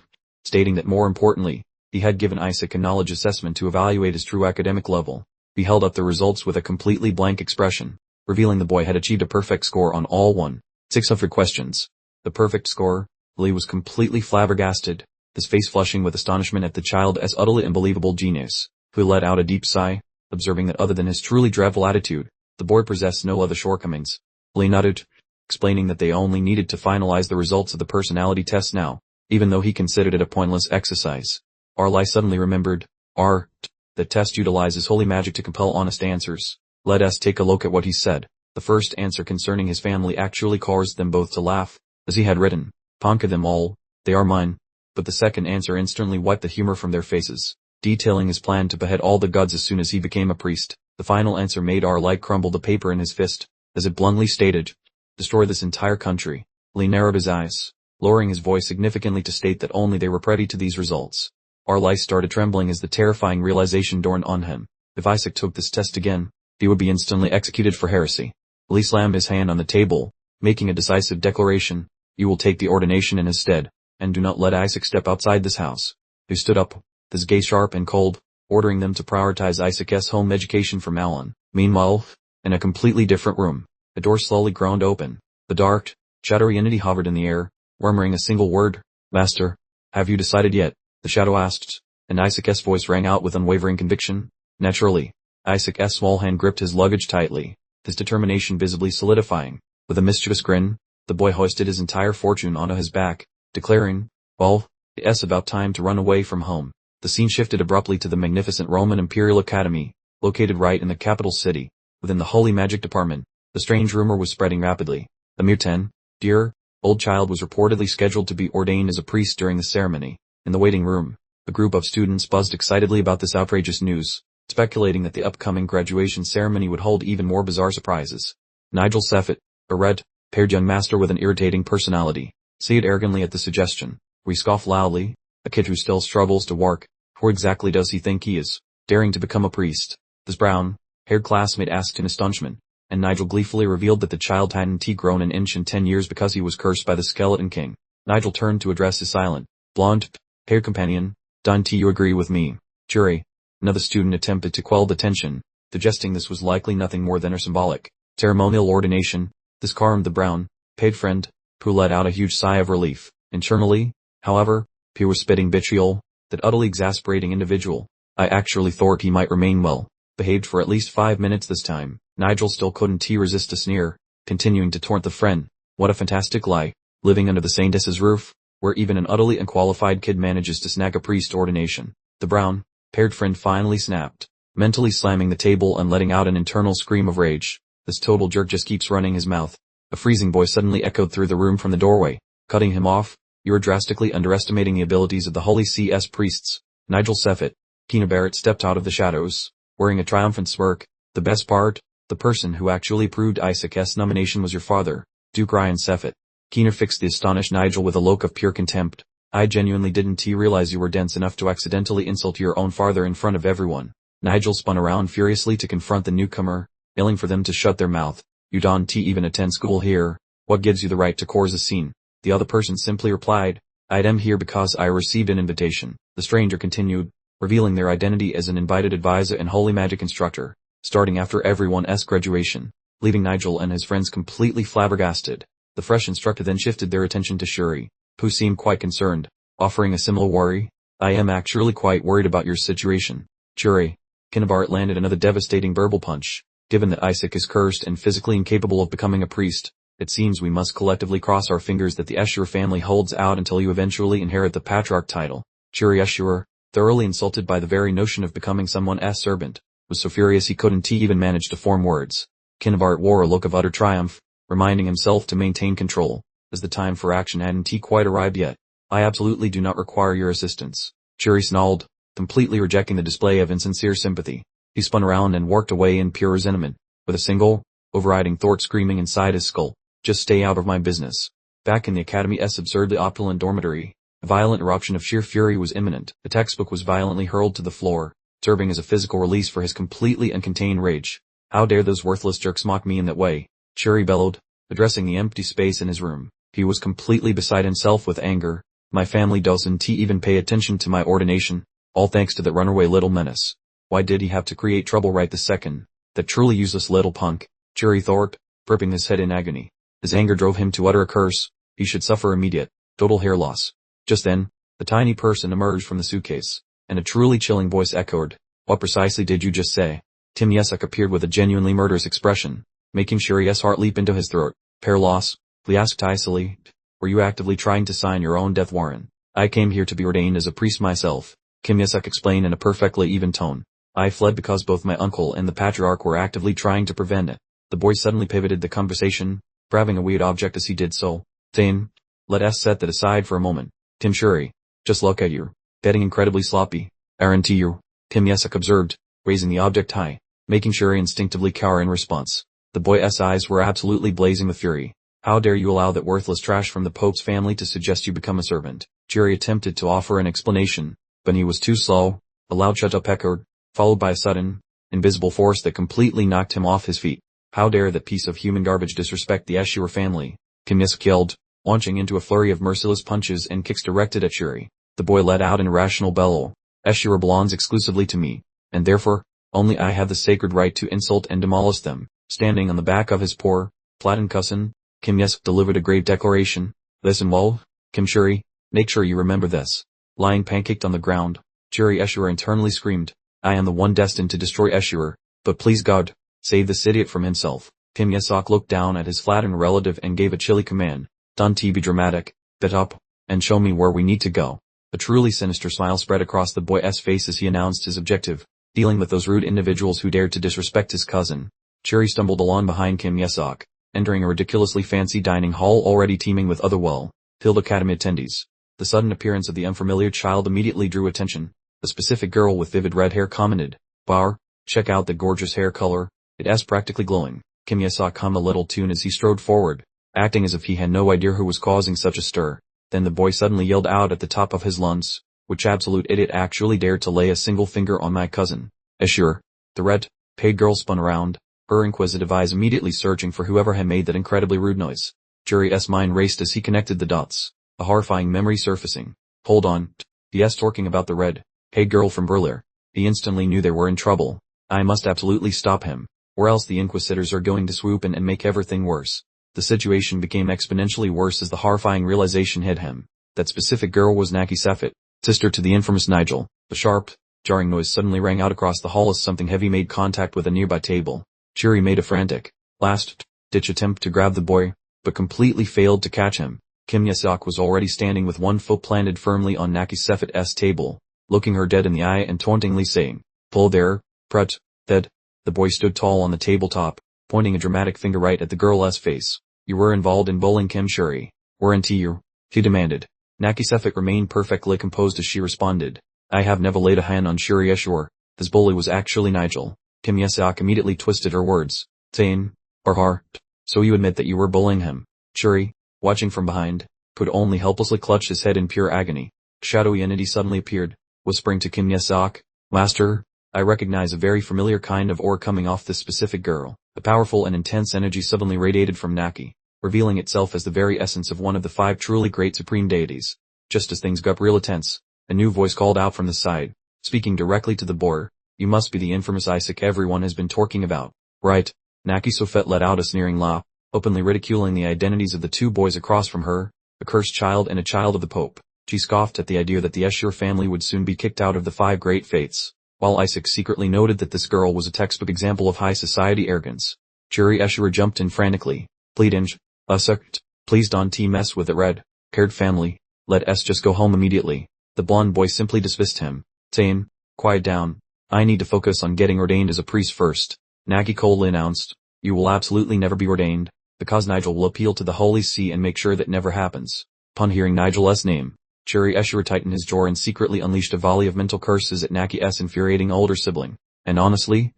stating that more importantly, he had given Isaac a knowledge assessment to evaluate his true academic level. He held up the results with a completely blank expression, revealing the boy had achieved a perfect score on all 1,600 questions. The perfect score? Lee was completely flabbergasted. his face flushing with astonishment at the child's utterly unbelievable genius, who let out a deep sigh, observing that other than his truly dreadful attitude, the boy possessed no other shortcomings. Lee nodded, explaining that they only needed to finalize the results of the personality test now, even though he considered it a pointless exercise. Arlai suddenly remembered, the test utilizes holy magic to compel honest answers. Let us take a look at what he said. The first answer concerning his family actually caused them both to laugh, as he had written, "Conquer them all, they are mine." But the second answer instantly wiped the humor from their faces, detailing his plan to behead all the gods as soon as he became a priest. The final answer made Arlai crumble the paper in his fist, as it bluntly stated, "Destroy this entire country." Lee narrowed his eyes, lowering his voice significantly to state that only they were privy to these results. Arlai started trembling as the terrifying realization dawned on him. If Isaac took this test again, he would be instantly executed for heresy. Lee slammed his hand on the table, making a decisive declaration, "You will take the ordination in his stead, and do not let Isaac step outside this house." He stood up, his gaze sharp and cold, ordering them to prioritize Isaac's home education from now on. Meanwhile, in a completely different room, a door slowly groaned open. The dark, shadowy entity hovered in the air, murmuring a single word, "Master, have you decided yet?" The shadow asked, and Isaac's voice rang out with unwavering conviction. Naturally. Isaac's small hand gripped his luggage tightly, his determination visibly solidifying. With a mischievous grin, the boy hoisted his entire fortune onto his back, declaring, "Well, it's about time to run away from home." The scene shifted abruptly to the magnificent Roman Imperial Academy, located right in the capital city. Within the Holy Magic Department, the strange rumor was spreading rapidly. A mere 10-year-old child was reportedly scheduled to be ordained as a priest during the ceremony. In the waiting room, a group of students buzzed excitedly about this outrageous news, speculating that the upcoming graduation ceremony would hold even more bizarre surprises. Nigel Seffett, a red-haired young master with an irritating personality, sighed arrogantly at the suggestion. We scoff loudly, a kid who still struggles to walk. Who exactly does he think he is, daring to become a priest? This brown-haired classmate asked in astonishment, and Nigel gleefully revealed that the child hadn't grown an inch in 10 years because he was cursed by the Skeleton King. Nigel turned to address his silent, blonde-haired companion. "Don't you agree with me, Churi?" Another student attempted to quell the tension, suggesting this was likely nothing more than a symbolic, ceremonial ordination. This calmed the brown-haired friend, who let out a huge sigh of relief. Internally, however, he was spitting vitriol. That utterly exasperating individual. I actually thought he might remain well behaved for at least 5 minutes this time. Nigel still couldn't resist a sneer, continuing to taunt the friend. What a fantastic lie, living under the saintess's roof, where even an utterly unqualified kid manages to snag a priest ordination. The brown-haired friend finally snapped, mentally slamming the table and letting out an internal scream of rage. This total jerk just keeps running his mouth. A freezing voice suddenly echoed through the room from the doorway, cutting him off. "You are drastically underestimating the abilities of the Holy CS priests." Nigel Seffett, Keena Barrett stepped out of the shadows, wearing a triumphant smirk. "The best part, the person who actually approved Isaac's nomination was your father, Duke Ryan Seffett." Keena fixed the astonished Nigel with a look of pure contempt. "I genuinely didn't realize you were dense enough to accidentally insult your own father in front of everyone." Nigel spun around furiously to confront the newcomer, yelling for them to shut their mouth. "You don't even attend school here. What gives you the right to cause a scene?" The other person simply replied, "I am here because I received an invitation." The stranger continued, revealing their identity as an invited advisor and holy magic instructor, starting after everyone's graduation, leaving Nigel and his friends completely flabbergasted. The fresh instructor then shifted their attention to Shuri, who seemed quite concerned, offering a similar worry. "I am actually quite worried about your situation, Shuri." Kinnabart landed another devastating verbal punch. "Given that Isaac is cursed and physically incapable of becoming a priest, it seems we must collectively cross our fingers that the Asura family holds out until you eventually inherit the patriarch title." Shuri Asura, thoroughly insulted by the very notion of becoming someone's servant, was so furious he couldn't even manage to form words. Kinnabart wore a look of utter triumph, reminding himself to maintain control, as the time for action hadn't quite arrived yet. "I absolutely do not require your assistance," Shuri snarled, completely rejecting the display of insincere sympathy. He spun around and walked away in pure resentment, with a single, overriding thought screaming inside his skull. "Just stay out of my business." Back in the Academy's absurdly opulent dormitory, a violent eruption of sheer fury was imminent. The textbook was violently hurled to the floor, serving as a physical release for his completely uncontained rage. "How dare those worthless jerks mock me in that way?" Shuri bellowed, addressing the empty space in his room. He was completely beside himself with anger. "My family doesn't even pay attention to my ordination, all thanks to that runaway little menace. Why did he have to create trouble right this second? That truly useless little punk." Shuri thought, gripping his head in agony. His anger drove him to utter a curse. He should suffer immediate, total hair loss. Just then, A tiny person emerged from the suitcase, and a truly chilling voice echoed, "What precisely did you just say?" Tim Yesuk appeared with a genuinely murderous expression, making Shuri's heart leap into his throat. "Pair loss?" He asked icily. "Were you actively trying to sign your own death warrant?" "I came here to be ordained as a priest myself," Kim Yesuk explained in a perfectly even tone. "I fled because both my uncle and the patriarch were actively trying to prevent it." The boy suddenly pivoted the conversation, grabbing a weird object as he did so. "Tim, let us set that aside for a moment. Tim Shuri, just look at you. Getting incredibly sloppy, aren't you?" Tim Yesuk observed, raising the object high, making Shuri instinctively cower in response. The boy's eyes were absolutely blazing with fury. "How dare you allow that worthless trash from the Pope's family to suggest you become a servant?" Shuri attempted to offer an explanation, but he was too slow. A loud shut up echoed, followed by a sudden, invisible force that completely knocked him off his feet. "How dare that piece of human garbage disrespect the Asura family?" Kim Yesuk yelled, launching into a flurry of merciless punches and kicks directed at Shuri. The boy let out an irrational bellow. "Asura belongs exclusively to me, and therefore, only I have the sacred right to insult and demolish them." Standing on the back of his poor, flattened cousin, Kim Yesuk delivered a grave declaration. "Listen well, Kim Shuri, make sure you remember this." Lying pancaked on the ground, Shuri Asura internally screamed, "I am the one destined to destroy Asura, but please God, save this idiot from himself." Kim Yesuk looked down at his flattened relative and gave a chilly command. "Don't be dramatic, get up, and show me where we need to go." A truly sinister smile spread across the boy's face as he announced his objective, dealing with those rude individuals who dared to disrespect his cousin. Shuri stumbled along behind Kim Yesuk, entering a ridiculously fancy dining hall already teeming with other well-filled academy attendees. The sudden appearance of the unfamiliar child immediately drew attention. A specific girl with vivid red hair commented, "Bar, check out the gorgeous hair color, it's practically glowing." Kim Yesuk hummed a little tune as he strode forward, acting as if he had no idea who was causing such a stir. Then the boy suddenly yelled out at the top of his lungs, "Which absolute idiot actually dared to lay a single finger on my cousin?" "Asura." The red-paid girl spun around, her inquisitive eyes immediately searching for whoever had made that incredibly rude noise. Shuri's mind raced as he connected the dots, a horrifying memory surfacing. "Hold on, he's talking about the red-paid girl from Berlin." He instantly knew they were in trouble. "I must absolutely stop him, or else the Inquisitors are going to swoop in and make everything worse." The situation became exponentially worse as the horrifying realization hit him. That specific girl was Naki Safet, sister to the infamous Nigel. A sharp, jarring noise suddenly rang out across the hall as something heavy made contact with a nearby table. Shuri made a frantic, last-ditch attempt to grab the boy, but completely failed to catch him. Kim Yesuk was already standing with one foot planted firmly on Naki Safet's table, looking her dead in the eye and tauntingly saying, "Pull there, prut, dead." The boy stood tall on the tabletop, pointing a dramatic finger right at the girl's face. "You were involved in bullying Kim Shuri, weren't you?" he demanded. Naki Safet remained perfectly composed as she responded, "I have never laid a hand on Shuri Ashur. This bully was actually Nigel." Kim Yesuk immediately twisted her words. "Tain, Barhar, so you admit that you were bullying him?" Shuri, watching from behind, could only helplessly clutch his head in pure agony. A shadowy entity suddenly appeared, whispering to Kim Yesuk, "Master, I recognize a very familiar kind of aura coming off this specific girl." A powerful and intense energy suddenly radiated from Naki, revealing itself as the very essence of one of the 5 truly great supreme deities. Just as things got real tense, a new voice called out from the side, speaking directly to the boar, "You must be the infamous Isaac everyone has been talking about, right?" Naki Safet let out a sneering laugh, openly ridiculing the identities of the 2 boys across from her, a cursed child and a child of the Pope. She scoffed at the idea that the Ashur family would soon be kicked out of the 5 great faiths, while Isaac secretly noted that this girl was a textbook example of high society arrogance. Shuri Ashura jumped in frantically, pleading, "Isaac, please don't mess with the red-haired family, let us just go home immediately." The blonde boy simply dismissed him. "Tame, quiet down, I need to focus on getting ordained as a priest first." Naki coldly announced, "You will absolutely never be ordained, because Nigel will appeal to the Holy See and make sure that never happens." Upon hearing Nigel's name, Shuri Ashura tightened his jaw and secretly unleashed a volley of mental curses at Naki's infuriating older sibling. "And honestly,"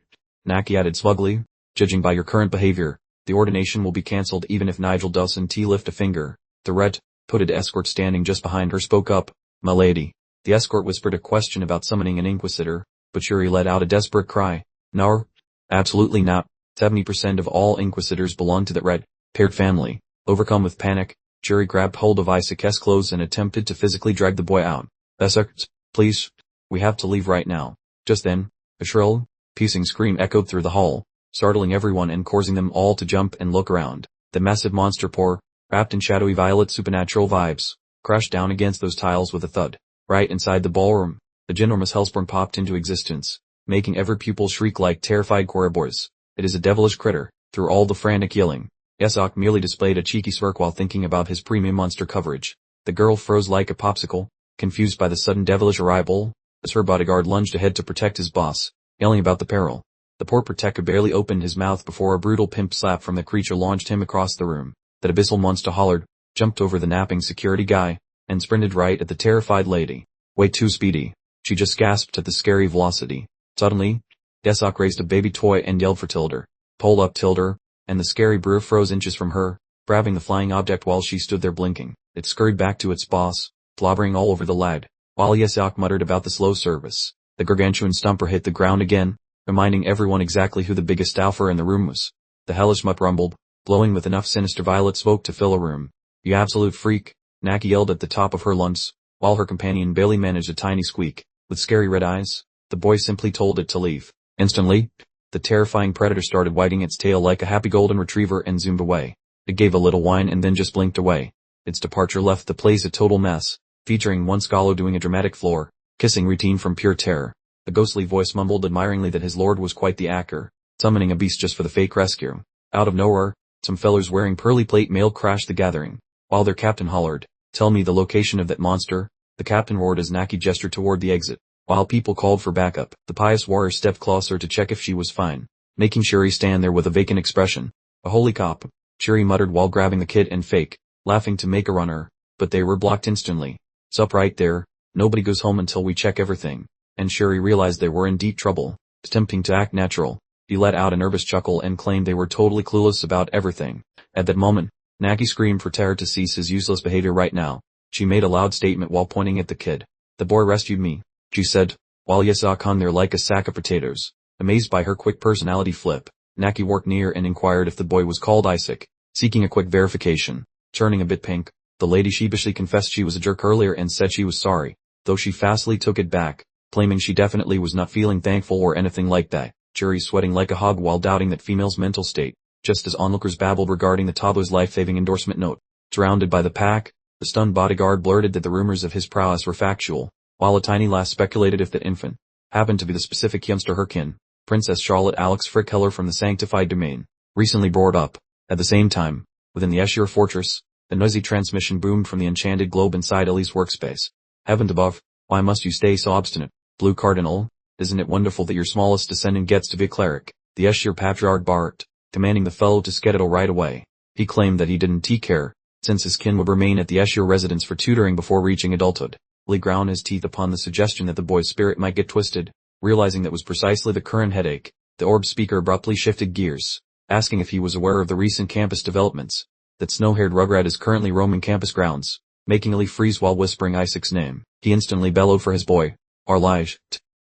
Naki added smugly, "judging by your current behavior, the ordination will be cancelled even if Nigel doesn't lift a finger." The red-hooded escort standing just behind her spoke up, "My lady." The escort whispered a question about summoning an inquisitor, but Shuri let out a desperate cry, "No, absolutely not. 70% of all inquisitors belong to that red-haired family." Overcome with panic, Shuri grabbed hold of Isaac's clothes and attempted to physically drag the boy out. "Isaac, please, we have to leave right now." Just then, a shrill, piercing scream echoed through the hall, startling everyone and causing them all to jump and look around. The massive monster paw, wrapped in shadowy violet supernatural vibes, crashed down against those tiles with a thud. Right inside the ballroom, a ginormous hellspawn popped into existence, making every pupil shriek like terrified boys. It is a devilish critter. Through all the frantic yelling, Yahello merely displayed a cheeky smirk while thinking about his premium monster coverage. The girl froze like a popsicle, confused by the sudden devilish arrival, as her bodyguard lunged ahead to protect his boss, yelling about the peril. The poor protector barely opened his mouth before a brutal pimp slap from the creature launched him across the room. That abyssal monster hollered, jumped over the napping security guy, and sprinted right at the terrified lady. Way too speedy. She just gasped at the scary velocity. Suddenly, Yahello raised a baby toy and yelled for Tilder. Pull up Tilder, and the scary brewer froze inches from her, grabbing the flying object while she stood there blinking. It scurried back to its boss, slobbering all over the lad, while Yahello muttered about the slow service. The gargantuan stumper hit the ground again, reminding everyone exactly who the biggest alpha in the room was. The hellish mutt rumbled, blowing with enough sinister violet smoke to fill a room. You absolute freak, Naki yelled at the top of her lungs, while her companion barely managed a tiny squeak. With scary red eyes, the boy simply told it to leave. Instantly, the terrifying predator started wagging its tail like a happy golden retriever and zoomed away. It gave a little whine and then just blinked away. Its departure left the place a total mess, featuring one scholar doing a dramatic floor kissing routine from pure terror. The ghostly voice mumbled admiringly that his lord was quite the actor, summoning a beast just for the fake rescue. Out of nowhere, some fellows wearing pearly plate mail crashed the gathering, while their captain hollered, "Tell me the location of that monster." The captain roared as Naki gestured toward the exit. While people called for backup, the pious warrior stepped closer to check if she was fine, making Shuri stand there with a vacant expression. "A holy cop," Shuri muttered while grabbing the kit and fake, laughing to make a runner, but they were blocked instantly. "Sup right there, nobody goes home until we check everything." And Shuri realized they were in deep trouble. Attempting to act natural, he let out a nervous chuckle and claimed they were totally clueless about everything. At that moment, Naki screamed for terror to cease his useless behavior right now. She made a loud statement while pointing at the kid. "The boy rescued me," she said, while Yahello hung there like a sack of potatoes. Amazed by her quick personality flip, Naki walked near and inquired if the boy was called Isaac, seeking a quick verification. Turning a bit pink, the lady sheepishly confessed she was a jerk earlier and said she was sorry, though she fastly took it back, claiming she definitely was not feeling thankful or anything like that. Shuri sweating like a hog while doubting that female's mental state, just as onlookers babbled regarding the toddler's life-saving endorsement note. Surrounded by the pack, the stunned bodyguard blurted that the rumors of his prowess were factual, while a tiny lass speculated if that infant happened to be the specific youngster her kin, Princess Charlotte Alex Frickheller from the Sanctified Domain, recently brought up. At the same time, within the Asura fortress, a noisy transmission boomed from the enchanted globe inside Ellie's workspace. "Heaven above, why must you stay so obstinate, Blue Cardinal? Isn't it wonderful that your smallest descendant gets to be a cleric?" The Asura patriarch barked, commanding the fellow to skedaddle right away. He claimed that he didn't take care, since his kin would remain at the Asura residence for tutoring before reaching adulthood. Lee ground his teeth upon the suggestion that the boy's spirit might get twisted. Realizing that was precisely the current headache, the orb speaker abruptly shifted gears, asking if he was aware of the recent campus developments. That snow-haired rugrat is currently roaming campus grounds, making Lee freeze while whispering Isaac's name. He instantly bellowed for his boy, Arlige,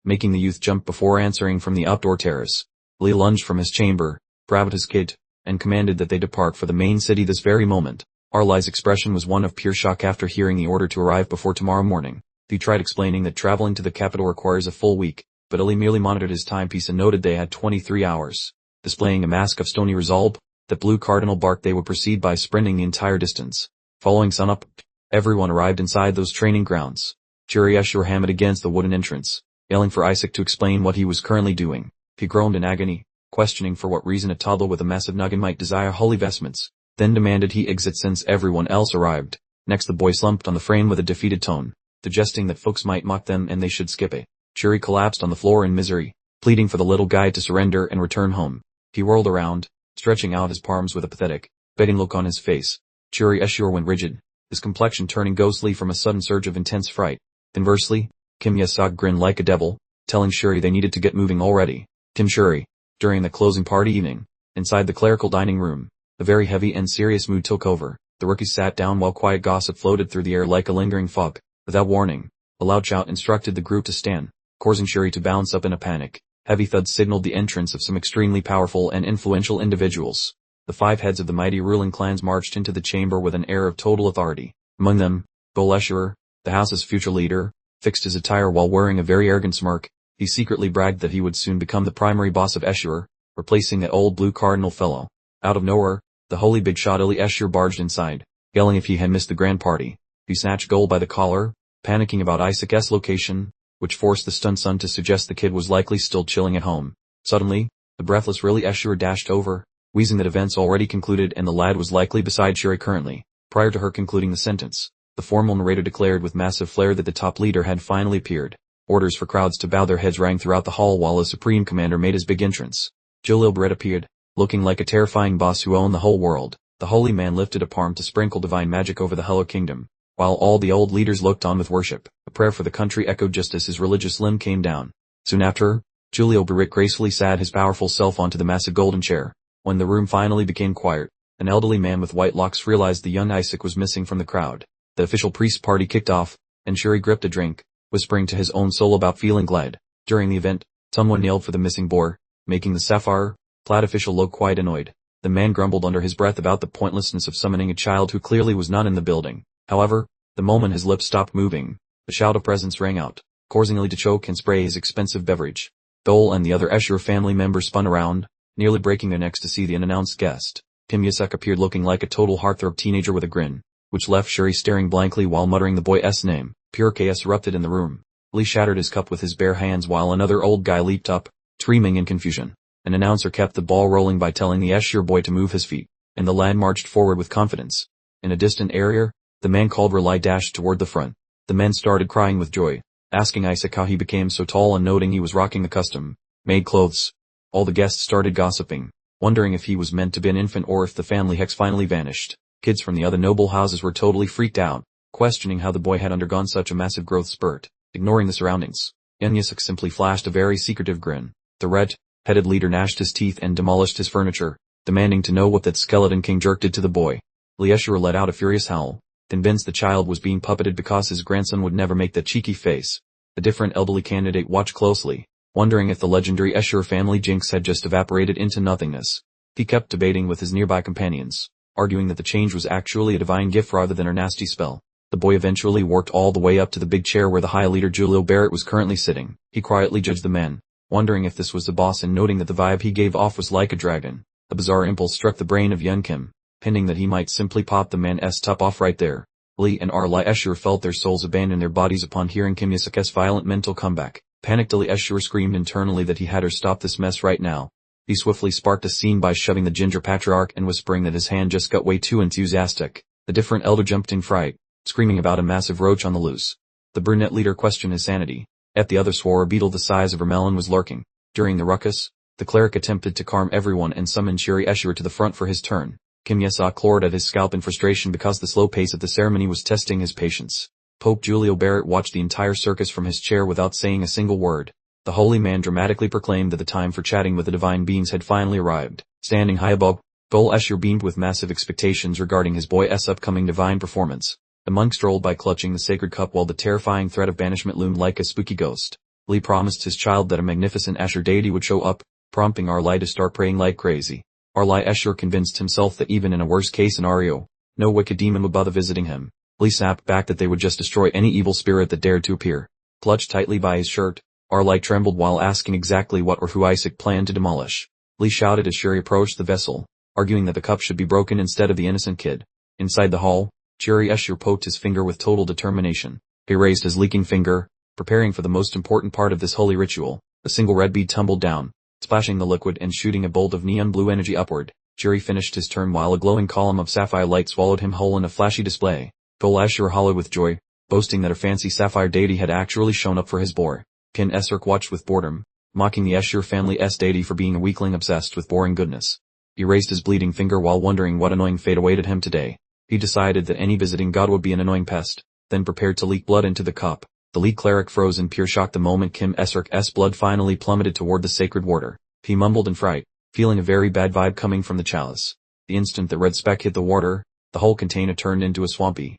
making the youth jump before answering from the outdoor terrace. Lee lunged from his chamber, grabbed his kid, and commanded that they depart for the main city this very moment. Arlige's expression was one of pure shock after hearing the order to arrive before tomorrow morning. He tried explaining that traveling to the capital requires a full week, but Ali merely monitored his timepiece and noted they had 23 hours. Displaying a mask of stony resolve, the Blue Cardinal barked they would proceed by sprinting the entire distance. Following sunup, everyone arrived inside those training grounds. Shuri Asura hammered against the wooden entrance, yelling for Isaac to explain what he was currently doing. He groaned in agony, questioning for what reason a toddler with a massive noggin might desire holy vestments, then demanded he exit since everyone else arrived. Next the boy slumped on the frame with a defeated tone, suggesting that folks might mock them and they should skip it. Shuri collapsed on the floor in misery, pleading for the little guy to surrender and return home. He whirled around, stretching out his palms with a pathetic, begging look on his face. Shuri Asura went rigid, his complexion turning ghostly from a sudden surge of intense fright. Conversely, Kim Yahello grinned like a devil, telling Shuri they needed to get moving already. Tim Shuri. During the closing party evening, inside the clerical dining room, a very heavy and serious mood took over. The rookies sat down while quiet gossip floated through the air like a lingering fog. Without warning, a loud shout instructed the group to stand, causing Shuri to bounce up in a panic. Heavy thuds signaled the entrance of some extremely powerful and influential individuals. The 5 heads of the mighty ruling clans marched into the chamber with an air of total authority. Among them, Gol Asura, the house's future leader, fixed his attire while wearing a very arrogant smirk. He secretly bragged that he would soon become the primary boss of Asura, replacing that old Blue Cardinal fellow. Out of nowhere, the holy big shot Eli Asura barged inside, yelling if he had missed the grand party. He snatched Gol by the collar, panicking about Isaac's location, which forced the stunned son to suggest the kid was likely still chilling at home. Suddenly, the breathless Asura dashed over, wheezing that events already concluded and the lad was likely beside Shuri currently. Prior to her concluding the sentence, the formal narrator declared with massive flair that the top leader had finally appeared. Orders for crowds to bow their heads rang throughout the hall while the supreme commander made his big entrance. Jalil Barrett appeared, looking like a terrifying boss who owned the whole world. The holy man lifted a palm to sprinkle divine magic over the Hello Kingdom, while all the old leaders looked on with worship. A prayer for the country echoed just as his religious limb came down. Soon after, Jalil Barrett gracefully sat his powerful self onto the massive golden chair. When the room finally became quiet, an elderly man with white locks realized the young Isaac was missing from the crowd. The official priest party kicked off, and Shuri gripped a drink, whispering to his own soul about feeling glad. During the event, someone yelled for the missing boar, making the sapphire-clad official look quite annoyed. The man grumbled under his breath about the pointlessness of summoning a child who clearly was not in the building. However, the moment his lips stopped moving, the shout of presence rang out, causing Ali to choke and spray his expensive beverage. Dole and the other Asura family members spun around, nearly breaking their necks to see the unannounced guest. Kim Yusuk appeared looking like a total heartthrob teenager with a grin, which left Shuri staring blankly while muttering the boy's name. Pure chaos erupted in the room. Lee shattered his cup with his bare hands while another old guy leaped up, screaming in confusion. An announcer kept the ball rolling by telling the Asura boy to move his feet, and the lad marched forward with confidence. In a distant area, the man called Relay dashed toward the front. The men started crying with joy, asking Isaac how he became so tall and noting he was rocking the custom-made clothes. All the guests started gossiping, wondering if he was meant to be an infant or if the family hex finally vanished. Kids from the other noble houses were totally freaked out, questioning how the boy had undergone such a massive growth spurt. Ignoring the surroundings, Yusuk simply flashed a very secretive grin. The red-headed leader gnashed his teeth and demolished his furniture, demanding to know what that skeleton king jerk did to the boy. Lieshura let out a furious howl, convinced the child was being puppeted because his grandson would never make that cheeky face. The different elderly candidate watched closely, wondering if the legendary Asura family jinx had just evaporated into nothingness. He kept debating with his nearby companions, arguing that the change was actually a divine gift rather than a nasty spell. The boy eventually worked all the way up to the big chair where the high leader Jalil Barrett was currently sitting. He quietly judged the man, wondering if this was the boss and noting that the vibe he gave off was like a dragon. A bizarre impulse struck the brain of Yun Kim, hinting that he might simply pop the man's top off right there. Lee and Arli Asura felt their souls abandon their bodies upon hearing Kim Yusuk's violent mental comeback. Panicked Ali Asura screamed internally that he had her stop this mess right now. He swiftly sparked a scene by shoving the ginger patriarch and whispering that his hand just got way too enthusiastic. The different elder jumped in fright, screaming about a massive roach on the loose. The brunette leader questioned his sanity. At the other swore a beetle the size of her melon was lurking. During the ruckus, the cleric attempted to calm everyone and summoned Shuri Asura to the front for his turn. Kim Yusuk clawed at his scalp in frustration because the slow pace of the ceremony was testing his patience. Pope Jalil Barrett watched the entire circus from his chair without saying a single word. The holy man dramatically proclaimed that the time for chatting with the divine beings had finally arrived. Standing high above, Dol Asher beamed with massive expectations regarding his boy's upcoming divine performance. The monk strolled by clutching the sacred cup while the terrifying threat of banishment loomed like a spooky ghost. Lee promised his child that a magnificent Asher deity would show up, prompting Arli to start praying like crazy. Arli Asher convinced himself that even in a worst-case scenario, no wicked demon would bother visiting him. Lee snapped back that they would just destroy any evil spirit that dared to appear. Clutched tightly by his shirt, Arli trembled while asking exactly what or who Isaac planned to demolish. Lee shouted as Shuri approached the vessel, arguing that the cup should be broken instead of the innocent kid. Inside the hall, Shuri Asher poked his finger with total determination. He raised his leaking finger, preparing for the most important part of this holy ritual. A single red bead tumbled down, splashing the liquid and shooting a bolt of neon blue energy upward. Shuri finished his turn while a glowing column of sapphire light swallowed him whole in a flashy display. Dol Asher hollowed with joy, boasting that a fancy sapphire deity had actually shown up for his boar. Kin Esark watched with boredom, mocking the Asher family's deity for being a weakling obsessed with boring goodness. He raised his bleeding finger while wondering what annoying fate awaited him today. He decided that any visiting god would be an annoying pest, then prepared to leak blood into the cup. The lead cleric froze in pure shock the moment Kim Esark's blood finally plummeted toward the sacred water. He mumbled in fright, feeling a very bad vibe coming from the chalice. The instant the red speck hit the water, the whole container turned into a swampy,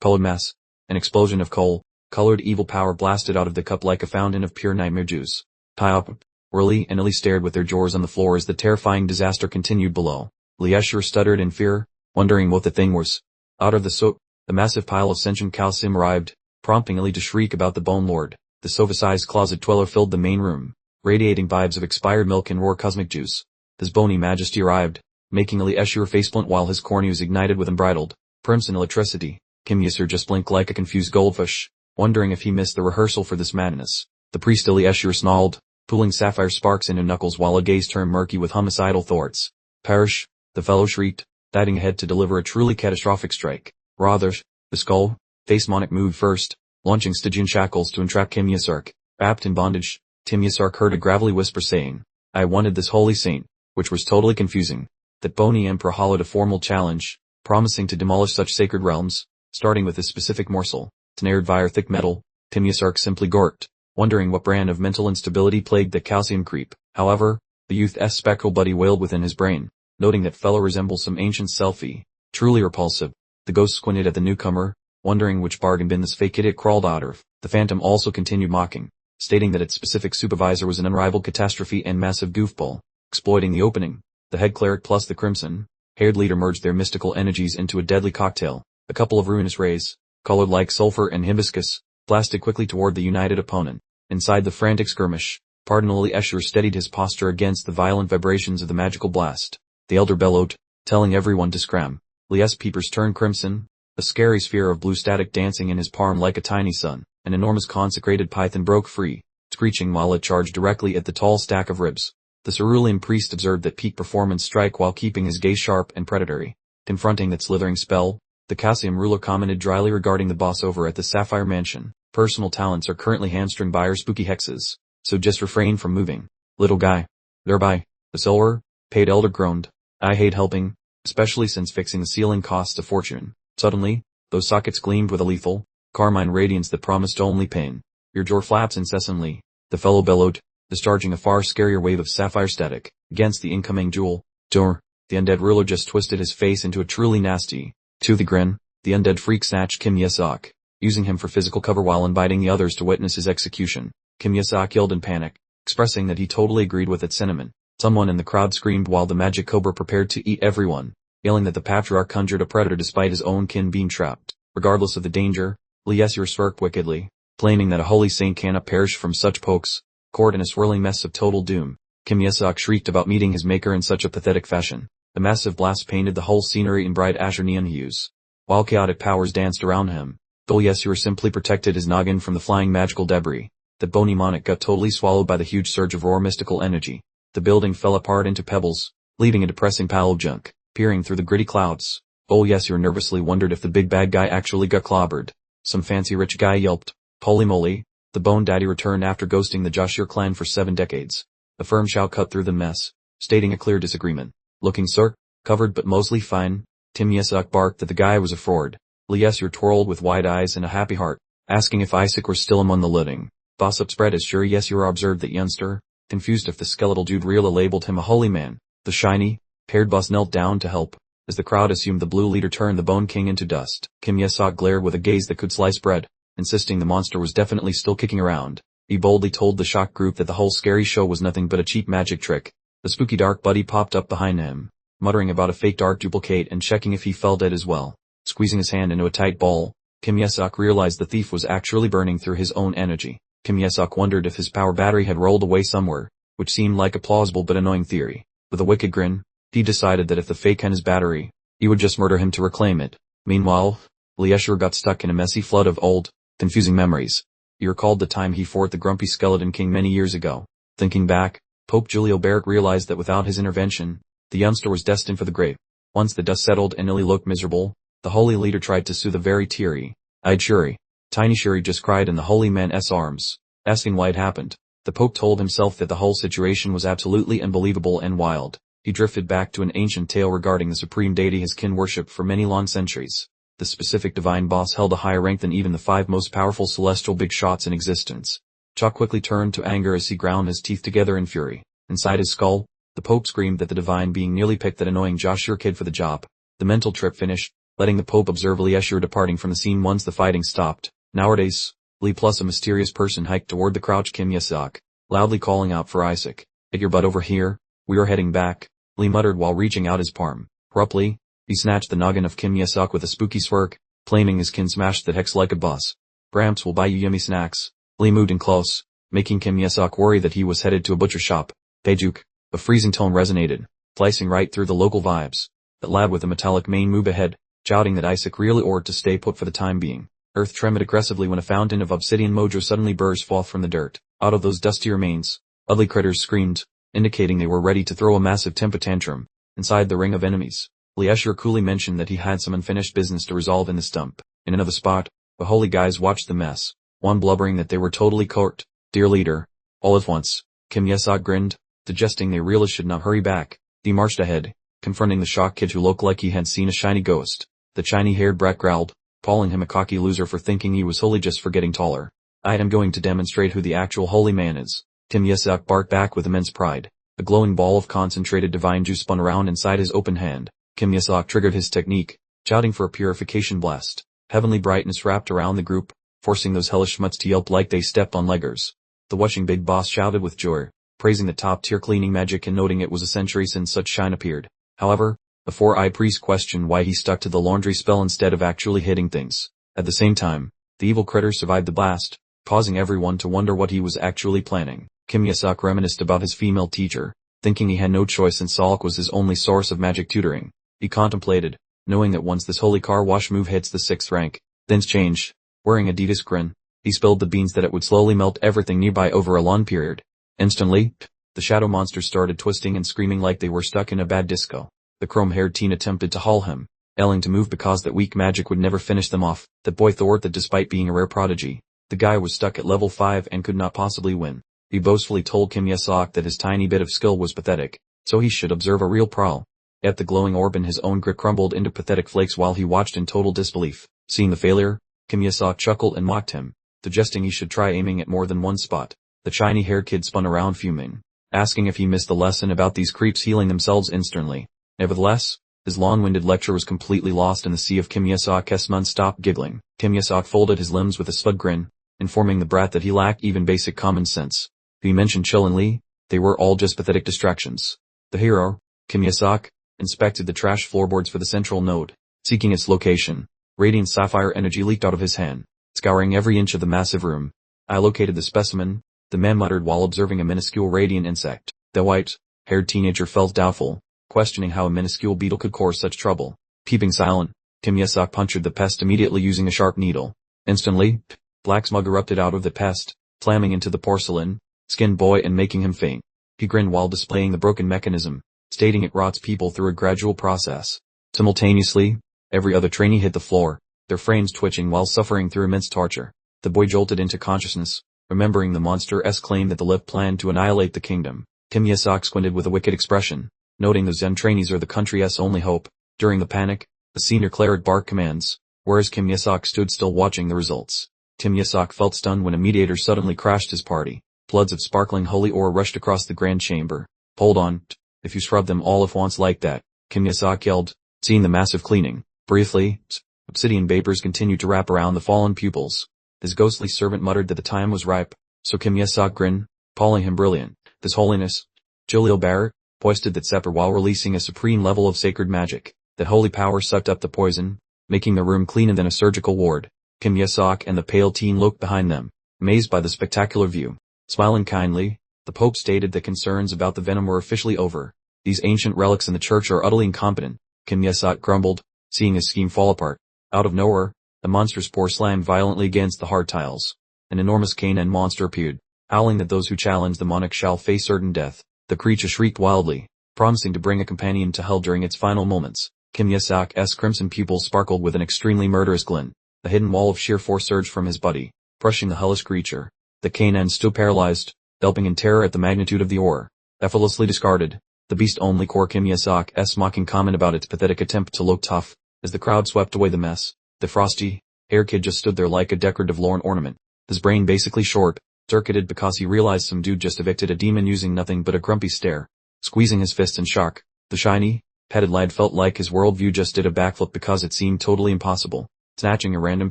colored mess. An explosion of coal-colored evil power blasted out of the cup like a fountain of pure nightmare juice. Tie up. Lee and Ellie stared with their jaws on the floor as the terrifying disaster continued below. Lieshur stuttered in fear, wondering what the thing was. Out of the soap, the massive pile of sentient calcium arrived, prompting Ellie to shriek about the Bone Lord. The sofa-sized closet dweller filled the main room, radiating vibes of expired milk and raw cosmic juice. His bony majesty arrived, making Lieshur faceplant while his corneas ignited with unbridled, crimson electricity. Kim Yasur just blinked like a confused goldfish, wondering if he missed the rehearsal for this madness. The priest Yasur snarled, pulling sapphire sparks into knuckles while a gaze turned murky with homicidal thoughts. Perish, the fellow shrieked, diving ahead to deliver a truly catastrophic strike. Rather, the skull, face Monarch moved first, launching Stygian shackles to entrap Kim Yasur. Wrapped in bondage, Kim Yasur heard a gravelly whisper saying, "I wanted this holy saint," which was totally confusing. That bony emperor hollowed a formal challenge, promising to demolish such sacred realms, starting with this specific morsel, snared via thick metal. Kim Yasur simply gawked, wondering what brand of mental instability plagued the calcium creep. However, the youth's spectral buddy wailed within his brain, noting that fellow resembles some ancient selfie, truly repulsive. The ghost squinted at the newcomer, wondering which bargain bin this fake idiot crawled out of. The phantom also continued mocking, stating that its specific supervisor was an unrivaled catastrophe and massive goofball. Exploiting the opening, the head cleric plus the crimson-haired leader merged their mystical energies into a deadly cocktail. A couple of ruinous rays, colored like sulfur and hibiscus, blasted quickly toward the united opponent. Inside the frantic skirmish, Cardinal Escher steadied his posture against the violent vibrations of the magical blast. The elder bellowed, telling everyone to scram. Lee's peepers turned crimson, a scary sphere of blue static dancing in his palm like a tiny sun. An enormous consecrated python broke free, screeching while it charged directly at the tall stack of ribs. The cerulean priest observed that peak performance strike while keeping his gaze sharp and predatory. Confronting that slithering spell, the calcium ruler commented dryly regarding the boss over at the Sapphire Mansion. Personal talents are currently hamstringed by our spooky hexes, so just refrain from moving, little guy. Thereby, the silver, paid elder groaned. I hate helping, especially since fixing the ceiling costs a fortune. Suddenly, those sockets gleamed with a lethal, carmine radiance that promised only pain. Your jaw flaps incessantly, the fellow bellowed, discharging a far scarier wave of sapphire static against the incoming jewel. Door. The undead ruler just twisted his face into a truly nasty, toothy grin. The undead freak snatched Kim Yasuk, using him for physical cover while inviting the others to witness his execution. Kim Yasuk yelled in panic, expressing that he totally agreed with its sentiment. Someone in the crowd screamed while the magic cobra prepared to eat everyone, yelling that the patriarch conjured a predator despite his own kin being trapped. Regardless of the danger, Liesur smirked wickedly, claiming that a holy saint cannot perish from such pokes, caught in a swirling mess of total doom. Kim Yasuk shrieked about meeting his maker in such a pathetic fashion. The massive blast painted the whole scenery in bright azure neon hues, while chaotic powers danced around him. Liesur simply protected his noggin from the flying magical debris. The bony monarch got totally swallowed by the huge surge of raw mystical energy. The building fell apart into pebbles, leaving a depressing pile of junk. Peering through the gritty clouds, Liesur nervously wondered if the big bad guy actually got clobbered. Some fancy rich guy yelped, "Holy moly, the Bone Daddy returned after ghosting the Joshua clan for 7 decades. A firm shout cut through the mess, stating a clear disagreement. Looking sir, covered but mostly fine, Kim Yasuk barked that the guy was a fraud. Liesur twirled with wide eyes and a happy heart, asking if Isaac were still among the living. Boss up spread as sure Yesur observed that youngster, confused if the skeletal dude really labeled him a holy man. The shiny, paired boss knelt down to help, as the crowd assumed the blue leader turned the Bone King into dust. Kim Yasuk glared with a gaze that could slice bread, insisting the monster was definitely still kicking around. He boldly told the shocked group that the whole scary show was nothing but a cheap magic trick. The spooky dark buddy popped up behind him, muttering about a fake dark duplicate and checking if he fell dead as well. Squeezing his hand into a tight ball, Kim Yasuk realized the thief was actually burning through his own energy. Kim Yasuk wondered if his power battery had rolled away somewhere, which seemed like a plausible but annoying theory. With a wicked grin, he decided that if the fake had his battery, he would just murder him to reclaim it. Meanwhile, Liesur got stuck in a messy flood of old, confusing memories. He recalled the time he fought the grumpy skeleton king many years ago. Thinking back, Pope Julio Barrett realized that without his intervention, the youngster was destined for the grave. Once the dust settled and Illy looked miserable, the holy leader tried to soothe the very teary-eyed Shuri. Tiny Shuri just cried in the holy man's arms, asking why it happened. The Pope told himself that the whole situation was absolutely unbelievable and wild. He drifted back to an ancient tale regarding the supreme deity his kin worshipped for many long centuries. The specific divine boss held a higher rank than even the 5 most powerful celestial big shots in existence. Chuck quickly turned to anger as he ground his teeth together in fury. Inside his skull, the Pope screamed that the divine being nearly picked that annoying Joshua kid for the job. The mental trip finished, letting the Pope observe Liesur departing from the scene once the fighting stopped. Nowadays, Lee plus a mysterious person hiked toward the crouched Kim Yasuk, loudly calling out for Isaac. "Get your butt over here, we are heading back," Lee muttered while reaching out his palm. Abruptly, he snatched the noggin of Kim Yasuk with a spooky smirk, claiming his kin smashed that hex like a bus. "Gramps will buy you yummy snacks." Lee moved in close, making Kim Yasuk worry that he was headed to a butcher shop. "Payjuk," a freezing tone resonated, slicing right through the local vibes. That lad with the metallic mane moved ahead, shouting that Isaac really ought to stay put for the time being. Earth trembled aggressively when a fountain of obsidian mojo suddenly burst forth from the dirt. Out of those dusty remains, ugly critters screamed, indicating they were ready to throw a massive temper tantrum inside the ring of enemies. Lieshur coolly mentioned that he had some unfinished business to resolve in the stump. In another spot, the holy guys watched the mess, one blubbering that they were totally cooked. Dear leader. All at once, Kim Yesok grinned, suggesting they really should not hurry back. He marched ahead, confronting the shocked kid who looked like he had seen a shiny ghost. The shiny-haired brat growled, calling him a cocky loser for thinking he was holy just for getting taller. I am going to demonstrate who the actual holy man is. Kim Yesok barked back with immense pride. A glowing ball of concentrated divine juice spun around inside his open hand. Kim Yesok triggered his technique, shouting for a purification blast. Heavenly brightness wrapped around the group, forcing those hellish schmutz to yelp like they stepped on leggers. The watching big boss shouted with joy, praising the top-tier cleaning magic and noting it was a century since such shine appeared. However, the four-eyed priest questioned why he stuck to the laundry spell instead of actually hitting things. At the same time, the evil critter survived the blast, causing everyone to wonder what he was actually planning. Kim Yesok reminisced about his female teacher, thinking he had no choice since Salak was his only source of magic tutoring. He contemplated, knowing that once this holy car wash move hits the 6th rank, things change. Wearing a Adidas grin, he spilled the beans that it would slowly melt everything nearby over a long period. Instantly, the shadow monsters started twisting and screaming like they were stuck in a bad disco. The chrome-haired teen attempted to haul him, yelling to move because that weak magic would never finish them off. That boy thought that despite being a rare prodigy, the guy was stuck at level 5 and could not possibly win. He boastfully told Kim Yesok that his tiny bit of skill was pathetic, so he should observe a real pro. Yet the glowing orb in his own grip crumbled into pathetic flakes while he watched in total disbelief. Seeing the failure, Kim Yesok chuckled and mocked him, suggesting he should try aiming at more than one spot. The shiny-haired kid spun around fuming, asking if he missed the lesson about these creeps healing themselves instantly. Nevertheless, his long-winded lecture was completely lost in the sea of Kim Yesok's non-stop giggling. Kim Yesok folded his limbs with a smug grin, informing the brat that he lacked even basic common sense. He mentioned chillingly, they were all just pathetic distractions. The hero, Kim Yesok, inspected the trash floorboards for the central node, seeking its location. Radiant sapphire energy leaked out of his hand, scouring every inch of the massive room. I located the specimen, the man muttered while observing a minuscule radiant insect. The white-haired teenager felt doubtful, questioning how a minuscule beetle could cause such trouble. Keeping silent, Kim Yesok punctured the pest immediately using a sharp needle. Instantly, black smog erupted out of the pest, slamming into the porcelain-skinned boy and making him faint. He grinned while displaying the broken mechanism, stating it rots people through a gradual process. Simultaneously, every other trainee hit the floor, their frames twitching while suffering through immense torture. The boy jolted into consciousness, remembering the monster's claim that the lift planned to annihilate the kingdom. Kim Yesok squinted with a wicked expression, noting the Zen trainees are the country's only hope. During the panic, the senior cleric barked commands, whereas Kim Yesok stood still watching the results. Kim Yesok felt stunned when a mediator suddenly crashed his party. Floods of sparkling holy ore rushed across the grand chamber. Hold on, if you scrub them all at once like that, Kim Yesok yelled, seeing the massive cleaning. Briefly, obsidian vapors continued to wrap around the fallen pupils. His ghostly servant muttered that the time was ripe, so Kim Yesok grinned, calling him brilliant. His Holiness, Jalil Barrett, hoisted that scepter while releasing a supreme level of sacred magic. That holy power sucked up the poison, making the room cleaner than a surgical ward. Kim Yesok and the pale teen looked behind them, amazed by the spectacular view. Smiling kindly, the Pope stated that concerns about the venom were officially over. These ancient relics in the church are utterly incompetent, Kim Yesok grumbled, seeing his scheme fall apart. Out of nowhere, the monster's paw slammed violently against the hard tiles. An enormous canine monster appeared, howling that those who challenge the monarch shall face certain death. The creature shrieked wildly, promising to bring a companion to hell during its final moments. Kim Yesok's crimson pupils sparkled with an extremely murderous glint. The hidden wall of sheer force surged from his body, crushing the hellish creature. The canine stood paralyzed, yelping in terror at the magnitude of the ore. Effortlessly discarded, the beast only caught Kim Yesok's mocking comment about its pathetic attempt to look tough. As the crowd swept away the mess, the frosty-haired kid just stood there like a decorative lorne ornament. His brain basically short-circuited because he realized some dude just evicted a demon using nothing but a grumpy stare. Squeezing his fists in shock, the shiny-headed lad felt like his worldview just did a backflip because it seemed totally impossible. Snatching a random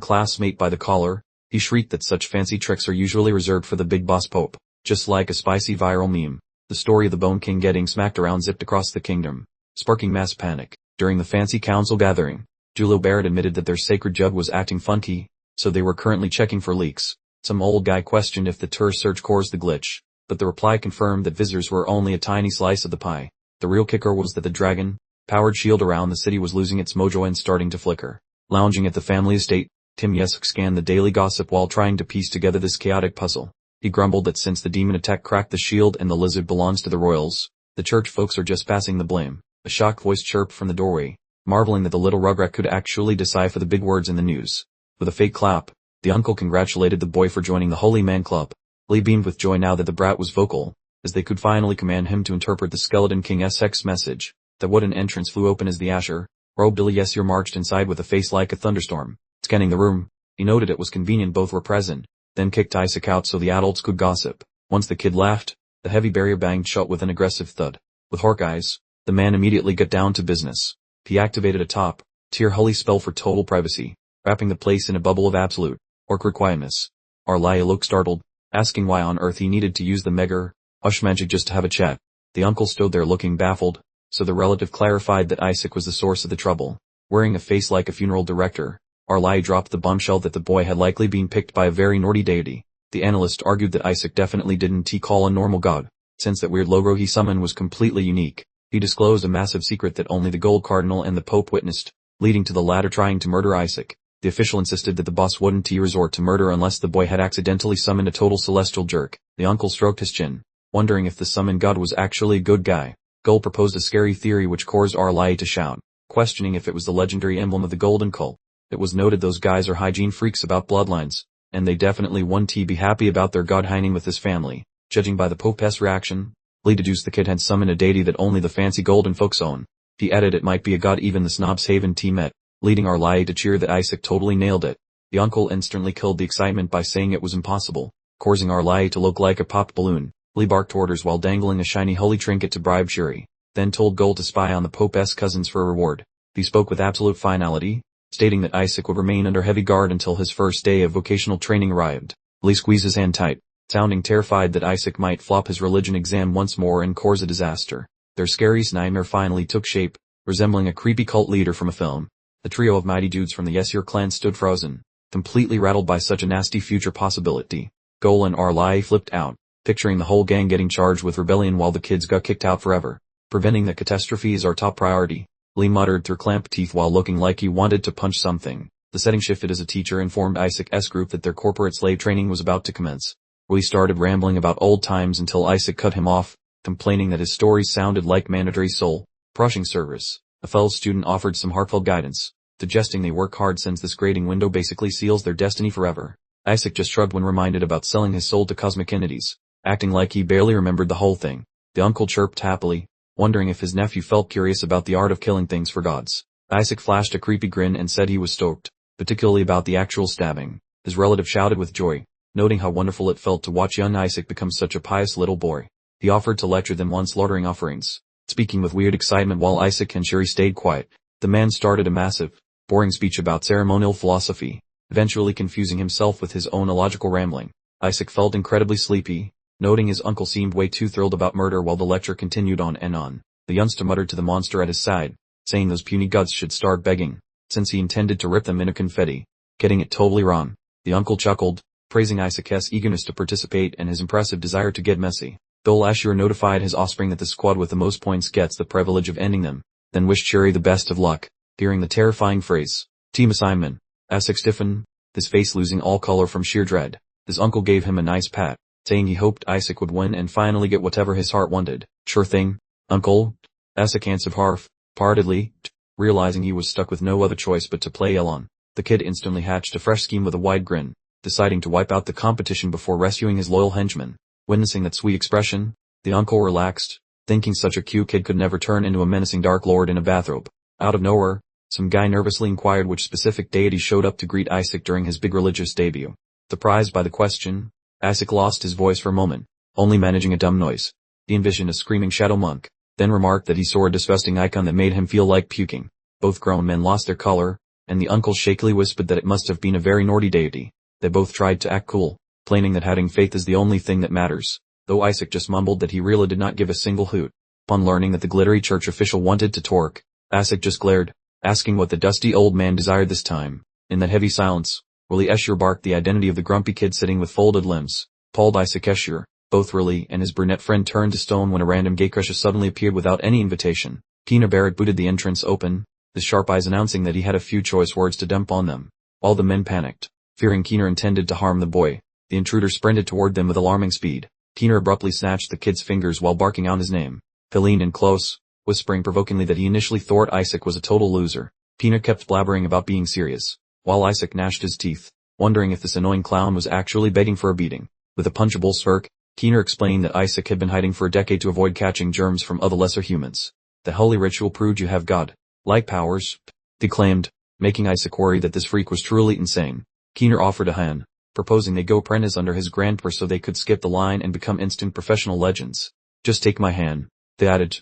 classmate by the collar, he shrieked that such fancy tricks are usually reserved for the big boss Pope. Just like a spicy viral meme, the story of the Bone King getting smacked around zipped across the kingdom, sparking mass panic. During the fancy council gathering, Julio Barrett admitted that their sacred jug was acting funky, so they were currently checking for leaks. Some old guy questioned if the tour search caused the glitch, but the reply confirmed that visitors were only a tiny slice of the pie. The real kicker was that the dragon, powered shield around the city was losing its mojo and starting to flicker. Lounging at the family estate, Tim Yesuk scanned the daily gossip while trying to piece together this chaotic puzzle. He grumbled that since the demon attack cracked the shield and the lizard belongs to the royals, the church folks are just passing the blame. A shocked voice chirped from the doorway, marveling that the little rugrat could actually decipher the big words in the news. With a fake clap, the uncle congratulated the boy for joining the Holy Man Club. Lee beamed with joy now that the brat was vocal, as they could finally command him to interpret the Skeleton King's message. That what an entrance flew open as the Asher, robed Yesur marched inside with a face like a thunderstorm. Scanning the room, he noted it was convenient both were present, then kicked Isaac out so the adults could gossip. Once the kid left, the heavy barrier banged shut with an aggressive thud. With hawk eyes, the man immediately got down to business. He activated a top-tier holy spell for total privacy, wrapping the place in a bubble of absolute, orc quietness. Arlia looked startled, asking why on earth he needed to use the mega-hush magic just to have a chat. The uncle stood there looking baffled, so the relative clarified that Isaac was the source of the trouble. Wearing a face like a funeral director, Arlia dropped the bombshell that the boy had likely been picked by a very naughty deity. The analyst argued that Isaac definitely didn't call a normal god, since that weird logo he summoned was completely unique. He disclosed a massive secret that only the Gold Cardinal and the Pope witnessed, leading to the latter trying to murder Isaac. The official insisted that the boss wouldn't resort to murder unless the boy had accidentally summoned a total celestial jerk. The uncle stroked his chin, wondering if the summoned god was actually a good guy. Gull proposed a scary theory which caused Arlia to shout, questioning if it was the legendary emblem of the Golden Cult. It was noted those guys are hygiene freaks about bloodlines, and they definitely wouldn't be happy about their god hanging with his family. Judging by the Pope's reaction, Lee deduced the kid had summoned a deity that only the fancy golden folks own. He added it might be a god even the snobs haven met, leading Arlia to cheer that Isaac totally nailed it. The uncle instantly killed the excitement by saying it was impossible, causing Arlia to look like a popped balloon. Lee barked orders while dangling a shiny holy trinket to bribe Shuri, then told Gull to spy on the Pope's cousins for a reward. He spoke with absolute finality, stating that Isaac would remain under heavy guard until his first day of vocational training arrived. Lee squeezed his hand tight, sounding terrified that Isaac might flop his religion exam once more and cause a disaster. Their scariest nightmare finally took shape, resembling a creepy cult leader from a film. The trio of mighty dudes from the Yesur clan stood frozen, completely rattled by such a nasty future possibility. Gull and Arlia flipped out, picturing the whole gang getting charged with rebellion while the kids got kicked out forever. Preventing the catastrophe is our top priority, Lee muttered through clamped teeth while looking like he wanted to punch something. The setting shifted as a teacher informed Isaac's group that their corporate slave training was about to commence. Lee started rambling about old times until Isaac cut him off, complaining that his stories sounded like mandatory soul-crushing service. A fellow student offered some heartfelt guidance, suggesting they work hard since this grading window basically seals their destiny forever. Isaac just shrugged when reminded about selling his soul to cosmic entities, acting like he barely remembered the whole thing. The uncle chirped happily, wondering if his nephew felt curious about the art of killing things for gods. Isaac flashed a creepy grin and said he was stoked, particularly about the actual stabbing. His relative shouted with joy, noting how wonderful it felt to watch young Isaac become such a pious little boy. He offered to lecture them on slaughtering offerings, speaking with weird excitement while Isaac and Shuri stayed quiet. The man started a massive, boring speech about ceremonial philosophy, eventually confusing himself with his own illogical rambling. Isaac felt incredibly sleepy, noting his uncle seemed way too thrilled about murder while the lecture continued on and on. The youngster muttered to the monster at his side, saying those puny guts should start begging, since he intended to rip them into confetti. Getting it totally wrong. The uncle chuckled, praising Isaac's eagerness to participate and his impressive desire to get messy. Dol Asura notified his offspring that the squad with the most points gets the privilege of ending them, then wished Shuri the best of luck. Hearing the terrifying phrase, team assignment, Isaac stiffened, his face losing all color from sheer dread. His uncle gave him a nice pat, saying he hoped Isaac would win and finally get whatever his heart wanted. Sure thing, uncle, Isaac answered half-heartedly, realizing he was stuck with no other choice but to play along. The kid instantly hatched a fresh scheme with a wide grin, deciding to wipe out the competition before rescuing his loyal henchman. Witnessing that sweet expression, the uncle relaxed, thinking such a cute kid could never turn into a menacing dark lord in a bathrobe. Out of nowhere, some guy nervously inquired which specific deity showed up to greet Isaac during his big religious debut. Surprised by the question, Isaac lost his voice for a moment, only managing a dumb noise. He envisioned a screaming shadow monk, then remarked that he saw a disgusting icon that made him feel like puking. Both grown men lost their color, and the uncle shakily whispered that it must have been a very naughty deity. They both tried to act cool, claiming that having faith is the only thing that matters, though Isaac just mumbled that he really did not give a single hoot. Upon learning that the glittery church official wanted to torque, Isaac just glared, asking what the dusty old man desired this time. In that heavy silence, Willie Escher barked the identity of the grumpy kid sitting with folded limbs, Paul Isaac Escher. Both Willie and his brunette friend turned to stone when a random gatecrusher suddenly appeared without any invitation. Keener Barrett booted the entrance open, his sharp eyes announcing that he had a few choice words to dump on them. All the men panicked, fearing Keener intended to harm the boy. The intruder sprinted toward them with alarming speed. Keener abruptly snatched the kid's fingers while barking out his name. He leaned in close, whispering provokingly that he initially thought Isaac was a total loser. Keener kept blabbering about being serious, while Isaac gnashed his teeth, wondering if this annoying clown was actually begging for a beating. With a punchable smirk, Keener explained that Isaac had been hiding for a decade to avoid catching germs from other lesser humans. The holy ritual proved you have God-like powers, he claimed, making Isaac worry that this freak was truly insane. Keener offered a hand, proposing they go apprentice under his grandpa so they could skip the line and become instant professional legends. Just take my hand, they added,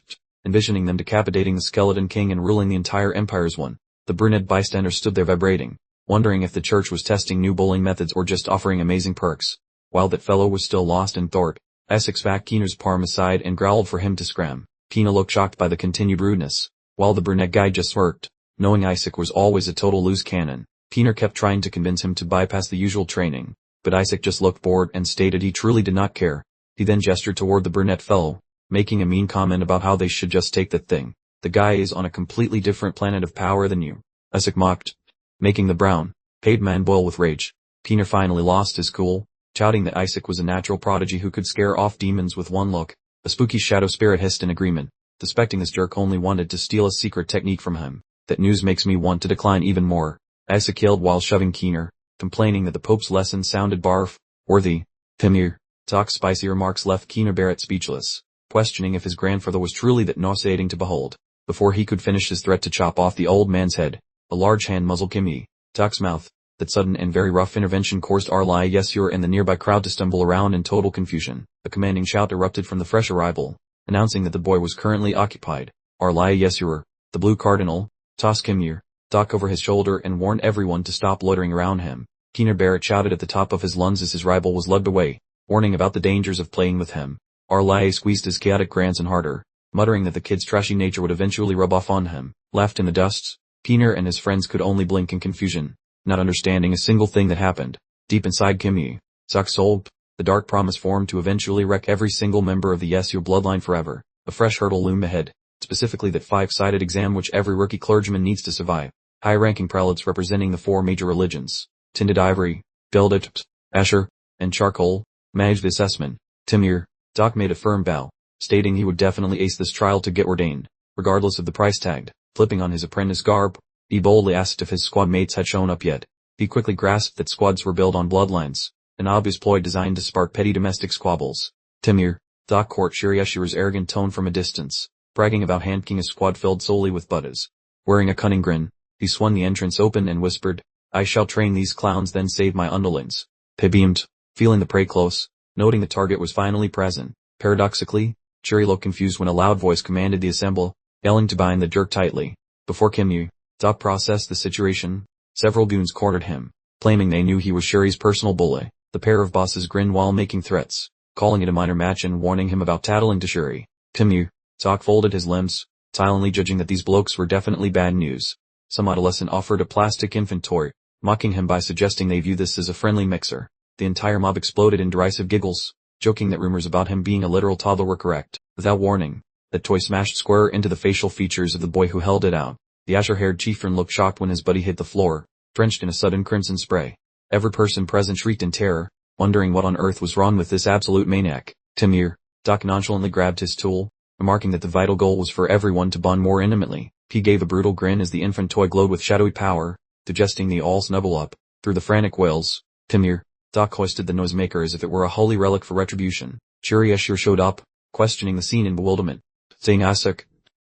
envisioning them decapitating the skeleton king and ruling the entire empire as one. The brunette bystander stood there vibrating, wondering if the church was testing new bullying methods or just offering amazing perks. While that fellow was still lost in thought, Essex backed Keener's palm aside and growled for him to scram. Keener looked shocked by the continued rudeness, while the brunette guy just smirked, knowing Isaac was always a total loose cannon. Keener kept trying to convince him to bypass the usual training, but Isaac just looked bored and stated he truly did not care. He then gestured toward the brunette fellow, making a mean comment about how they should just take that thing. The guy is on a completely different planet of power than you. Isaac mocked, making the brown-paid man boil with rage. Keener finally lost his cool, shouting that Isaac was a natural prodigy who could scare off demons with one look. A spooky shadow spirit hissed in agreement, suspecting this jerk only wanted to steal a secret technique from him. That news makes me want to decline even more, Isaac yelled while shoving Keener, complaining that the Pope's lesson sounded barf-worthy. Timir, Talk's spicy remarks left Keener Barrett speechless, questioning if his grandfather was truly that nauseating to behold. Before he could finish his threat to chop off the old man's head, a large hand muzzled Kimmy, Talk's mouth. That sudden and very rough intervention caused Arlie Yesur and the nearby crowd to stumble around in total confusion. A commanding shout erupted from the fresh arrival, announcing that the boy was currently occupied. Arlie Yesur, the Blue Cardinal, tossed Kimir, Talk over his shoulder and warned everyone to stop loitering around him. Keener Barrett shouted at the top of his lungs as his rival was lugged away, warning about the dangers of playing with him. Arlie squeezed his chaotic grandson harder, muttering that the kid's trashy nature would eventually rub off on him. Left in the dust, Keener and his friends could only blink in confusion, not understanding a single thing that happened. Deep inside Kimmy, Talk's soul, the dark promise formed to eventually wreck every single member of the Yesur bloodline forever. A fresh hurdle loomed ahead, specifically that 5-sided exam which every rookie clergyman needs to survive. High-ranking prelates representing the 4 major religions, Tinted Ivory, Gilded, Asher, and Charcoal, managed the assessment. Timir, Talk made a firm bow, stating he would definitely ace this trial to get ordained, regardless of the price tag. Flipping on his apprentice garb, he boldly asked if his squad mates had shown up yet. He quickly grasped that squads were built on bloodlines, an obvious ploy designed to spark petty domestic squabbles. Timir, Talk caught Shirieshira's arrogant tone from a distance, bragging about handking a squad filled solely with butters. Wearing a cunning grin, he swung the entrance open and whispered, I shall train these clowns then save my underlings. He beamed, feeling the prey close, noting the target was finally present. Paradoxically, Shiri looked confused when a loud voice commanded the assemble, yelling to bind the jerk tightly. Before Kimyu, Talk processed the situation, several goons cornered him, claiming they knew he was Shuri's personal bully. The pair of bosses grinned while making threats, calling it a minor match and warning him about tattling to Shuri. Kimyu, Talk folded his limbs, silently judging that these blokes were definitely bad news. Some adolescent offered a plastic infant toy, mocking him by suggesting they view this as a friendly mixer. The entire mob exploded in derisive giggles, joking that rumors about him being a literal toddler were correct. Without warning, that toy smashed square into the facial features of the boy who held it out. The azure-haired chieftain looked shocked when his buddy hit the floor, drenched in a sudden crimson spray. Every person present shrieked in terror, wondering what on earth was wrong with this absolute maniac. Timir, Talk nonchalantly grabbed his tool, remarking that the vital goal was for everyone to bond more intimately. He gave a brutal grin as the infant toy glowed with shadowy power, suggesting they all snuggle up. Through the frantic wails, Timir, Talk hoisted the noisemaker as if it were a holy relic for retribution. Shurieshir showed up, questioning the scene in bewilderment, saying Isaac,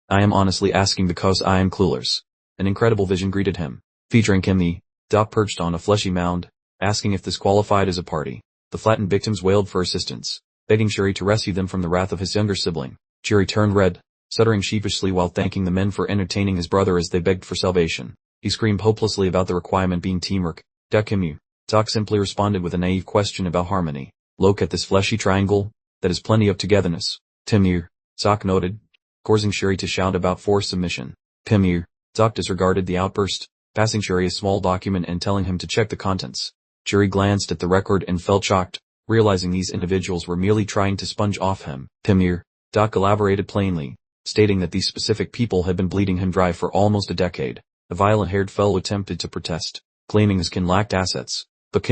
I am honestly asking because I am clueless. An incredible vision greeted him, featuring Kimmy, Talk perched on a fleshy mound, asking if this qualified as a party. The flattened victims wailed for assistance, begging Shuri to rescue them from the wrath of his younger sibling. Shuri turned red, stuttering sheepishly while thanking the men for entertaining his brother as they begged for salvation. He screamed hopelessly about the requirement being teamwork. Kimmy, Talk simply responded with a naive question about harmony. Look at this fleshy triangle, that is plenty of togetherness. Timir, Talk noted, causing Shuri to shout about forced submission. Timir, Talk disregarded the outburst, passing Shuri a small document and telling him to check the contents. Shuri glanced at the record and felt shocked, realizing these individuals were merely trying to sponge off him. Timir, Talk elaborated plainly, stating that these specific people had been bleeding him dry for almost a decade. The violent-haired fellow attempted to protest, claiming his kin lacked assets, but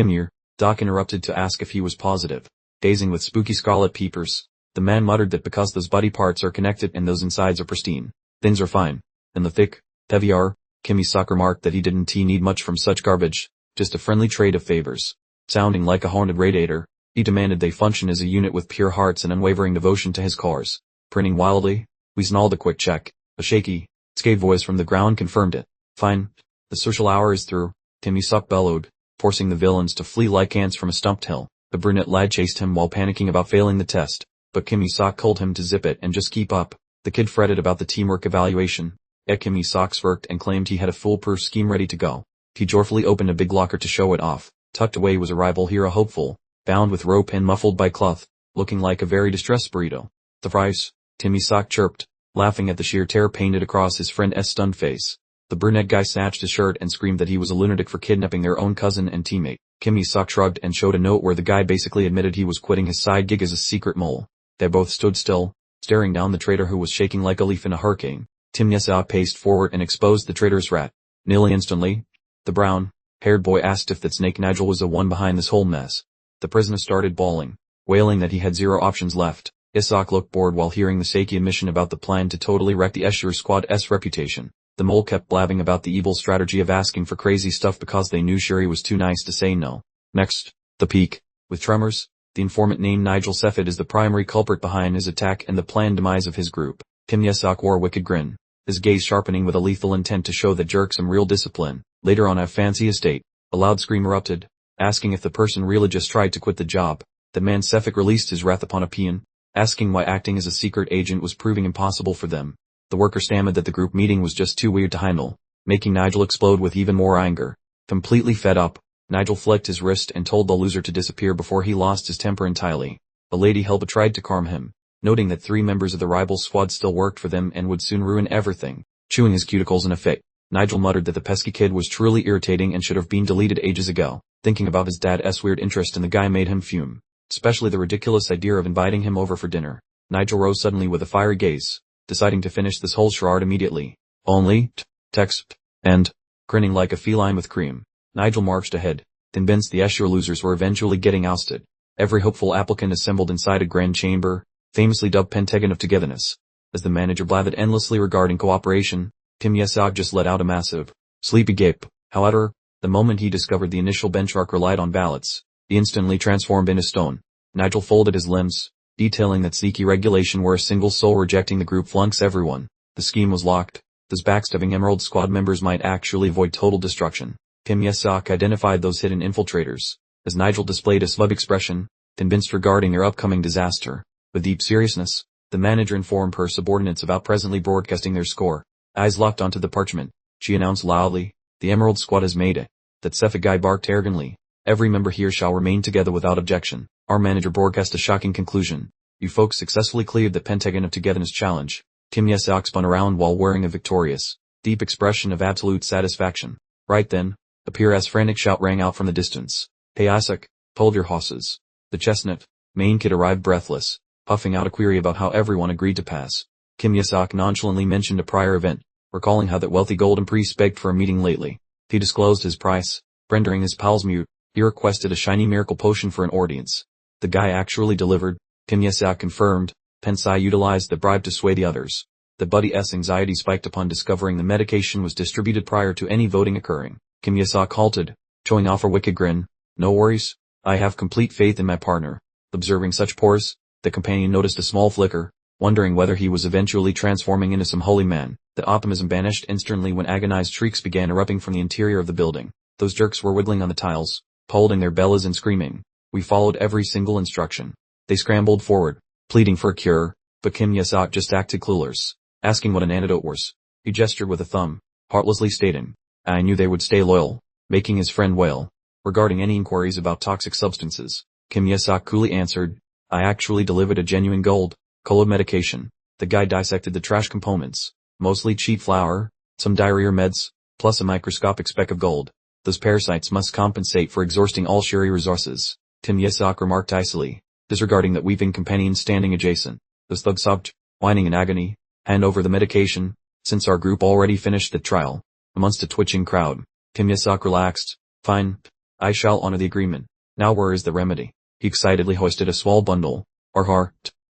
Doc interrupted to ask if he was positive. Gazing with spooky scarlet peepers, the man muttered that because those body parts are connected and those insides are pristine, things are fine. And the thick, heavy are, Kimi-sak remarked that he didn't need much from such garbage, just a friendly trade of favors. Sounding like a haunted radiator, he demanded they function as a unit with pure hearts and unwavering devotion to his cause. Printing wildly, we snarled a quick check. A shaky, scared voice from the ground confirmed it. Fine. The social hour is through, Kimi-sak bellowed, forcing the villains to flee like ants from a stumped hill. The brunette lad chased him while panicking about failing the test, but Kimi-sak told him to zip it and just keep up. The kid fretted about the teamwork evaluation. Kimi-sak smirked and claimed he had a foolproof scheme ready to go. He joyfully opened a big locker to show it off. Tucked away was a rival hero hopeful, bound with rope and muffled by cloth, looking like a very distressed burrito. The price, Kimi-sak chirped, laughing at the sheer terror painted across his friend's stunned face. The brunette guy snatched his shirt and screamed that he was a lunatic for kidnapping their own cousin and teammate. Kimi-sak shrugged and showed a note where the guy basically admitted he was quitting his side gig as a secret mole. They both stood still, staring down the traitor who was shaking like a leaf in a hurricane. Kim-yesa paced forward and exposed the traitor's rat. Nearly instantly, the brown-haired boy asked if that snake Nigel was the one behind this whole mess. The prisoner started bawling, wailing that he had zero options left. Isak looked bored while hearing the shaky admission about the plan to totally wreck the Asura squad's reputation. The mole kept blabbing about the evil strategy of asking for crazy stuff because they knew Shuri was too nice to say no. Next, the peak. With tremors, the informant named Nigel Sefid is the primary culprit behind his attack and the planned demise of his group. Kim-yesok wore a wicked grin, his gaze sharpening with a lethal intent to show that jerk some real discipline. Later on at Fancy Estate, a loud scream erupted, asking if the person really just tried to quit the job. The man Sefik released his wrath upon a peon, asking why acting as a secret agent was proving impossible for them. The worker stammered that the group meeting was just too weird to handle, making Nigel explode with even more anger. Completely fed up, Nigel flicked his wrist and told the loser to disappear before he lost his temper entirely. A lady helper tried to calm him, noting that 3 members of the rival squad still worked for them and would soon ruin everything. Chewing his cuticles in a fit, Nigel muttered that the pesky kid was truly irritating and should have been deleted ages ago. Thinking about his dad's weird interest in the guy made him fume, especially the ridiculous idea of inviting him over for dinner. Nigel rose suddenly with a fiery gaze, deciding to finish this whole charade immediately. Only, text, and, grinning like a feline with cream, Nigel marched ahead, convinced the Asura losers were eventually getting ousted. Every hopeful applicant assembled inside a grand chamber, famously dubbed Pentagon of Togetherness. As the manager blathered endlessly regarding cooperation, Kim-yesok just let out a massive, sleepy gape. However, the moment he discovered the initial benchmark relied on ballots, he instantly transformed into stone. Nigel folded his limbs, detailing that sneaky regulation where a single soul rejecting the group flunks everyone. The scheme was locked. Those backstabbing Emerald Squad members might actually avoid total destruction. Kim-yesok identified those hidden infiltrators, as Nigel displayed a smug expression, convinced regarding their upcoming disaster. With deep seriousness, the manager informed her subordinates about presently broadcasting their score. Eyes locked onto the parchment, she announced loudly, "The Emerald Squad has made it." That Sefik guy barked arrogantly. "Every member here shall remain together without objection." Our manager broadcast a shocking conclusion. "You folks successfully cleared the Pentagon of Togetherness challenge." Kim-yesok spun around while wearing a victorious, deep expression of absolute satisfaction. Right then, a Pira's frantic shout rang out from the distance. "Hey Isaac, hold your horses." The chestnut, main kid arrived breathless, puffing out a query about how everyone agreed to pass. Kim-yesok nonchalantly mentioned a prior event, recalling how that wealthy golden priest begged for a meeting lately. He disclosed his price, rendering his pals mute. He requested a shiny miracle potion for an audience. The guy actually delivered, Kim-yesok confirmed. Pensai utilized the bribe to sway the others. The buddy's anxiety spiked upon discovering the medication was distributed prior to any voting occurring. Kim-yesok halted, showing off a wicked grin. "No worries, I have complete faith in my partner." Observing such pores, the companion noticed a small flicker, wondering whether he was eventually transforming into some holy man. The optimism vanished instantly when agonized shrieks began erupting from the interior of the building. Those jerks were wiggling on the tiles, holding their bellas and screaming. We followed every single instruction. They scrambled forward, pleading for a cure, but Kim-yesok just acted clueless, asking what an antidote was. He gestured with a thumb, heartlessly stating, "I knew they would stay loyal," making his friend wail. Regarding any inquiries about toxic substances, Kim-yesok coolly answered, "I actually delivered a genuine gold-colored medication." The guy dissected the trash components, mostly cheap flour, some diarrhea meds, plus a microscopic speck of gold. "Those parasites must compensate for exhausting all Shuri resources," Kim-yesok remarked icily, disregarding that weeping companion standing adjacent. Those thugs sobbed, whining in agony, Hand over the medication, since our group already finished the trial. Amongst a twitching crowd, Kim Ye-seok relaxed. Fine. I shall honor the agreement. Now where is the remedy? He excitedly hoisted a small bundle.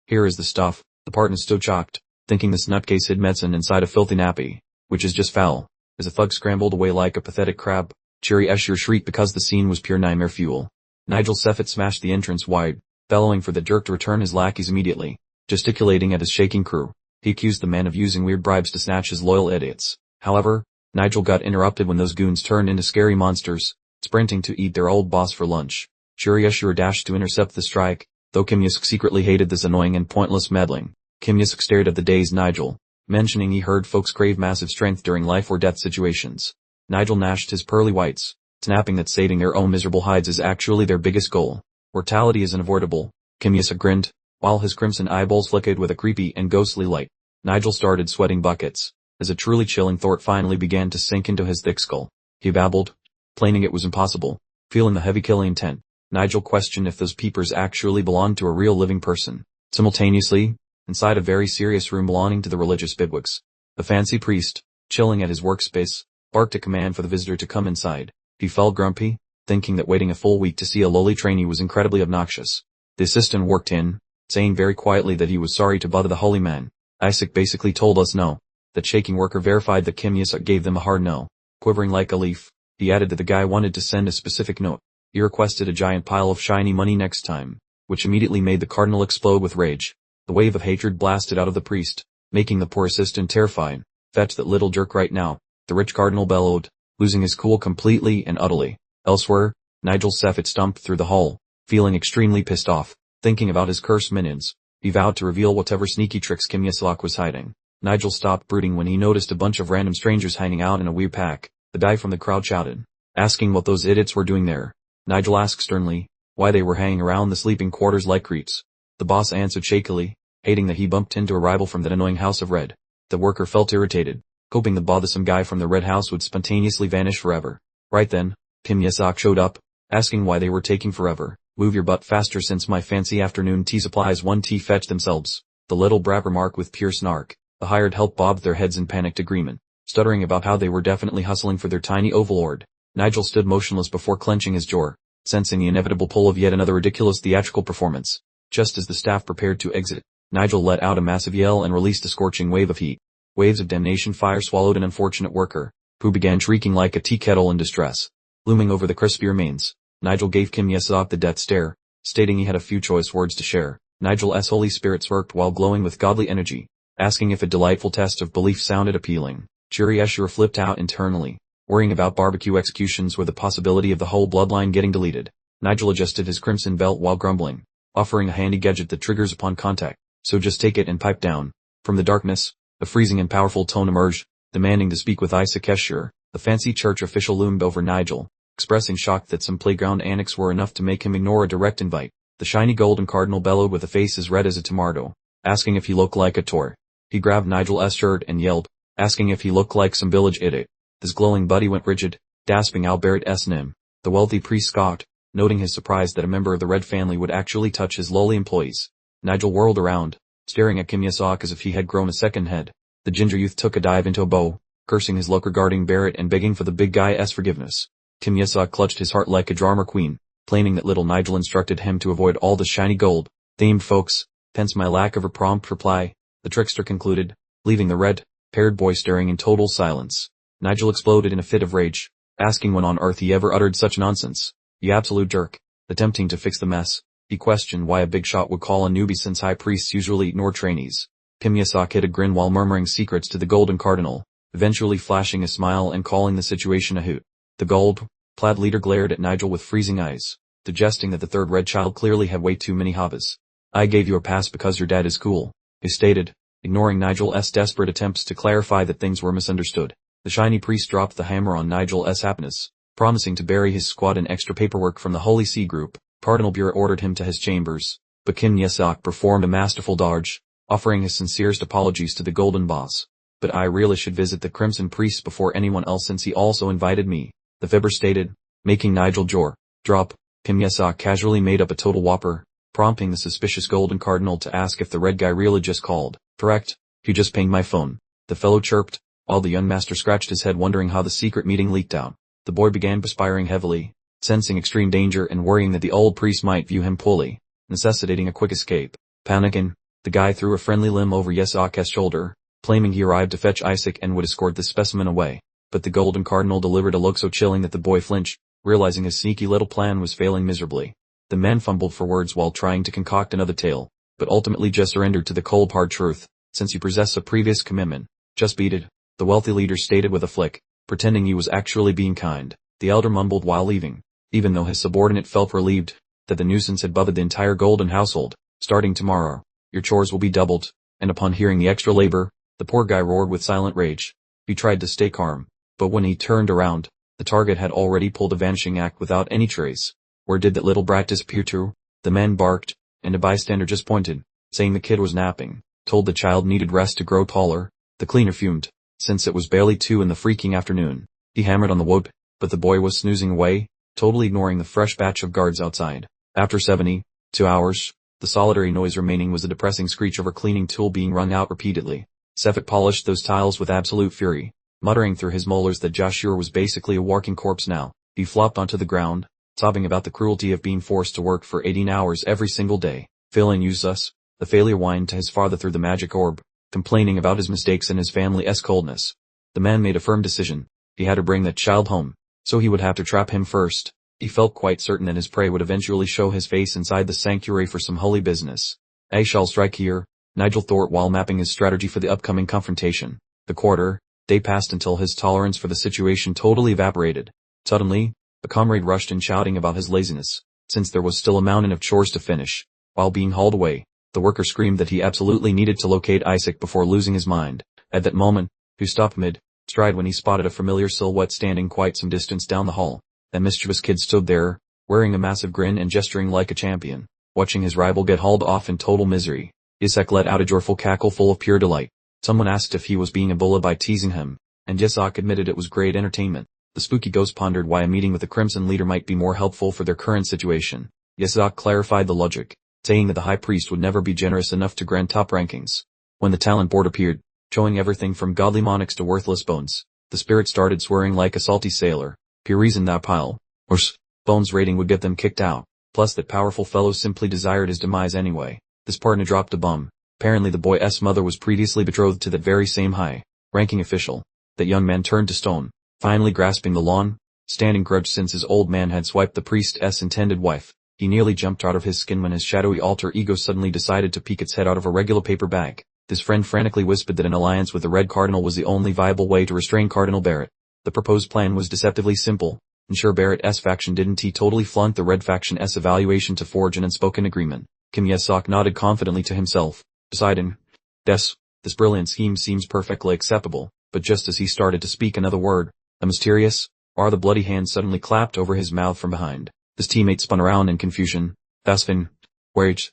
Here is the stuff. The partner stood shocked, thinking this nutcase hid medicine inside a filthy nappy, which is just foul. As a thug scrambled away like a pathetic crab, Cheery Escher shrieked because the scene was pure nightmare fuel. Nigel Seffett smashed the entrance wide, bellowing for the jerk to return his lackeys immediately. Gesticulating at his shaking crew, he accused the man of using weird bribes to snatch his loyal idiots. However, Nigel got interrupted when those goons turned into scary monsters, sprinting to eat their old boss for lunch. Cheery Escher dashed to intercept the strike, though Kim Ye-seok secretly hated this annoying and pointless meddling. Kim Ye-seok stared at the dazed Nigel, mentioning he heard folks crave massive strength during life or death situations. Nigel gnashed his pearly whites, snapping that saving their own miserable hides is actually their biggest goal. Mortality is unavoidable. Kim Ye-seok grinned, while his crimson eyeballs flickered with a creepy and ghostly light. Nigel started sweating buckets, as a truly chilling thought finally began to sink into his thick skull. He babbled, complaining it was impossible. Feeling the heavy killing intent, Nigel questioned if those peepers actually belonged to a real living person. Simultaneously, inside a very serious room belonging to the religious bigwigs, the fancy priest, chilling at his workspace, barked a command for the visitor to come inside. He felt grumpy, thinking that waiting a full week to see a lowly trainee was incredibly obnoxious. The assistant worked in, saying very quietly that he was sorry to bother the holy man. Isaac basically told us no. That shaking worker verified that Kim Ye-seok gave them a hard no. Quivering like a leaf, he added that the guy wanted to send a specific note. He requested a giant pile of shiny money next time, which immediately made the cardinal explode with rage. The wave of hatred blasted out of the priest, making the poor assistant terrified. Fetch that little jerk right now, the rich cardinal bellowed, losing his cool completely and utterly. Elsewhere, Nigel Seffett stomped through the hall, feeling extremely pissed off. Thinking about his cursed minions, he vowed to reveal whatever sneaky tricks Kim Ye-seok was hiding. Nigel stopped brooding when he noticed a bunch of random strangers hanging out in a weird pack. The guy from the crowd shouted, asking what those idiots were doing there. Nigel asked sternly, why they were hanging around the sleeping quarters like creeps. The boss answered shakily, hating that he bumped into a rival from that annoying House of Red. The worker felt irritated, hoping the bothersome guy from the Red House would spontaneously vanish forever. Right then, Kim Ye-seok showed up, asking why they were taking forever. Move your butt faster since my fancy afternoon tea supplies one tea fetch themselves. The little brat remarked with pure snark. The hired help bobbed their heads in panicked agreement, stuttering about how they were definitely hustling for their tiny overlord. Nigel stood motionless before clenching his jaw, sensing the inevitable pull of yet another ridiculous theatrical performance. Just as the staff prepared to exit, Nigel let out a massive yell and released a scorching wave of heat. Waves of damnation fire swallowed an unfortunate worker, who began shrieking like a tea kettle in distress. Looming over the crispy remains, Nigel gave Kim Ye-seok the death stare, stating he had a few choice words to share. Nigel's holy spirit smirked while glowing with godly energy, asking if a delightful test of belief sounded appealing. Cheery Escher flipped out internally, worrying about barbecue executions with the possibility of the whole bloodline getting deleted. Nigel adjusted his crimson belt while grumbling, offering a handy gadget that triggers upon contact, so just take it and pipe down. From the darkness, a freezing and powerful tone emerged, demanding to speak with Isaac Escher. The fancy church official loomed over Nigel, expressing shock that some playground antics were enough to make him ignore a direct invite. The shiny golden cardinal bellowed with a face as red as a tomato, asking if he looked like a tour. He grabbed Nigel's shirt and yelled, asking if he looked like some village idiot. His glowing buddy went rigid, gasping Albert's name. The wealthy priest scoffed, noting his surprise that a member of the Red family would actually touch his lowly employees. Nigel whirled around, staring at Kim Ye-seok as if he had grown a second head. The ginger youth took a dive into a bow, cursing his luck regarding Barrett and begging for the big guy's forgiveness. Kim Ye-seok clutched his heart like a drama queen, claiming that little Nigel instructed him to avoid all the shiny gold themed folks, hence my lack of a prompt reply. The trickster concluded, leaving the red-haired boy staring in total silence. Nigel exploded in a fit of rage, asking when on earth he ever uttered such nonsense. You absolute jerk. Attempting to fix the mess, he questioned why a big shot would call a newbie since high priests usually ignore trainees. Kim Ye-seok hid a grin while murmuring secrets to the golden cardinal, eventually flashing a smile and calling the situation a hoot. The gold-plaid leader glared at Nigel with freezing eyes, suggesting that the third red child clearly had way too many hobbies. I gave you a pass because your dad is cool, he stated, ignoring Nigel's desperate attempts to clarify that things were misunderstood. The shiny priest dropped the hammer on Nigel's happiness, promising to bury his squad in extra paperwork from the Holy See group. Cardinal Bureau ordered him to his chambers, but Kim Ye-seok performed a masterful dodge, offering his sincerest apologies to the golden boss. But I really should visit the Crimson Priest before anyone else since he also invited me, the fibber stated, making Nigel jaw drop. Kim Ye-seok casually made up a total whopper, prompting the suspicious golden cardinal to ask if the red guy really just called. Correct. He just pinged my phone. The fellow chirped, while the young master scratched his head wondering how the secret meeting leaked out. The boy began perspiring heavily, sensing extreme danger and worrying that the old priest might view him poorly, necessitating a quick escape. Panicking, the guy threw a friendly limb over Yesak's shoulder, claiming he arrived to fetch Isaac and would escort this specimen away. But the golden cardinal delivered a look so chilling that the boy flinched, realizing his sneaky little plan was failing miserably. The man fumbled for words while trying to concoct another tale, but ultimately just surrendered to the cold hard truth. Since you possess a previous commitment, just beat it, the wealthy leader stated with a flick, pretending he was actually being kind. The elder mumbled while leaving, even though his subordinate felt relieved that the nuisance had bothered the entire golden household. Starting tomorrow, your chores will be doubled, and upon hearing the extra labor, the poor guy roared with silent rage. He tried to stay calm, but when he turned around, the target had already pulled a vanishing act without any trace. Where did that little brat disappear to? The man barked, and a bystander just pointed, saying the kid was napping, told the child needed rest to grow taller. The cleaner fumed, since it was barely 2 in the freaking afternoon. He hammered on the wood, but the boy was snoozing away, totally ignoring the fresh batch of guards outside. After 72 hours, the solitary noise remaining was a depressing screech of a cleaning tool being wrung out repeatedly. Sefik polished those tiles with absolute fury, muttering through his molars that Joshua was basically a walking corpse now. He flopped onto the ground, sobbing about the cruelty of being forced to work for 18 hours every single day. Failing useless, the failure whined to his father through the magic orb, complaining about his mistakes and his family's coldness. The man made a firm decision. He had to bring that child home, so he would have to trap him first. He felt quite certain that his prey would eventually show his face inside the sanctuary for some holy business. I shall strike here, Nigel thought while mapping his strategy for the upcoming confrontation. The day passed until his tolerance for the situation totally evaporated. Suddenly, a comrade rushed in shouting about his laziness, since there was still a mountain of chores to finish. While being hauled away, the worker screamed that he absolutely needed to locate Isaac before losing his mind. At that moment, he stopped mid-stride when he spotted a familiar silhouette standing quite some distance down the hall. That mischievous kid stood there, wearing a massive grin and gesturing like a champion, watching his rival get hauled off in total misery. Isaac let out a joyful cackle full of pure delight. Someone asked if he was being a bully by teasing him, and Isaac admitted it was great entertainment. The spooky ghost pondered why a meeting with the Crimson leader might be more helpful for their current situation. Isaac clarified the logic, saying that the high priest would never be generous enough to grant top rankings. When the talent board appeared, showing everything from godly monarchs to worthless bones, the spirit started swearing like a salty sailor. Pure reason that pile, or bones rating would get them kicked out, plus that powerful fellow simply desired his demise anyway. This partner dropped a bum. Apparently the boy's mother was previously betrothed to that very same high-ranking official. That young man turned to stone, finally grasping the long-standing grudge since his old man had swiped the priest's intended wife. He nearly jumped out of his skin when his shadowy alter ego suddenly decided to peek its head out of a regular paper bag. His friend frantically whispered that an alliance with the Red Cardinal was the only viable way to restrain Cardinal Barrett. The proposed plan was deceptively simple. Ensure Barrett's faction didn't totally flaunt the Red faction's evaluation to forge an unspoken agreement. Kim Yesok nodded confidently to himself, deciding, this brilliant scheme seems perfectly acceptable, but just as he started to speak another word, a mysterious, the bloody hand suddenly clapped over his mouth from behind. His teammate spun around in confusion. Thasvin, wait,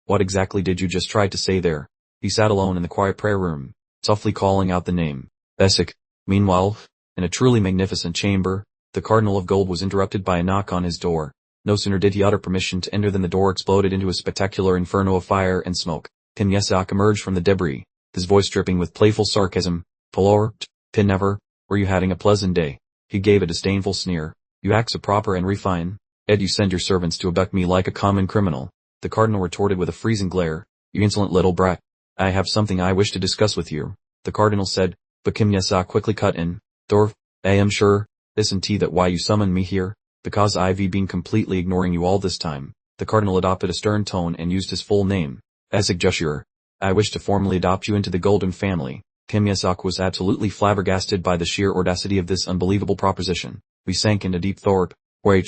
what exactly did you just try to say there? He sat alone in the quiet prayer room, softly calling out the name, Besic. Meanwhile, in a truly magnificent chamber, the Cardinal of Gold was interrupted by a knock on his door. No sooner did he utter permission to enter than the door exploded into a spectacular inferno of fire and smoke. Kim Yesok emerged from the debris, his voice dripping with playful sarcasm. Pelor, Pin never, were you having a pleasant day? He gave a disdainful sneer. You act so proper and refined. Ed, you send your servants to abduct me like a common criminal. The Cardinal retorted with a freezing glare. You insolent little brat. I have something I wish to discuss with you, the Cardinal said, but Kim Yesok quickly cut in. Thor, I am sure, isn't that why you summoned me here? Because I've been completely ignoring you all this time. The Cardinal adopted a stern tone and used his full name. Esig Joshua. I wish to formally adopt you into the Golden Family. Kim Yesok was absolutely flabbergasted by the sheer audacity of this unbelievable proposition. We sank into deep thought. Wait,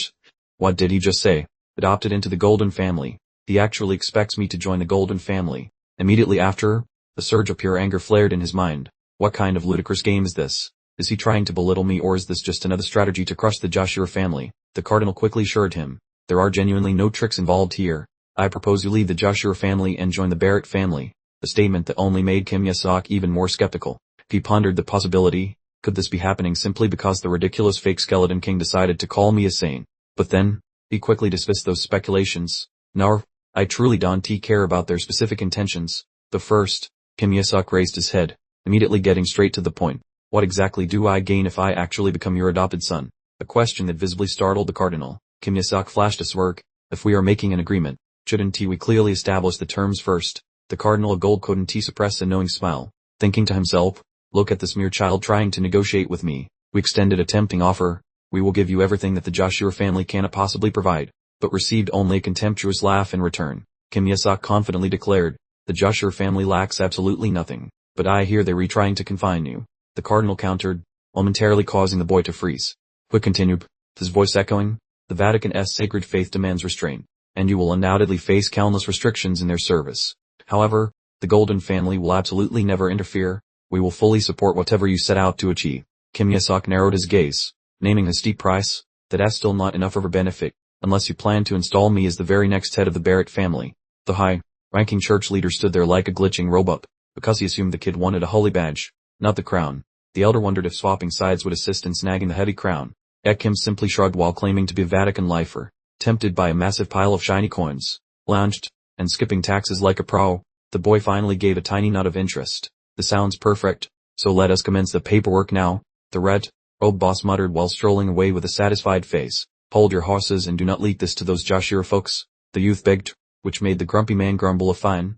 what did he just say? Adopted into the Golden Family. He actually expects me to join the Golden Family. Immediately after, a surge of pure anger flared in his mind. What kind of ludicrous game is this? Is he trying to belittle me, or is this just another strategy to crush the Joshua family? The Cardinal quickly assured him. There are genuinely no tricks involved here. I propose you leave the Joshua family and join the Barrett family. A statement that only made Kim Yesok even more skeptical. He pondered the possibility. Could this be happening simply because the ridiculous fake skeleton king decided to call me a saint? But then, he quickly dismissed those speculations. No, I truly don't care about their specific intentions. The first, Kim Yesuk raised his head, immediately getting straight to the point. What exactly do I gain if I actually become your adopted son? A question that visibly startled the cardinal. Kim Yesuk flashed a smirk. If we are making an agreement, shouldn't we clearly establish the terms first? The cardinal of gold couldn't suppress a knowing smile, thinking to himself, look at this mere child trying to negotiate with me. We extended a tempting offer. We will give you everything that the Joshua family cannot possibly provide, but received only a contemptuous laugh in return. Kim Yesuk confidently declared, the Joshua family lacks absolutely nothing, but I hear they were trying to confine you. The cardinal countered, momentarily causing the boy to freeze. Quick continued, his voice echoing, the Vatican's sacred faith demands restraint, and you will undoubtedly face countless restrictions in their service. However, the Golden family will absolutely never interfere. We will fully support whatever you set out to achieve. Kim Yesuk narrowed his gaze, naming a steep price. That's still not enough of a benefit, unless you plan to install me as the very next head of the Barrett family. The high-ranking church leader stood there like a glitching robot, because he assumed the kid wanted a holy badge, not the crown. The elder wondered if swapping sides would assist in snagging the heavy crown. Kim simply shrugged while claiming to be a Vatican lifer, tempted by a massive pile of shiny coins, lounged, and skipping taxes like a pro. The boy finally gave a tiny nod of interest. This sounds perfect, so let us commence the paperwork now. The red-robed boss muttered while strolling away with a satisfied face. Hold your horses and do not leak this to those Joshua folks, the youth begged, which made the grumpy man grumble a fine.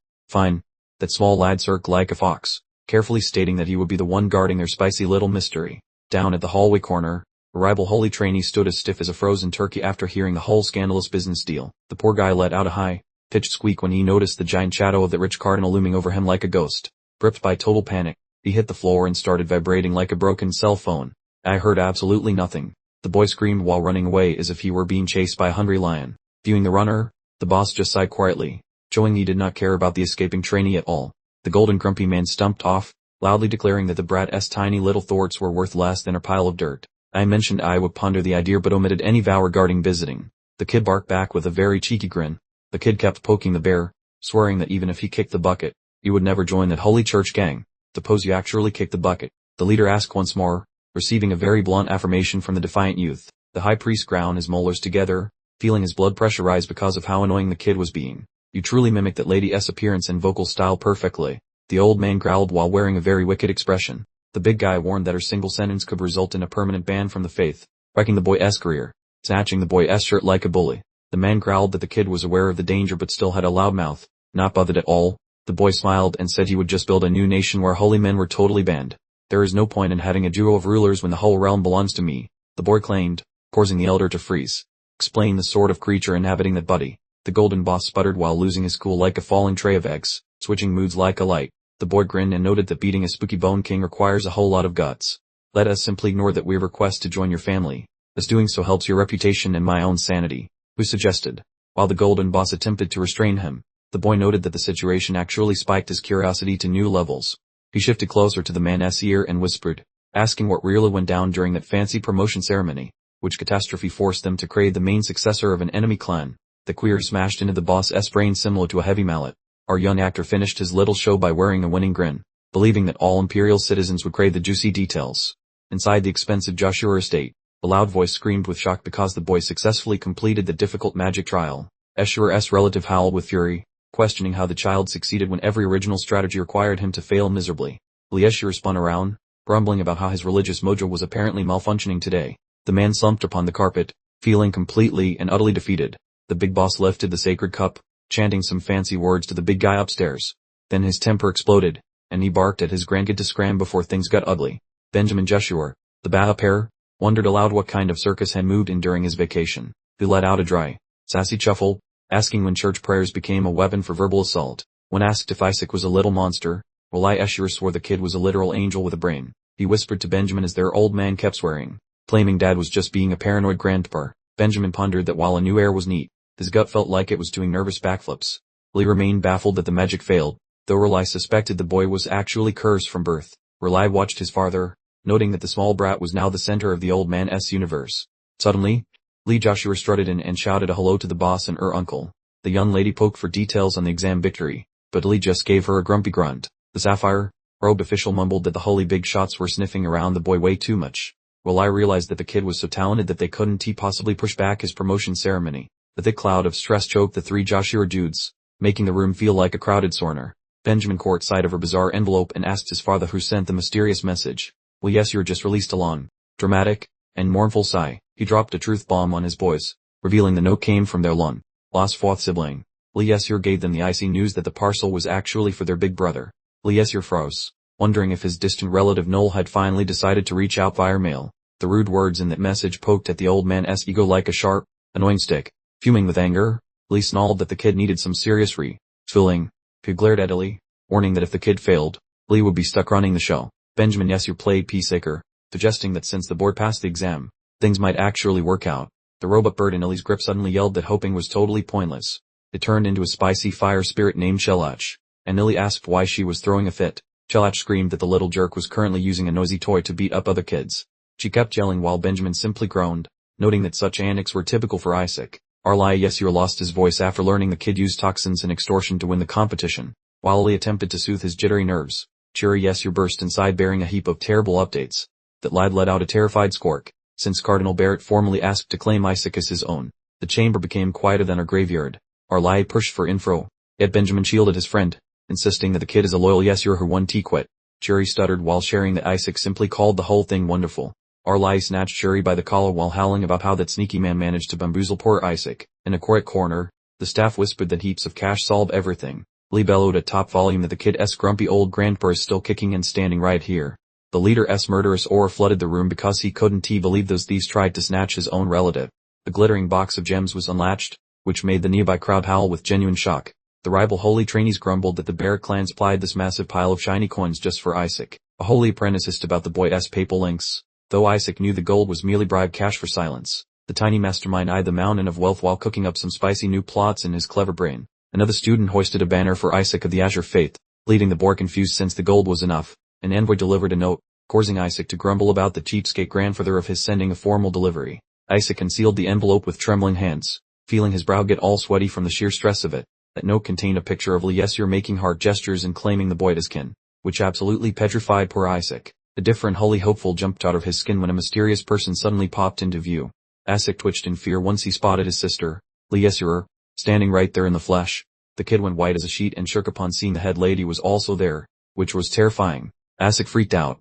That small lad smirked like a fox, carefully stating that he would be the one guarding their spicy little mystery. Down at the hallway corner, a rival holy trainee stood as stiff as a frozen turkey after hearing the whole scandalous business deal. The poor guy let out a high-pitched squeak when he noticed the giant shadow of the rich cardinal looming over him like a ghost. Gripped by total panic, he hit the floor and started vibrating like a broken cell phone. I heard absolutely nothing. The boy screamed while running away as if he were being chased by a hungry lion. Viewing the runner, the boss just sighed quietly, showing he did not care about the escaping trainee at all. The golden grumpy man stumped off, loudly declaring that the brat's tiny little thwarts were worth less than a pile of dirt. I mentioned I would ponder the idea but omitted any vow regarding visiting. The kid barked back with a very cheeky grin. The kid kept poking the bear, swearing that even if he kicked the bucket, he would never join that holy church gang. Suppose you actually kick the bucket? The leader asked once more, receiving a very blunt affirmation from the defiant youth. The high priest ground his molars together, feeling his blood pressure rise because of how annoying the kid was being. You truly mimicked that lady's appearance and vocal style perfectly. The old man growled while wearing a very wicked expression. The big guy warned that her single sentence could result in a permanent ban from the faith, wrecking the boy's career, snatching the boy's shirt like a bully. The man growled that the kid was aware of the danger but still had a loud mouth, not bothered at all. The boy smiled and said he would just build a new nation where holy men were totally banned. There is no point in having a duo of rulers when the whole realm belongs to me, the boy claimed, causing the elder to freeze. Explain the sort of creature inhabiting that buddy. The golden boss sputtered while losing his cool like a falling tray of eggs, switching moods like a light. The boy grinned and noted that beating a spooky bone king requires a whole lot of guts. Let us simply ignore that we request to join your family, as doing so helps your reputation and my own sanity. Who suggested? While the golden boss attempted to restrain him, the boy noted that the situation actually spiked his curiosity to new levels. He shifted closer to the man's ear and whispered, asking what really went down during that fancy promotion ceremony, which catastrophe forced them to create the main successor of an enemy clan. The queer smashed into the boss's brain similar to a heavy mallet. Our young actor finished his little show by wearing a winning grin, believing that all imperial citizens would crave the juicy details. Inside the expensive Joshua estate, a loud voice screamed with shock because the boy successfully completed the difficult magic trial. Ashura's relative howled with fury, questioning how the child succeeded when every original strategy required him to fail miserably. Ashura spun around, grumbling about how his religious mojo was apparently malfunctioning today. The man slumped upon the carpet, feeling completely and utterly defeated. The big boss lifted the sacred cup, chanting some fancy words to the big guy upstairs. Then his temper exploded, and he barked at his grandkid to scram before things got ugly. Benjamin Joshua, the Baha pair, wondered aloud what kind of circus had moved in during his vacation. He let out a dry, sassy chuckle, asking when church prayers became a weapon for verbal assault. When asked if Isaac was a little monster, Ashura swore the kid was a literal angel with a brain. He whispered to Benjamin as their old man kept swearing, claiming Dad was just being a paranoid grandpa. Benjamin pondered that while a new heir was neat, his gut felt like it was doing nervous backflips. Lee remained baffled that the magic failed, though Rely suspected the boy was actually cursed from birth. Rely watched his father, noting that the small brat was now the center of the old man's universe. Suddenly, Lee Joshua strutted in and shouted a hello to the boss and her uncle. The young lady poked for details on the exam victory, but Lee just gave her a grumpy grunt. The sapphire-robed official mumbled that the holy big shots were sniffing around the boy way too much. Rely realized that the kid was so talented that they couldn't possibly push back his promotion ceremony. The thick cloud of stress choked the three Joshua dudes, making the room feel like a crowded sauna. Benjamin caught sight of her bizarre envelope and asked his father who sent the mysterious message. Well, yes, you're just released a long, dramatic, and mournful sigh. He dropped a truth bomb on his boys, revealing the note came from their long lost fourth sibling. Well, yes, your gave them the icy news that the parcel was actually for their big brother. Well, yes, your froze, wondering if his distant relative Noel had finally decided to reach out via mail. The rude words in that message poked at the old man's ego like a sharp, annoying stick. Fuming with anger, Lee snarled that the kid needed some serious re-filling. He glared at Lee, warning that if the kid failed, Lee would be stuck running the show. Benjamin Yesur played peacemaker, suggesting that since the boy passed the exam, things might actually work out. The robot bird in Ellie's grip suddenly yelled that hoping was totally pointless. It turned into a spicy fire spirit named Shelach, and Ellie asked why she was throwing a fit. Shelach screamed that the little jerk was currently using a noisy toy to beat up other kids. She kept yelling while Benjamin simply groaned, noting that such antics were typical for Isaac. Arlie Yesur lost his voice after learning the kid used toxins and extortion to win the competition. While Ellie attempted to soothe his jittery nerves, Chiri Yesur burst inside bearing a heap of terrible updates. That lad let out a terrified squawk. Since Cardinal Barrett formally asked to claim Isaac as his own, the chamber became quieter than a graveyard. Arlie pushed for info, yet Benjamin shielded his friend, insisting that the kid is a loyal Yesur who won T-Quit. Chiri stuttered while sharing that Isaac simply called the whole thing wonderful. Arlie snatched Chiri by the collar while howling about how that sneaky man managed to bamboozle poor Isaac. In a quiet corner, the staff whispered that heaps of cash solve everything. Lee bellowed at top volume that the kid's grumpy old grandpa is still kicking and standing right here. The leader's murderous aura flooded the room because he couldn't believe those thieves tried to snatch his own relative. The glittering box of gems was unlatched, which made the nearby crowd howl with genuine shock. The rival holy trainees grumbled that the Barrett clan supplied this massive pile of shiny coins just for Isaac. A holy apprentice hissed about the boy's papal links. Though Isaac knew the gold was merely bribe cash for silence, the tiny mastermind eyed the mountain of wealth while cooking up some spicy new plots in his clever brain. Another student hoisted a banner for Isaac of the Azure Faith, leaving the boy confused since the gold was enough. An envoy delivered a note, causing Isaac to grumble about the cheapskate grandfather of his sending a formal delivery. Isaac concealed the envelope with trembling hands, feeling his brow get all sweaty from the sheer stress of it. That note contained a picture of Lee Yesur making heart gestures and claiming the boy as kin, which absolutely petrified poor Isaac. A different holy hopeful jumped out of his skin when a mysterious person suddenly popped into view. Isaac twitched in fear once he spotted his sister, Lee Yesur, standing right there in the flesh. The kid went white as a sheet and shook upon seeing the head lady was also there, which was terrifying. Isaac freaked out,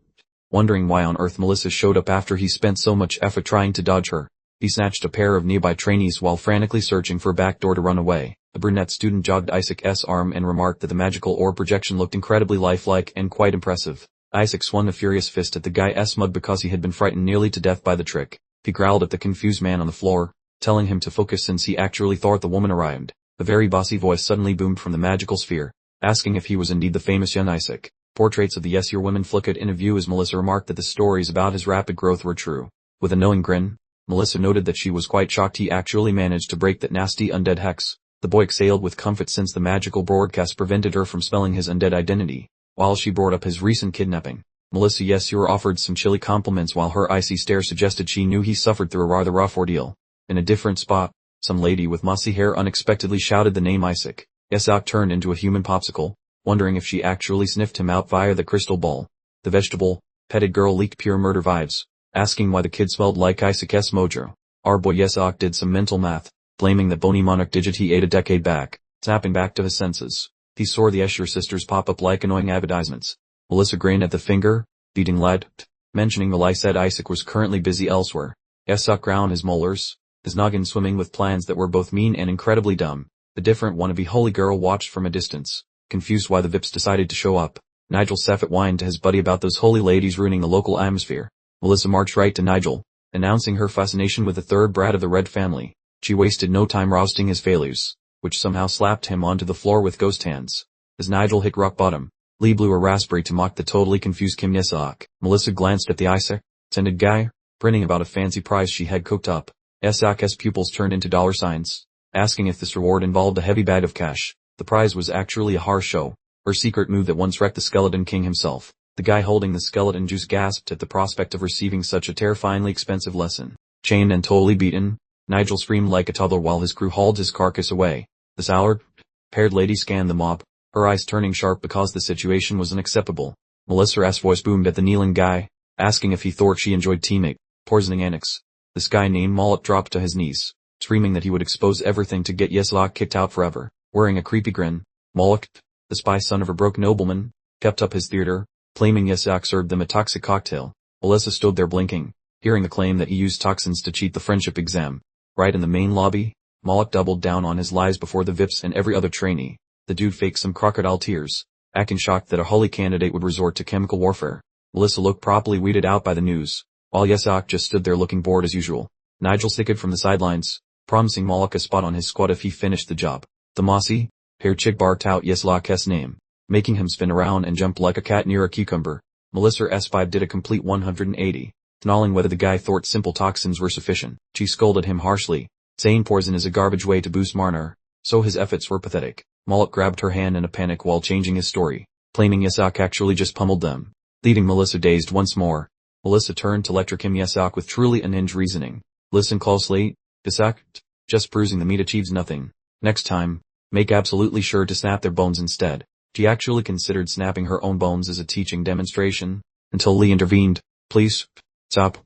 wondering why on earth Melissa showed up after he spent so much effort trying to dodge her. He snatched a pair of nearby trainees while frantically searching for a back door to run away. A brunette student jogged Isaac's arm and remarked that the magical orb projection looked incredibly lifelike and quite impressive. Isaac swung a furious fist at the guy's mug because he had been frightened nearly to death by the trick. He growled at the confused man on the floor, telling him to focus since he actually thought the woman arrived. A very bossy voice suddenly boomed from the magical sphere, asking if he was indeed the famous young Isaac. Portraits of the Yesur women flickered into view as Melissa remarked that the stories about his rapid growth were true. With a knowing grin, Melissa noted that she was quite shocked he actually managed to break that nasty undead hex. The boy exhaled with comfort since the magical broadcast prevented her from spelling his undead identity. While she brought up his recent kidnapping, Melissa Yesur offered some chilly compliments while her icy stare suggested she knew he suffered through a rather rough ordeal. In a different spot, some lady with mossy hair unexpectedly shouted the name Isaac. Isaac turned into a human popsicle, wondering if she actually sniffed him out via the crystal ball. The vegetable-petted girl leaked pure murder vibes, asking why the kid smelled like Isaac's mojo. Our boy Isaac did some mental math, blaming the bony monarch digit he ate a decade back. Snapping back to his senses, he saw the Escher sisters pop up like annoying advertisements. Melissa grinned at the finger-beating lad, mentioning the lie said Isaac was currently busy elsewhere. Isaac ground his molars, his noggin swimming with plans that were both mean and incredibly dumb. The different wannabe holy girl watched from a distance, confused why the Vips decided to show up. Nigel Saffet whined to his buddy about those holy ladies ruining the local atmosphere. Melissa marched right to Nigel, announcing her fascination with the third brat of the Red family. She wasted no time rousting his failures, which somehow slapped him onto the floor with ghost hands. As Nigel hit rock bottom, Lee blew a raspberry to mock the totally confused Kim Isaac. Melissa glanced at the Isaac-scented guy, grinning about a fancy prize she had cooked up. Isaac's pupils turned into dollar signs, asking if this reward involved a heavy bag of cash. The prize was actually a horror show, her secret move that once wrecked the Skeleton King himself. The guy holding the skeleton juice gasped at the prospect of receiving such a terrifyingly expensive lesson. Chained and totally beaten, Nigel screamed like a toddler while his crew hauled his carcass away. The sour-haired lady scanned the mob, her eyes turning sharp because the situation was unacceptable. Melissa's voice boomed at the kneeling guy, asking if he thought she enjoyed teammate poisoning annex. This guy named Mollet dropped to his knees, screaming that he would expose everything to get Yeslok kicked out forever. Wearing a creepy grin, Mollet The spy son of a broke nobleman, kept up his theater, claiming Yasak served them a toxic cocktail. Melissa stood there blinking, hearing the claim that he used toxins to cheat the friendship exam. Right in the main lobby, Moloch doubled down on his lies before the VIPs and every other trainee. The dude faked some crocodile tears, acting shocked that a holy candidate would resort to chemical warfare. Melissa looked properly weeded out by the news, while Yasak just stood there looking bored as usual. Nigel sickered from the sidelines, promising Moloch a spot on his squad if he finished the job. The mossy, haired chick barked out Yaslak's name, making him spin around and jump like a cat near a cucumber. Melissa S5 did a complete 180, knowing whether the guy thought simple toxins were sufficient. She scolded him harshly, saying poison is a garbage way to boost Marnar, so his efforts were pathetic. Moloch grabbed her hand in a panic while changing his story, claiming Yasak actually just pummeled them, leaving Melissa dazed once more. Melissa turned to lecture Kim Yasak with truly unhinged reasoning. Listen closely, Yasak, just bruising the meat achieves nothing. Next time, make absolutely sure to snap their bones instead. She actually considered snapping her own bones as a teaching demonstration, until Lee intervened. Please, stop.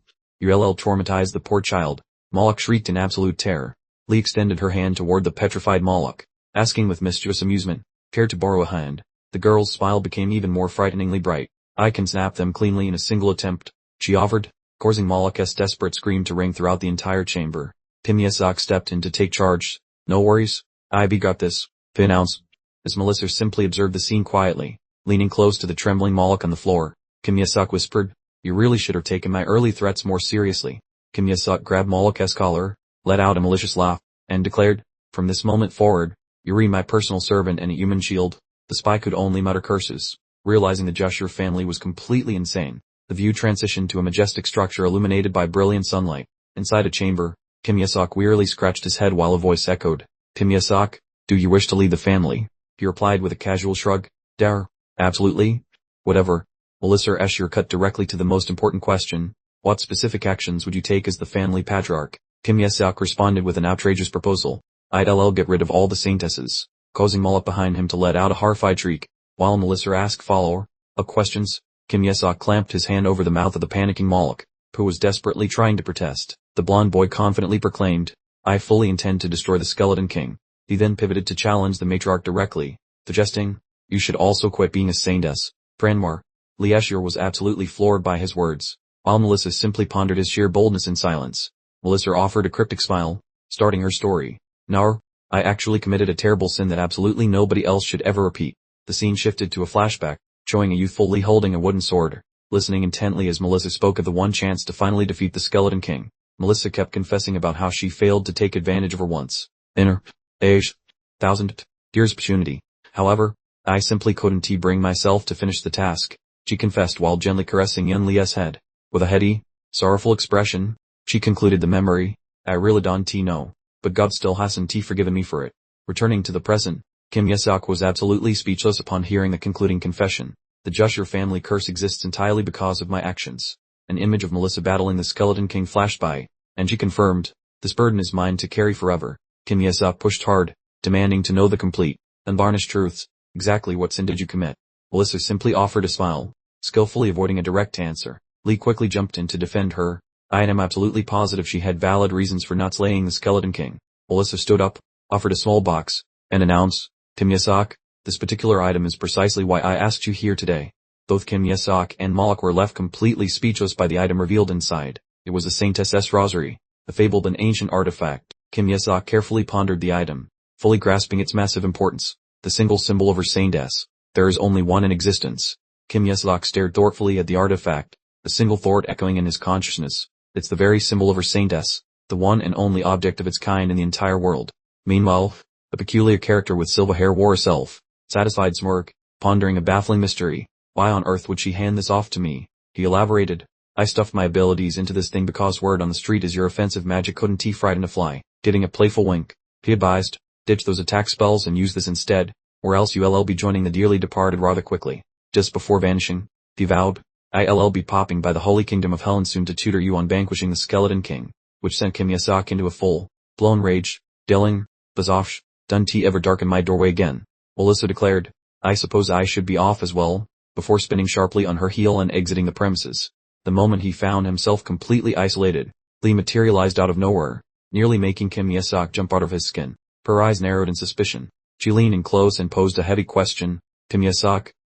Yahello traumatized the poor child. Moloch shrieked in absolute terror. Lee extended her hand toward the petrified Moloch, asking with mischievous amusement, care to borrow a hand? The girl's smile became even more frighteningly bright. I can snap them cleanly in a single attempt, she offered, causing Moloch's desperate scream to ring throughout the entire chamber. Kim Yasak stepped in to take charge. No worries, I got this, he announced, as Melissa simply observed the scene quietly, leaning close to the trembling Moloch on the floor. Kim Yasak whispered, you really should have taken my early threats more seriously. Kim Yasak grabbed Moloch's collar, let out a malicious laugh, and declared, from this moment forward, you're my personal servant and a human shield. The spy could only mutter curses, realizing the Joshua family was completely insane. The view transitioned to a majestic structure illuminated by brilliant sunlight. Inside a chamber, Kim Yasak wearily scratched his head while a voice echoed, Kim Yasak, do you wish to lead the family? He replied with a casual shrug, Dar, absolutely. Whatever. Melissa Escher cut directly to the most important question, what specific actions would you take as the family patriarch? Kim Yasak responded with an outrageous proposal. I'd get rid of all the saintesses, causing Moloch behind him to let out a horrified shriek. While Melissa asked follow-up questions, Kim Yasak clamped his hand over the mouth of the panicking Moloch, who was desperately trying to protest. The blonde boy confidently proclaimed, I fully intend to destroy the Skeleton King. He then pivoted to challenge the matriarch directly, suggesting, you should also quit being a saintess. Franmar. Lee Escher was absolutely floored by his words, while Melissa simply pondered his sheer boldness in silence. Melissa offered a cryptic smile, starting her story. Nar, I actually committed a terrible sin that absolutely nobody else should ever repeat. The scene shifted to a flashback, showing a youthful Lee holding a wooden sword, listening intently as Melissa spoke of the one chance to finally defeat the Skeleton King. Melissa kept confessing about how she failed to take advantage of her once in her age, thousand years opportunity. However, I simply couldn't bring myself to finish the task, she confessed while gently caressing young Leah's head. With a heady, sorrowful expression, she concluded the memory, I really don't know, but God still hasn't forgiven me for it. Returning to the present, Kim Yasak was absolutely speechless upon hearing the concluding confession. The Joshua family curse exists entirely because of my actions. An image of Melissa battling the Skeleton King flashed by, and she confirmed, this burden is mine to carry forever. Kim Yasak pushed hard, demanding to know the complete, unvarnished truths. Exactly what sin did you commit? Melissa simply offered a smile, skillfully avoiding a direct answer. Lee quickly jumped in to defend her. I am absolutely positive she had valid reasons for not slaying the Skeleton King. Melissa stood up, offered a small box, and announced, Kim Yasak, this particular item is precisely why I asked you here today. Both Kim Yasak and Moloch were left completely speechless by the item revealed inside. It was the Saintess's Rosary, a fabled and ancient artifact. Kim Yasak carefully pondered the item, fully grasping its massive importance. The single symbol of her saintess. There is only one in existence. Kim Yasak stared thoughtfully at the artifact, the single thought echoing in his consciousness. It's the very symbol of her saintess, the one and only object of its kind in the entire world. Meanwhile, a peculiar character with silver hair wore a self-satisfied smirk, pondering a baffling mystery. Why on earth would she hand this off to me? He elaborated. I stuffed my abilities into this thing because word on the street is your offensive magic couldn't frighten a fly. Getting a playful wink, he advised, ditch those attack spells and use this instead, or else you'll be joining the dearly departed rather quickly. Just before vanishing, he vowed, I'll be popping by the holy kingdom of hell and soon to tutor you on vanquishing the Skeleton King, which sent Kim Yasak into a full-blown rage. Dilling, Bazosh, don't ever darken my doorway again. Melissa declared, I suppose I should be off as well, before spinning sharply on her heel and exiting the premises. The moment he found himself completely isolated, Lee materialized out of nowhere, nearly making Kim Yasak jump out of his skin. Her eyes narrowed in suspicion. She leaned in close and posed a heavy question, Kim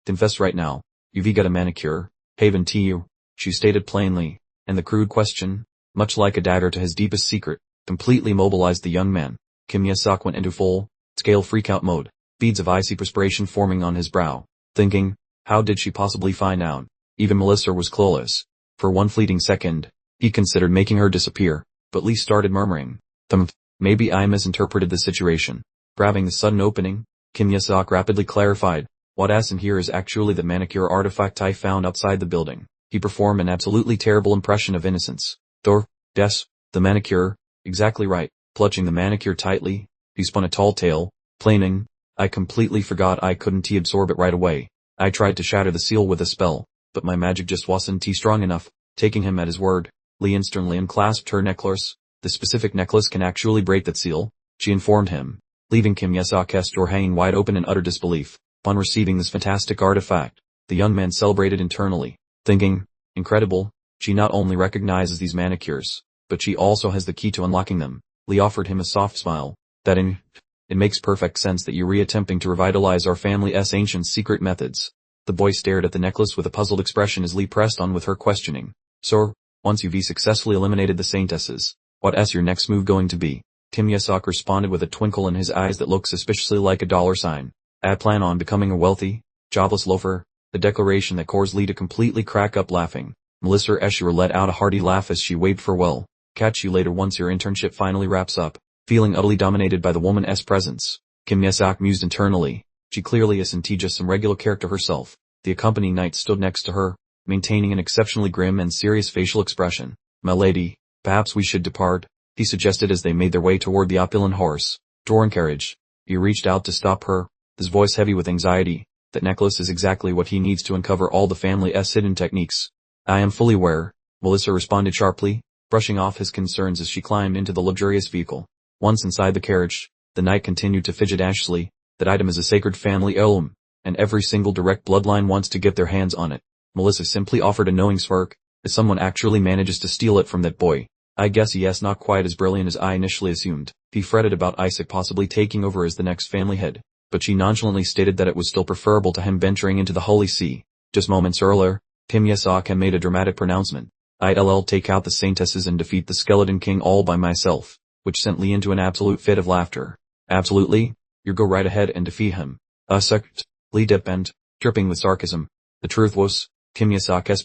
confess right now. You've got a manicure, haven't you? She stated plainly, and the crude question, much like a dagger to his deepest secret, completely mobilized the young man. Kim went into full-scale freak-out mode, beads of icy perspiration forming on his brow, thinking, how did she possibly find out? Even Melissa was clueless. For one fleeting second, he considered making her disappear, but Lee started murmuring, maybe I misinterpreted the situation. Grabbing the sudden opening, Kim rapidly clarified, what in here is actually the manicure artifact I found outside the building. He performed an absolutely terrible impression of innocence. The manicure, exactly right. Clutching the manicure tightly, he spun a tall tale, planing, I completely forgot I couldn't absorb it right away. I tried to shatter the seal with a spell, but my magic just wasn't strong enough. Taking him at his word, Lee instantly unclasped her necklace. The specific necklace can actually break that seal, she informed him, leaving Kim door hanging wide open in utter disbelief. Upon receiving this fantastic artifact, the young man celebrated internally, thinking, incredible, she not only recognizes these manicures, but she also has the key to unlocking them. Lee offered him a soft smile, it makes perfect sense that you're attempting to revitalize our family's ancient secret methods. The boy stared at the necklace with a puzzled expression as Lee pressed on with her questioning. So, once you've successfully eliminated the saintesses, what's your next move going to be? Kim responded with a twinkle in his eyes that looked suspiciously like a dollar sign. I plan on becoming a wealthy, jobless loafer. The declaration that caused Lee to completely crack up laughing. Melissa Asura let out a hearty laugh as she waved farewell. Catch you later once your internship finally wraps up. Feeling utterly dominated by the woman's presence, Kim mused internally. She clearly isn't just some regular character herself. The accompanying knight stood next to her, maintaining an exceptionally grim and serious facial expression. My lady, perhaps we should depart, he suggested as they made their way toward the opulent horse-drawn carriage. He reached out to stop her, his voice heavy with anxiety. That necklace is exactly what he needs to uncover all the family's hidden techniques. I am fully aware, Melissa responded sharply, brushing off his concerns as she climbed into the luxurious vehicle. Once inside the carriage, the knight continued to fidget anxiously. That item is a sacred family heirloom, and every single direct bloodline wants to get their hands on it. Melissa simply offered a knowing smirk, as someone actually manages to steal it from that boy. I guess he's not quite as brilliant as I initially assumed. He fretted about Isaac possibly taking over as the next family head, but she nonchalantly stated that it was still preferable to him venturing into the Holy See. Just moments earlier, Kim had made a dramatic pronouncement. I'll take out the saintesses and defeat the Skeleton King all by myself, which sent Lee into an absolute fit of laughter. Absolutely? You go right ahead and defeat him. Sucked. Lee dipped, dripping with sarcasm. The truth was, Kim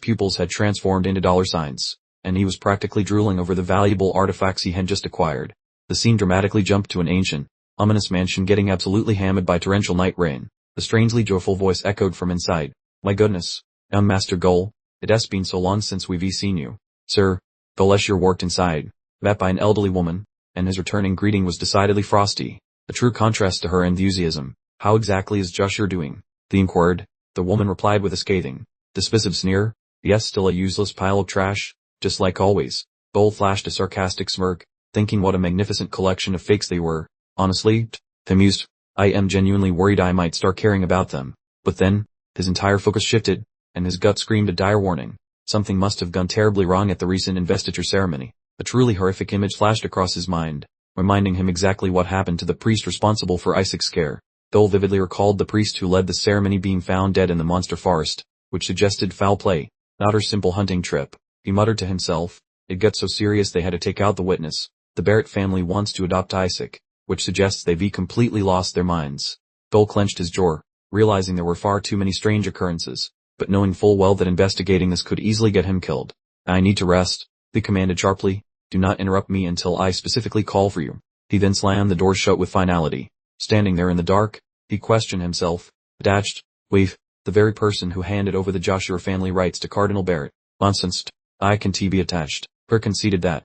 pupils had transformed into dollar signs, and he was practically drooling over the valuable artifacts he had just acquired. The scene dramatically jumped to an ancient, ominous mansion getting absolutely hammered by torrential night rain. The strangely joyful voice echoed from inside. My goodness, Master Gull, it has been so long since we've seen you. Sir, Goleshir worked inside, met by an elderly woman, and his returning greeting was decidedly frosty, a true contrast to her enthusiasm. How exactly is Joshua doing? He inquired. The woman replied with a scathing, dismissive sneer. Yes, still a useless pile of trash, just like always. Gull flashed a sarcastic smirk, thinking what a magnificent collection of fakes they were. Honestly, he mused, I am genuinely worried I might start caring about them. But then, his entire focus shifted, and his gut screamed a dire warning. Something must have gone terribly wrong at the recent investiture ceremony. A truly horrific image flashed across his mind, reminding him exactly what happened to the priest responsible for Isaac's scare. Gull vividly recalled the priest who led the ceremony being found dead in the monster forest, which suggested foul play, not her simple hunting trip. He muttered to himself, it got so serious they had to take out the witness. The Barrett family wants to adopt Isaac, which suggests they've completely lost their minds. Gull clenched his jaw, realizing there were far too many strange occurrences, but knowing full well that investigating this could easily get him killed. I need to rest, he commanded sharply. Do not interrupt me until I specifically call for you. He then slammed the door shut with finality. Standing there in the dark, he questioned himself. Attached, wait, the very person who handed over the Joshua family rights to Cardinal Barrett. Nonsense. I can't be attached. Per conceded that.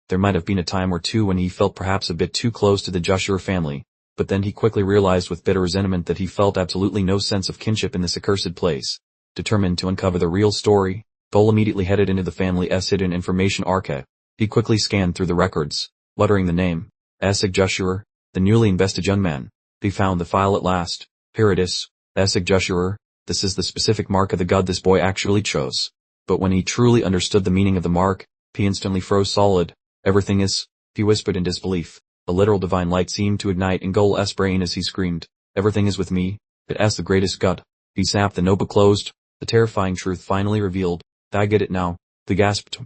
There might have been a time or two when he felt perhaps a bit too close to the Joshua family, but then he quickly realized with bitter resentment that he felt absolutely no sense of kinship in this accursed place. Determined to uncover the real story, Gull immediately headed into the family's hidden information archive. He quickly scanned through the records, muttering the name, Isaac Joshua, the newly invested young man. He found the file at last. Here it is, Isaac Joshua. This is the specific mark of the god this boy actually chose. But when he truly understood the meaning of the mark, he instantly froze solid. Everything is, he whispered in disbelief. A literal divine light seemed to ignite in Gull's brain as he screamed. Everything is with me. It has the greatest gut. He snapped the notebook closed, the terrifying truth finally revealed. I get it now, he gasped.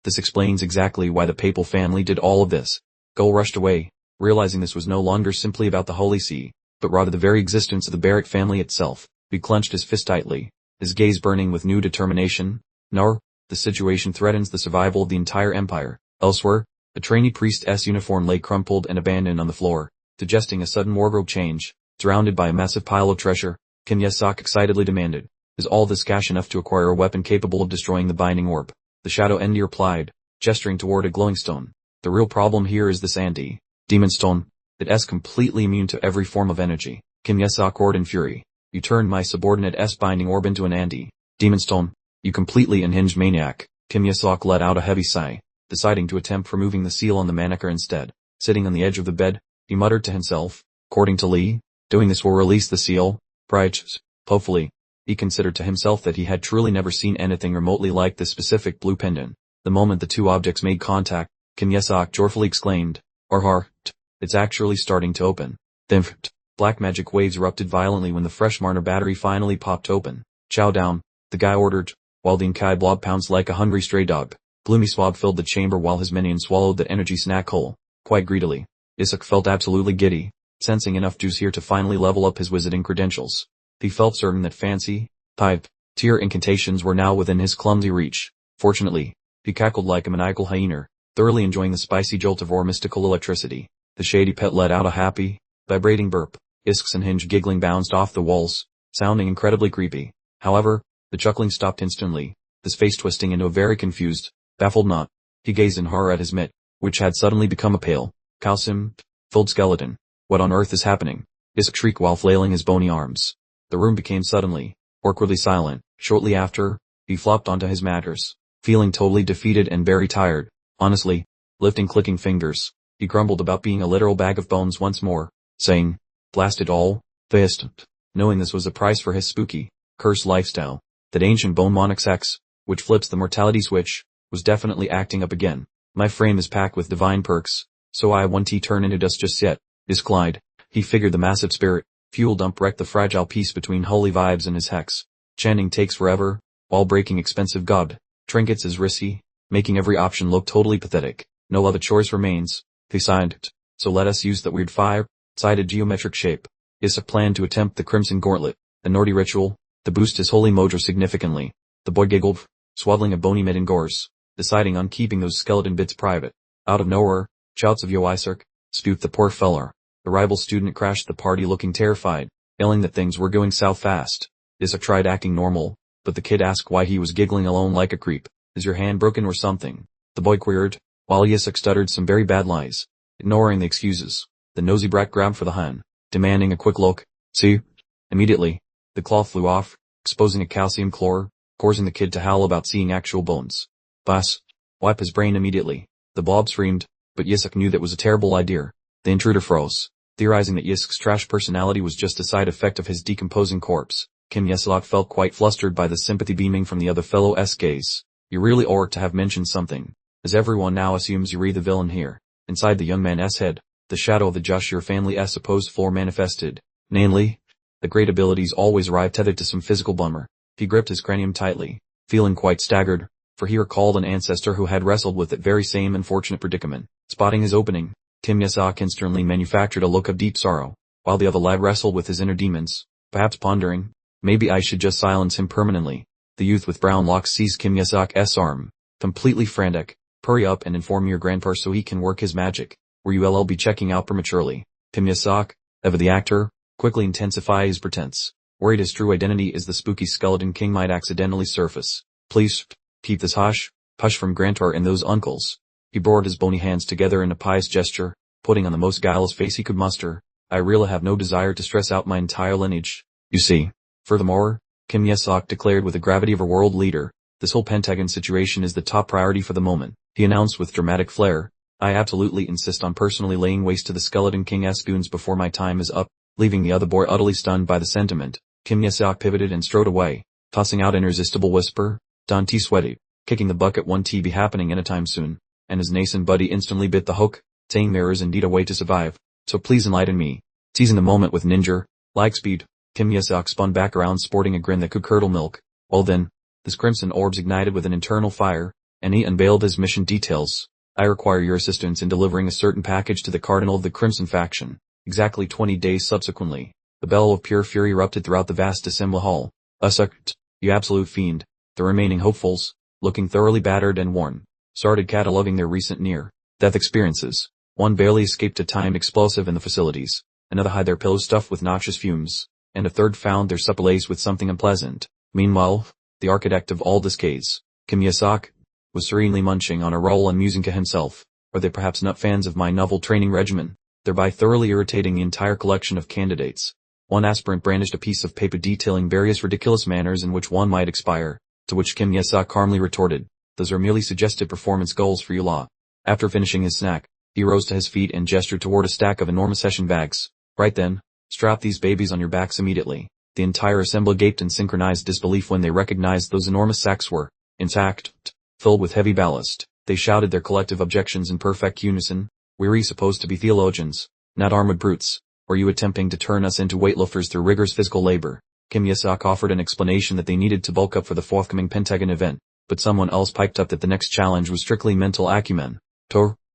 This explains exactly why the papal family did all of this. Gull rushed away, realizing this was no longer simply about the Holy See, but rather the very existence of the Barrack family itself. He clenched his fist tightly, his gaze burning with new determination. No, the situation threatens the survival of the entire empire. Elsewhere, a trainee priest's uniform lay crumpled and abandoned on the floor, suggesting a sudden wardrobe change. Surrounded by a massive pile of treasure, Kim Ye-sok excitedly demanded, "Is all this cash enough to acquire a weapon capable of destroying the binding orb?" The shadow Endi replied, gesturing toward a glowing stone. "The real problem here is this anti-demon stone. It's completely immune to every form of energy." Kim Ye-sok roared in fury. "You turned my subordinate's binding orb into an anti-demon stone. You completely unhinged maniac." Kim Ye-sok let out a heavy sigh, deciding to attempt removing the seal on the mannequin instead. Sitting on the edge of the bed, he muttered to himself, "According to Lee, doing this will release the seal. Right. Hopefully." He considered to himself that he had truly never seen anything remotely like this specific blue pendant. The moment the two objects made contact, Kim Ye-sok joyfully exclaimed, "Arhar, it's actually starting to open." Then, black magic waves erupted violently when the fresh Marner battery finally popped open. "Chow down," the guy ordered, while the Inkai blob pounced like a hungry stray dog. Gloomy swab filled the chamber while his minion swallowed the energy snack whole, quite greedily. Isaac felt absolutely giddy, sensing enough juice here to finally level up his wizarding credentials. He felt certain that fancy, type, tier incantations were now within his clumsy reach. Fortunately, he cackled like a maniacal hyena, thoroughly enjoying the spicy jolt of raw mystical electricity. The shady pet let out a happy, vibrating burp. Isk's unhinged giggling bounced off the walls, sounding incredibly creepy. However, the chuckling stopped instantly, his face twisting into a very confused, baffled knot. He gazed in horror at his mitt, which had suddenly become a pale, calcium-filled skeleton. "What on earth is happening?" Isk shrieked while flailing his bony arms. The room became suddenly, awkwardly silent. Shortly after, he flopped onto his mattress, feeling totally defeated and very tired. Honestly, lifting clicking fingers, he grumbled about being a literal bag of bones once more, saying, "Blast it all," fist, knowing this was a price for his spooky, cursed lifestyle. That ancient bone monarch's X, which flips the mortality switch, was definitely acting up again. "My frame is packed with divine perks, so I won't turn into dust just yet." Isk lied. He figured the massive spirit fuel dump wrecked the fragile peace between holy vibes and his hex. Chanting takes forever, while breaking expensive god trinkets is risky, making every option look totally pathetic. No other choice remains. He sighed. "So let us use that weird fire-sided geometric shape." Isak planned to attempt the Crimson Gauntlet, a Nordi ritual, to boost his holy mojo significantly. The boy giggled, swaddling a bony mitten gores, deciding on keeping those skeleton bits private. Out of nowhere, shouts of "Yo Isak," spewed the poor feller. The rival student crashed the party looking terrified, yelling that things were going south fast. Isak tried acting normal, but the kid asked why he was giggling alone like a creep. "Is your hand broken or something?" the boy queried, while Isak stuttered some very bad lies. Ignoring the excuses, the nosy brat grabbed for the hand, demanding a quick look. "See?" Immediately, the cloth flew off, exposing a calcium core, causing the kid to howl about seeing actual bones. "Boss, wipe his brain immediately," the blob screamed, but Isak knew that was a terrible idea. The intruder froze, theorizing that Yisk's trash personality was just a side effect of his decomposing corpse. Kim Ye-sok felt quite flustered by the sympathy beaming from the other fellow's gaze. "You really ought to have mentioned something, as everyone now assumes you're the villain here." Inside the young man's head, the shadow of the Joshua family's supposed floor manifested. Namely, the great abilities always arrive tethered to some physical bummer. He gripped his cranium tightly, feeling quite staggered, for he recalled an ancestor who had wrestled with that very same unfortunate predicament. Spotting his opening, Kim Ye-sok instantly manufactured a look of deep sorrow, while the other lad wrestled with his inner demons, perhaps pondering, "Maybe I should just silence him permanently." The youth with brown locks seized Kim Ye-sok's arm, completely frantic. "Hurry up and inform your grandpa so he can work his magic, or you'll be checking out prematurely." Kim Ye-sok, ever the actor, quickly intensified his pretense, worried his true identity is the spooky skeleton king might accidentally surface. "Please, keep this hush from Grantor and those uncles." He brought his bony hands together in a pious gesture, putting on the most guileless face he could muster. "I really have no desire to stress out my entire lineage, you see." Furthermore, Kim Ye-sok declared with the gravity of a world leader, "This whole Pentagon situation is the top priority for the moment." He announced with dramatic flair, "I absolutely insist on personally laying waste to the Skeleton King's goons before my time is up," leaving the other boy utterly stunned by the sentiment. Kim Ye-sok pivoted and strode away, tossing out an irresistible whisper, "Don't T sweaty, kicking the bucket won't be happening anytime soon," and his nascent buddy instantly bit the hook, saying there is indeed a way to survive, so please enlighten me. Seizing the moment with ninja-like speed, Kim Yesok spun back around sporting a grin that could curdle milk. Well then, his crimson orbs ignited with an internal fire, and he unveiled his mission details. I require your assistance in delivering a certain package to the Cardinal of the Crimson faction. Exactly 20 days subsequently, the bellow of pure fury erupted throughout the vast assembly hall. Usucked, you absolute fiend. The remaining hopefuls, looking thoroughly battered and worn, started cataloging their recent near-death experiences. One barely escaped a timed explosive in the facilities, another had their pillows stuffed with noxious fumes, and a third found their supper laced with something unpleasant. Meanwhile, the architect of all decades, Kim Yesok, was serenely munching on a roll and musing to himself. Are they perhaps not fans of my novel training regimen, thereby thoroughly irritating the entire collection of candidates? One aspirant brandished a piece of paper detailing various ridiculous manners in which one might expire, to which Kim Yesok calmly retorted, those are merely suggested performance goals for you law. After finishing his snack, he rose to his feet and gestured toward a stack of enormous session bags. Right then, strap these babies on your backs immediately. The entire assembly gaped in synchronized disbelief when they recognized those enormous sacks were, intact, filled with heavy ballast. They shouted their collective objections in perfect unison. We're supposed to be theologians, not armored brutes. Were you attempting to turn us into weightlifters through rigorous physical labor? Kim Yesok offered an explanation that they needed to bulk up for the forthcoming Pentagon event, but someone else piped up that the next challenge was strictly mental acumen.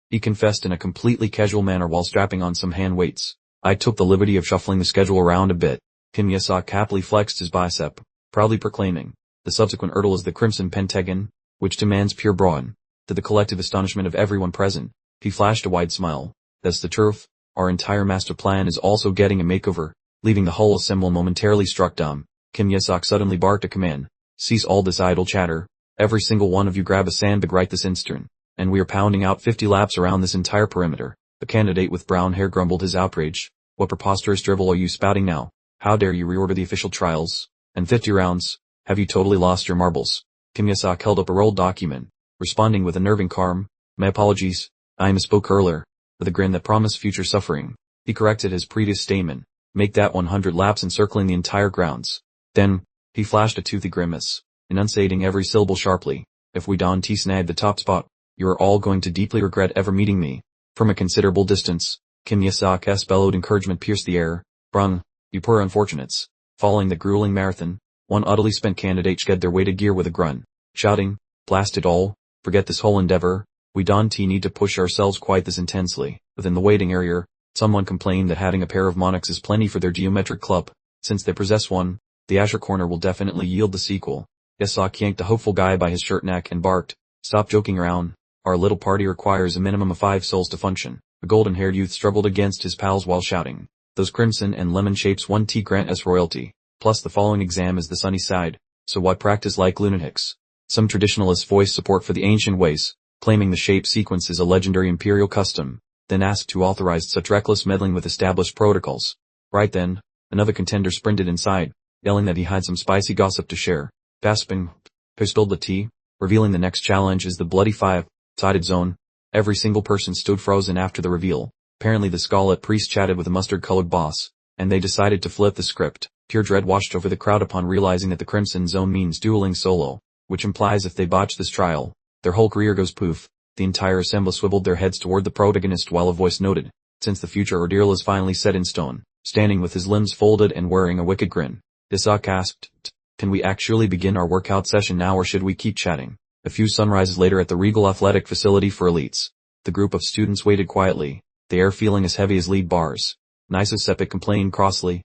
He confessed in a completely casual manner while strapping on some hand weights. I took the liberty of shuffling the schedule around a bit. Kim Yesok happily flexed his bicep, proudly proclaiming, the subsequent hurdle is the Crimson Pentagon, which demands pure brawn. To the collective astonishment of everyone present, he flashed a wide smile. That's the truth. Our entire master plan is also getting a makeover. Leaving the whole assembly momentarily struck dumb, Kim Yesok suddenly barked a command. Cease all this idle chatter. Every single one of you grab a sandbag right this instant, and we are pounding out 50 laps around this entire perimeter. The candidate with brown hair grumbled his outrage. What preposterous drivel are you spouting now? How dare you reorder the official trials? And 50 rounds? Have you totally lost your marbles? Kim Yesok held up a rolled document, responding with a nerving calm. My apologies, I misspoke earlier. With a grin that promised future suffering, he corrected his previous statement. Make that 100 laps encircling the entire grounds. Then, he flashed a toothy grimace, enunciating every syllable sharply. If we don't snag the top spot, you are all going to deeply regret ever meeting me. From a considerable distance, Kim Yesok's bellowed encouragement pierced the air. Brung, you poor unfortunates. Following the grueling marathon, one utterly spent candidate shed their weighted gear with a grunt, shouting, blast it all, forget this whole endeavor. We don't need to push ourselves quite this intensely. Within the waiting area, someone complained that having a pair of monarchs is plenty for their geometric club. Since they possess one, the Azure corner will definitely yield the sequel. Yesok yanked the hopeful guy by his shirt neck and barked, stop joking around. Our little party requires a minimum of 5 souls to function. The golden-haired youth struggled against his pals while shouting, those crimson and lemon shapes 1T grant us royalty. Plus the following exam is the sunny side, so what practice like lunatics? Some traditionalists voiced support for the ancient ways, claiming the shape sequence is a legendary imperial custom, then asked who authorized such reckless meddling with established protocols. Right then, another contender sprinted inside, yelling that he had some spicy gossip to share. Gasping, who spilled the tea, revealing the next challenge is the bloody 5-sided zone. Every single person stood frozen after the reveal. Apparently the Scarlet Priest chatted with a mustard-colored boss, and they decided to flip the script. Pure dread washed over the crowd upon realizing that the Crimson Zone means dueling solo, which implies if they botch this trial, their whole career goes poof. The entire assembly swiveled their heads toward the protagonist while a voice noted, since the future ordeal is finally set in stone, standing with his limbs folded and wearing a wicked grin. Yesok asked, can we actually begin our workout session now or should we keep chatting? A few sunrises later at the Regal Athletic Facility for elites, the group of students waited quietly, the air feeling as heavy as lead bars. Nisa Sepik complained crossly,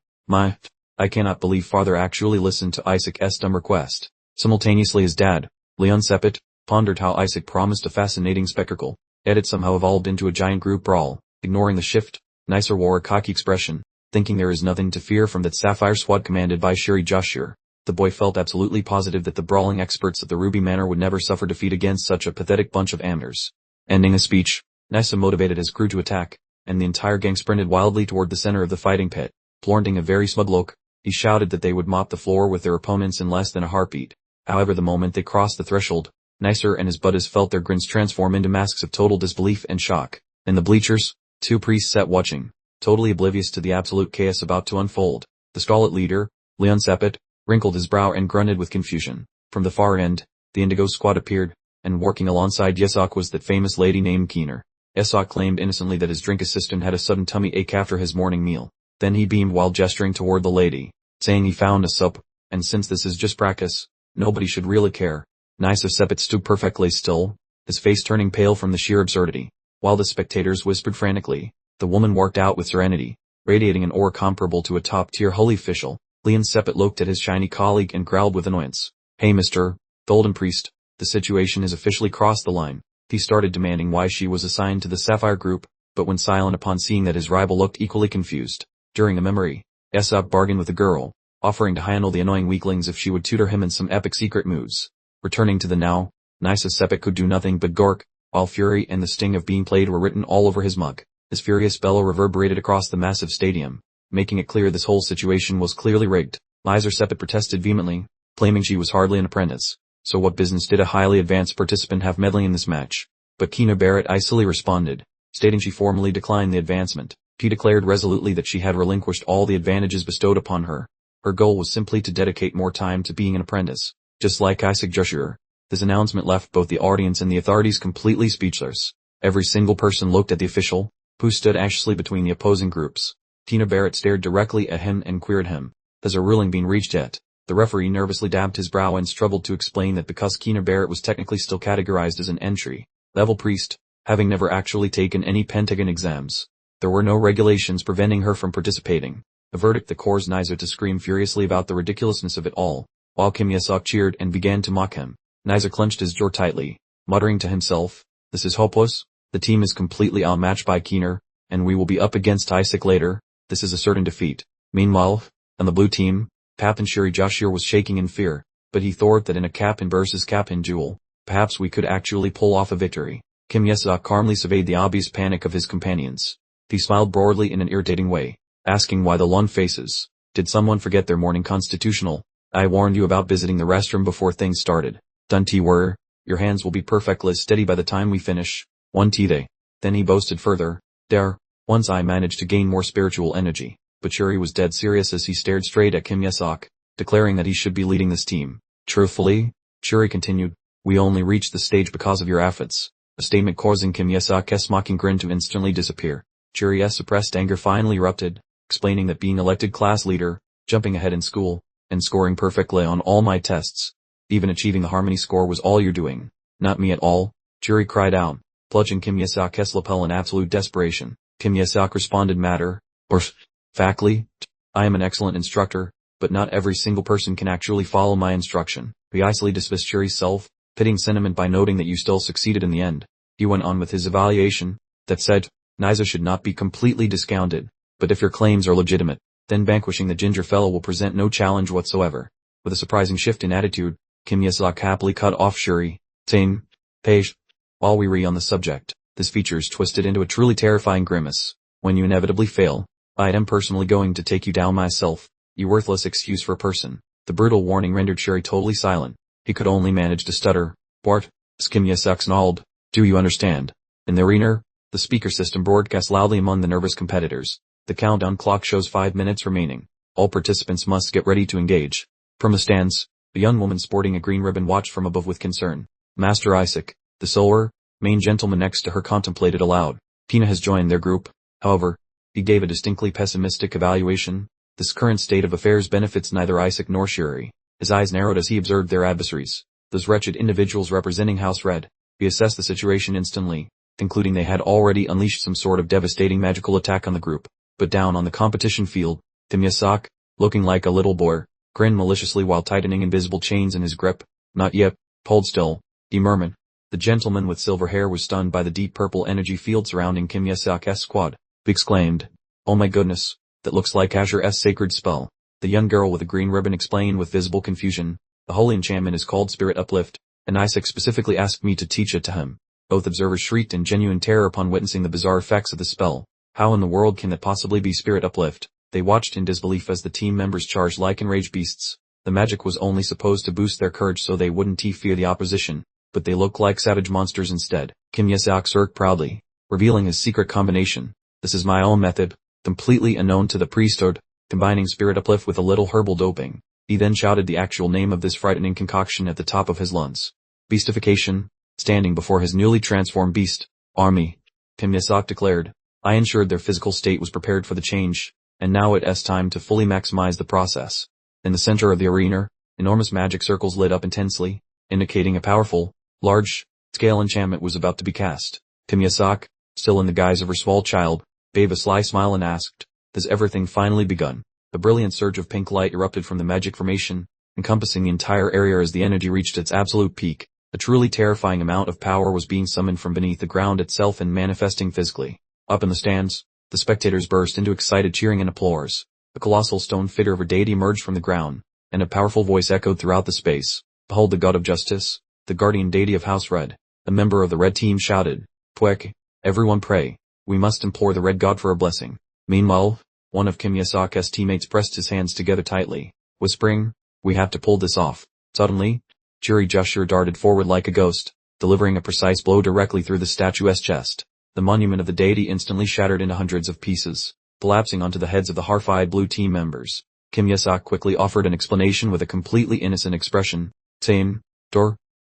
I cannot believe father actually listened to Isaac's dumb request. Simultaneously his dad, Leon Sepet, pondered how Isaac promised a fascinating spectacle. It somehow evolved into a giant group brawl. Ignoring the shift, Nicer wore a cocky expression, thinking there is nothing to fear from that Sapphire squad commanded by Shiri Joshua. The boy felt absolutely positive that the brawling experts of the Ruby Manor would never suffer defeat against such a pathetic bunch of amateurs. Ending his speech, Nisa motivated his crew to attack, and the entire gang sprinted wildly toward the center of the fighting pit. Flaunting a very smug look, he shouted that they would mop the floor with their opponents in less than a heartbeat. However, the moment they crossed the threshold, Nicer and his buddies felt their grins transform into masks of total disbelief and shock. In the bleachers, 2 priests sat watching, totally oblivious to the absolute chaos about to unfold. The Scarlet leader, Leon Sepet, wrinkled his brow and grunted with confusion. From the far end, the Indigo squad appeared, and working alongside Yesok was that famous lady named Keener. Yesok claimed innocently that his drink assistant had a sudden tummy ache after his morning meal. Then he beamed while gesturing toward the lady. saying he found us up, and since this is just practice, nobody should really care. Nisa Sepet stood perfectly still, his face turning pale from the sheer absurdity, while the spectators whispered frantically. The woman worked out with serenity, radiating an aura comparable to a top-tier holy official. Leon Sepet looked at his shiny colleague and growled with annoyance. Hey Mr. Golden Priest, the situation has officially crossed the line. He started demanding why she was assigned to the Sapphire group, but went silent upon seeing that his rival looked equally confused. During the memory, Aesop bargained with the girl, offering to handle the annoying weaklings if she would tutor him in some epic secret moves. Returning to the now, Nisa Sepet could do nothing but gawk, while fury and the sting of being played were written all over his mug. His furious bellow reverberated across the massive stadium, making it clear this whole situation was clearly rigged. Nisa Sepet protested vehemently, claiming she was hardly an apprentice. So what business did a highly advanced participant have meddling in this match? But Kina Barrett icily responded, stating she formally declined the advancement. She declared resolutely that she had relinquished all the advantages bestowed upon her. Her goal was simply to dedicate more time to being an apprentice. Just like Isaac Joshua. This announcement left both the audience and the authorities completely speechless. Every single person looked at the official, who stood anxiously between the opposing groups. Tina Barrett stared directly at him and queried him. Has a ruling been reached yet? The referee nervously dabbed his brow and struggled to explain that because Kina Barrett was technically still categorized as an entry-level priest, having never actually taken any Pentagon exams, there were no regulations preventing her from participating. A verdict that caused Nisa to scream furiously about the ridiculousness of it all, while Kim Yesok cheered and began to mock him. Nisa clenched his jaw tightly, muttering to himself, "This is hopeless. The team is completely outmatched by Keener, and we will be up against Isaac later. This is a certain defeat." Meanwhile, on the blue team, Captain Shuri Joshua was shaking in fear, but he thought that in a Captain versus Captain duel, perhaps we could actually pull off a victory. Kim Yesok calmly surveyed the obvious panic of his companions. He smiled broadly in an irritating way, asking why the long faces. Did someone forget their morning constitutional? I warned you about visiting the restroom before things started. Don't worry, your hands will be perfectly steady by the time we finish. One day. Then he boasted further, there, once I managed to gain more spiritual energy. But Shuri was dead serious as he stared straight at Kim Yesok, declaring that he should be leading this team. Truthfully, Shuri continued, we only reached the stage because of your efforts. A statement causing Kim Yesok's mocking grin to instantly disappear. Shuri's suppressed anger finally erupted, explaining that being elected class leader, jumping ahead in school, and scoring perfectly on all my tests, even achieving the harmony score was all you're doing. Not me at all, Shuri cried out, plunging Kim Yesok's lapel in absolute desperation. Kim Yesok responded matter of factly, I am an excellent instructor, but not every single person can actually follow my instruction. He icily dismissed Shuri's self-pitying sentiment by noting that you still succeeded in the end. He went on with his evaluation, that said, Nisa should not be completely discounted, but if your claims are legitimate, then vanquishing the ginger fellow will present no challenge whatsoever. With a surprising shift in attitude, Kim Yesok happily cut off Shuri, saying, Page, while we re on the subject, this feature's twisted into a truly terrifying grimace. When you inevitably fail, I am personally going to take you down myself, you worthless excuse for a person. The brutal warning rendered Shuri totally silent. He could only manage to stutter. Bart, Kim Yesok snarled, do you understand? In the arena, the speaker system broadcast loudly among the nervous competitors. The countdown clock shows 5 minutes remaining. All participants must get ready to engage. From the stands, a young woman sporting a green ribbon watched from above with concern. Master Isaac, the solar, main gentleman next to her contemplated aloud. Tina has joined their group, however. He gave a distinctly pessimistic evaluation. This current state of affairs benefits neither Isaac nor Shuri. His eyes narrowed as he observed their adversaries. Those wretched individuals representing House Red. He assessed the situation instantly, concluding they had already unleashed some sort of devastating magical attack on the group. But down on the competition field, Kim Yesok, looking like a little boy, grinned maliciously while tightening invisible chains in his grip. Not yet, hold still, he murmured. The gentleman with silver hair was stunned by the deep purple energy field surrounding Kim Yesok's squad. He exclaimed, oh my goodness, that looks like Azure's sacred spell. The young girl with the green ribbon explained with visible confusion, the holy enchantment is called Spirit Uplift, and Isaac specifically asked me to teach it to him. Both observers shrieked in genuine terror upon witnessing the bizarre effects of the spell. How in the world can that possibly be Spirit Uplift? They watched in disbelief as the team members charged like enraged beasts. The magic was only supposed to boost their courage so they wouldn't fear the opposition, but they looked like savage monsters instead. Kim Yesok smirked proudly, revealing his secret combination. This is my own method, completely unknown to the priesthood, combining Spirit Uplift with a little herbal doping. He then shouted the actual name of this frightening concoction at the top of his lungs. Beastification. Standing before his newly transformed beast army, Kim Yesok declared, I ensured their physical state was prepared for the change. and now it's time to fully maximize the process. In the center of the arena, enormous magic circles lit up intensely, indicating a powerful, large-scale enchantment was about to be cast. Kimya, still in the guise of her small child, gave a sly smile and asked, "Has everything finally begun?" A brilliant surge of pink light erupted from the magic formation, encompassing the entire area as the energy reached its absolute peak. A truly terrifying amount of power was being summoned from beneath the ground itself and manifesting physically. Up in the stands, the spectators burst into excited cheering and applause. A colossal stone figure of a deity emerged from the ground, and a powerful voice echoed throughout the space. "Behold the god of justice, the guardian deity of House Red." A member of the red team shouted, "Pwek, everyone pray. We must implore the red god for a blessing." Meanwhile, one of Kim Yasaka's teammates pressed his hands together tightly, whispering, "We have to pull this off." Suddenly, Jiri Joshua darted forward like a ghost, delivering a precise blow directly through the statue's chest. The monument of the deity instantly shattered into hundreds of pieces, collapsing onto the heads of the horrified blue team members. Kim Yasaka quickly offered an explanation with a completely innocent expression, saying,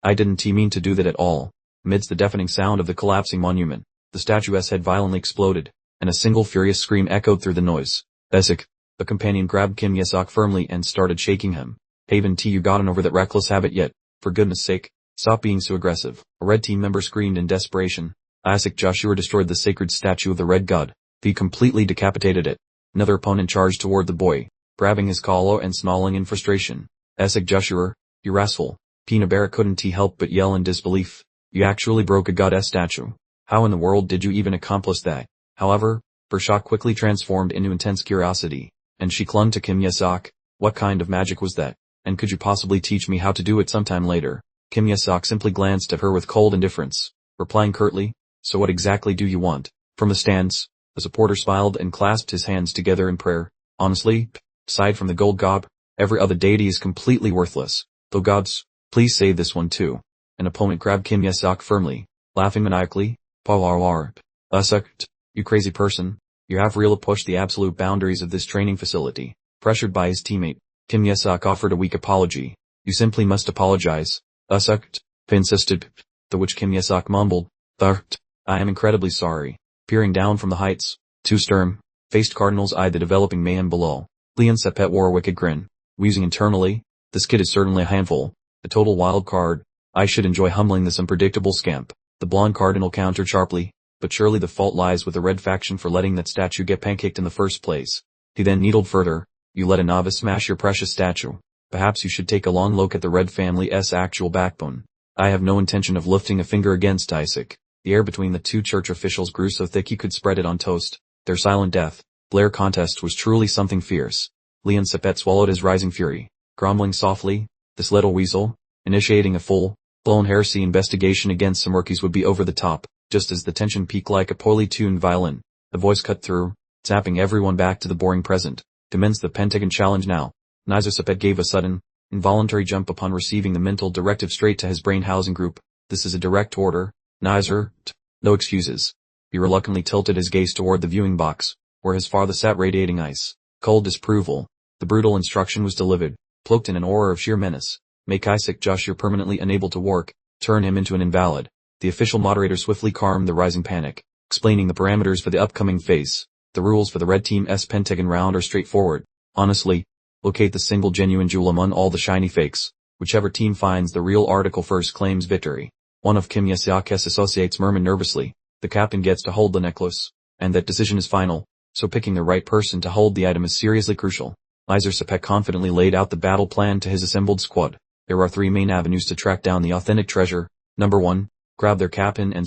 I didn't mean to do that at all." Amidst the deafening sound of the collapsing monument, the statue's head violently exploded, and a single furious scream echoed through the noise. "Esik." The companion grabbed Kim Yasaka firmly and started shaking him. "Haven't you gotten over that reckless habit yet? For goodness sake, stop being so aggressive." A red team member screamed in desperation. Asik Joshua destroyed the sacred statue of the red god. He completely decapitated it. Another opponent charged toward the boy, grabbing his collar and snarling in frustration. "Asik Joshua, you rascal." Pinabara couldn't help but yell in disbelief. "You actually broke a goddess statue. How in the world did you even accomplish that?" However, her shock quickly transformed into intense curiosity, and she clung to Kim Yasaka. "What kind of magic was that? And could you possibly teach me how to do it sometime later?" Kim Yasaka simply glanced at her with cold indifference, replying curtly, "So what exactly do you want?" From the stands, the supporter smiled and clasped his hands together in prayer. "Honestly, aside from the gold gob, every other deity is completely worthless. Though gods, please save this one too." An opponent grabbed Kim Yasaka firmly, laughing maniacally. "Asuk, you crazy person, you have really pushed the absolute boundaries of this training facility." Pressured by his teammate, Kim Yasaka offered a weak apology. "You simply must apologize." "Asuk," insisted, to which Kim Yasaka mumbled, "I am incredibly sorry." Peering down from the heights, two stern-faced cardinals eyed the developing mayhem below. Leon Sepet wore a wicked grin, wheezing internally, "This kid is certainly a handful. A total wild card. I should enjoy humbling this unpredictable scamp." The blonde cardinal countered sharply, "But surely the fault lies with the red faction for letting that statue get pancaked in the first place." He then needled further, "You let a novice smash your precious statue. Perhaps you should take a long look at the red family's actual backbone." I have no intention of lifting a finger against Isaac. The air between the two church officials grew so thick he could spread it on toast. Their silent death glare contest was truly something fierce. Leon Sepet swallowed his rising fury, grumbling softly, "This little weasel, initiating a full-blown heresy investigation against some rookies would be over the top." Just as the tension peaked like a poorly tuned violin, the voice cut through, zapping everyone back to the boring present. "Commence the Pentagon challenge now." Nizer Sepet gave a sudden, involuntary jump upon receiving the mental directive straight to his brain housing group. "This is a direct order, Nizer. No excuses." He reluctantly tilted his gaze toward the viewing box, where his father sat radiating ice cold disapproval. The brutal instruction was delivered, cloaked in an aura of sheer menace. "Make Isaac Joshua permanently unable to work, turn him into an invalid." The official moderator swiftly calmed the rising panic, explaining the parameters for the upcoming phase. "The rules for the red team's Pentagon round are straightforward. Honestly, locate the single genuine jewel among all the shiny fakes. Whichever team finds the real article first claims victory." One of Kim Yasaka's associates murmured nervously, "The captain gets to hold the necklace, and that decision is final, so picking the right person to hold the item is seriously crucial." Nizer Sepet confidently laid out the battle plan to his assembled squad. There are three main avenues to track down the authentic treasure. Number 1, grab their captain and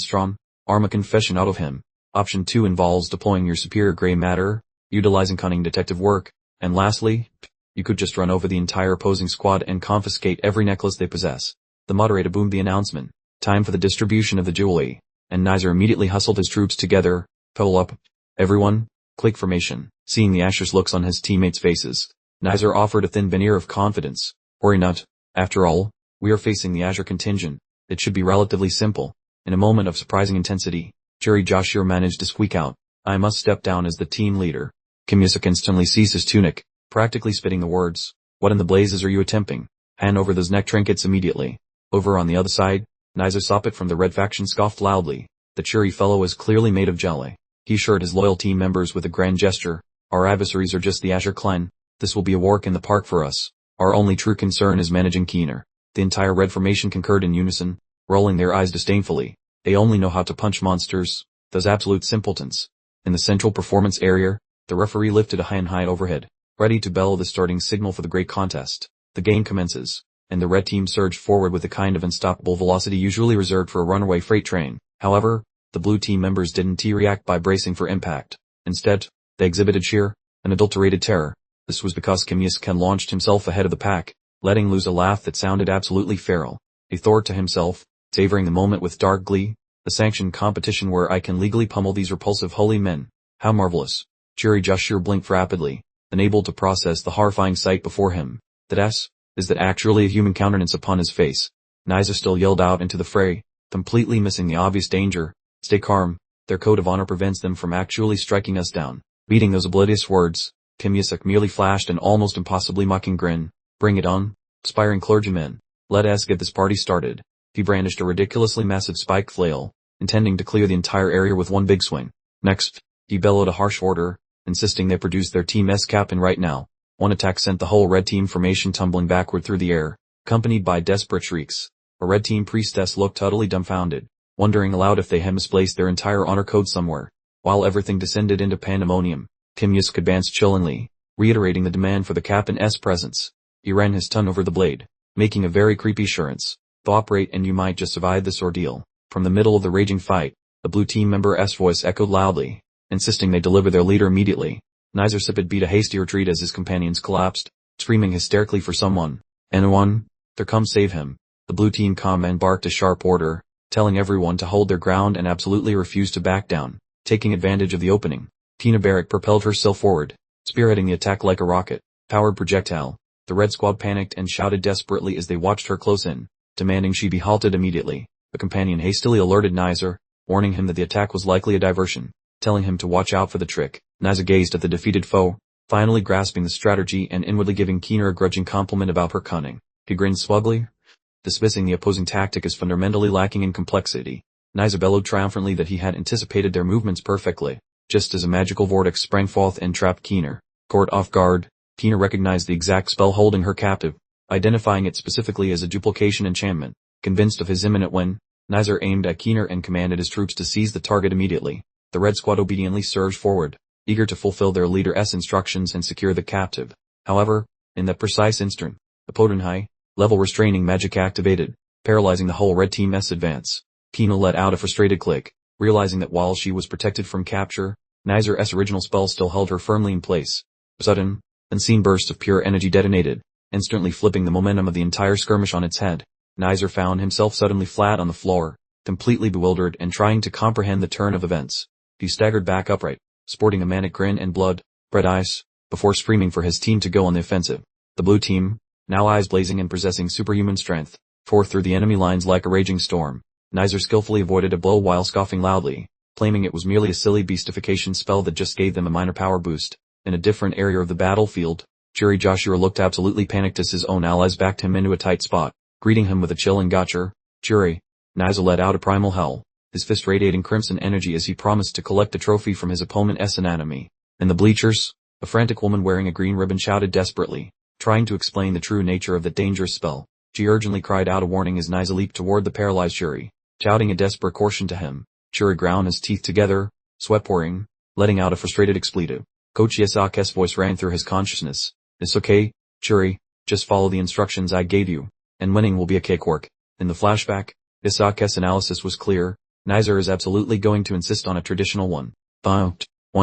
arm a confession out of him. Option 2 involves deploying your superior gray matter, utilizing cunning detective work. And lastly, you could just run over the entire opposing squad and confiscate every necklace they possess. The moderator boomed the announcement. Time for the distribution of the jewelry. And Nizer immediately hustled his troops together. "Pull up. Everyone, click formation." Seeing the anxious looks on his teammates' faces, Nizer offered a thin veneer of confidence. "Worry not. After all, we are facing the Azure contingent. It should be relatively simple." In a moment of surprising intensity, Jiri Joshua managed to squeak out, "I must step down as the team leader." Kim Yasaka instantly seized his tunic, practically spitting the words, "What in the blazes are you attempting? Hand over those neck trinkets immediately." Over on the other side, Nizer Sepet from the red faction scoffed loudly. The cheery fellow was clearly made of jelly. He assured his loyal team members with a grand gesture, Our adversaries are just the Asher clan. This will be a walk in the park for us. Our only true concern is managing Keener. The entire red formation concurred in unison, rolling their eyes disdainfully. They only know how to punch monsters, those absolute simpletons. In the central performance area, the referee lifted a hand high overhead, ready to bellow the starting signal for the great contest. The game commences, and the red team surged forward with the kind of unstoppable velocity usually reserved for a runaway freight train. However, the blue team members didn't react by bracing for impact. Instead, they exhibited sheer, unadulterated terror. This was because Kim Yis-ken launched himself ahead of the pack, letting loose a laugh that sounded absolutely feral. He thought to himself, savoring the moment with dark glee, the sanctioned competition where I can legally pummel these repulsive holy men. How marvelous. Chiri Joshua blinked rapidly, unable to process the horrifying sight before him. Is that actually a human countenance upon his face? Niza still yelled out into the fray, completely missing the obvious danger. Stay calm, their code of honor prevents them from actually striking us down. Reading those oblivious words, Kim Yisuk merely flashed an almost impossibly mocking grin. Bring it on, aspiring clergymen. Let us get this party started. He brandished a ridiculously massive spike flail, intending to clear the entire area with one big swing. Next, he bellowed a harsh order, insisting they produce their team's captain right now. One attack sent the whole red team formation tumbling backward through the air, accompanied by desperate shrieks. A red team priestess looked utterly dumbfounded, wondering aloud if they had misplaced their entire honor code somewhere. While everything descended into pandemonium, Kim Yisuk advanced chillingly, reiterating the demand for the captain's presence. He ran his tongue over the blade, making a very creepy assurance. Operate and you might just survive this ordeal. From the middle of the raging fight, the blue team member's voice echoed loudly, insisting they deliver their leader immediately. Nizer Sipid beat a hasty retreat as his companions collapsed, screaming hysterically for someone. Anyone? There come save him. The blue team command barked a sharp order, telling everyone to hold their ground and absolutely refuse to back down. Taking advantage of the opening, Tina Barrick propelled herself forward, spearheading the attack like a rocket-powered projectile. The red squad panicked and shouted desperately as they watched her close in, demanding she be halted immediately. A companion hastily alerted Nizer, warning him that the attack was likely a diversion, telling him to watch out for the trick. Nizer gazed at the defeated foe, finally grasping the strategy and inwardly giving Keener a grudging compliment about her cunning. He grinned smugly, dismissing the opposing tactic as fundamentally lacking in complexity. Nizer bellowed triumphantly that he had anticipated their movements perfectly, just as a magical vortex sprang forth and trapped Keener. Caught off guard, Keener recognized the exact spell holding her captive, identifying it specifically as a duplication enchantment. Convinced of his imminent win, Nizer aimed at Keener and commanded his troops to seize the target immediately. The red squad obediently surged forward, eager to fulfill their leader's instructions and secure the captive. However, in that precise instant, the potent high-level restraining magic activated, paralyzing the whole red team's advance. Keener let out a frustrated click, realizing that while she was protected from capture, Nizer's original spell still held her firmly in place. A sudden, unseen burst of pure energy detonated, instantly flipping the momentum of the entire skirmish on its head. Nizer found himself suddenly flat on the floor, completely bewildered and trying to comprehend the turn of events. He staggered back upright, sporting a manic grin and blood-red eyes, before screaming for his team to go on the offensive. The blue team, now eyes blazing and possessing superhuman strength, tore through the enemy lines like a raging storm. Nizer skillfully avoided a blow while scoffing loudly, claiming it was merely a silly beastification spell that just gave them a minor power boost. In a different area of the battlefield, Chiri Joshua looked absolutely panicked as his own allies backed him into a tight spot, greeting him with a chilling gotcha. Chiri. Nizer let out a primal howl, his fist radiating crimson energy as he promised to collect the trophy from his opponent's anatomy. In the bleachers, a frantic woman wearing a green ribbon shouted desperately, trying to explain the true nature of the dangerous spell. She urgently cried out a warning as Nizer leaped toward the paralyzed Chiri, shouting a desperate caution to him. Chiri ground his teeth together, sweat pouring, letting out a frustrated expletive. Coach Yasaka's voice rang through his consciousness. It's okay, Chiri, just follow the instructions I gave you, and winning will be a cakewalk. In the flashback, Yasaka's analysis was clear. Nizer is absolutely going to insist on a traditional one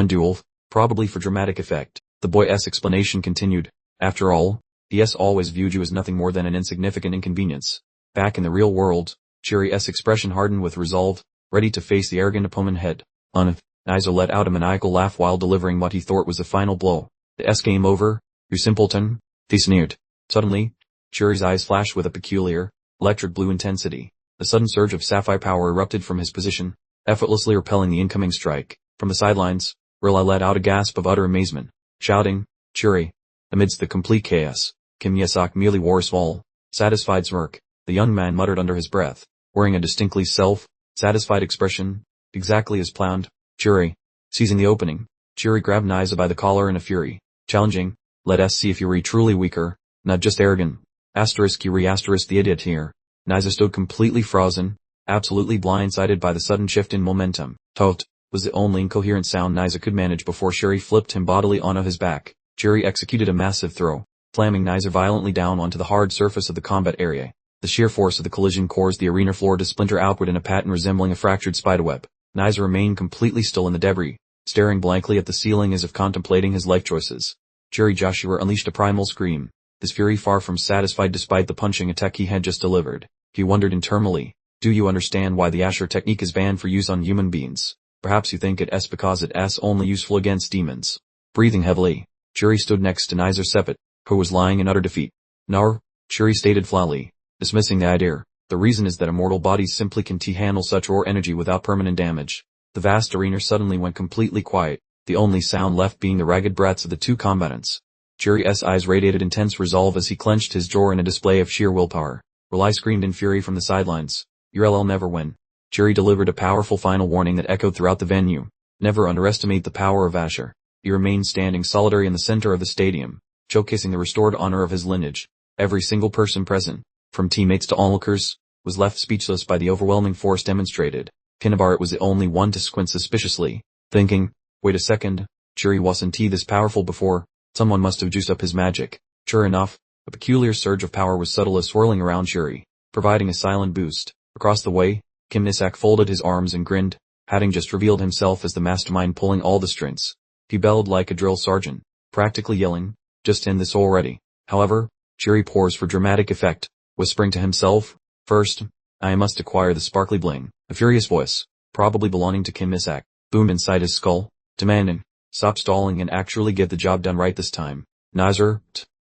duel, probably for dramatic effect. The boy's explanation continued. After all, he always viewed you as nothing more than an insignificant inconvenience. Back in the real world, Chiri's expression hardened with resolve, ready to face the arrogant opponent head on. Nizer let out a maniacal laugh while delivering what he thought was the final blow. The game over, you simpleton, he sneered. Suddenly, Chiri's eyes flashed with a peculiar, electric blue intensity. A sudden surge of sapphire power erupted from his position, effortlessly repelling the incoming strike. From the sidelines, Rilla let out a gasp of utter amazement, shouting, Chiri. Amidst the complete chaos, Kim Yesok merely wore a small, satisfied smirk. The young man muttered under his breath, wearing a distinctly self-satisfied expression, exactly as planned. Chiri, seizing the opening, Chiri grabbed Niza by the collar in a fury, challenging, let us see if you're truly weaker, not just arrogant. Asterisk you asterisk the idiot here. Niza stood completely frozen, absolutely blindsided by the sudden shift in momentum. Tot was the only incoherent sound Niza could manage before Chiri flipped him bodily onto his back. Chiri executed a massive throw, slamming Niza violently down onto the hard surface of the combat area. The sheer force of the collision caused the arena floor to splinter outward in a pattern resembling a fractured spiderweb. Niza remained completely still in the debris, staring blankly at the ceiling as if contemplating his life choices. Chiri Joshua unleashed a primal scream, his fury far from satisfied despite the punching attack he had just delivered. He wondered internally, do you understand why the Asher technique is banned for use on human beings? Perhaps you think it is because it is only useful against demons. Breathing heavily, Chiri stood next to NicaPs, who was lying in utter defeat. No, Chiri stated flatly, dismissing the idea. The reason is that immortal bodies simply can't handle such raw energy without permanent damage. The vast arena suddenly went completely quiet, the only sound left being the ragged breaths of the two combatants. Chiri's eyes radiated intense resolve as he clenched his jaw in a display of sheer willpower. Rely screamed in fury from the sidelines. You'll never win. Chiri delivered a powerful final warning that echoed throughout the venue. Never underestimate the power of Asher. He remained standing solitary in the center of the stadium, showcasing the restored honor of his lineage. Every single person present, from teammates to onlookers, was left speechless by the overwhelming force demonstrated. Kinabarat was the only one to squint suspiciously, thinking, wait a second, Chiri wasn't this powerful before, someone must have juiced up his magic. Sure enough, a peculiar surge of power was subtly swirling around Chiri, providing a silent boost. Across the way, Kim Nisak folded his arms and grinned, having just revealed himself as the mastermind pulling all the strings. He bellowed like a drill sergeant, practically yelling, just end this already. However, Chiri paused for dramatic effect, whispering to himself, first, I must acquire the sparkly bling. A furious voice, probably belonging to Kim Nisak, boomed inside his skull, demanding, stop stalling and actually get the job done right this time. Nazar,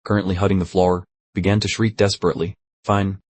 currently hudding the floor, began to shriek desperately. Fine.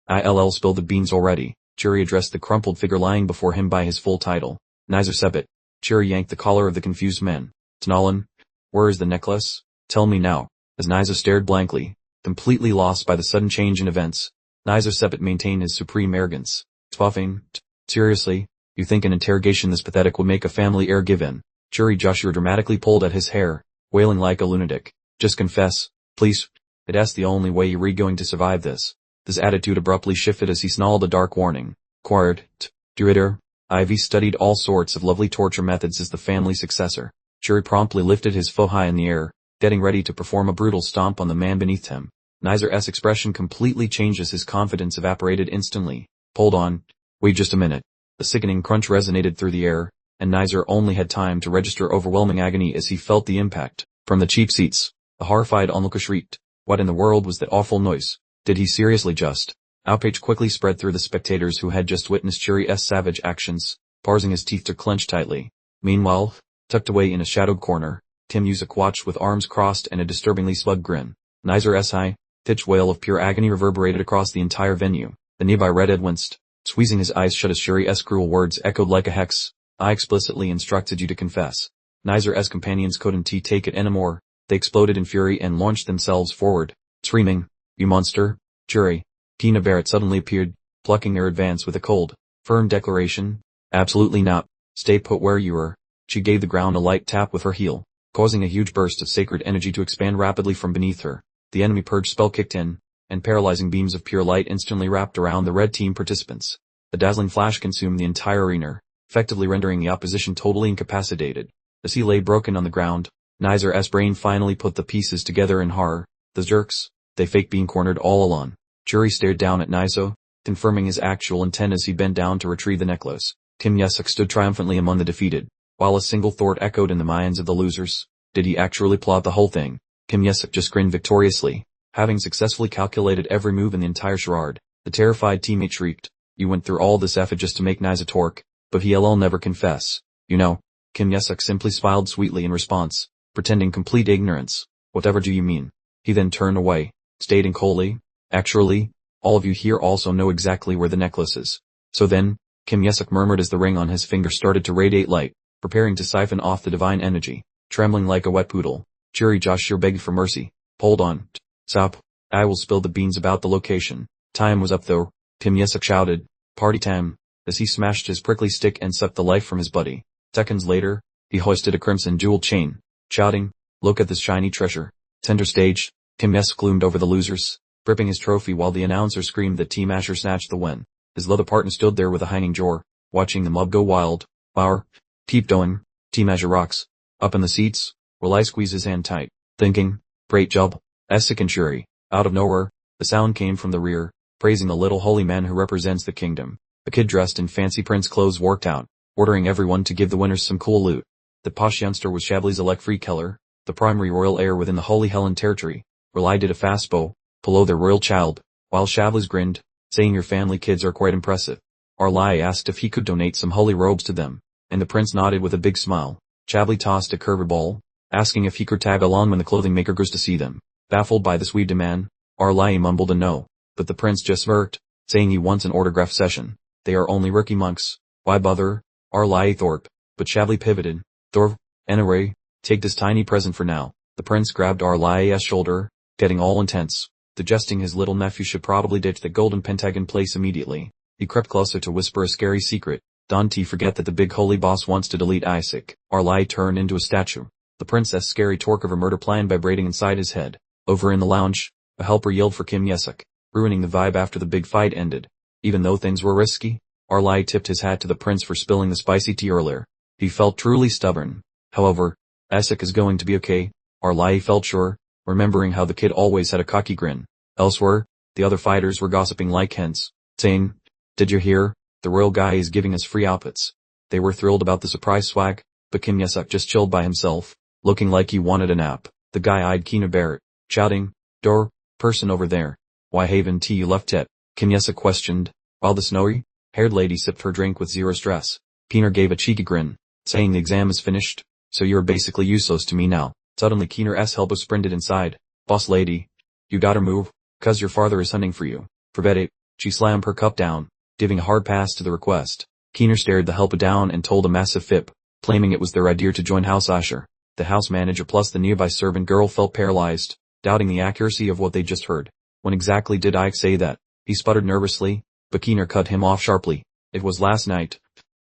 Ill spilled the beans already. Chiri addressed the crumpled figure lying before him by his full title. NicaPs. Chiri yanked the collar of the confused man. Tnalan, where is the necklace? Tell me now. As Niza stared blankly, completely lost by the sudden change in events, NicaPs maintained his supreme arrogance. Puffing. Seriously, you think an interrogation this pathetic would make a family heir give in? Chiri Joshua dramatically pulled at his hair, wailing like a lunatic. Just confess, please. It's the only way you're going to survive this. His attitude abruptly shifted as he snarled a dark warning. Quiet, Druider. Ivy studied all sorts of lovely torture methods as the family successor. Chiri promptly lifted his foe high in the air, getting ready to perform a brutal stomp on the man beneath him. Nizar's expression completely changed as his confidence evaporated instantly. Hold on. Wait just a minute. The sickening crunch resonated through the air, and Nizar only had time to register overwhelming agony as he felt the impact. From the cheap seats, the horrified onlooker shrieked. What in the world was that awful noise? Did he seriously just? Outrage quickly spread through the spectators who had just witnessed Chiri's savage actions, parsing his teeth to clench tightly. Meanwhile, tucked away in a shadowed corner, Tim Yuzak watched with arms crossed and a disturbingly smug grin. Nizar's high-pitched wail of pure agony reverberated across the entire venue. The nearby redhead winced, squeezing his eyes shut as Chiri's cruel words echoed like a hex. I explicitly instructed you to confess. Nizar's companions couldn't take it anymore. They exploded in fury and launched themselves forward, screaming, you monster, Chiri. Tina Barrett suddenly appeared, plucking their advance with a cold, firm declaration. Absolutely not. Stay put where you are. She gave the ground a light tap with her heel, causing a huge burst of sacred energy to expand rapidly from beneath her. The enemy purge spell kicked in, and paralyzing beams of pure light instantly wrapped around the red team participants. The dazzling flash consumed the entire arena, effectively rendering the opposition totally incapacitated. As he lay broken on the ground, Nizar's brain finally put the pieces together in horror. The jerks, they faked being cornered all along. Chiri stared down at Nizo, confirming his actual intent as he bent down to retrieve the necklace. Kim Yesuk stood triumphantly among the defeated, while a single thought echoed in the minds of the losers. Did he actually plot the whole thing? Kim Yesuk just grinned victoriously, having successfully calculated every move in the entire charade. The terrified teammate shrieked, you went through all this effort just to make Niza torque, but he'll never confess. You know. Kim Yesuk simply smiled sweetly in response, pretending complete ignorance. Whatever do you mean? He then turned away, stating coldly, actually, all of you here also know exactly where the necklace is. So then, Kim Yesuk murmured as the ring on his finger started to radiate light, preparing to siphon off the divine energy. Trembling like a wet poodle, Chiri Joshua begged for mercy. Hold on. Stop. I will spill the beans about the location. Time was up though. Kim Yesuk shouted, party time, as he smashed his prickly stick and sucked the life from his buddy. Seconds later, He hoisted a crimson jeweled chain, shouting, "Look at this shiny treasure." Center stage, Kim Yesk loomed over the losers, gripping his trophy while the announcer screamed that Team Asher snatched the win. His leather partner stood there with a hanging jaw, watching the mob go wild. "Power, keep going, Team Asher rocks." Up in the seats, Will squeezed his hand tight, thinking, "Great job, Essek and Shuri." Out of nowhere, the sound came from the rear, praising the little holy man who represents the kingdom. A kid dressed in fancy prince clothes walked out, ordering everyone to give the winners some cool loot. The posh youngster was Shabli Zalek Free Keller, the primary royal heir within the Holy Helen territory. Relai did a fast bow, below their royal child, while Shablis grinned, saying your family kids are quite impressive. Arlai asked if he could donate some holy robes to them, and the prince nodded with a big smile. Shabli tossed a curveball, asking if he could tag along when the clothing maker goes to see them. Baffled by this wee demand, Arlai mumbled a no, but the prince just smirked, saying he wants an autograph session. They are only rookie monks, why bother? Arlai Thorpe, but Shabli pivoted. Thorpe, anyway, take this tiny present for now. The prince grabbed Arlai's shoulder, getting all intense, suggesting his little nephew should probably ditch the golden pentagon place immediately. He crept closer to whisper a scary secret. Don't forget that the big holy boss wants to delete Isaac. Arlai turned into a statue. The prince's scary torque of a murder plan vibrating inside his head. Over in the lounge, a helper yelled for Kim Yesek, ruining the vibe after the big fight ended. Even though things were risky, Arlai tipped his hat to the prince for spilling the spicy tea earlier. He felt truly stubborn. However, Isaac is going to be okay, Arlai felt sure, remembering how the kid always had a cocky grin. Elsewhere, the other fighters were gossiping like hens, saying, "Did you hear? The royal guy is giving us free outfits." They were thrilled about the surprise swag, but Kim Yesek just chilled by himself, looking like he wanted a nap. The guy eyed Kina Barrett, shouting, "Door, person over there. Why haven't you left yet?" Kim Yesek questioned, while the snowy-haired lady sipped her drink with zero stress. Keener gave a cheeky grin, saying the exam is finished, so you're basically useless to me now. Suddenly Keener's elbow sprinted inside. "Boss lady, you gotta move, 'cause your father is hunting for you." "Forget it." She slammed her cup down, giving a hard pass to the request. Keener stared the helper down and told a massive fib, claiming it was their idea to join House Asher. The house manager plus the nearby servant girl felt paralyzed, doubting the accuracy of what they just heard. "When exactly did Ike say that?" He sputtered nervously, but Keener cut him off sharply. "It was last night."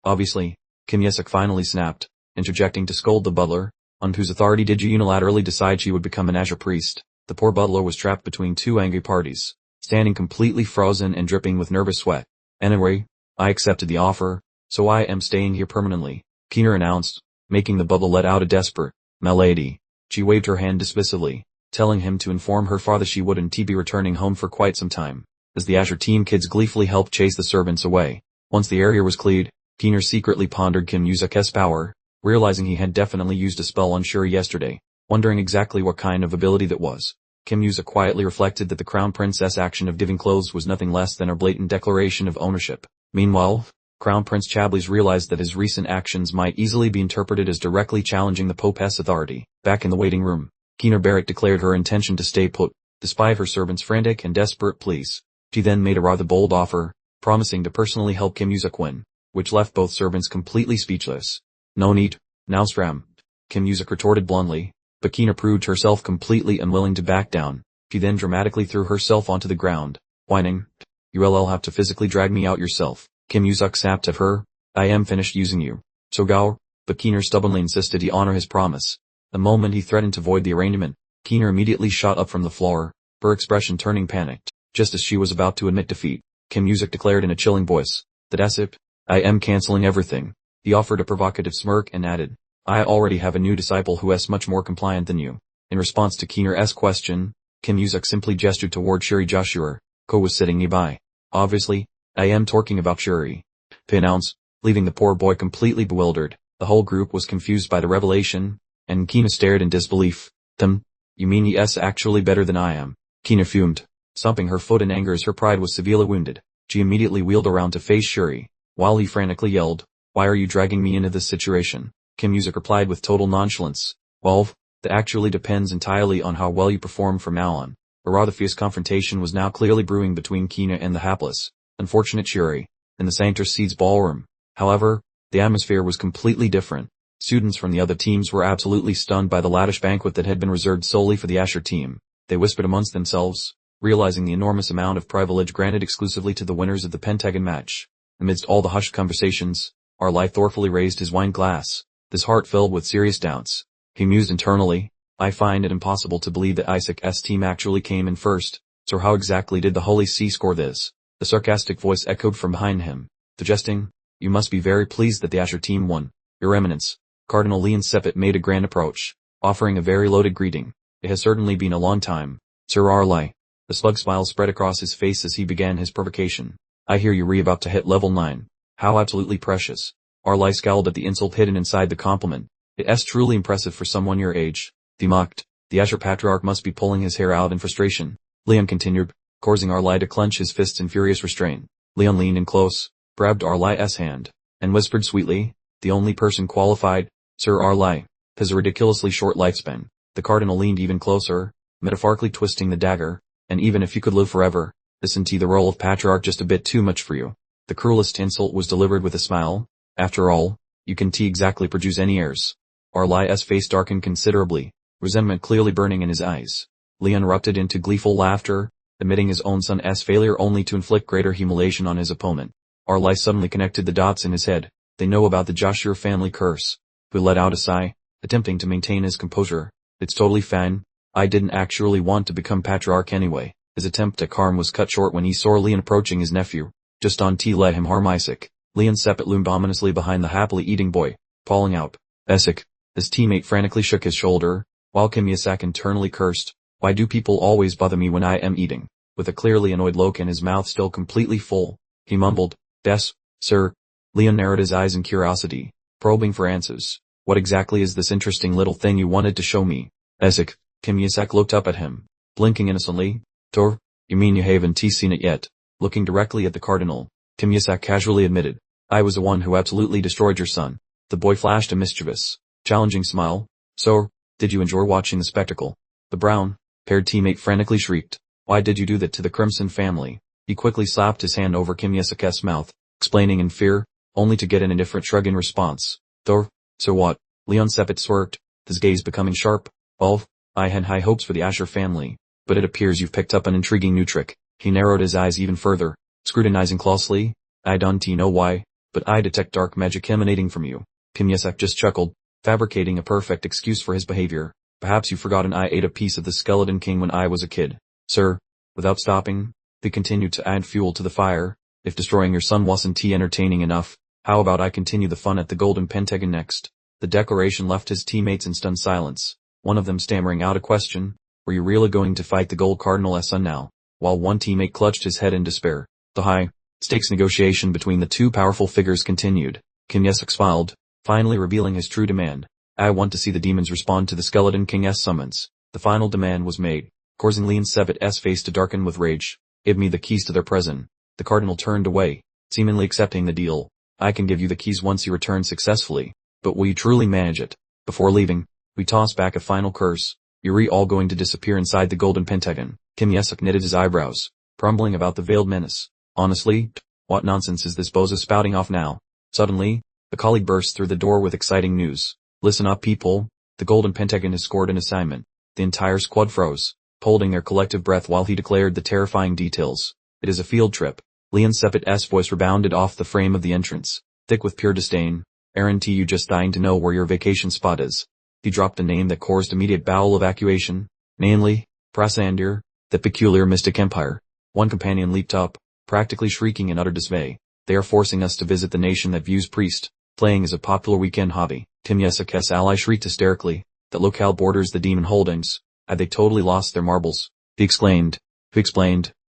"Obviously," Kim Yesek finally snapped, interjecting to scold the butler, "on whose authority did you unilaterally decide she would become an Asher priest?" The poor butler was trapped between two angry parties, standing completely frozen and dripping with nervous sweat. "Anyway, I accepted the offer, so I am staying here permanently," Keener announced, making the butler let out a desperate, "M'lady." She waved her hand dismissively, telling him to inform her father she wouldn't be returning home for quite some time. As the Asher team kids gleefully helped chase the servants away. Once the area was cleared, Keener secretly pondered Kim Yuzak's power, realizing he had definitely used a spell on Shuri yesterday, wondering exactly what kind of ability that was. Kim Yuzak quietly reflected that the Crown Princess action of giving clothes was nothing less than a blatant declaration of ownership. Meanwhile, Crown Prince Chablis realized that his recent actions might easily be interpreted as directly challenging the Pope's authority. Back in the waiting room, Keener Barrett declared her intention to stay put, despite her servants' frantic and desperate pleas. She then made a rather bold offer, promising to personally help Kim Yuzak win, which left both servants completely speechless. "No need, Nalstram," Kim Yuzak retorted bluntly, but Keener proved herself completely unwilling to back down. She then dramatically threw herself onto the ground, whining, "You'll have to physically drag me out yourself." Kim Yuzak snapped at her, "I am finished using you, so go," but Keener stubbornly insisted he honor his promise. The moment he threatened to void the arrangement, Keener immediately shot up from the floor, her expression turning panicked. Just as she was about to admit defeat, Kim Yuzak declared in a chilling voice, "That's it, I am canceling everything." He offered a provocative smirk and added, "I already have a new disciple who is much more compliant than you." In response to Keener's question, Kim Yuzak simply gestured toward Shuri Joshua, who was sitting nearby. "Obviously, I am talking about Shuri," he announced, leaving the poor boy completely bewildered. The whole group was confused by the revelation, and Keener stared in disbelief. You mean yes actually better than I am?" Keener fumed, stomping her foot in anger as her pride was severely wounded. She immediately wheeled around to face Shuri, while he frantically yelled, "Why are you dragging me into this situation?" Kim Yuzak replied with total nonchalance, "Well, that actually depends entirely on how well you perform from now on." A rather fierce confrontation was now clearly brewing between Keener and the hapless, unfortunate Shuri, in the Sanctus Seeds ballroom. However, the atmosphere was completely different. Students from the other teams were absolutely stunned by the lavish banquet that had been reserved solely for the Asher team. They whispered amongst themselves, realizing the enormous amount of privilege granted exclusively to the winners of the Pentagon match. Amidst all the hushed conversations, Arlai thoughtfully raised his wine glass, his heart filled with serious doubts. He mused internally, I find it impossible to believe that Isaac's team actually came in first, so how exactly did the Holy See score this? The sarcastic voice echoed from behind him, suggesting, you must be very pleased that the Asher team won. Your Eminence, Cardinal Leon Sepet made a grand approach, offering a very loaded greeting. It has certainly been a long time, Sir Arlai. The slug smile spread across his face as he began his provocation. I hear you about to hit level 9. How absolutely precious. Arlai scowled at the insult hidden inside the compliment. It's truly impressive for someone your age. He mocked. The Asher Patriarch must be pulling his hair out in frustration. Leon continued, causing Arlai to clench his fists in furious restraint. Leon leaned in close, grabbed Arlai's hand, and whispered sweetly, the only person qualified, Sir Arlai, has a ridiculously short lifespan. The Cardinal leaned even closer, metaphorically twisting the dagger, and even if you could live forever, isn't the role of Patriarch just a bit too much for you? The cruelest insult was delivered with a smile. After all, you can exactly produce any heirs. Arlai's face darkened considerably, resentment clearly burning in his eyes. Leon erupted into gleeful laughter, admitting his own son's failure only to inflict greater humiliation on his opponent. Arlai suddenly connected the dots in his head. They know about the Joshua family curse. He let out a sigh, attempting to maintain his composure. It's totally fine. I didn't actually want to become Patriarch anyway. His attempt at calm was cut short when he saw Leon approaching his nephew. Just on T let him harm Isaac. Leon Sepet loomed ominously behind the happily eating boy, calling out, Isaac. His teammate frantically shook his shoulder, while Kim Yasak internally cursed, why do people always bother me when I am eating? With a clearly annoyed look in his mouth still completely full, he mumbled, Des, sir. Leon narrowed his eyes in curiosity, probing for answers. What exactly is this interesting little thing you wanted to show me? Isaac. Kim Yasak looked up at him, blinking innocently. Tor, you mean you haven't seen it yet? Looking directly at the Cardinal, Kim Yasak casually admitted, I was the one who absolutely destroyed your son. The boy flashed a mischievous, challenging smile. So, did you enjoy watching the spectacle? The brown-haired teammate frantically shrieked. Why did you do that to the Crimson family? He quickly slapped his hand over Kim Yasak's mouth, explaining in fear, only to get an indifferent shrug in response. Thor, so what? Leon Sepet smirked, his gaze becoming sharp. Well, I had high hopes for the Asher family, but it appears you've picked up an intriguing new trick. He narrowed his eyes even further, scrutinizing closely. I don't know why, but I detect dark magic emanating from you. Kim Yasak just chuckled, fabricating a perfect excuse for his behavior. Perhaps you've forgotten I ate a piece of the Skeleton King when I was a kid. Sir, without stopping, they continued to add fuel to the fire. If destroying your son wasn't entertaining enough, how about I continue the fun at the Golden Pentagon next? The declaration left his teammates in stunned silence, one of them stammering out a question, were you really going to fight the Gold Cardinal's son now? While one teammate clutched his head in despair. The high-stakes negotiation between the two powerful figures continued. Kim Yasak smiled, finally revealing his true demand. I want to see the demons respond to the Skeleton King's summons. The final demand was made, causing Leon Sepet's face to darken with rage. Give me the keys to their prison. The Cardinal turned away, seemingly accepting the deal. I can give you the keys once you return successfully, but will you truly manage it? Before leaving, we tossed back a final curse. You're all going to disappear inside the Golden Pentagon. Kim Yasak knitted his eyebrows, grumbling about the veiled menace. Honestly, what nonsense is this bozo spouting off now? Suddenly, a colleague burst through the door with exciting news. Listen up people, the Golden Pentagon has scored an assignment. The entire squad froze, holding their collective breath while he declared the terrifying details. It is a field trip. Leon Sepet's voice rebounded off the frame of the entrance, thick with pure disdain. Aren't you just dying to know where your vacation spot is? He dropped a name that caused immediate bowel evacuation, namely, Prasandir, the peculiar mystic empire. One companion leaped up, practically shrieking in utter dismay. They are forcing us to visit the nation that views priest playing as a popular weekend hobby. Kim Yasak's ally shrieked hysterically. That locale borders the demon holdings. Had they totally lost their marbles? He explained,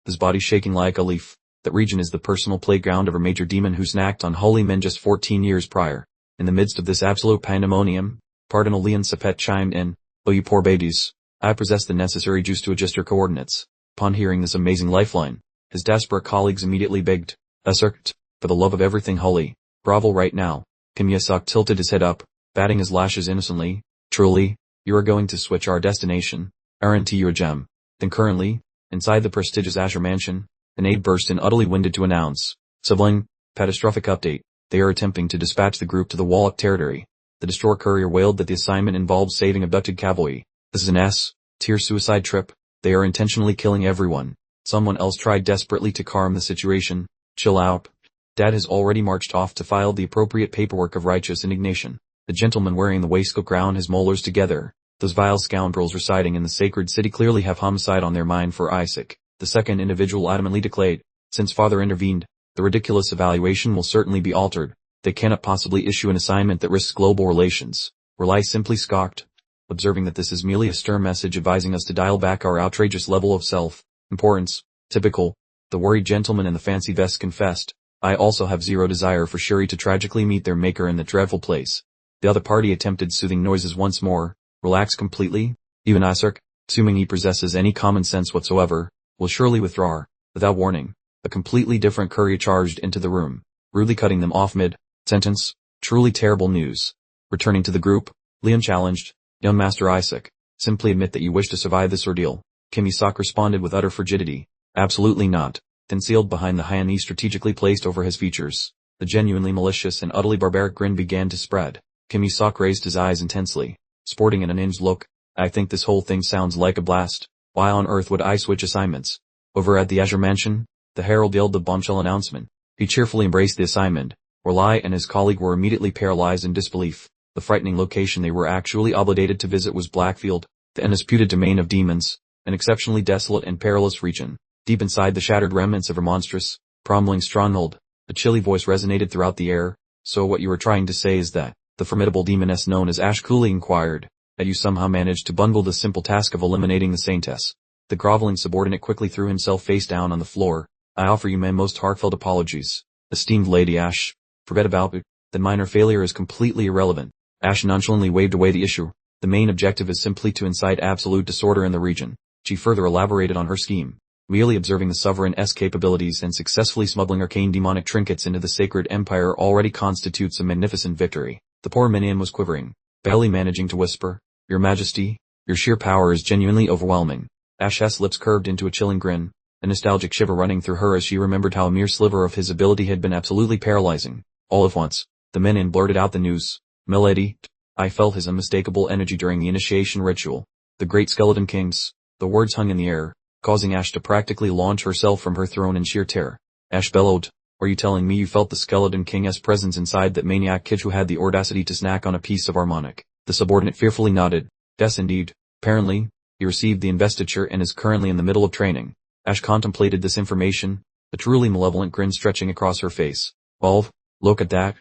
his body shaking like a leaf. That region is the personal playground of a major demon who snacked on holy men just 14 years prior. In the midst of this absolute pandemonium, Cardinal Leon Sepet chimed in, oh you poor babies. I possess the necessary juice to adjust your coordinates. Upon hearing this amazing lifeline, his desperate colleagues immediately begged, Assert, for the love of everything holy, grovel right now. Kim Yasak tilted his head up, batting his lashes innocently. Truly, you are going to switch our destination. Aren't you a gem? Then currently, inside the prestigious Asher mansion, an aide burst in utterly winded to announce, Sibling, catastrophic update. They are attempting to dispatch the group to the Wallach territory. The destroyer courier wailed that the assignment involved saving abducted cavalry. This is an S-tier suicide trip. They are intentionally killing everyone. Someone else tried desperately to calm the situation. Chill out. Dad has already marched off to file the appropriate paperwork of righteous indignation. The gentleman wearing the waistcoat ground his molars together. Those vile scoundrels residing in the sacred city clearly have homicide on their mind for Isaac. The second individual adamantly declared, since father intervened, the ridiculous evaluation will certainly be altered. They cannot possibly issue an assignment that risks global relations. Rely simply scoffed, observing that this is merely a stern message advising us to dial back our outrageous level of self-importance. Typical. The worried gentleman in the fancy vest confessed, I also have zero desire for Shuri to tragically meet their maker in that dreadful place. The other party attempted soothing noises once more. Relax completely. Even Isaac, assuming he possesses any common sense whatsoever, will surely withdraw. Without warning, a completely different courier charged into the room, rudely cutting them off mid-sentence. Truly terrible news. Returning to the group, Leon challenged, young Master Isaac, simply admit that you wish to survive this ordeal. Kim-Isak responded with utter frigidity. Absolutely not. Concealed behind the hyena strategically placed over his features, the genuinely malicious and utterly barbaric grin began to spread. Kim-Isak raised his eyes intensely, sporting an unhinged look. I think this whole thing sounds like a blast. Why on earth would I switch assignments? Over at the Azure Mansion, the herald yelled the bombshell announcement. He cheerfully embraced the assignment. Orlai and his colleague were immediately paralyzed in disbelief. The frightening location they were actually obligated to visit was Blackfield, the undisputed domain of demons, an exceptionally desolate and perilous region. Deep inside the shattered remnants of a monstrous, crumbling stronghold, a chilly voice resonated throughout the air. So what you were trying to say is that, the formidable demoness known as Ash coolly inquired, that you somehow managed to bungle the simple task of eliminating the saintess. The groveling subordinate quickly threw himself face down on the floor. I offer you my most heartfelt apologies. Esteemed Lady Ash, forget about it. The minor failure is completely irrelevant. Ash nonchalantly waved away the issue. The main objective is simply to incite absolute disorder in the region. She further elaborated on her scheme. Merely observing the sovereign's capabilities and successfully smuggling arcane demonic trinkets into the sacred empire already constitutes a magnificent victory. The poor minion was quivering, barely managing to whisper, Your Majesty, your sheer power is genuinely overwhelming. Ash's lips curved into a chilling grin, a nostalgic shiver running through her as she remembered how a mere sliver of his ability had been absolutely paralyzing. All at once, the minion blurted out the news. Milady, I felt his unmistakable energy during the initiation ritual. The great skeleton kings. The words hung in the air, causing Ash to practically launch herself from her throne in sheer terror. Ash bellowed, Are you telling me you felt the skeleton king's presence inside that maniac kid who had the audacity to snack on a piece of our monarch? The subordinate fearfully nodded. Yes indeed. Apparently, he received the investiture and is currently in the middle of training. Ash contemplated this information, a truly malevolent grin stretching across her face. Well, look at that.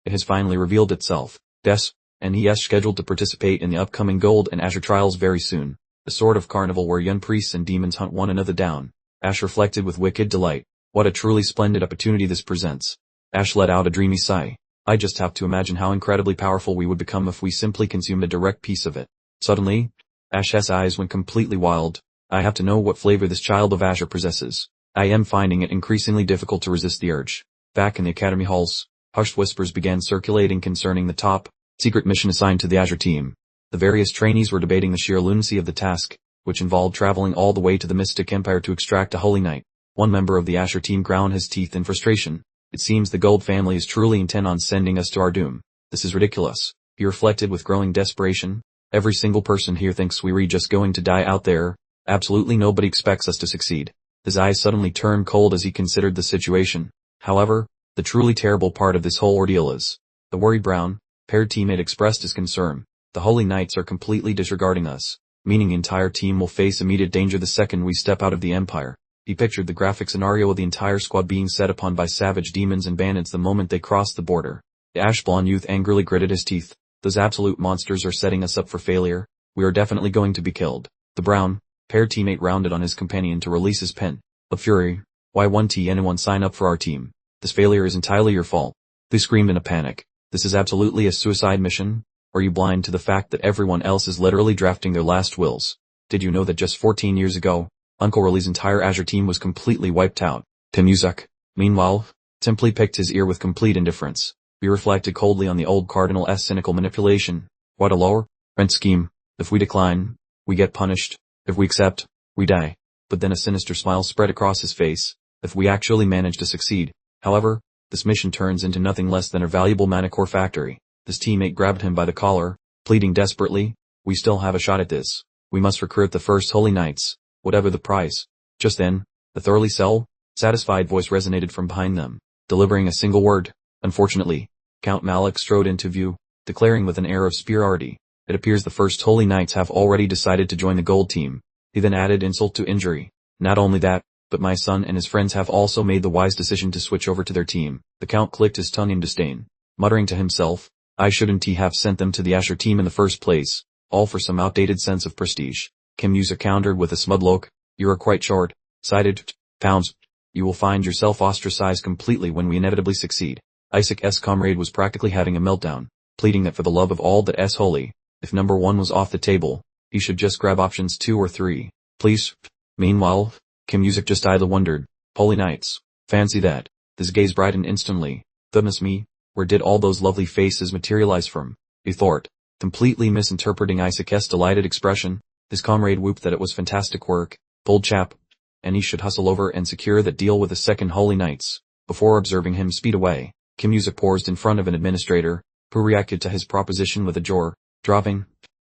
It has finally revealed itself. Yes, and he is scheduled to participate in the upcoming Gold and Azure trials very soon. A sort of carnival where young priests and demons hunt one another down. Ash reflected with wicked delight. What a truly splendid opportunity this presents. Ash let out a dreamy sigh. I just have to imagine how incredibly powerful we would become if we simply consumed a direct piece of it. Suddenly, Ash's eyes went completely wild. I have to know what flavor this child of Azure possesses. I am finding it increasingly difficult to resist the urge. Back in the academy halls, hushed whispers began circulating concerning the top secret mission assigned to the Azure team. The various trainees were debating the sheer lunacy of the task, which involved traveling all the way to the Mystic Empire to extract a holy knight. One member of the Azure team ground his teeth in frustration. It seems the Gold family is truly intent on sending us to our doom. This is ridiculous, he reflected with growing desperation. Every single person here thinks we're just going to die out there. Absolutely nobody expects us to succeed. His eyes suddenly turned cold as he considered the situation. However, the truly terrible part of this whole ordeal is, the worried brown, paired teammate expressed his concern. The Holy Knights are completely disregarding us, meaning the entire team will face immediate danger the second we step out of the Empire. He pictured the graphic scenario of the entire squad being set upon by savage demons and bandits the moment they crossed the border. The ash-blonde youth angrily gritted his teeth. Those absolute monsters are setting us up for failure. We are definitely going to be killed. The brown, paired teammate rounded on his companion to release his pen. Of fury, why won't anyone sign up for our team? This failure is entirely your fault. They screamed in a panic. This is absolutely a suicide mission? Are you blind to the fact that everyone else is literally drafting their last wills? Did you know that just 14 years ago, Uncle Riley's entire Azure team was completely wiped out? Kim-Isak, meanwhile, simply picked his ear with complete indifference. We reflected coldly on the old Cardinal's cynical manipulation. What a low-rent scheme. If we decline, we get punished. If we accept, we die. But then a sinister smile spread across his face. If we actually manage to succeed, however, this mission turns into nothing less than a valuable manicore factory. His teammate grabbed him by the collar, pleading desperately, we still have a shot at this. We must recruit the first Holy Knights, whatever the price. Just then, the thoroughly satisfied voice resonated from behind them, delivering a single word. Unfortunately, Count Malik strode into view. declaring with an air of superiority, "It appears the first Holy Knights have already decided to join the gold team." He then added insult to injury. "Not only that, but my son and his friends have also made the wise decision to switch over to their team." The Count clicked his tongue in disdain, muttering to himself, "I shouldn't have sent them to the Asher team in the first place, all for some outdated sense of prestige." Kim Yusa countered with a smug look, "You are quite short-sighted, Pounds. You will find yourself ostracized completely when we inevitably succeed." Isaac's comrade was practically having a meltdown, pleading that for the love of all that is holy, if number 1 was off the table, he should just grab options 2 or 3, please. Meanwhile, Kim Yusa just idly wondered, "Holy Knights, fancy that." His gaze brightened instantly. "Goodness me, where did all those lovely faces materialize from?" he thought, completely misinterpreting Isaac's delighted expression. His comrade whooped that it was fantastic work, bold chap, and he should hustle over and secure that deal with the second Holy Knights. Before observing him speed away, Kim Yusa paused in front of an administrator, who reacted to his proposition with a jaw-dropping,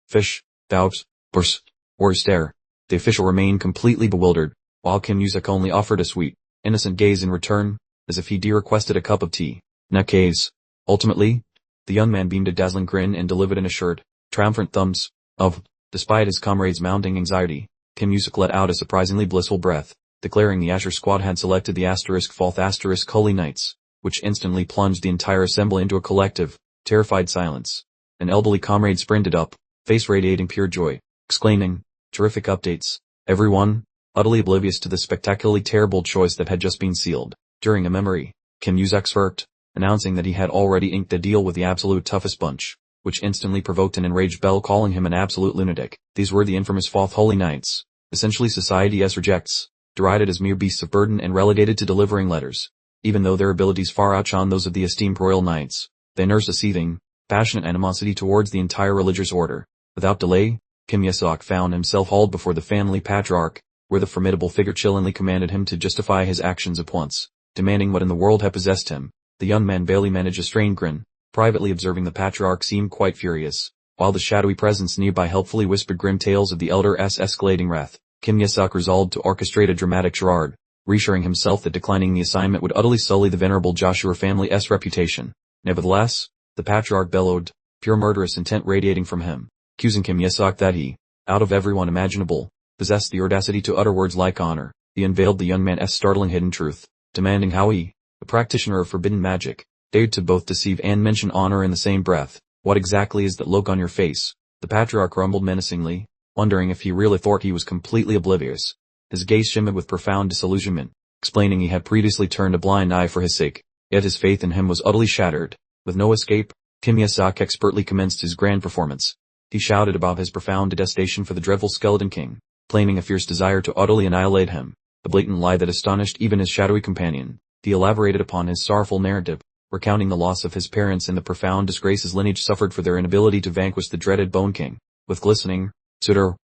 "Fish, doubts, burst, or stare." The official remained completely bewildered, while Kim Yusa only offered a sweet, innocent gaze in return, as if he requested a cup of tea. Nutcase. Ultimately, the young man beamed a dazzling grin and delivered an assured, triumphant thumbs up. Despite his comrade's mounting anxiety, Kim Yusa let out a surprisingly blissful breath, declaring the Asher squad had selected the *4 Holy Knights, which instantly plunged the entire assembly into a collective, terrified silence. An elderly comrade sprinted up, face radiating pure joy, exclaiming, "Terrific updates, everyone," utterly oblivious to the spectacularly terrible choice that had just been sealed. During a memory, Kim Yusa smirked, announcing that he had already inked a deal with the absolute toughest bunch, which instantly provoked an enraged Bell calling him an absolute lunatic. These were the infamous 4th Holy Knights, essentially society's rejects, derided as mere beasts of burden and relegated to delivering letters. Even though their abilities far outshone those of the esteemed royal knights, they nursed a seething, passionate animosity towards the entire religious order. Without delay, Kim Yusa found himself hauled before the family patriarch, where the formidable figure chillingly commanded him to justify his actions at once, demanding what in the world had possessed him. The young man barely managed a strained grin, privately observing the patriarch seemed quite furious, while the shadowy presence nearby helpfully whispered grim tales of the elder's escalating wrath. Kim Yusa resolved to orchestrate a dramatic charade, reassuring himself that declining the assignment would utterly sully the venerable Joshua family's reputation. Nevertheless, the patriarch bellowed, pure murderous intent radiating from him, accusing Kim Yusa that he, out of everyone imaginable, possessed the audacity to utter words like honor. He unveiled the young man's startling hidden truth, demanding how he, a practitioner of forbidden magic, dared to both deceive and mention honor in the same breath. "What exactly is that look on your face?" the patriarch rumbled menacingly, wondering if he really thought he was completely oblivious. His gaze shimmered with profound disillusionment, explaining he had previously turned a blind eye for his sake, yet his faith in him was utterly shattered. With no escape, Kim Yusa expertly commenced his grand performance. He shouted about his profound detestation for the dreadful Skeleton King, claiming a fierce desire to utterly annihilate him, a blatant lie that astonished even his shadowy companion. He elaborated upon his sorrowful narrative, recounting the loss of his parents and the profound disgrace his lineage suffered for their inability to vanquish the dreaded Bone King. With glistening,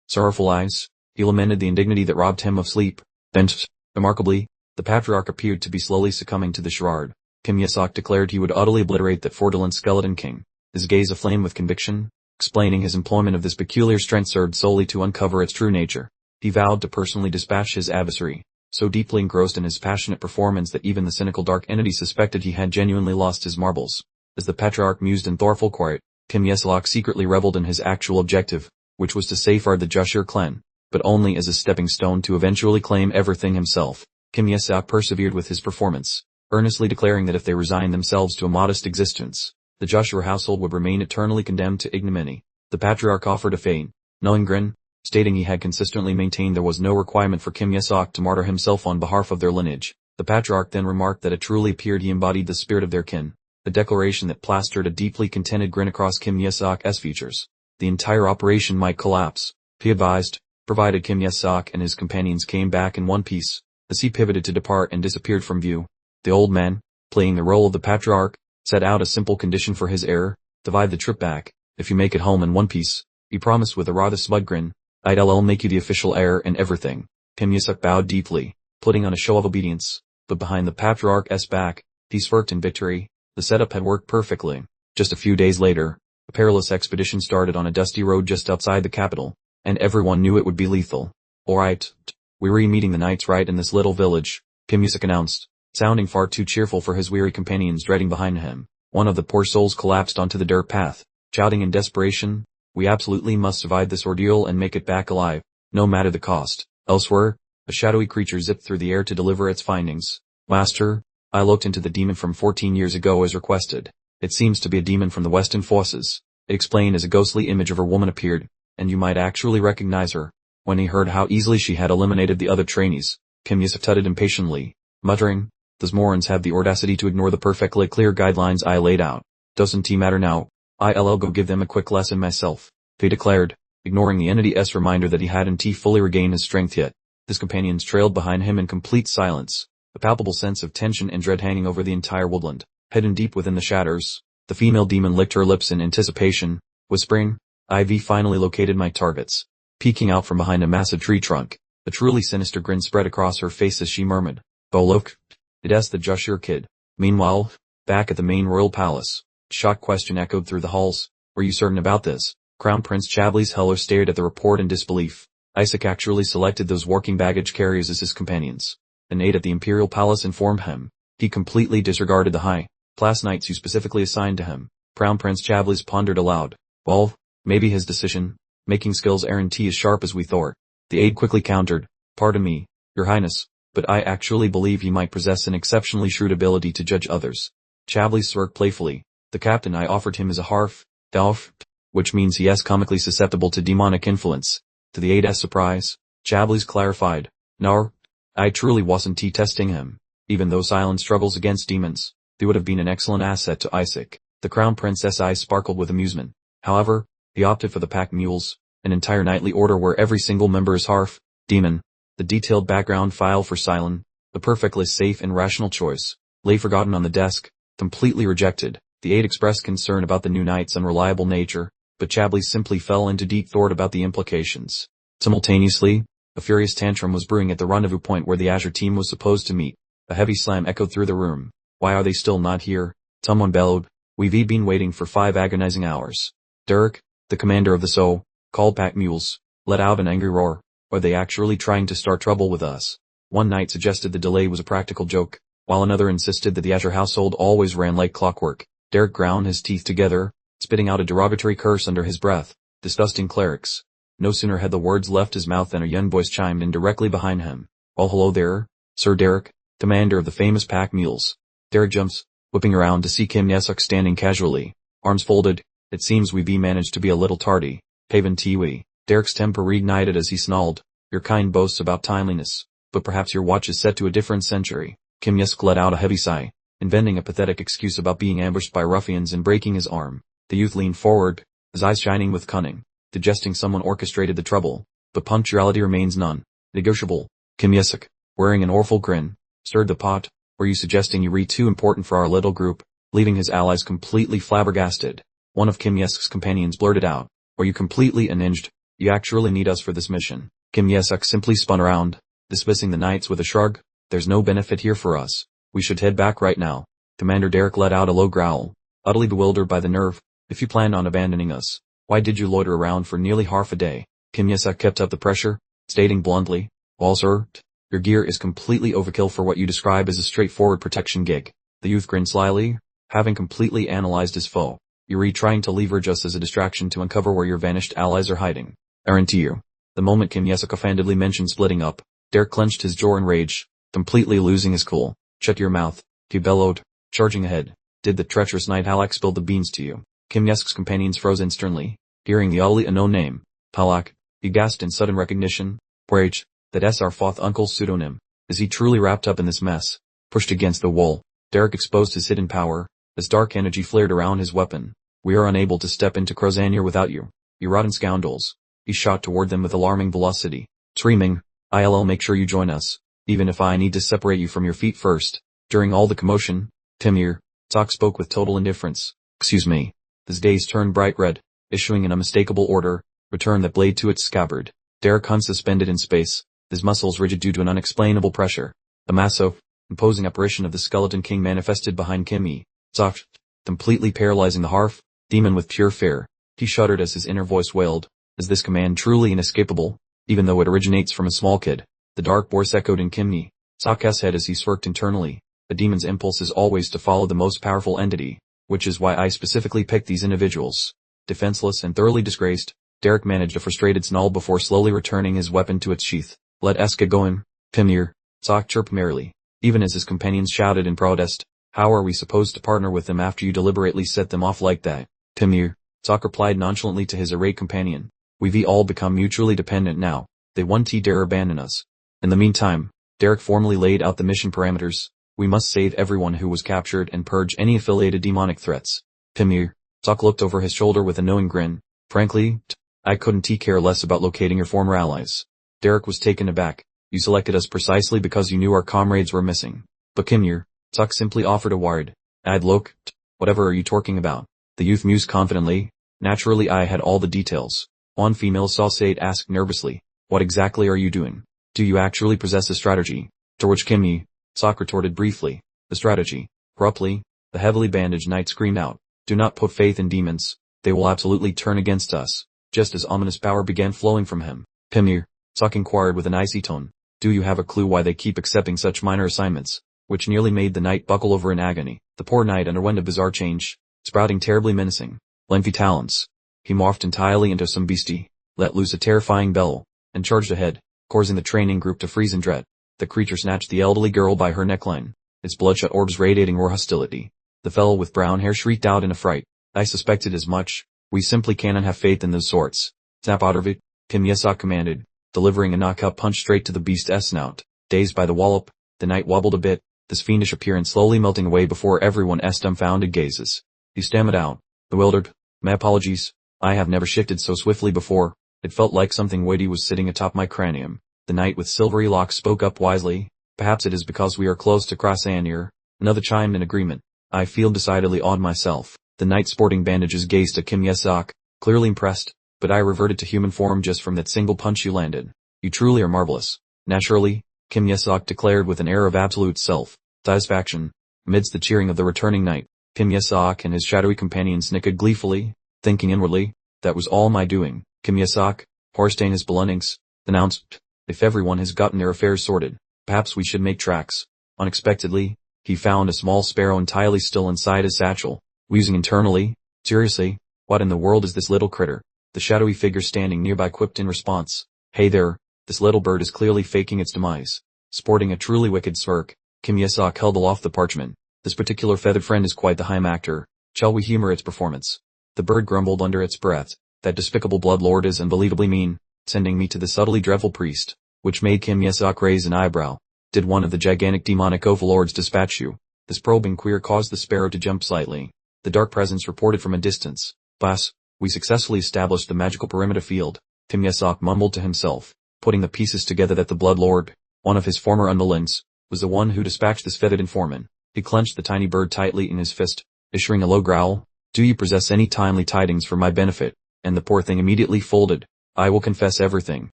sorrowful eyes, he lamented the indignity that robbed him of sleep. Then, remarkably, the patriarch appeared to be slowly succumbing to the charade. Kim Yusa declared he would utterly obliterate that fraudulent Skeleton King, his gaze aflame with conviction, explaining his employment of this peculiar strength served solely to uncover its true nature. He vowed to personally dispatch his adversary, so deeply engrossed in his passionate performance that even the cynical dark entity suspected he had genuinely lost his marbles. As the patriarch mused in thoughtful quiet, Kim Yusa secretly reveled in his actual objective, which was to safeguard the Joshua clan, but only as a stepping stone to eventually claim everything himself. Kim Yusa persevered with his performance, earnestly declaring that if they resigned themselves to a modest existence, the Joshua household would remain eternally condemned to ignominy. The patriarch offered a faint, knowing grin, stating he had consistently maintained there was no requirement for Kim Yusa to martyr himself on behalf of their lineage. The patriarch then remarked that it truly appeared he embodied the spirit of their kin, a declaration that plastered a deeply contented grin across Kim Yusa's features. The entire operation might collapse, he advised, provided Kim Yusa and his companions came back in one piece. As he pivoted to depart and disappeared from view, the old man, playing the role of the patriarch, set out a simple condition for his heir: divide the trip back. "If you make it home in one piece," he promised with a rather smug grin, "I'll make you the official heir and everything." Kim Yusa bowed deeply, putting on a show of obedience, but behind the patriarch's back, he smirked in victory. The setup had worked perfectly. Just a few days later, a perilous expedition started on a dusty road just outside the capital, and everyone knew it would be lethal. "Alright, we're meeting the knights right in this little village," Kim Yusa announced, sounding far too cheerful for his weary companions dreading behind him. One of the poor souls collapsed onto the dirt path, shouting in desperation, "We absolutely must survive this ordeal and make it back alive, no matter the cost." Elsewhere, a shadowy creature zipped through the air to deliver its findings. "Master, I looked into the demon from 14 years ago as requested. It seems to be a demon from the western forces," it explained as a ghostly image of her woman appeared, "and you might actually recognize her." When he heard how easily she had eliminated the other trainees, Kim Yusuf tutted impatiently, muttering, "Those morons have the audacity to ignore the perfectly clear guidelines I laid out. Doesn't it matter now? I'll go give them a quick lesson myself," he declared, ignoring the entity's reminder that he hadn't fully regained his strength yet. His companions trailed behind him in complete silence, a palpable sense of tension and dread hanging over the entire woodland. Hidden deep within the shadows, the female demon licked her lips in anticipation, whispering, "I've finally located my targets." Peeking out from behind a massive tree trunk, a truly sinister grin spread across her face as she murmured, "Oh look, it's the Joshua kid." Meanwhile, back at the main royal palace, a shocked question echoed through the halls. "Were you certain about this?" Crown Prince Chablis Heller stared at the report in disbelief. Isaac actually selected those working baggage carriers as his companions. An aide at the imperial palace informed him. He completely disregarded the high-class knights who specifically assigned to him. Crown Prince Chablis pondered aloud. "Well, maybe his decision-making skills aren't as sharp as we thought." The aide quickly countered, "Pardon me, Your Highness, but I actually believe he might possess an exceptionally shrewd ability to judge others." Chablis smirked playfully. "The captain I offered him is a half-elf, which means he is comically susceptible to demonic influence." To the aide's surprise, Chablis clarified, "No, I truly wasn't testing him. Even though Silent struggles against demons, they would have been an excellent asset to Isaac." The Crown Prince's eyes sparkled with amusement. However, he opted for the pack mules, an entire knightly order where every single member is half-demon. The detailed background file for Silent, the perfectly safe and rational choice, lay forgotten on the desk, completely rejected. The aide expressed concern about the new knight's unreliable nature, but Chablis simply fell into deep thought about the implications. Simultaneously, a furious tantrum was brewing at the rendezvous point where the Azure team was supposed to meet. A heavy slam echoed through the room. "Why are they still not here?" someone bellowed. "We've been waiting for 5 agonizing hours." Derek, the commander of the so-called pack mules, let out an angry roar. "Are they actually trying to start trouble with us?" One knight suggested the delay was a practical joke, while another insisted that the Azure household always ran like clockwork. Derek ground his teeth together, spitting out a derogatory curse under his breath. "Disgusting clerics." No sooner had the words left his mouth than a young voice chimed in directly behind him. "Oh hello there, Sir Derek, commander of the famous pack mules." Derek jumps, whipping around to see Kim Yesuk standing casually, arms folded. "It seems we managed to be a little tardy, haven't we?" Derek's temper reignited as he snarled, "Your kind boasts about timeliness, but perhaps your watch is set to a different century." Kim Yesuk let out a heavy sigh, inventing a pathetic excuse about being ambushed by ruffians and breaking his arm. The youth leaned forward, his eyes shining with cunning, suggesting someone orchestrated the trouble, but punctuality remains non-negotiable. Kim Yesuk, wearing an awful grin, stirred the pot. "Were you suggesting you were too important for our little group?" Leaving his allies completely flabbergasted, one of Kim Yesuk's companions blurted out, "Are you completely unhinged? You actually need us for this mission?" Kim Yesuk simply spun around, dismissing the knights with a shrug. "There's no benefit here for us. We should head back right now." Commander Derek let out a low growl, utterly bewildered by the nerve. "If you planned on abandoning us, why did you loiter around for nearly half a day?" Kim Yesuk kept up the pressure, stating bluntly, "Well sir, your gear is completely overkill for what you describe as a straightforward protection gig." The youth grinned slyly, having completely analyzed his foe. "You're trying to leverage us as a distraction to uncover where your vanished allies are hiding, aren't you?" The moment Kim Yesuk offhandedly mentioned splitting up, Derek clenched his jaw in rage, completely losing his cool. "Shut your mouth," he bellowed, charging ahead. "Did the treacherous knight Halak spill the beans to you?" Kim Yesuk's companions froze instantly, hearing the utterly unknown name. "Halak," he gasped in sudden recognition. "Wait, that's our fourth uncle's pseudonym. Is he truly wrapped up in this mess?" Pushed against the wall, Derek exposed his hidden power, as dark energy flared around his weapon. "We are unable to step into Crozanier without you, you rotten scoundrels." He shot toward them with alarming velocity, screaming, "I'll make sure you join us, even if I need to separate you from your feet first." During all the commotion, Timir, Sok spoke with total indifference. "Excuse me." His gaze turned bright red, issuing an unmistakable order, "Return that blade to its scabbard." Derek hung suspended in space, his muscles rigid due to an unexplainable pressure. A massive, imposing apparition of the Skeleton King manifested behind Kimmy, Sok, completely paralyzing the half-demon with pure fear. He shuddered as his inner voice wailed, "Is this command truly inescapable, even though it originates from a small kid?" The dark voice echoed in Kimmy, Sok's head as he smirked internally. A demon's impulse is always to follow the most powerful entity. which is why I specifically picked these individuals. Defenseless and thoroughly disgraced, Derek managed a frustrated snarl before slowly returning his weapon to its sheath. Let us get going, Pimir, Sok chirped merrily, even as his companions shouted in protest. How are we supposed to partner with them after you deliberately set them off like that? Pimir, Sok replied nonchalantly to his irate companion. We've all become mutually dependent now. They won't dare abandon us. In the meantime, Derek formally laid out the mission parameters. We must save everyone who was captured and purge any affiliated demonic threats. Pimir, Sok looked over his shoulder with a knowing grin. Frankly, I couldn't care less about locating your former allies. Derek was taken aback. You selected us precisely because you knew our comrades were missing. But Pimir, Sok simply offered a word. I'd look. Whatever are you talking about? The youth mused confidently. Naturally I had all the details. One female Sausade asked nervously. What exactly are you doing? Do you actually possess a strategy? To which Kimmy, Sok retorted briefly. The strategy. Abruptly, the heavily bandaged knight screamed out. Do not put faith in demons. They will absolutely turn against us. Just as ominous power began flowing from him. Pimir, Sok inquired with an icy tone. Do you have a clue why they keep accepting such minor assignments? Which nearly made the knight buckle over in agony. The poor knight underwent a bizarre change, sprouting terribly menacing, lengthy talons. He morphed entirely into some beastie, let loose a terrifying bellow, and charged ahead, causing the training group to freeze in dread. The creature snatched the elderly girl by her neckline, its bloodshot orbs radiating raw hostility. The fellow with brown hair shrieked out in affright. I suspected as much. We simply cannot have faith in those sorts. Snap out of it, Kim Yesok commanded, delivering a knockout punch straight to the beast's snout. Dazed by the wallop, the knight wobbled a bit, this fiendish appearance slowly melting away before everyone's dumbfounded gazes. He stammered out, bewildered. My apologies. I have never shifted so swiftly before. It felt like something weighty was sitting atop my cranium. The knight with silvery locks spoke up wisely. Perhaps it is because we are close to Krasanir. Another chimed in agreement. I feel decidedly odd myself. The knight sporting bandages gazed at Kim Yesok, clearly impressed, but I reverted to human form just from that single punch you landed. You truly are marvelous. Naturally, Kim Yesok declared with an air of absolute self-satisfaction. Amidst the cheering of the returning knight, Kim Yesok and his shadowy companions snickered gleefully, thinking inwardly, that was all my doing. Kim Yesok, horstain his belongings, announced, if everyone has gotten their affairs sorted, perhaps we should make tracks. Unexpectedly, he found a small sparrow entirely still inside his satchel, wheezing internally. Seriously, what in the world is this little critter? The shadowy figure standing nearby quipped in response. Hey there, this little bird is clearly faking its demise. Sporting a truly wicked smirk, Kim Yesok held aloft the parchment. This particular feathered friend is quite the high actor. Shall we humor its performance? The bird grumbled under its breath. That despicable bloodlord is unbelievably mean, sending me to the subtly dreadful priest, which made Kim Yesok raise an eyebrow. Did one of the gigantic demonic overlords dispatch you? This probing queer caused the sparrow to jump slightly. The dark presence reported from a distance. Boss, we successfully established the magical perimeter field. Kim Yesok mumbled to himself, putting the pieces together that the bloodlord, one of his former underlings, was the one who dispatched this feathered informant. He clenched the tiny bird tightly in his fist, issuing a low growl. Do you possess any timely tidings for my benefit? And the poor thing immediately folded. I will confess everything.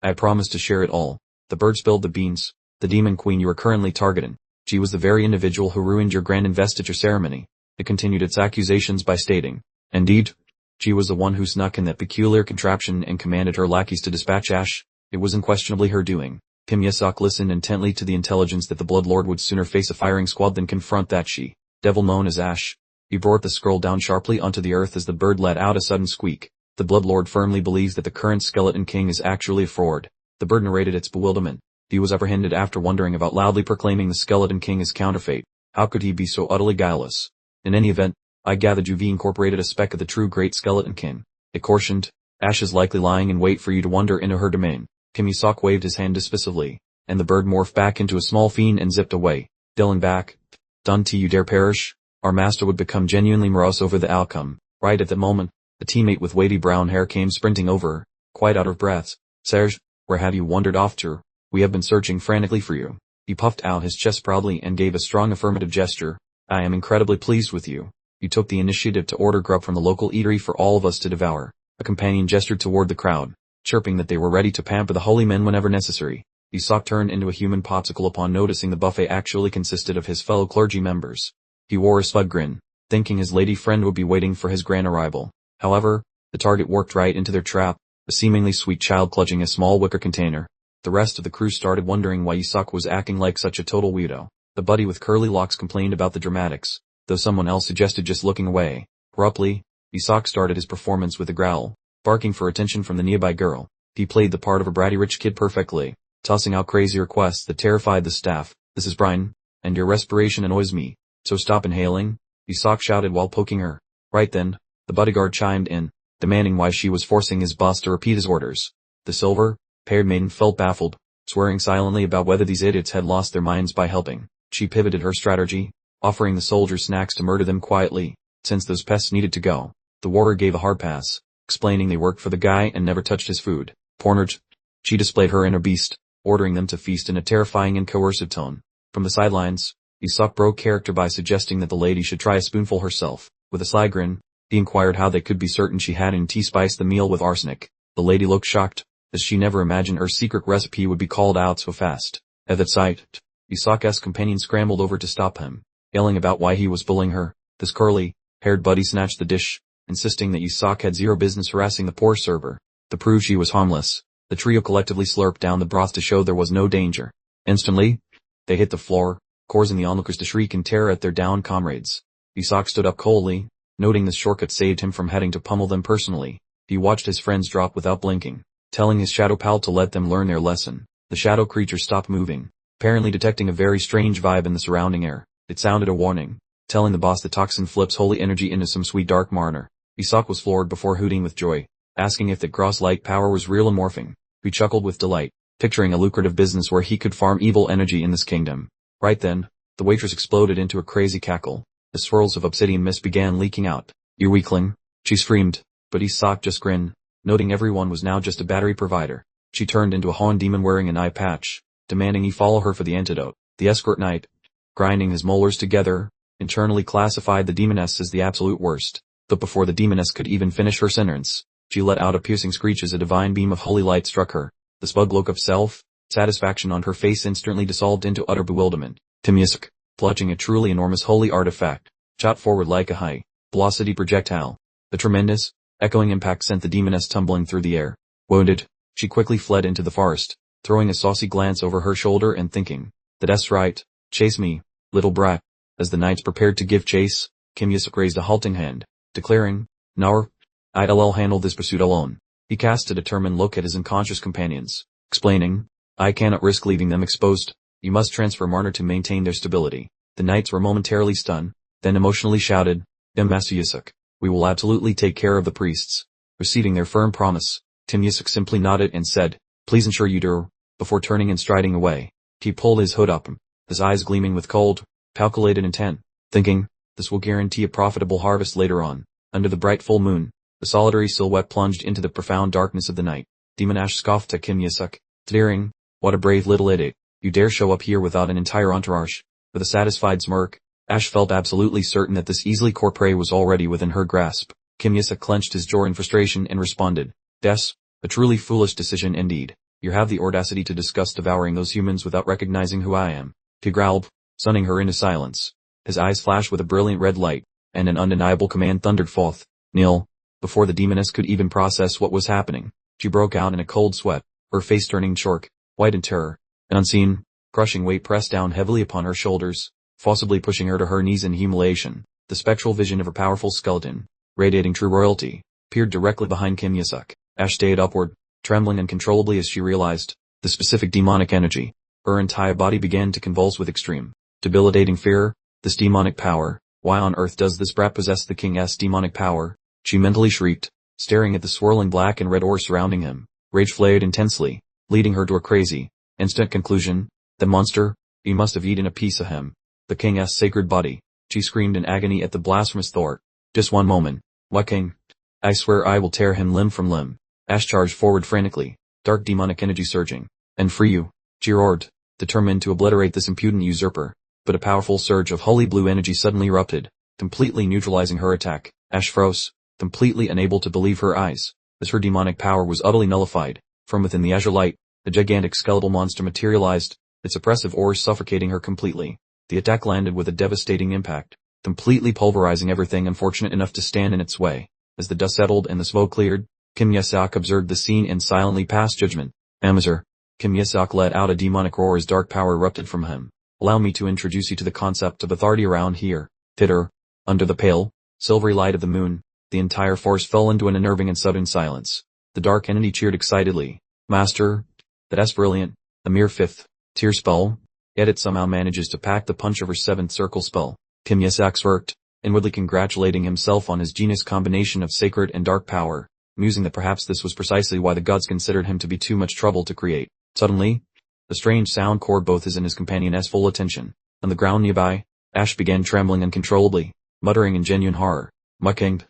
I promise to share it all. The bird spilled the beans. The demon queen you are currently targeting. She was the very individual who ruined your grand investiture ceremony. It continued its accusations by stating, indeed, she was the one who snuck in that peculiar contraption and commanded her lackeys to dispatch Ash. It was unquestionably her doing. Kim Yesok listened intently to the intelligence that the Bloodlord would sooner face a firing squad than confront that she-devil known as Ash. He brought the scroll down sharply onto the earth as the bird let out a sudden squeak. The Bloodlord firmly believes that the current Skeleton King is actually a fraud. The bird narrated its bewilderment. He was apprehended after wondering about loudly proclaiming the Skeleton King as counterfeit. How could he be so utterly guileless? In any event, I gathered you've incorporated a speck of the true great Skeleton King. It cautioned, Ash is likely lying in wait for you to wander into her domain. Kim Yesok waved his hand dismissively, and the bird morphed back into a small fiend and zipped away. Dilling back. Done to you dare perish? Our master would become genuinely morose over the outcome. Right at that moment, a teammate with wavy brown hair came sprinting over, quite out of breath. Serge, where have you wandered off to? We have been searching frantically for you. He puffed out his chest proudly and gave a strong affirmative gesture. I am incredibly pleased with you. You took the initiative to order grub from the local eatery for all of us to devour. A companion gestured toward the crowd, chirping that they were ready to pamper the holy men whenever necessary. Yesok turned into a human popsicle upon noticing the buffet actually consisted of his fellow clergy members. He wore a smug grin, thinking his lady friend would be waiting for his grand arrival. However, the target worked right into their trap, a seemingly sweet child clutching a small wicker container. The rest of the crew started wondering why Yesok was acting like such a total weirdo. The buddy with curly locks complained about the dramatics. though someone else suggested just looking away. Abruptly, Isak started his performance with a growl, barking for attention from the nearby girl. He played the part of a bratty rich kid perfectly, tossing out crazy requests that terrified the staff. "This is Brian, and your respiration annoys me, so stop inhaling," Isak shouted while poking her. Right then, the bodyguard chimed in, demanding why she was forcing his boss to repeat his orders. The silver-haired maiden felt baffled, swearing silently about whether these idiots had lost their minds by helping. She pivoted her strategy, offering the soldiers snacks to murder them quietly, since those pests needed to go. The warrior gave a hard pass, explaining they worked for the guy and never touched his food. Pornage. She displayed her inner beast, ordering them to feast in a terrifying and coercive tone. From the sidelines, Isak broke character by suggesting that the lady should try a spoonful herself. With a sly grin, he inquired how they could be certain she hadn't tea-spiced the meal with arsenic. The lady looked shocked, as she never imagined her secret recipe would be called out so fast. At that sight, Isak's companion scrambled over to stop him, yelling about why he was bullying her. This curly-haired buddy snatched the dish, insisting that Isak had zero business harassing the poor server. To prove she was harmless, the trio collectively slurped down the broth to show there was no danger. Instantly, they hit the floor, causing the onlookers to shriek in terror at their downed comrades. Isak stood up coldly, noting this shortcut saved him from having to pummel them personally. He watched his friends drop without blinking, telling his shadow pal to let them learn their lesson. The shadow creature stopped moving, apparently detecting a very strange vibe in the surrounding air. It sounded a warning, telling the boss the toxin flips holy energy into some sweet dark marner. Isak was floored before hooting with joy, asking if that gross light power was real and morphing. He chuckled with delight, picturing a lucrative business where he could farm evil energy in this kingdom. Right then, the waitress exploded into a crazy cackle. The swirls of obsidian mist began leaking out. "You weakling," she screamed, but Isak just grinned, noting everyone was now just a battery provider. She turned into a horned demon wearing an eye patch, demanding he follow her for the antidote. The escort knight, grinding his molars together, internally classified the demoness as the absolute worst. But before the demoness could even finish her sentence, she let out a piercing screech as a divine beam of holy light struck her. The smug look of self-satisfaction on her face instantly dissolved into utter bewilderment. Isak, clutching a truly enormous holy artifact, shot forward like a high-velocity projectile. The tremendous, echoing impact sent the demoness tumbling through the air. Wounded, she quickly fled into the forest, throwing a saucy glance over her shoulder and thinking, "That's right, chase me, little brat." As the knights prepared to give chase, Isak raised a halting hand, declaring, "Now, I'll handle this pursuit alone." He cast a determined look at his unconscious companions, explaining, "I cannot risk leaving them exposed. You must transfer Marner to maintain their stability." The knights were momentarily stunned, then emotionally shouted, "Master Isak, we will absolutely take care of the priests." Receiving their firm promise, Isak simply nodded and said, "Please ensure you do," before turning and striding away. He pulled his hood up, his eyes gleaming with cold, calculated intent, thinking, this will guarantee a profitable harvest later on. Under the bright full moon, the solitary silhouette plunged into the profound darkness of the night. Demon Ash scoffed at Isak, sneering, "What a brave little idiot. You dare show up here without an entire entourage." With a satisfied smirk, Ash felt absolutely certain that this easily caught prey was already within her grasp. Isak clenched his jaw in frustration and responded, "Des, a truly foolish decision indeed. You have the audacity to discuss devouring those humans without recognizing who I am." He growled, stunning her into silence. His eyes flashed with a brilliant red light, and an undeniable command thundered forth, "Kneel." Before the demoness could even process what was happening, she broke out in a cold sweat, her face turning chalk, white in terror. An unseen, crushing weight pressed down heavily upon her shoulders, forcibly pushing her to her knees in humiliation. The spectral vision of a powerful skeleton, radiating true royalty, peered directly behind Isak. Ash stayed upward, trembling uncontrollably as she realized the specific demonic energy. Her entire body began to convulse with extreme, debilitating fear. This demonic power, why on earth does this brat possess the king's demonic power? She mentally shrieked, staring at the swirling black and red ore surrounding him. Rage flared intensely, leading her to a crazy, instant conclusion. The monster, he must have eaten a piece of him. The king's sacred body. She screamed in agony at the blasphemous thought. "Just one moment, my king. I swear I will tear him limb from limb." Ash charged forward frantically, dark demonic energy surging. "And free you," she roared, determined to obliterate this impudent usurper. But a powerful surge of holy blue energy suddenly erupted, completely neutralizing her attack. Ash froze, completely unable to believe her eyes, as her demonic power was utterly nullified. From within the azure light, a gigantic skeletal monster materialized, its oppressive ores suffocating her completely. The attack landed with a devastating impact, completely pulverizing everything unfortunate enough to stand in its way. As the dust settled and the smoke cleared, Isak observed the scene and silently passed judgment. "Amateur." Isak let out a demonic roar as dark power erupted from him. "Allow me to introduce you to the concept of authority around here. Titter." Under the pale, silvery light of the moon, the entire force fell into an unnerving and sudden silence. The dark entity cheered excitedly. Master, that's brilliant. A mere 5th tier spell, yet it somehow manages to pack the punch of her 7th circle spell. Kim Yasak smirked, inwardly congratulating himself on his genius combination of sacred and dark power, musing that perhaps this was precisely why the gods considered him to be too much trouble to create. Suddenly, a strange sound caught both his and his companion's full attention. On the ground nearby, Ash began trembling uncontrollably, muttering in genuine horror. Mucking.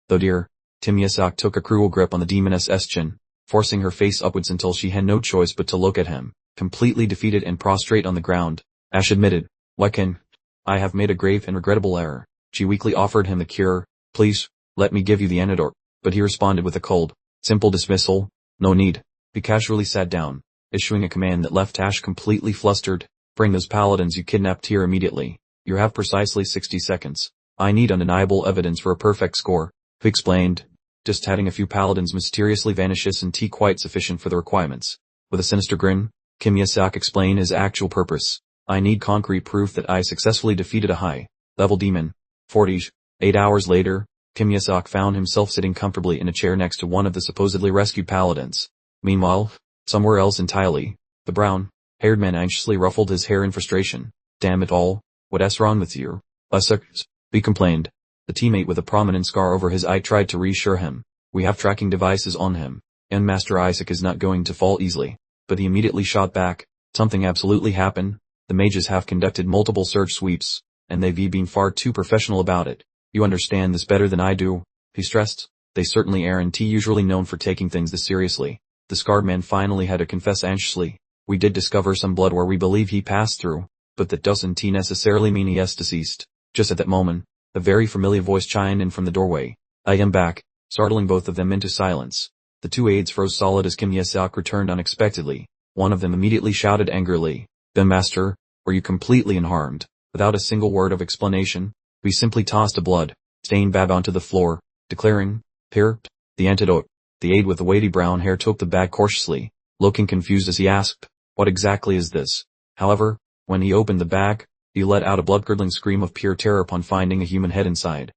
Though dear, Tim Yasak took a cruel grip on the demoness's chin, forcing her face upwards until she had no choice but to look at him. Completely defeated and prostrate on the ground, Ash admitted, Mucking. I have made a grave and regrettable error. She weakly offered him the cure. Please, let me give you the antidote. But he responded with a cold, simple dismissal. No need. He casually sat down, issuing a command that left Ash completely flustered. Bring those paladins you kidnapped here immediately. You have precisely 60 seconds. I need undeniable evidence for a perfect score, he explained. Just having a few paladins mysteriously vanishes and tea quite sufficient for the requirements. With a sinister grin, Kim Yasak explained his actual purpose. I need concrete proof that I successfully defeated a high-level demon. 48 hours later, Kim Yasak found himself sitting comfortably in a chair next to one of the supposedly rescued paladins. Meanwhile, somewhere else entirely, the brown-haired man anxiously ruffled his hair in frustration. Damn it all, what's wrong with you? Usuck, he complained. The teammate with a prominent scar over his eye tried to reassure him. We have tracking devices on him, and Master Isaac is not going to fall easily. But he immediately shot back. Something absolutely happened. The mages have conducted multiple search sweeps, and they've been far too professional about it. You understand this better than I do, he stressed. They certainly aren't usually known for taking things this seriously. The scarred man finally had to confess anxiously. We did discover some blood where we believe he passed through, but that doesn't necessarily mean he is deceased. Just at that moment, a very familiar voice chimed in from the doorway. I am back, startling both of them into silence. The two aides froze solid as Kim Yasak returned unexpectedly. One of them immediately shouted angrily, Then Master, were you completely unharmed? Without a single word of explanation, we simply tossed a blood-stained bag onto the floor, declaring, Here, the antidote. The aide with the weighty brown hair took the bag cautiously, looking confused as he asked, What exactly is this? However, when he opened the bag, he let out a blood-curdling scream of pure terror upon finding a human head inside.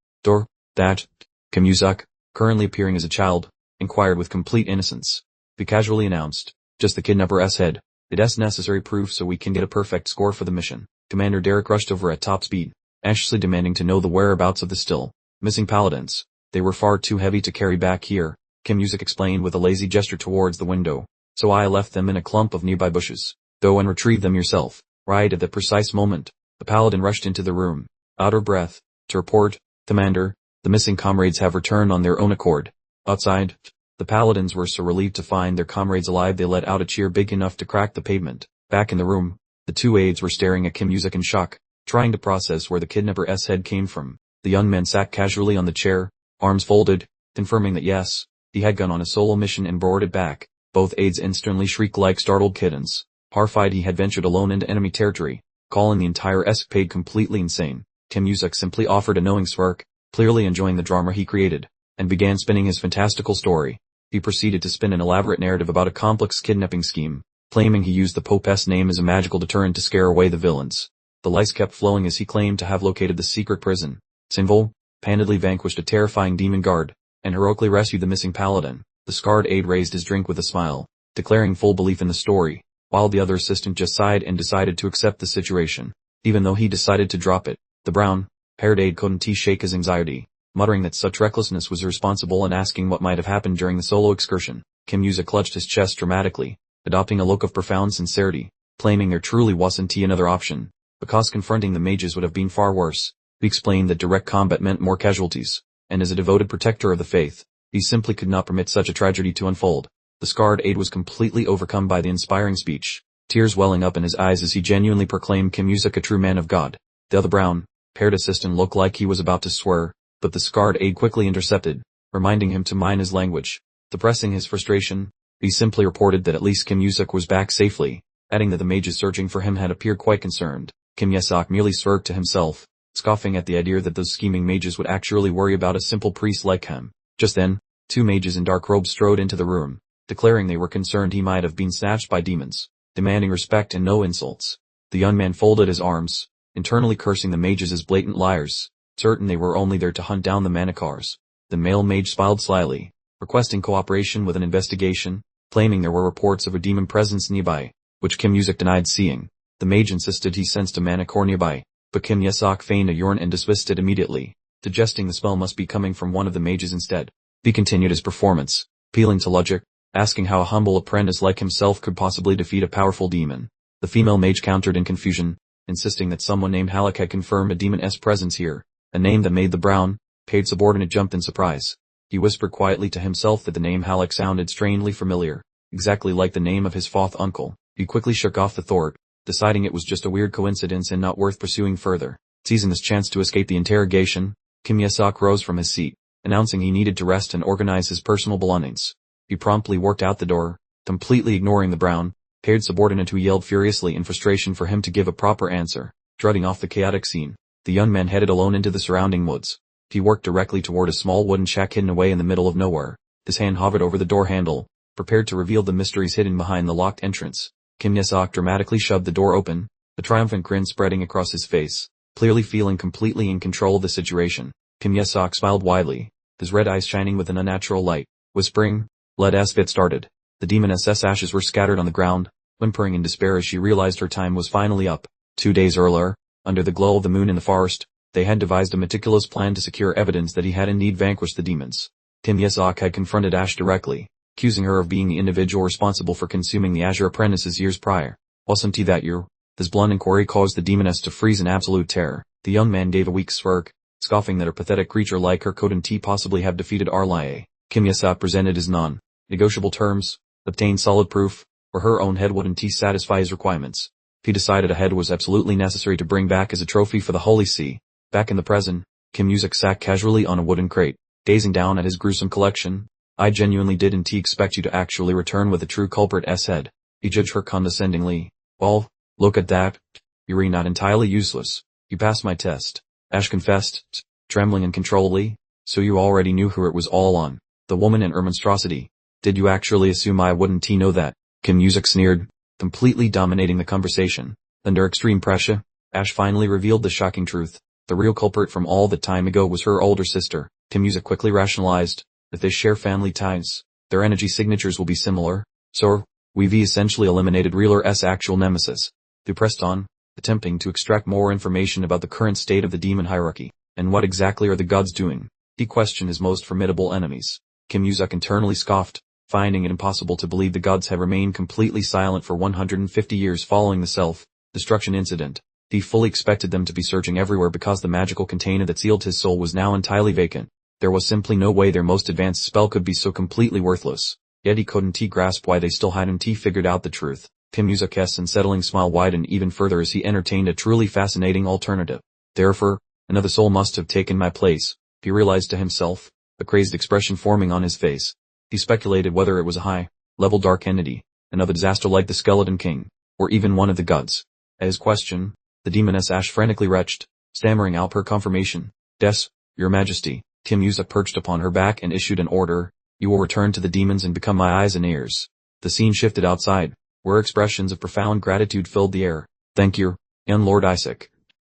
That, Kim Yasak, currently appearing as a child, inquired with complete innocence. He casually announced, Just the kidnapper's head. It's necessary proof so we can get a perfect score for the mission. Commander Derek rushed over at top speed, anxiously demanding to know the whereabouts of the still missing paladins. They were far too heavy to carry back here, Kim Yasak explained with a lazy gesture towards the window. So I left them in a clump of nearby bushes. Go and retrieve them yourself. Right at that precise moment, the paladin rushed into the room, out of breath, to report, Commander, the missing comrades have returned on their own accord. Outside, the paladins were so relieved to find their comrades alive they let out a cheer big enough to crack the pavement. Back in the room, the two aides were staring at Kim Yasak in shock, trying to process where the kidnapper's head came from. The young man sat casually on the chair, arms folded, confirming that yes, he had gone on a solo mission and brought it back. Both aides instantly shrieked like startled kittens. Horrified he had ventured alone into enemy territory, calling the entire escapade completely insane. Kim Yasak simply offered a knowing smirk, clearly enjoying the drama he created, and began spinning his fantastical story. He proceeded to spin an elaborate narrative about a complex kidnapping scheme, claiming he used the Pope's name as a magical deterrent to scare away the villains. The lies kept flowing as he claimed to have located the secret prison, single-handedly vanquished a terrifying demon guard, and heroically rescued the missing paladin. The scarred aide raised his drink with a smile, declaring full belief in the story, while the other assistant just sighed and decided to accept the situation. Even though he decided to drop it, the brown-haired aide couldn't shake his anxiety, muttering that such recklessness was irresponsible and asking what might have happened during the solo excursion. Kim Yasak clutched his chest dramatically, adopting a look of profound sincerity, claiming there truly wasn't another option, because confronting the mages would have been far worse. He explained that direct combat meant more casualties, and as a devoted protector of the faith, he simply could not permit such a tragedy to unfold. The scarred aide was completely overcome by the inspiring speech, tears welling up in his eyes as he genuinely proclaimed Kim Yasak a true man of God. The other brown-haired assistant looked like he was about to swear, but the scarred aide quickly intercepted, reminding him to mind his language. Suppressing his frustration, he simply reported that at least Kim Yasak was back safely, adding that the mages searching for him had appeared quite concerned. Kim Yasak merely smirked to himself, scoffing at the idea that those scheming mages would actually worry about a simple priest like him. Just then, two mages in dark robes strode into the room, declaring they were concerned he might have been snatched by demons, demanding respect and no insults. The young man folded his arms, internally cursing the mages as blatant liars, certain they were only there to hunt down the manacars. The male mage smiled slyly, requesting cooperation with an investigation, claiming there were reports of a demon presence nearby, which Kim Yusuk denied seeing. The mage insisted he sensed a manicore nearby, but Kim Yusuk feigned a urine and dismissed it immediately, suggesting the spell must be coming from one of the mages instead. He continued his performance, appealing to logic, asking how a humble apprentice like himself could possibly defeat a powerful demon. The female mage countered in confusion, insisting that someone named Halleck had confirmed a demon's presence here, a name that made the brown, paid subordinate jump in surprise. He whispered quietly to himself that the name Halleck sounded strangely familiar, exactly like the name of his fourth uncle. He quickly shook off the thought, deciding it was just a weird coincidence and not worth pursuing further. Seizing this chance to escape the interrogation, Kim Yusuk rose from his seat, announcing he needed to rest and organize his personal belongings. He promptly walked out the door, completely ignoring the brown, paired subordinate who yelled furiously in frustration for him to give a proper answer. Strutting off the chaotic scene, the young man headed alone into the surrounding woods. He worked directly toward a small wooden shack hidden away in the middle of nowhere. His hand hovered over the door handle, prepared to reveal the mysteries hidden behind the locked entrance. Kim Yusuk dramatically shoved the door open, a triumphant grin spreading across his face, clearly feeling completely in control of the situation. Kim Yusuk smiled widely, his red eyes shining with an unnatural light, whispering, "Let us get started." The demoness's ashes were scattered on the ground, whimpering in despair as she realized her time was finally up. 2 days earlier, under the glow of the moon in the forest, they had devised a meticulous plan to secure evidence that he had indeed vanquished the demons. Kim Yusuk had confronted Ash directly, accusing her of being the individual responsible for consuming the Azure apprentices years prior. Wasn't he that you? This blunt inquiry caused the demoness to freeze in absolute terror. The young man gave a weak smirk, scoffing that a pathetic creature like her couldn't possibly have defeated Arlie. Kim Yusuk presented his non-negotiable terms, obtained solid proof, or her own head wouldn't satisfy his requirements. He decided a head was absolutely necessary to bring back as a trophy for the Holy See. Back in the present, Kim Yusuk sat casually on a wooden crate, gazing down at his gruesome collection. "I genuinely didn't expect you to actually return with the true culprit's head," he judged her condescendingly. "Well, look at that. You're not entirely useless. You passed my test," Ash confessed, trembling uncontrollably. "So you already knew who it was all on, the woman and her monstrosity. Did you actually assume I wouldn't know that?" Kim Yusuk sneered, completely dominating the conversation. Under extreme pressure, Ash finally revealed the shocking truth. The real culprit from all that time ago was her older sister. Kim Yusuk quickly rationalized, if they share family ties, their energy signatures will be similar, so we've essentially eliminated Reeler's actual nemesis. They pressed on, attempting to extract more information about the current state of the demon hierarchy, and what exactly are the gods doing. He questioned his most formidable enemies. Kim Yusuk internally scoffed, finding it impossible to believe the gods have remained completely silent for 150 years following the self-destruction incident. He fully expected them to be searching everywhere because the magical container that sealed his soul was now entirely vacant. There was simply no way their most advanced spell could be so completely worthless. Yet he couldn't grasp why they still hadn't figured out the truth. Kim Yusuk's unsettling smile widened even further as he entertained a truly fascinating alternative. Therefore, another soul must have taken my place, he realized to himself, a crazed expression forming on his face. He speculated whether it was a high-level dark entity, another disaster like the Skeleton King, or even one of the gods. At his question, the demoness Ash frantically retched, stammering out her confirmation. "Des, your majesty." Kim Yusuk perched upon her back and issued an order. "You will return to the demons and become my eyes and ears." The scene shifted outside, where expressions of profound gratitude filled the air. "Thank you, young Lord Isaac.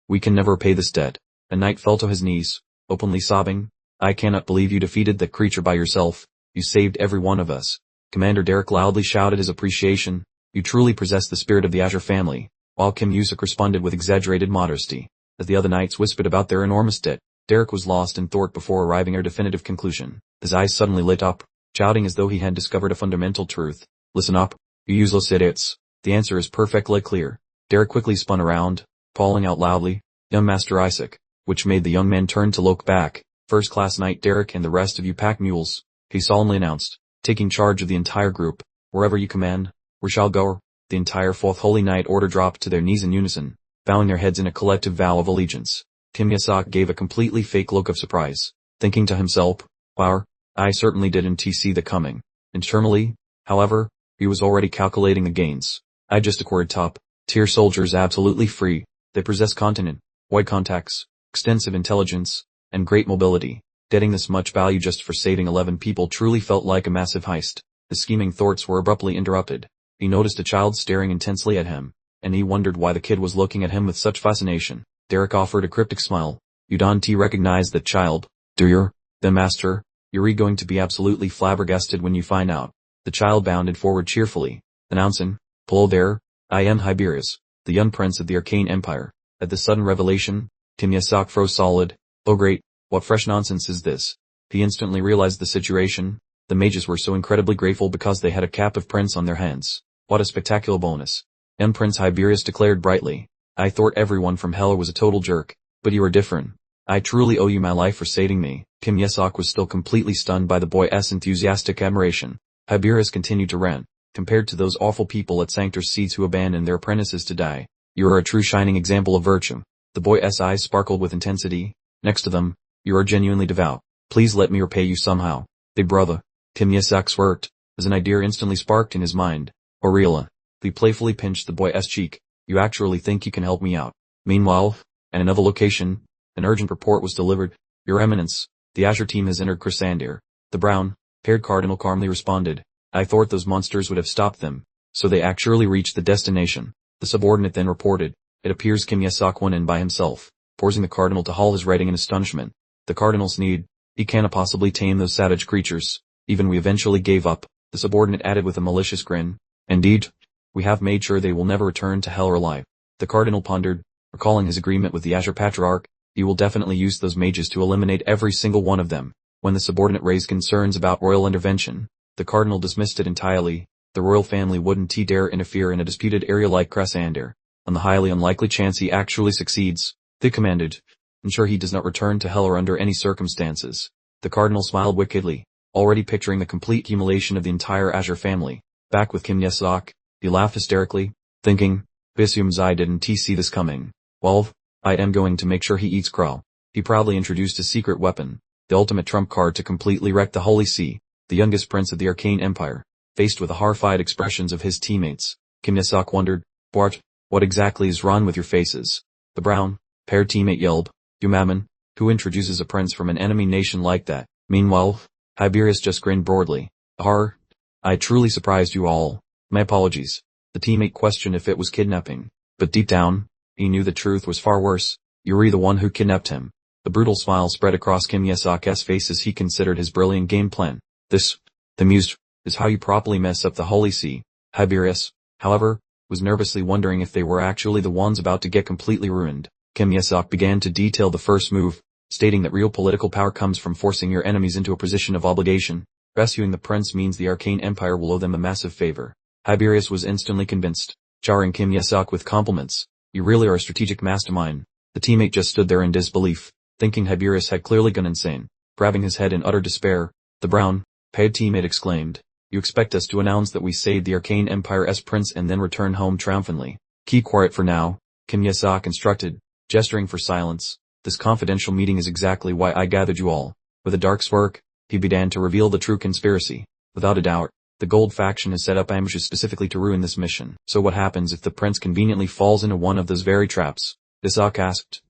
We can never pay this debt." A knight fell to his knees, openly sobbing. "I cannot believe you defeated that creature by yourself. You saved every one of us." Commander Derek loudly shouted his appreciation. "You truly possess the spirit of the Azure family," while Kim Yusuk responded with exaggerated modesty. As the other knights whispered about their enormous debt, Derek was lost in thought before arriving at a definitive conclusion. His eyes suddenly lit up, shouting as though he had discovered a fundamental truth. "Listen up, you useless idiots. The answer is perfectly clear." Derek quickly spun around, calling out loudly, "Young Master Isaac," which made the young man turn to look back. "First-class Knight Derek and the rest of you pack mules," he solemnly announced, taking charge of the entire group. "Wherever you command, we shall go." The entire Fourth Holy Knight Order dropped to their knees in unison, bowing their heads in a collective vow of allegiance. Kim Yusuk gave a completely fake look of surprise, thinking to himself, "Wow, I certainly didn't see that coming." Internally, however, he was already calculating the gains. "I just acquired top-tier soldiers absolutely free. They possess continent-wide contacts, extensive intelligence, and great mobility. Getting this much value just for saving 11 people truly felt like a massive heist." His scheming thoughts were abruptly interrupted. He noticed a child staring intensely at him. and he wondered why the kid was looking at him with such fascination. Derek offered a cryptic smile. You don't recognize that child, do you? Then master, you're going to be absolutely flabbergasted when you find out. The child bounded forward cheerfully, announcing, hello there, I am Hiberius, the young prince of the Arcane Empire. At this sudden revelation, Kim Ye-sok froze solid. Oh great, what fresh nonsense is this? He instantly realized the situation. The mages were so incredibly grateful because they had a captive prince on their hands. What a spectacular bonus. And Prince Hiberius declared brightly. I thought everyone from Yahello was a total jerk, but you are different. I truly owe you my life for saving me. Kim Ye-sok was still completely stunned by the boy's enthusiastic admiration. Hiberius continued to rant. Compared to those awful people at Sanctor's Seats who abandoned their apprentices to die, you are a true shining example of virtue. The boy's eyes sparkled with intensity. Next to them, you are genuinely devout. Please let me repay you somehow. Big brother. Kim Ye-sok smirked, as an idea instantly sparked in his mind. Aurelia. He playfully pinched the boy's cheek. You actually think you can help me out? Meanwhile, at another location, an urgent report was delivered. Your Eminence, the Azure team has entered Chrysandir. The brown-haired cardinal calmly responded. I thought those monsters would have stopped them, so they actually reached the destination. The subordinate then reported. It appears Kim Ye-sok went in by himself, forcing the cardinal to halt his writing in astonishment. The cardinal's need. He cannot possibly tame those savage creatures. Even we eventually gave up, the subordinate added with a malicious grin. Indeed, we have made sure they will never return to hell or alive. The cardinal pondered, recalling his agreement with the Azure Patriarch. He will definitely use those mages to eliminate every single one of them. When the subordinate raised concerns about royal intervention, the cardinal dismissed it entirely. The royal family wouldn't dare interfere in a disputed area like Chrysandir. On the highly unlikely chance he actually succeeds, they commanded, ensure he does not return to hell or under any circumstances. The cardinal smiled wickedly, already picturing the complete humiliation of the entire Azure family. Back with Kim Ye-sok, he laughed hysterically, thinking, assumes I didn't see this coming. Well, I am going to make sure he eats crow. He proudly introduced his secret weapon, the ultimate trump card to completely wreck the Holy See. The youngest prince of the Arcane Empire, faced with the horrified expressions of his teammates, Kim Ye-sok wondered, what exactly is wrong with your faces? The brown-haired teammate yelled, you mammon, who introduces a prince from an enemy nation like that? Meanwhile, Hiberius just grinned broadly. I truly surprised you all. My apologies. The teammate questioned if it was kidnapping, but deep down, he knew the truth was far worse. You're the one who kidnapped him. The brutal smile spread across Kim Ye-sok's face as he considered his brilliant game plan. The muse, is how you properly mess up the Holy See. Hiberius, however, was nervously wondering if they were actually the ones about to get completely ruined. Kim Ye-sok began to detail the first move, stating that real political power comes from forcing your enemies into a position of obligation. Rescuing the prince means the Arcane Empire will owe them a massive favor. Hiberius was instantly convinced, showering Kim Ye-sok with compliments. You really are a strategic mastermind. The teammate just stood there in disbelief, thinking Hiberius had clearly gone insane. Grabbing his head in utter despair, the brown-haired teammate exclaimed, you expect us to announce that we saved the Arcane Empire's prince and then return home triumphantly? Keep quiet for now, Kim Ye-sok instructed, gesturing for silence. This confidential meeting is exactly why I gathered you all. With a dark smirk, he began to reveal the true conspiracy. Without a doubt, the Gold faction has set up ambushes specifically to ruin this mission. So what happens if the prince conveniently falls into one of those very traps? Ye-sok asked,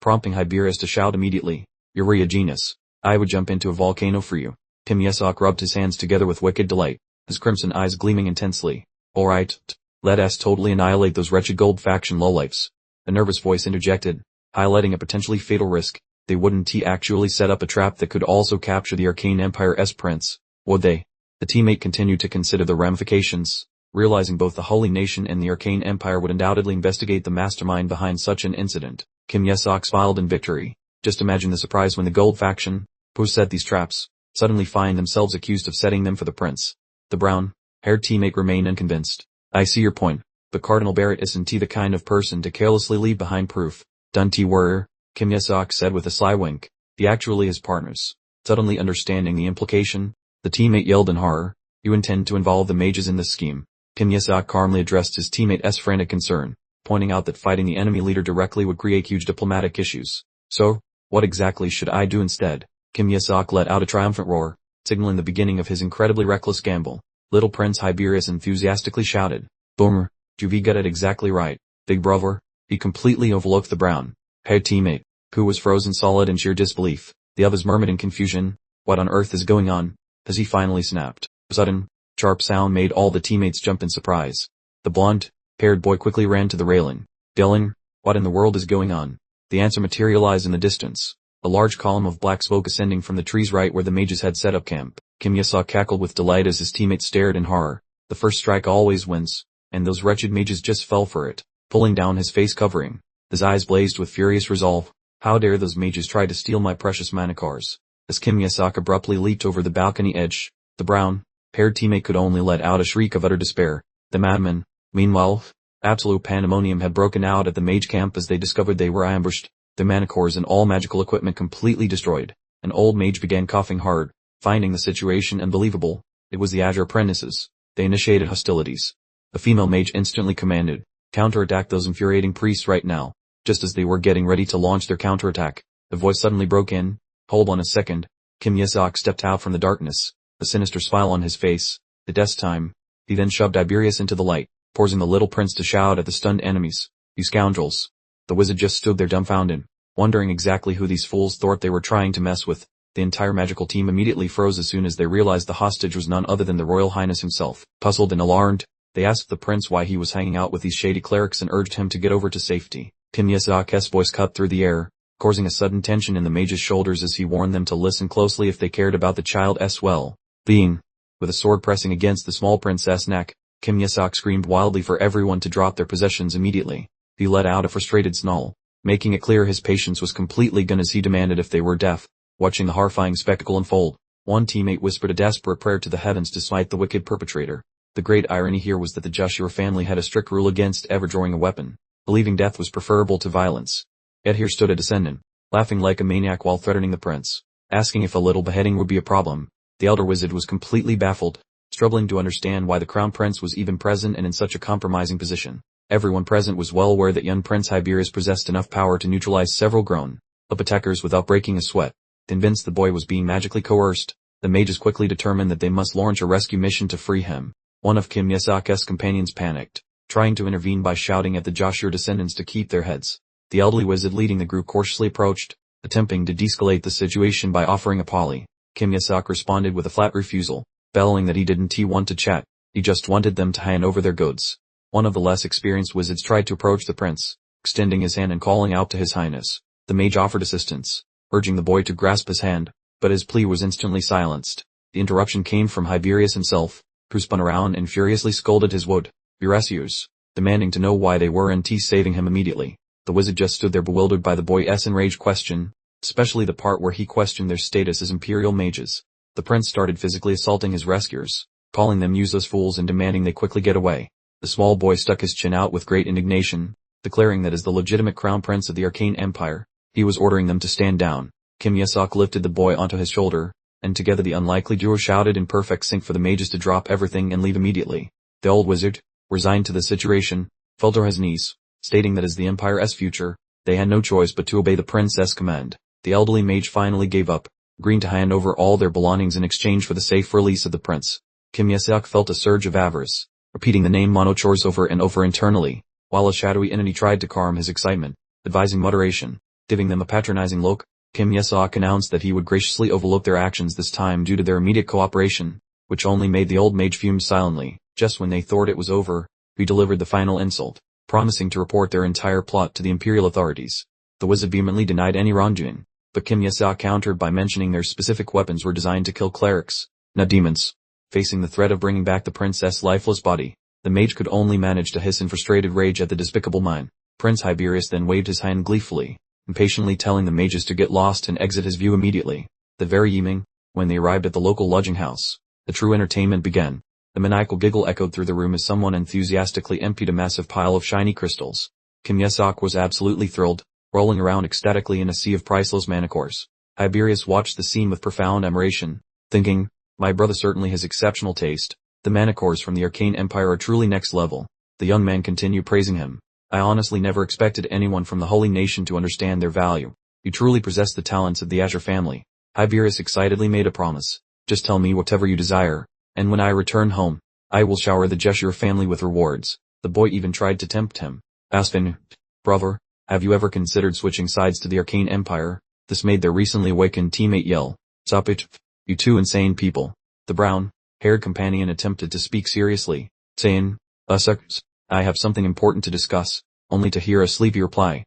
prompting Hiberius to shout immediately. You're a genius. I would jump into a volcano for you. Kim Ye-sok rubbed his hands together with wicked delight, his crimson eyes gleaming intensely. Alright, let us totally annihilate those wretched Gold faction lowlifes. A nervous voice interjected, highlighting a potentially fatal risk. They wouldn't actually set up a trap that could also capture the Arcane Empire's prince, would they? The teammate continued to consider the ramifications, realizing both the Holy Nation and the Arcane Empire would undoubtedly investigate the mastermind behind such an incident. Kim Ye-sok smiled in victory. Just imagine the surprise when the Gold faction, who set these traps, suddenly find themselves accused of setting them for the prince. The brown-haired teammate remained unconvinced. I see your point, but Cardinal Barrett isn't the kind of person to carelessly leave behind proof. Don't worry, Kim Ye-sok said with a sly wink. He actually is partners. Suddenly understanding the implication, the teammate yelled in horror. You intend to involve the mages in this scheme? Kim Ye-sok calmly addressed his teammate's frantic concern, pointing out that fighting the enemy leader directly would create huge diplomatic issues. So, what exactly should I do instead? Kim Ye-sok let out a triumphant roar, signaling the beginning of his incredibly reckless gamble. Little Prince Hiberius enthusiastically shouted. Boomer, you got it exactly right, big brother. He completely overlooked the brown-haired teammate, who was frozen solid in sheer disbelief. The others murmured in confusion. What on earth is going on? As he finally snapped. A sudden, sharp sound made all the teammates jump in surprise. The blonde, Haired boy quickly ran to the railing. Dylan, what in the world is going on? The answer materialized in the distance. A large column of black smoke ascending from the trees right where the mages had set up camp. Kim Yesok cackled with delight as his teammates stared in horror. The first strike always wins, and those wretched mages just fell for it, pulling down his face covering. His eyes blazed with furious resolve. How dare those mages try to steal my precious manacars? As Kim Yesok abruptly leaped over the balcony edge, the brown-haired teammate could only let out a shriek of utter despair. The madman, meanwhile, absolute pandemonium had broken out at the mage camp as they discovered they were ambushed, their manacores and all magical equipment completely destroyed. An old mage began coughing hard, finding the situation unbelievable. It was the Azure apprentices. They initiated hostilities. A female mage instantly commanded, counterattack those infuriating priests right now. Just as they were getting ready to launch their counterattack, the voice suddenly broke in. Hold on a second. Kim Yesok stepped out from the darkness, a sinister smile on his face. It's time. He then shoved Tiberius into the light, forcing the little prince to shout at the stunned enemies. You scoundrels. The wizard just stood there dumbfounded, wondering exactly who these fools thought they were trying to mess with. The entire magical team immediately froze as soon as they realized the hostage was none other than the Royal Highness himself. Puzzled and alarmed, they asked the prince why he was hanging out with these shady clerics and urged him to get over to safety. Kim Yesok's voice cut through the air, causing a sudden tension in the mage's shoulders as he warned them to listen closely if they cared about the child's well-being. With a sword pressing against the small princess' neck, Kim Yesok screamed wildly for everyone to drop their possessions immediately. He let out a frustrated snarl, making it clear his patience was completely gone as he demanded if they were deaf. Watching the horrifying spectacle unfold, one teammate whispered a desperate prayer to the heavens to smite the wicked perpetrator. The great irony here was that the Joshua family had a strict rule against ever drawing a weapon, believing death was preferable to violence. Yet here stood a descendant, laughing like a maniac while threatening the prince, asking if a little beheading would be a problem. The elder wizard was completely baffled, struggling to understand why the crown prince was even present and in such a compromising position. Everyone present was well aware that young Prince Tiberius possessed enough power to neutralize several grown-up attackers without breaking a sweat. Convinced the boy was being magically coerced, the mages quickly determined that they must launch a rescue mission to free him. One of Kim Yesok's companions panicked, trying to intervene by shouting at the Joshua descendants to keep their heads. The elderly wizard leading the group cautiously approached, attempting to de-escalate the situation by offering a parley. Kim Yesok responded with a flat refusal, bellowing that he didn't want to chat, he just wanted them to hand over their goods. One of the less experienced wizards tried to approach the prince, extending his hand and calling out to his highness. The mage offered assistance, urging the boy to grasp his hand, but his plea was instantly silenced. The interruption came from Tiberius himself, who spun around and furiously scolded his would-be-rescuers, demanding to know why they weren't saving him immediately. The wizard just stood there bewildered by the boy's enraged question, especially the part where he questioned their status as imperial mages. The prince started physically assaulting his rescuers, calling them useless fools and demanding they quickly get away. The small boy stuck his chin out with great indignation, declaring that as the legitimate crown prince of the Arcane Empire, he was ordering them to stand down. Kim Yesok lifted the boy onto his shoulder, and together the unlikely duo shouted in perfect sync for the mages to drop everything and leave immediately. The old wizard, resigned to the situation, fell to his knees, stating that as the Empire's future, they had no choice but to obey the prince's command. The elderly mage finally gave up, agreeing to hand over all their belongings in exchange for the safe release of the prince. Kim Yesok felt a surge of avarice, repeating the name Monochores over and over internally, while a shadowy entity tried to calm his excitement, advising moderation. Giving them a patronizing look, Kim Yesok announced that he would graciously overlook their actions this time due to their immediate cooperation, which only made the old mage fume silently. Just when they thought it was over, he delivered the final insult, promising to report their entire plot to the imperial authorities. The wizard vehemently denied any wrongdoing, but Kim Yesok countered by mentioning their specific weapons were designed to kill clerics, not demons. Facing the threat of bringing back the princess' lifeless body, the mage could only manage to hiss in frustrated rage at the despicable mind. Prince Tiberius then waved his hand gleefully, impatiently telling the mages to get lost and exit his view immediately. The very evening, when they arrived at the local lodging house, the true entertainment began. The maniacal giggle echoed through the room as someone enthusiastically emptied a massive pile of shiny crystals. Kim Yesok was absolutely thrilled, rolling around ecstatically in a sea of priceless manacores. Tiberius watched the scene with profound admiration, thinking, my brother certainly has exceptional taste. The manacores from the Arcane Empire are truly next level. The young man continued praising him. I honestly never expected anyone from the Holy Nation to understand their value. You truly possess the talents of the Azure family. Tiberius excitedly made a promise. Just tell me whatever you desire, and when I return home, I will shower the Joshua family with rewards. The boy even tried to tempt him, asking, brother, have you ever considered switching sides to the Arcane Empire? This made their recently awakened teammate yell, stop it, you two insane people. The brown-haired companion attempted to speak seriously, saying, suckers, I have something important to discuss, only to hear a sleepy reply.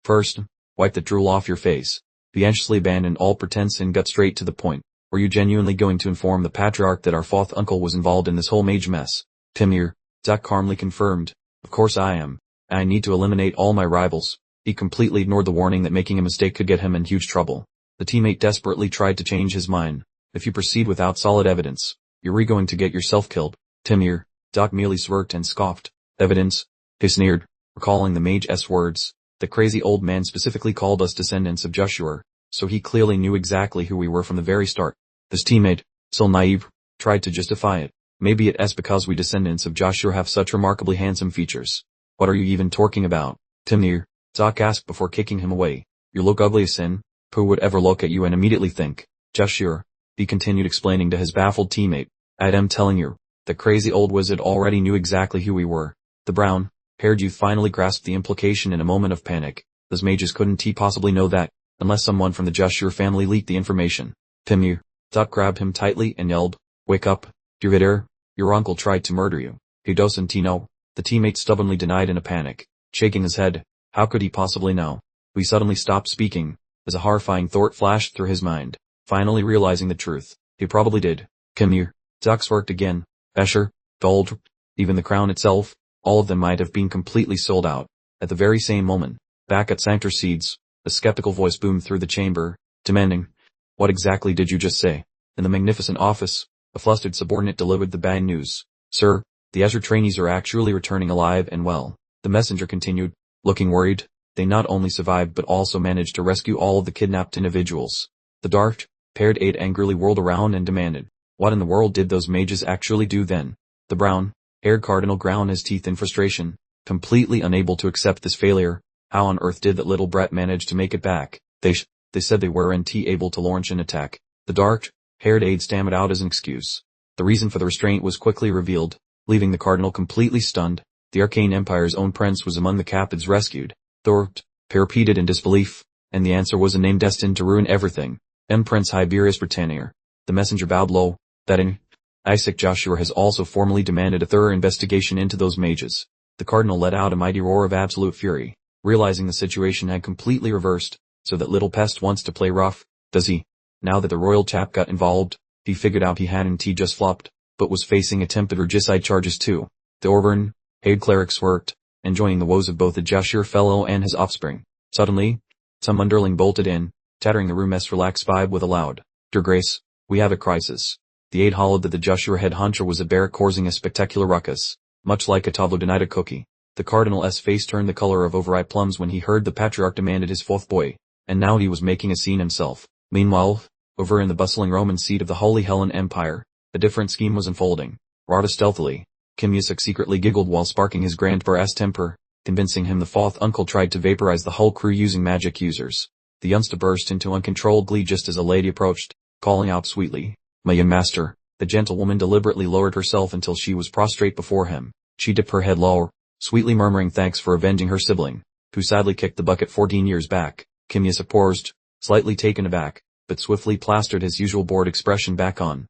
First, wipe the drool off your face. Be anxiously abandoned all pretense and got straight to the point. Were you genuinely going to inform the patriarch that our fourth uncle was involved in this whole mage mess? Timur, Zach calmly confirmed. Of course I am. I need to eliminate all my rivals. He completely ignored the warning that making a mistake could get him in huge trouble. The teammate desperately tried to change his mind. If you proceed without solid evidence, you're going to get yourself killed. Timur, Doc merely smirked and scoffed. Evidence? He sneered, recalling the mage's words. The crazy old man specifically called us descendants of Joshua, so he clearly knew exactly who we were from the very start. This teammate, so naive, tried to justify it. Maybe it's because we descendants of Joshua have such remarkably handsome features. What are you even talking about? Timur, Doc asked before kicking him away. You look ugly as sin. Who would ever look at you and immediately think, Joshua? He continued explaining to his baffled teammate. I am telling you, the crazy old wizard already knew exactly who we were. The brown-haired youth finally grasped the implication in a moment of panic. Those mages couldn't possibly know that, unless someone from the Joshua family leaked the information. Timur, Doc grabbed him tightly and yelled, Wake up, Duviter, your uncle tried to murder you. He doesn't know. The teammate stubbornly denied in a panic, shaking his head. How could he possibly know? We suddenly stopped speaking, as a horrifying thought flashed through his mind, finally realizing the truth. He probably did. Timur, Doc smirked again. Escher, Gold, even the crown itself, all of them might have been completely sold out. At the very same moment, back at Sanctor Seeds, a skeptical voice boomed through the chamber, demanding, What exactly did you just say? In the magnificent office, a flustered subordinate delivered the bad news. Sir, the Azure trainees are actually returning alive and well. The messenger continued, looking worried. They not only survived but also managed to rescue all of the kidnapped individuals. The dark-haired aide angrily whirled around and demanded, What in the world did those mages actually do then? The brown-haired cardinal ground his teeth in frustration, completely unable to accept this failure. How on earth did that little brat manage to make it back? They said they weren't able to launch an attack. The dark-haired aide stammered out as an excuse. The reason for the restraint was quickly revealed, leaving the cardinal completely stunned. The Arcane Empire's own prince was among the captives rescued. Thor repeated in disbelief, and the answer was a name destined to ruin everything. Prince Hyberius Britannier. The messenger bowed low. That in Isaac Joshua has also formally demanded a thorough investigation into those mages. The cardinal let out a mighty roar of absolute fury, realizing the situation had completely reversed. So that little pest wants to play rough, does he? Now that the royal chap got involved, he figured out he hadn't just flopped, but was facing attempted regicide charges too. The Reborn-haired cleric smirked, enjoying the woes of both the Joshua fellow and his offspring. Suddenly, some underling bolted in, tattering the room's relaxed vibe with a loud, Your Grace, we have a crisis. The aide hollowed that the Joshua head honcho was at barrack causing a spectacular ruckus, much like a tableau-denied cookie. The cardinal's face turned the color of overripe plums when he heard the patriarch demanded his fourth boy, and now he was making a scene himself. Meanwhile, over in the bustling Roman seat of the Holy Hellen Empire, a different scheme was unfolding. Rather stealthily, Kim Yusuk secretly giggled while sparking his grandpa's temper, convincing him the fourth uncle tried to vaporize the whole crew using magic users. The youngster burst into uncontrolled glee just as a lady approached, calling out sweetly, My young master. The gentlewoman deliberately lowered herself until she was prostrate before him. She dipped her head lower, sweetly murmuring thanks for avenging her sibling, who sadly kicked the bucket 14 years back. Kim Yusuk paused, slightly taken aback, but swiftly plastered his usual bored expression back on.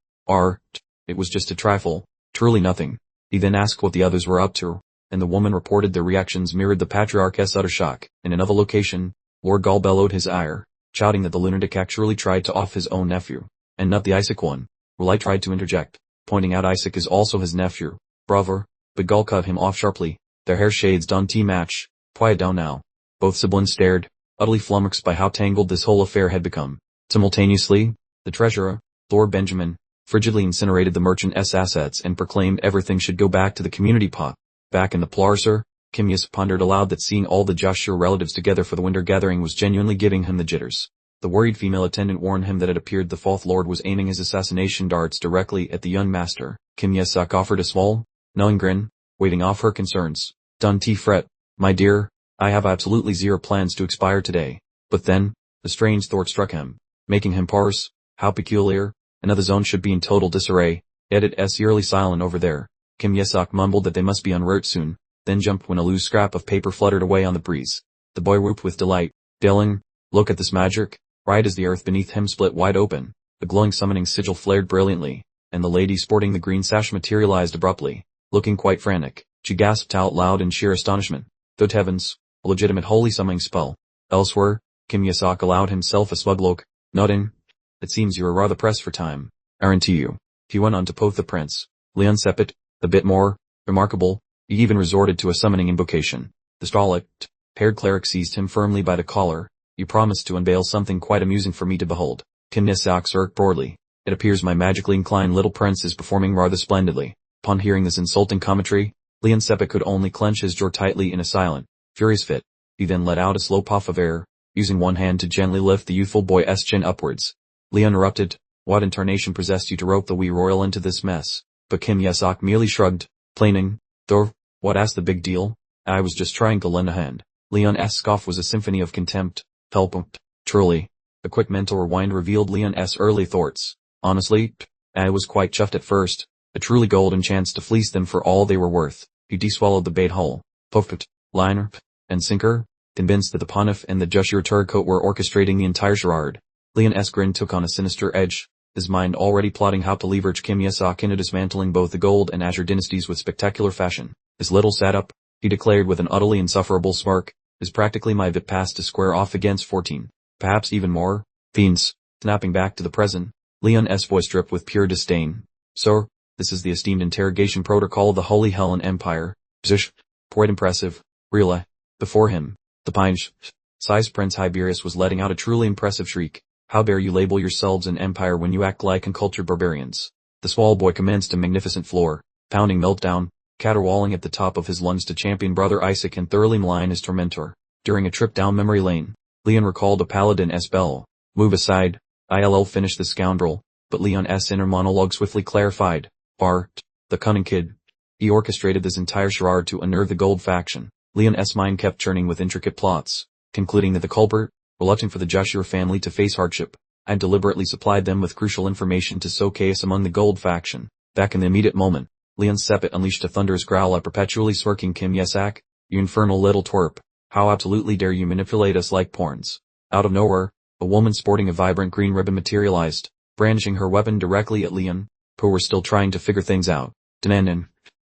It was just a trifle, truly nothing. He then asked what the others were up to, and the woman reported their reactions mirrored the patriarch's utter shock. In another location, Lord Gaul bellowed his ire, shouting that the lunatic actually tried to off his own nephew, and not the Isaac one. Well, I tried to interject, pointing out Isaac is also his nephew. Brother, but Gaul cut him off sharply. Their hair shades don't match. Quiet down now. Both siblings stared, utterly flummoxed by how tangled this whole affair had become. Simultaneously, the treasurer, Lord Benjamin, frigidly incinerated the merchant's assets and proclaimed everything should go back to the community pot. Back in the Plarser, Kim Yus pondered aloud that seeing all the Joshua relatives together for the winter gathering was genuinely giving him the jitters. The worried female attendant warned him that it appeared the fourth lord was aiming his assassination darts directly at the young master. Kim Yesuk offered a small, knowing grin, waving off her concerns. Don't fret, my dear, I have absolutely zero plans to expire today. But then, the strange thought struck him, making him parse, how peculiar, another zone should be in total disarray, yet it's eerily silent over there. Kim Yesuk mumbled that they must be en route soon, then jumped when a loose scrap of paper fluttered away on the breeze. The boy whooped with delight, yelling, Look at this magic. Right as the earth beneath him split wide open, the glowing summoning sigil flared brilliantly, and the lady sporting the green sash materialized abruptly, looking quite frantic. She gasped out loud in sheer astonishment. Good heavens, a legitimate holy summoning spell. Elsewhere, Kim Yasak allowed himself a smug look, nodding. It seems you are rather pressed for time, aren't you? He went on to quote the prince. Leon Sepet, a bit more remarkable, he even resorted to a summoning invocation. The scarlet-haired cleric seized him firmly by the collar. You promised to unveil something quite amusing for me to behold. Kim Yasak smirked broadly. It appears my magically inclined little prince is performing rather splendidly. Upon hearing this insulting commentary, Leon Sepet could only clench his jaw tightly in a silent, furious fit. He then let out a slow puff of air, using one hand to gently lift the youthful boy's chin upwards. Leon erupted. What in tarnation possessed you to rope the wee royal into this mess? But Kim Yasak merely shrugged, plaining, Thor, what asked the big deal? I was just trying to lend a hand. Leon's scoff was a symphony of contempt. Help. Truly. A quick mental rewind revealed Leon's early thoughts. Honestly, I was quite chuffed at first. A truly golden chance to fleece them for all they were worth. He de-swallowed the bait whole. Puffed, liner, and sinker, convinced that the Pontiff and the Joshua Turncoat were orchestrating the entire charade. Leon's grin took on a sinister edge, his mind already plotting how to leverage Kim Yasak into dismantling both the Gold and Azure dynasties with spectacular fashion. His little setup, he declared with an utterly insufferable smirk, is practically my vip pass to square off against 14. Perhaps even more. Fiends. Snapping back to the present, Leon's voice dripped with pure disdain. Sir, this is the esteemed interrogation protocol of the Holy Hellen Empire. Bzish. Quite impressive. Really. Before him, the pine-sized Prince Hyberius was letting out a truly impressive shriek. How dare you label yourselves an empire when you act like uncultured barbarians? The small boy commenced a magnificent floor-pounding meltdown, caterwauling at the top of his lungs to champion brother Isaac and thoroughly malign his tormentor. During a trip down memory lane, Leon recalled a paladin's bell. Move aside. ILL finished the scoundrel, but Leon's inner monologue swiftly clarified. Bart, the cunning kid. He orchestrated this entire charade to unnerve the Gold faction. Leon's mind kept churning with intricate plots, concluding that the culprit, reluctant for the Joshua family to face hardship, had deliberately supplied them with crucial information to sow chaos among the Gold faction. Back in the immediate moment, Leon Sepet unleashed a thunderous growl at perpetually smirking Kim Yasak. You infernal little twerp. How absolutely dare you manipulate us like pawns? Out of nowhere, a woman sporting a vibrant green ribbon materialized, brandishing her weapon directly at Leon, who were still trying to figure things out. Dananan.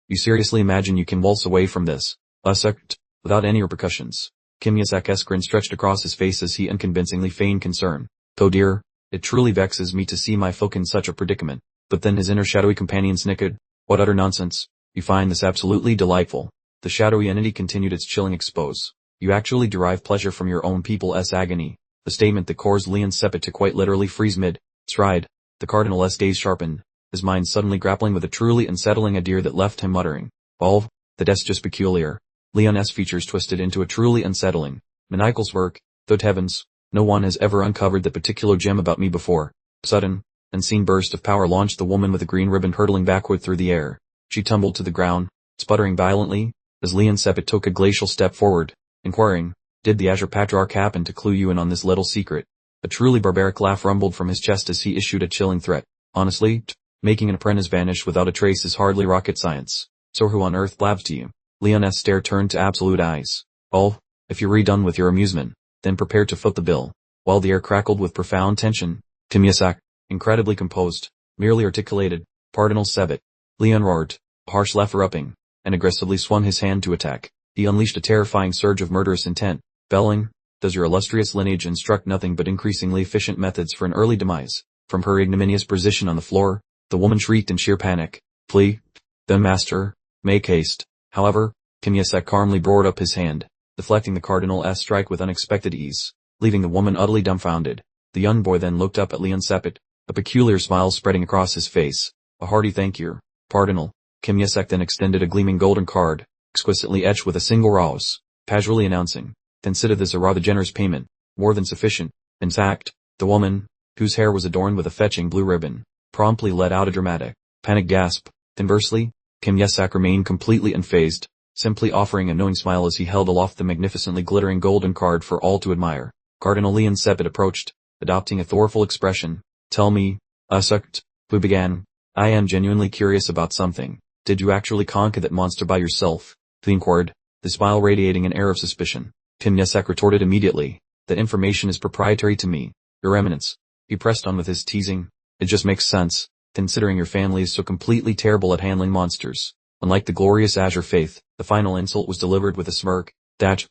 You seriously imagine you can waltz away from this? Without any repercussions. Kim Yasak's grin stretched across his face as he unconvincingly feigned concern. Oh dear, it truly vexes me to see my folk in such a predicament. But then his inner shadowy companion snickered. What utter nonsense. You find this absolutely delightful. The shadowy entity continued its chilling expose. You actually derive pleasure from your own people's agony. A statement that caused Leon Sepet to quite literally freeze mid-stride. The Cardinal's gaze sharpened, his mind suddenly grappling with a truly unsettling idea that left him muttering. Oh, that's just peculiar. Leon's features twisted into a truly unsettling, maniacal smirk. Good heavens, no one has ever uncovered that particular gem about me before. Sudden, unseen burst of power launched the woman with the green ribbon hurtling backward through the air. She tumbled to the ground, sputtering violently, as Leon Sepet took a glacial step forward, inquiring, did the Azure Patriarch happen to clue you in on this little secret? A truly barbaric laugh rumbled from his chest as he issued a chilling threat. Honestly, making an apprentice vanish without a trace is hardly rocket science. So who on earth blabs to you? Leon's stare turned to absolute eyes. Oh, if you're redone with your amusement, then prepare to foot the bill. While the air crackled with profound tension, Kim Yasak, incredibly composed, merely articulated, Cardinal Sepet. Leon roared, a harsh laugh erupting, and aggressively swung his hand to attack. He unleashed a terrifying surge of murderous intent, belling, does your illustrious lineage instruct nothing but increasingly efficient methods for an early demise? From her ignominious position on the floor, the woman shrieked in sheer panic. Flee. Then master, make haste. However, Kim Yasak calmly brought up his hand, deflecting the Cardinal's strike with unexpected ease, leaving the woman utterly dumbfounded. The young boy then looked up at Leon Sepet, a peculiar smile spreading across his face. A hearty thank you, Cardinal. Kim Yasak then extended a gleaming golden card, exquisitely etched with a single rose, casually announcing, consider this a rather generous payment, more than sufficient. In fact, the woman, whose hair was adorned with a fetching blue ribbon, promptly let out a dramatic, panicked gasp. Conversely, Kim Yasak remained completely unfazed, simply offering a knowing smile as he held aloft the magnificently glittering golden card for all to admire. Cardinal Leon Sepet approached, adopting a thoughtful expression. Tell me, who began. I am genuinely curious about something. Did you actually conquer that monster by yourself? He inquired, the smile radiating an air of suspicion. Kim Yasak retorted immediately, that information is proprietary to me, Your Eminence. He pressed on with his teasing. It just makes sense, considering your family is so completely terrible at handling monsters. Unlike the glorious Azure faith, the final insult was delivered with a smirk. That,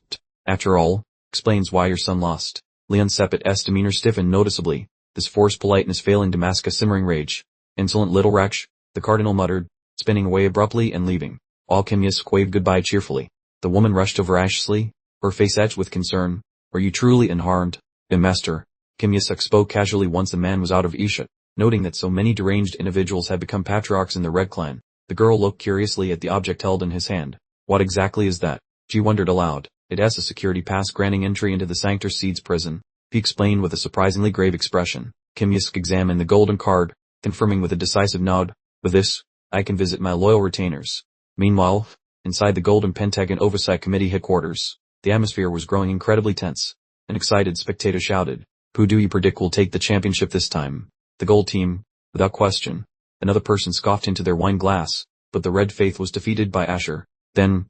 after all, explains why your son lost. Leon Sepet's demeanor stiffened noticeably, this forced politeness failing to mask a simmering rage. Insolent little wretch, the cardinal muttered, spinning away abruptly and leaving. All Kim Yusuk waved goodbye cheerfully. The woman rushed over anxiously, her face etched with concern. Are you truly unharmed? Master. Kim Yusuk spoke casually once the man was out of earshot, noting that so many deranged individuals had become patriarchs in the Red Clan. The girl looked curiously at the object held in his hand. What exactly is that? She wondered aloud. It's a security pass granting entry into the Sanctor Seeds prison, he explained with a surprisingly grave expression. Kim Yusuk examined the golden card, confirming with a decisive nod. With this, I can visit my loyal retainers. Meanwhile, inside the Golden Pentagon Oversight Committee headquarters, the atmosphere was growing incredibly tense. An excited spectator shouted, who do you predict will take the championship this time? The gold team, without question. Another person scoffed into their wine glass, but the Red Faith was defeated by Asher. Then,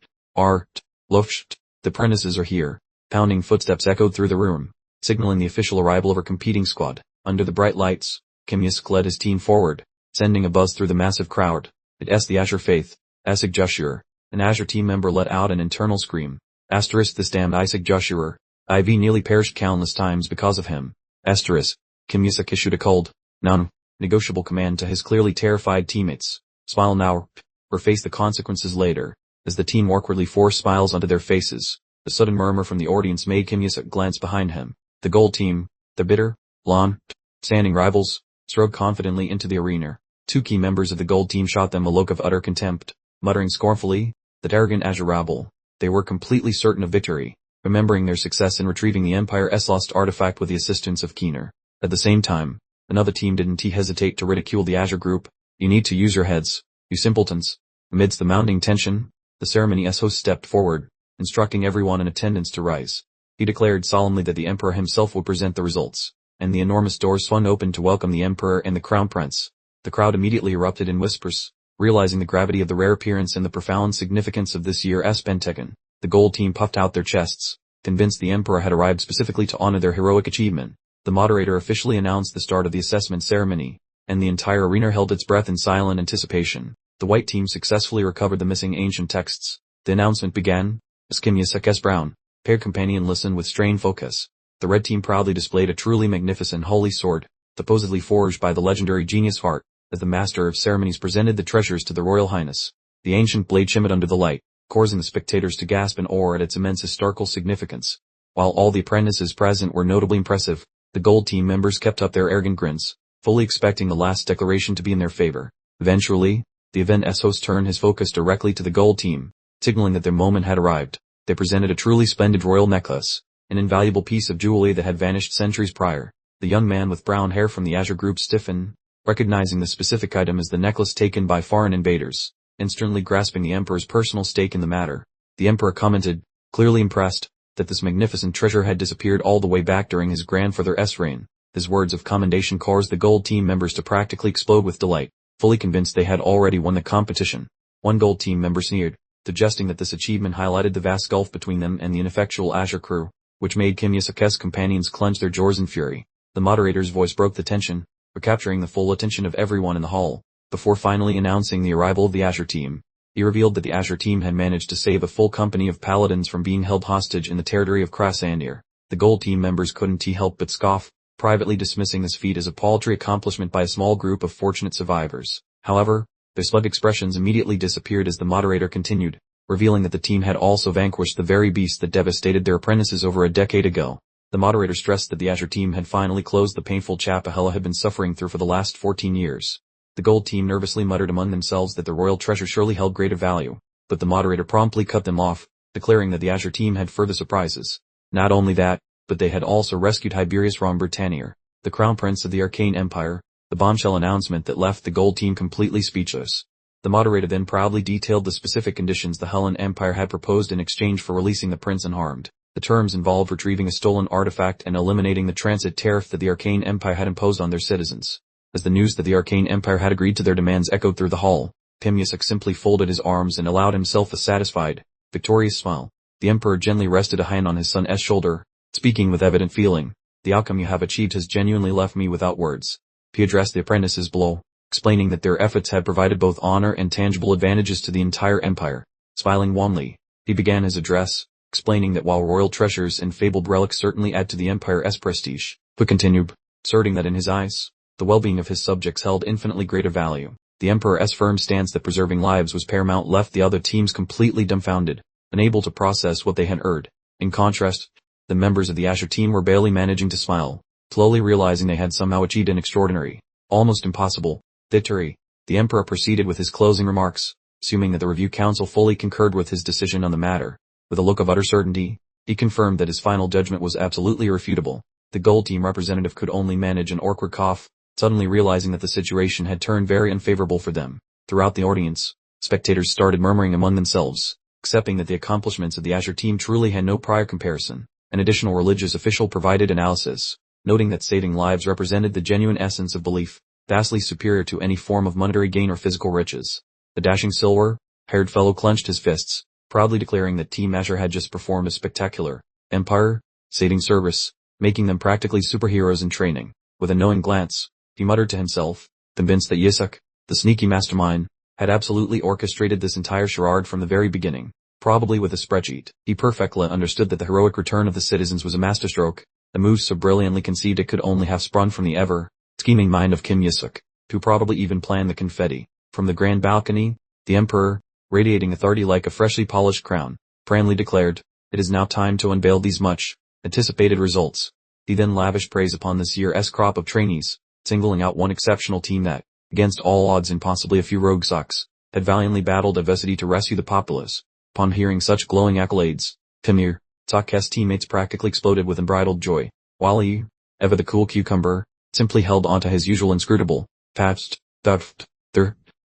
Luft, the apprentices are here. Pounding footsteps echoed through the room, signaling the official arrival of her competing squad. Under the bright lights, Kim Yusuk led his team forward, sending a buzz through the massive crowd. It's the Asher Faith. Asik Jushurer. An Asher team member let out an internal scream. Asterisk this damned Isaac Jushurer. IV nearly perished countless times because of him. Asterisk. Kim Yusuk issued a cold, non-negotiable command to his clearly terrified teammates. Smile now, or face the consequences later. As the team awkwardly forced smiles onto their faces, a sudden murmur from the audience made Kim Yusuk glance behind him. The gold team, the bitter, long-standing rivals, strode confidently into the arena. Two key members of the gold team shot them a look of utter contempt, muttering scornfully, that arrogant Azure rabble. They were completely certain of victory, remembering their success in retrieving the Empire's lost artifact with the assistance of Keener. At the same time, another team didn't hesitate to ridicule the Azure group. You need to use your heads, you simpletons. Amidst the mounting tension, the ceremony's host stepped forward, instructing everyone in attendance to rise. He declared solemnly that the Emperor himself would present the results, and the enormous doors swung open to welcome the Emperor and the Crown Prince. The crowd immediately erupted in whispers, realizing the gravity of the rare appearance and the profound significance of this year's Pentagon. The gold team puffed out their chests, convinced the Emperor had arrived specifically to honor their heroic achievement. The moderator officially announced the start of the assessment ceremony, and the entire arena held its breath in silent anticipation. The white team successfully recovered the missing ancient texts. The announcement began, as Kim Yusuk's brown, paired companion listened with strained focus. The red team proudly displayed a truly magnificent holy sword, supposedly forged by the legendary genius Hart, as the master of ceremonies presented the treasures to the Royal Highness. The ancient blade shimmered under the light, causing the spectators to gasp in awe at its immense historical significance. While all the apprentices present were notably impressive, the gold team members kept up their arrogant grins, fully expecting the last declaration to be in their favor. Eventually, the event's host turned his focus directly to the gold team, signaling that their moment had arrived. They presented a truly splendid royal necklace, an invaluable piece of jewelry that had vanished centuries prior. The young man with brown hair from the Azure group stiffened, recognizing the specific item as the necklace taken by foreign invaders, instantly grasping the Emperor's personal stake in the matter. The Emperor commented, clearly impressed, that this magnificent treasure had disappeared all the way back during his grandfather's reign. His words of commendation caused the gold team members to practically explode with delight, fully convinced they had already won the competition. One gold team member sneered, suggesting that this achievement highlighted the vast gulf between them and the ineffectual Azure crew, which made Kim Yusuk's companions clench their jaws in fury. The moderator's voice broke the tension, recapturing the full attention of everyone in the hall. Before finally announcing the arrival of the Azure team, he revealed that the Azure team had managed to save a full company of paladins from being held hostage in the territory of Krasandir. The gold team members couldn't help but scoff, privately dismissing this feat as a paltry accomplishment by a small group of fortunate survivors. However, their smug expressions immediately disappeared as the moderator continued, revealing that the team had also vanquished the very beast that devastated their apprentices over a decade ago. The moderator stressed that the Azure team had finally closed the painful chapter Yahello had been suffering through for the last 14 years. The gold team nervously muttered among themselves that the royal treasure surely held greater value, but the moderator promptly cut them off, declaring that the Azure team had further surprises. Not only that, but they had also rescued Hiberius Rom Britannier, the crown prince of the Arcane Empire, the bombshell announcement that left the gold team completely speechless. The moderator then proudly detailed the specific conditions the Hellen Empire had proposed in exchange for releasing the prince unharmed. The terms involved retrieving a stolen artifact and eliminating the transit tariff that the Arcane Empire had imposed on their citizens. As the news that the Arcane Empire had agreed to their demands echoed through the hall, Kim Yusuk simply folded his arms and allowed himself a satisfied, victorious smile. The Emperor gently rested a hand on his son's shoulder, speaking with evident feeling. The outcome you have achieved has genuinely left me without words. He addressed the apprentices below. explaining that their efforts had provided both honor and tangible advantages to the entire empire. Smiling wanly, he began his address, explaining that while royal treasures and fabled relics certainly add to the empire's prestige, but continued, asserting that in his eyes, the well-being of his subjects held infinitely greater value. The emperor's firm stance that preserving lives was paramount left the other teams completely dumbfounded, unable to process what they had heard. In contrast, the members of the Asher team were barely managing to smile, slowly realizing they had somehow achieved an extraordinary, almost impossible, victory. The emperor proceeded with his closing remarks, assuming that the review council fully concurred with his decision on the matter. With a look of utter certainty, he confirmed that his final judgment was absolutely irrefutable. The gold team representative could only manage an awkward cough, suddenly realizing that the situation had turned very unfavorable for them. Throughout the audience, spectators started murmuring among themselves, accepting that the accomplishments of the Asher team truly had no prior comparison. An additional religious official provided analysis, noting that saving lives represented the genuine essence of belief, vastly superior to any form of monetary gain or physical riches. The dashing silver-haired fellow clenched his fists, proudly declaring that Team Asher had just performed a spectacular, empire-saving service, making them practically superheroes in training. With a knowing glance, he muttered to himself, convinced that Yisak, the sneaky mastermind, had absolutely orchestrated this entire charade from the very beginning. Probably with a spreadsheet, he perfectly understood that the heroic return of the citizens was a masterstroke, a move so brilliantly conceived it could only have sprung from the ever-scheming mind of Kim Yisak, who probably even planned the confetti. From the grand balcony, the emperor, radiating authority like a freshly polished crown, grandly declared, "It is now time to unveil these much-anticipated results." He then lavished praise upon this year's crop of trainees, singling out one exceptional team that, against all odds and possibly a few rogue socks, had valiantly battled adversity to rescue the populace. Upon hearing such glowing accolades, Timur Sak's teammates practically exploded with unbridled joy, while he, ever the cool cucumber, simply held onto his usual inscrutable,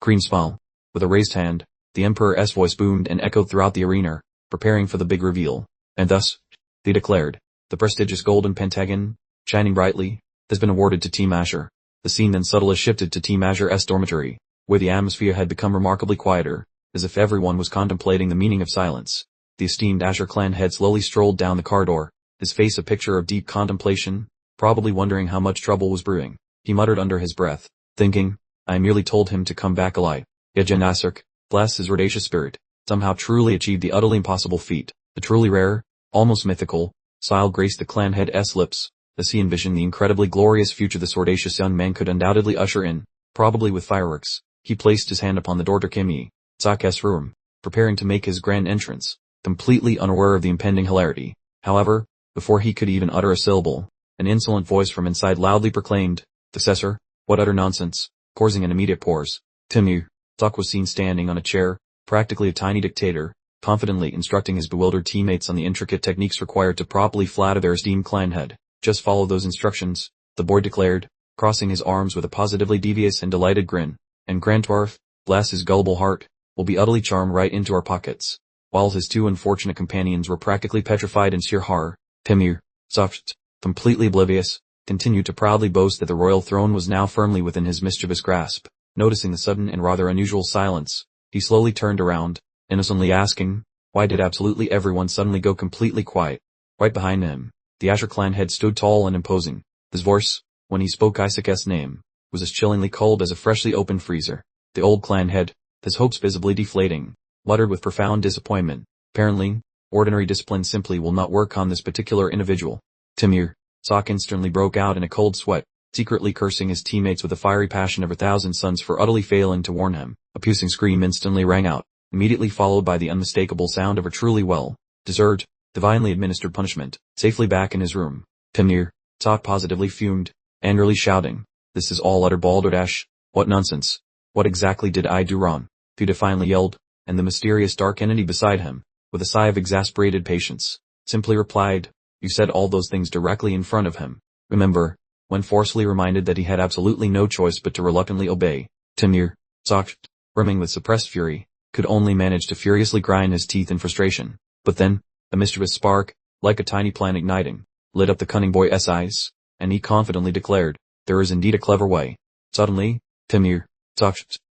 green smile. With a raised hand, the emperor's voice boomed and echoed throughout the arena, preparing for the big reveal. And thus, he declared, the prestigious golden pentagon, shining brightly, has been awarded to Team Asher. The scene then subtly shifted to Team Asher's dormitory, where the atmosphere had become remarkably quieter, as if everyone was contemplating the meaning of silence. The esteemed Asher clan head slowly strolled down the corridor, his face a picture of deep contemplation, probably wondering how much trouble was brewing. He muttered under his breath, thinking, I merely told him to come back alive. Yet Janasark, bless his audacious spirit, somehow truly achieved the utterly impossible feat. The truly rare, almost mythical, smile graced the clan head's lips, as he envisioned the incredibly glorious future this audacious young man could undoubtedly usher in, probably with fireworks. He placed his hand upon the door to Kimi Sak's room, preparing to make his grand entrance, completely unaware of the impending hilarity. However, before he could even utter a syllable, an insolent voice from inside loudly proclaimed, "Successor, what utter nonsense," causing an immediate pause. Timur Sak was seen standing on a chair, practically a tiny dictator, confidently instructing his bewildered teammates on the intricate techniques required to properly flatter their esteemed clan head. Just follow those instructions, the boy declared, crossing his arms with a positively devious and delighted grin. And Grand Dwarf, bless his gullible heart, will be utterly charmed right into our pockets. While his two unfortunate companions were practically petrified in sheer horror, Timur Sak, completely oblivious, continued to proudly boast that the royal throne was now firmly within his mischievous grasp. Noticing the sudden and rather unusual silence, he slowly turned around, innocently asking, why did absolutely everyone suddenly go completely quiet? Right behind him, the Asher clan head stood tall and imposing. His voice, when he spoke Isaac's name, was as chillingly cold as a freshly opened freezer. The old clan head, his hopes visibly deflating, muttered with profound disappointment, apparently, ordinary discipline simply will not work on this particular individual. Timur Sak instantly broke out in a cold sweat, secretly cursing his teammates with the fiery passion of 1,000 suns for utterly failing to warn him. A piercing scream instantly rang out, immediately followed by the unmistakable sound of a truly well-deserved, divinely administered punishment. Safely back in his room, Timur Sak positively fumed, angrily shouting, "This is all utter balderdash. What nonsense. What exactly did I do wrong?" Thuda finally yelled, and the mysterious dark entity beside him, with a sigh of exasperated patience, simply replied, "You said all those things directly in front of him." Remember, when forcefully reminded that he had absolutely no choice but to reluctantly obey, Timur Sak, brimming with suppressed fury, could only manage to furiously grind his teeth in frustration. But then, a mischievous spark, like a tiny plant igniting, lit up the cunning boy's eyes, and he confidently declared, "There is indeed a clever way." Suddenly, Timur Sak,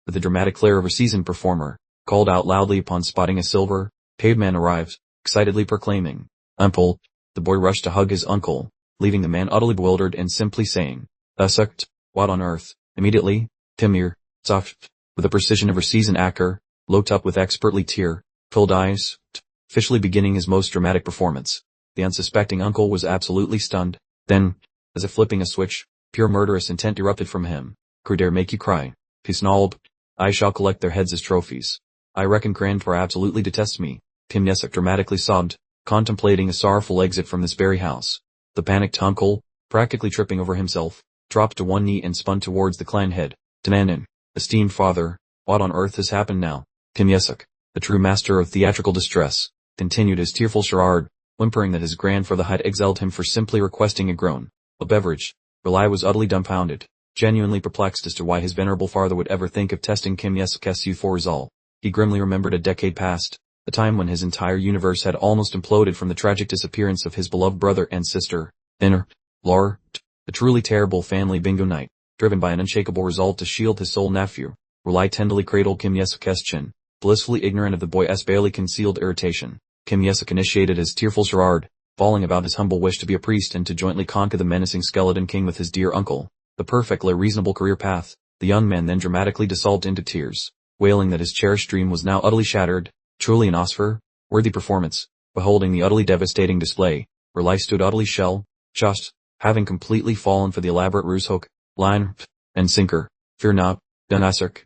with the dramatic flair of a seasoned performer, called out loudly upon spotting a silver-paved man arrive, excitedly proclaiming, "Uncle." The boy rushed to hug his uncle, leaving the man utterly bewildered and simply saying, "Sucked, what on earth?" Immediately, Timir, soft, with the precision of her seasoned actor, looked up with expertly tear-filled eyes, officially beginning his most dramatic performance. The unsuspecting uncle was absolutely stunned. Then, as if flipping a switch, pure murderous intent erupted from him. Who dare make you cry? He snarled. I shall collect their heads as trophies. I reckon Grandpa absolutely detests me. Kim Yesuk dramatically sobbed, contemplating a sorrowful exit from this very house. The panicked uncle, practically tripping over himself, dropped to one knee and spun towards the clan head. Demanin, esteemed father, what on earth has happened now? Kim Yesuk, the true master of theatrical distress, continued his tearful charade, whimpering that his grandfather had exiled him for simply requesting a beverage. Relai was utterly dumbfounded, genuinely perplexed as to why his venerable father would ever think of testing Kim Yesuk's youthful resolve. He grimly remembered a decade past, a time when his entire universe had almost imploded from the tragic disappearance of his beloved brother and sister. Lore, a truly terrible family bingo night, driven by an unshakable resolve to shield his sole nephew. Relai tenderly cradled Kim Yesuk's chin, blissfully ignorant of the boy's barely concealed irritation. Kim Yesuk initiated his tearful charade, falling about his humble wish to be a priest and to jointly conquer the menacing skeleton king with his dear uncle. The perfectly reasonable career path. The young man then dramatically dissolved into tears, wailing that his cherished dream was now utterly shattered. Truly an Oscar-worthy performance. Beholding the utterly devastating display, Relai stood utterly shell-shocked, having completely fallen for the elaborate ruse hook, line, and sinker. Fear not, Asuk,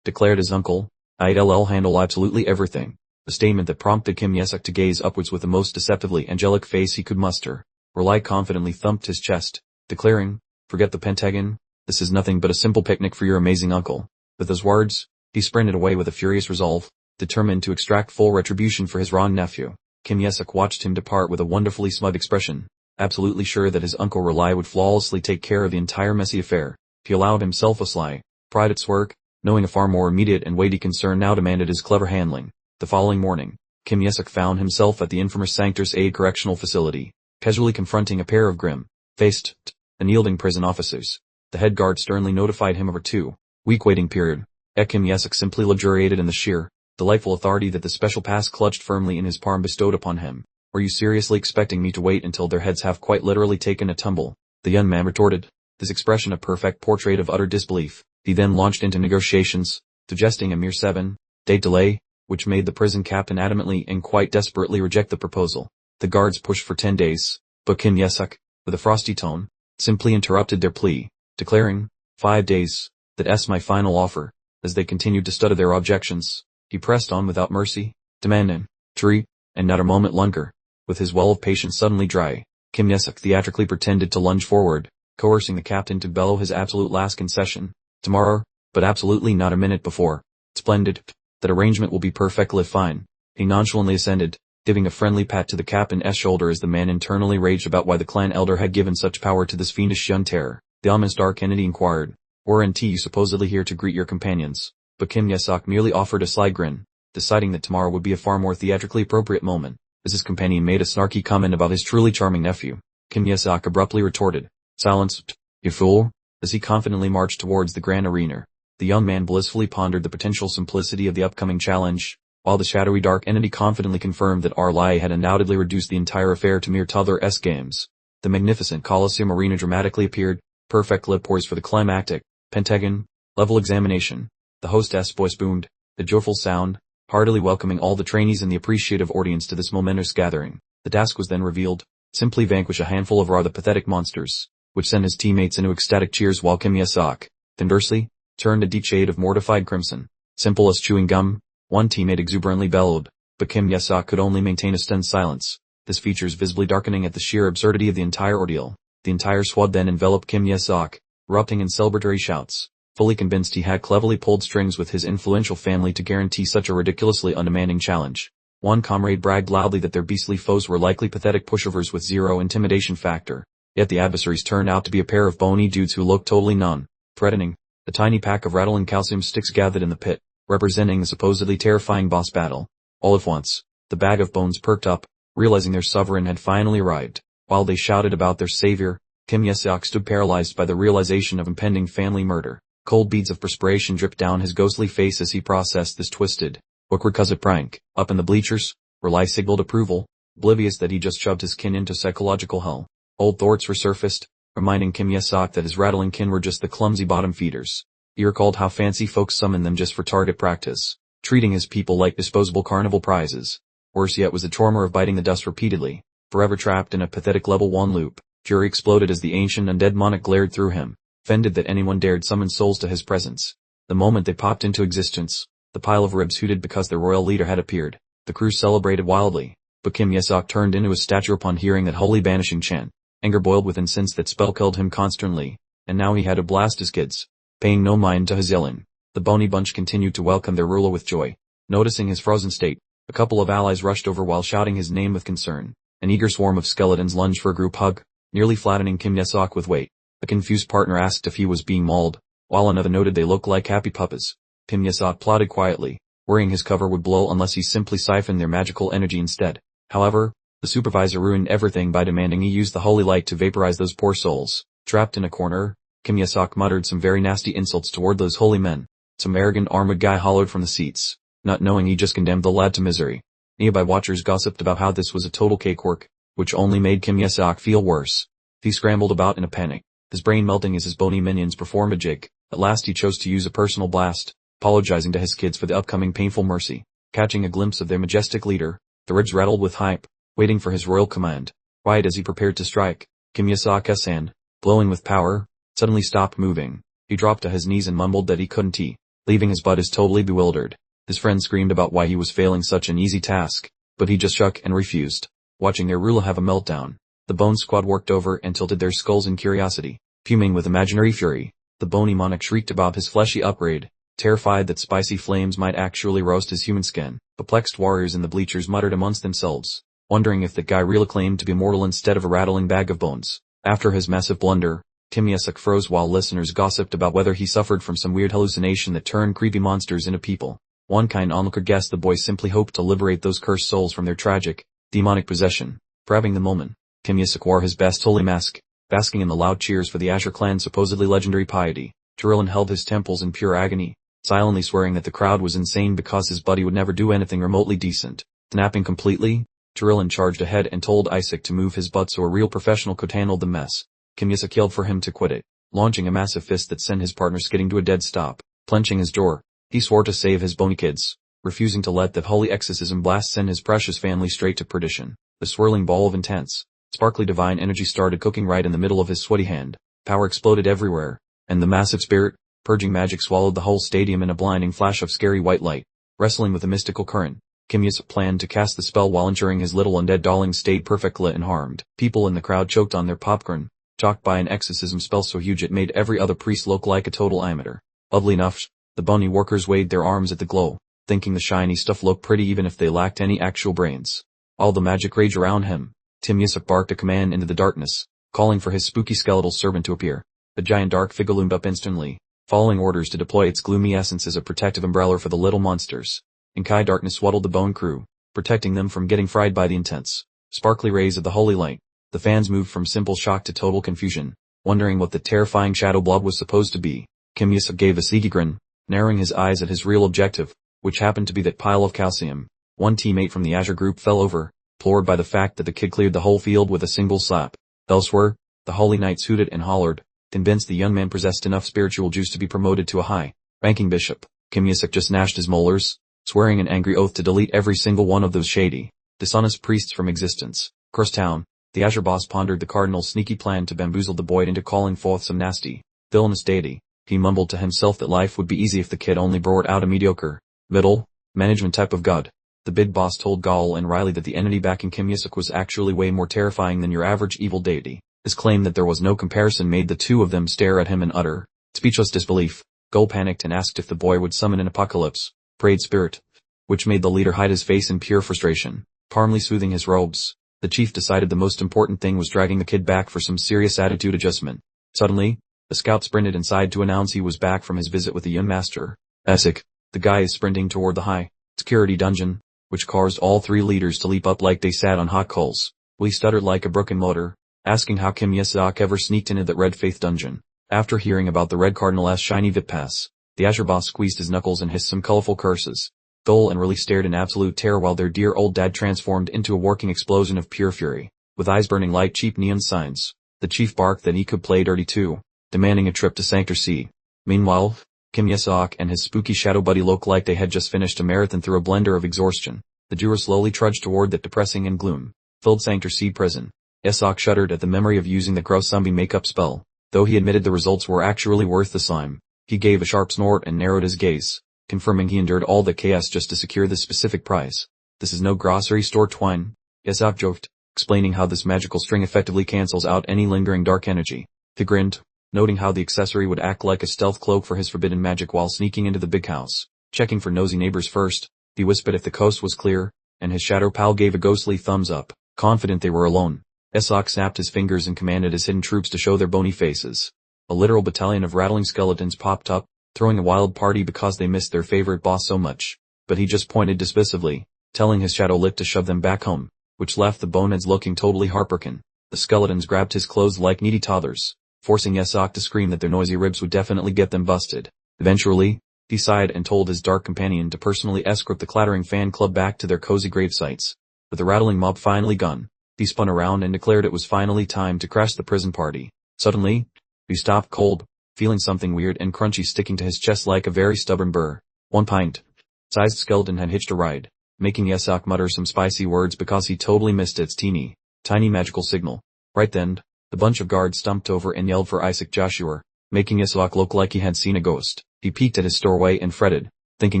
declared his uncle. I'll handle absolutely everything. A statement that prompted Kim Yesuk to gaze upwards with the most deceptively angelic face he could muster. Relai confidently thumped his chest, declaring, forget the Pentagon, this is nothing but a simple picnic for your amazing uncle. With those words, he sprinted away with a furious resolve, determined to extract full retribution for his wronged nephew. Kim Yesuk watched him depart with a wonderfully smug expression, absolutely sure that his uncle Relai would flawlessly take care of the entire messy affair. He allowed himself a sly pride at work, knowing a far more immediate and weighty concern now demanded his clever handling. The following morning, Kim Yesuk found himself at the infamous Sanctus Aid Correctional Facility, casually confronting a pair of grim-faced, unyielding prison officers. The head guard sternly notified him of a 2-week waiting period. Kim Yesuk simply luxuriated in the sheer, delightful authority that the special pass clutched firmly in his palm bestowed upon him. Were you seriously expecting me to wait until their heads have quite literally taken a tumble? The young man retorted, this expression a perfect portrait of utter disbelief. He then launched into negotiations, suggesting a mere 7-day delay, which made the prison captain adamantly and quite desperately reject the proposal. The guards pushed for 10 days, but Kim Yesuk, with a frosty tone, simply interrupted their plea, declaring, 5 days, that's my final offer. As they continued to stutter their objections, he pressed on without mercy, demanding, tree, and not a moment longer. With his well of patience suddenly dry, Kim Yesuk theatrically pretended to lunge forward, coercing the captain to bellow his absolute last concession. Tomorrow, but absolutely not a minute before. Splendid. That arrangement will be perfectly fine. He nonchalantly assented, giving a friendly pat to the captain's shoulder as the man internally raged about why the clan elder had given such power to this fiendish young terror. The ominous dark entity inquired, weren't you supposedly here to greet your companions? But Kim Yesuk merely offered a sly grin, deciding that tomorrow would be a far more theatrically appropriate moment. As his companion made a snarky comment about his truly charming nephew, Kim Yesuk abruptly retorted, silence, you fool, as he confidently marched towards the grand arena. The young man blissfully pondered the potential simplicity of the upcoming challenge, while the shadowy dark entity confidently confirmed that Arlai had undoubtedly reduced the entire affair to mere toddler-esque games. The magnificent Colosseum arena dramatically appeared, perfectly poised for the climactic, Pentagon, level examination. The hostess voice boomed, a joyful sound, heartily welcoming all the trainees and the appreciative audience to this momentous gathering. The task was then revealed, simply vanquish a handful of rather pathetic monsters, which sent his teammates into ecstatic cheers while Kim Yesuk, conversely, turned a deep shade of mortified crimson. Simple as chewing gum, one teammate exuberantly bellowed, but Kim Yesuk could only maintain a stunned silence, his features visibly darkening at the sheer absurdity of the entire ordeal. The entire squad then enveloped Kim Yesuk, erupting in celebratory shouts, fully convinced he had cleverly pulled strings with his influential family to guarantee such a ridiculously undemanding challenge. One comrade bragged loudly that their beastly foes were likely pathetic pushovers with zero intimidation factor, yet the adversaries turned out to be a pair of bony dudes who looked totally non-threatening. A tiny pack of rattling calcium sticks gathered in the pit, representing the supposedly terrifying boss battle. All at once, the bag of bones perked up, realizing their sovereign had finally arrived. While they shouted about their savior, Kim Yesuk stood paralyzed by the realization of impending family murder. Cold beads of perspiration dripped down his ghostly face as he processed this twisted, awkward prank. Up in the bleachers, Relai signaled approval, oblivious that he just shoved his kin into psychological hell. Old thoughts resurfaced, reminding Kim Yesuk that his rattling kin were just the clumsy bottom feeders. He recalled how fancy folks summon them just for target practice, treating his people like disposable carnival prizes. Worse yet was the trauma of biting the dust repeatedly, forever trapped in a pathetic level 1 loop. Fury exploded as the ancient undead monarch glared through him, offended that anyone dared summon souls to his presence. The moment they popped into existence, the pile of ribs hooted because their royal leader had appeared. The crew celebrated wildly, but Kim Yesok turned into a statue upon hearing that holy banishing chant. Anger boiled within since that spell killed him constantly, and now he had to blast his kids. Paying no mind to his yelling, the bony bunch continued to welcome their ruler with joy. Noticing his frozen state, a couple of allies rushed over while shouting his name with concern. An eager swarm of skeletons lunged for a group hug, nearly flattening Kim Yesok with weight. A confused partner asked if he was being mauled, while another noted they looked like happy puppies. Kim Yesok plotted quietly, worrying his cover would blow unless he simply siphoned their magical energy instead. However, the supervisor ruined everything by demanding he use the holy light to vaporize those poor souls. Trapped in a corner, Kim Yesok muttered some very nasty insults toward those holy men. Some arrogant armored guy hollered from the seats, not knowing he just condemned the lad to misery. Nearby watchers gossiped about how this was a total cakework, which only made Kim Yesok feel worse. He scrambled about in a panic, his brain melting as his bony minions performed a jig. At last he chose to use a personal blast, apologizing to his kids for the upcoming painful mercy. Catching a glimpse of their majestic leader, the ribs rattled with hype, waiting for his royal command. Quiet as he prepared to strike, Kim Yesok's hand, glowing with power, suddenly stopped moving. He dropped to his knees and mumbled that he couldn't leaving his buddies totally bewildered. His friends screamed about why he was failing such an easy task, but he just shook and refused. Watching their ruler have a meltdown, the Bone Squad worked over and tilted their skulls in curiosity. Fuming with imaginary fury, the bony monarch shrieked about his fleshy upgrade, terrified that spicy flames might actually roast his human skin. Perplexed warriors in the bleachers muttered amongst themselves, wondering if that guy really claimed to be immortal instead of a rattling bag of bones. After his massive blunder, Kim Yesok froze while listeners gossiped about whether he suffered from some weird hallucination that turned creepy monsters into people. One kind onlooker guessed the boy simply hoped to liberate those cursed souls from their tragic, demonic possession. Grabbing the moment, Kim Yesok wore his best holy mask, basking in the loud cheers for the Azure clan's supposedly legendary piety. Turillin held his temples in pure agony, silently swearing that the crowd was insane because his buddy would never do anything remotely decent. Snapping completely, Turillin charged ahead and told Isaac to move his butt so a real professional could handle the mess. Kim Yesok yelled for him to quit it, launching a massive fist that sent his partner skidding to a dead stop. Clenching his jaw, he swore to save his bony kids, refusing to let that holy exorcism blast send his precious family straight to perdition. The swirling ball of intense, sparkly divine energy started cooking right in the middle of his sweaty hand. Power exploded everywhere, and the massive spirit, purging magic swallowed the whole stadium in a blinding flash of scary white light. Wrestling with a mystical current, Kim Yesok planned to cast the spell while ensuring his little undead darlings stayed perfectly unharmed. People in the crowd choked on their popcorn, shocked by an exorcism spell so huge it made every other priest look like a total amateur. Oddly enough, the bony workers waved their arms at the glow, thinking the shiny stuff looked pretty even if they lacked any actual brains. All the magic rage around him, Kim Yesok barked a command into the darkness, calling for his spooky skeletal servant to appear. The giant dark figure loomed up instantly, following orders to deploy its gloomy essence as a protective umbrella for the little monsters. Inkai darkness swaddled the bone crew, protecting them from getting fried by the intense, sparkly rays of the holy light. The fans moved from simple shock to total confusion, wondering what the terrifying shadow blob was supposed to be. Kim Yesok gave a sleepy grin, narrowing his eyes at his real objective, which happened to be that pile of calcium. One teammate from the Azure group fell over, floored by the fact that the kid cleared the whole field with a single slap. Elsewhere, the holy knights hooted and hollered, convinced the young man possessed enough spiritual juice to be promoted to a high-ranking bishop. Kim Yesok just gnashed his molars, swearing an angry oath to delete every single one of those shady, dishonest priests from existence. Across town, the Azure boss pondered the cardinal's sneaky plan to bamboozle the boy into calling forth some nasty, villainous deity. He mumbled to himself that life would be easy if the kid only brought out a mediocre, middle, management type of god. The big boss told Gaul and Riley that the entity backing Kim Yesok was actually way more terrifying than your average evil deity. His claim that there was no comparison made the two of them stare at him in utter, speechless disbelief. Gaul panicked and asked if the boy would summon an apocalypse, prayed spirit, which made the leader hide his face in pure frustration. Calmly smoothing his robes, the chief decided the most important thing was dragging the kid back for some serious attitude adjustment. Suddenly, a scout sprinted inside to announce he was back from his visit with the young master. Isaac, the guy is sprinting toward the high-security dungeon, which caused all three leaders to leap up like they sat on hot coals. Willie stuttered like a broken motor, asking how Kim Yesok ever sneaked into that Red Faith dungeon. After hearing about the Red Cardinal's shiny VIP pass, the Azure boss squeezed his knuckles and hissed some colorful curses. Dole and Riley stared in absolute terror while their dear old dad transformed into a working explosion of pure fury. With eyes burning like cheap neon signs, the chief barked that he could play dirty too, demanding a trip to Sanctor C. Meanwhile, Kim Yesok and his spooky shadow buddy looked like they had just finished a marathon through a blender of exhaustion. The duo slowly trudged toward that depressing and gloom-filled Sanctor Sea prison. Yesok shuddered at the memory of using the gross zombie makeup spell. Though he admitted the results were actually worth the slime, he gave a sharp snort and narrowed his gaze, confirming he endured all the chaos just to secure this specific prize. This is no grocery store twine, Yesok joked, explaining how this magical string effectively cancels out any lingering dark energy. He grinned, noting how the accessory would act like a stealth cloak for his forbidden magic while sneaking into the big house. Checking for nosy neighbors first, he whispered if the coast was clear, and his shadow pal gave a ghostly thumbs up, confident they were alone. Yesok snapped his fingers and commanded his hidden troops to show their bony faces. A literal battalion of rattling skeletons popped up, throwing a wild party because they missed their favorite boss so much. But he just pointed dismissively, telling his shadow lick to shove them back home, which left the boneheads looking totally heartbroken. The skeletons grabbed his clothes like needy toddlers, forcing Yesok to scream that their noisy ribs would definitely get them busted. Eventually, he sighed and told his dark companion to personally escort the clattering fan club back to their cozy grave sites. With the rattling mob finally gone, he spun around and declared it was finally time to crash the prison party. Suddenly, he stopped cold, feeling something weird and crunchy sticking to his chest like a very stubborn burr. 1 pint-sized skeleton had hitched a ride, making Yesok mutter some spicy words because he totally missed its tiny magical signal. Right then, the bunch of guards stumped over and yelled for Isaac Joshua, making Yesok look like he had seen a ghost. He peeked at his doorway and fretted, thinking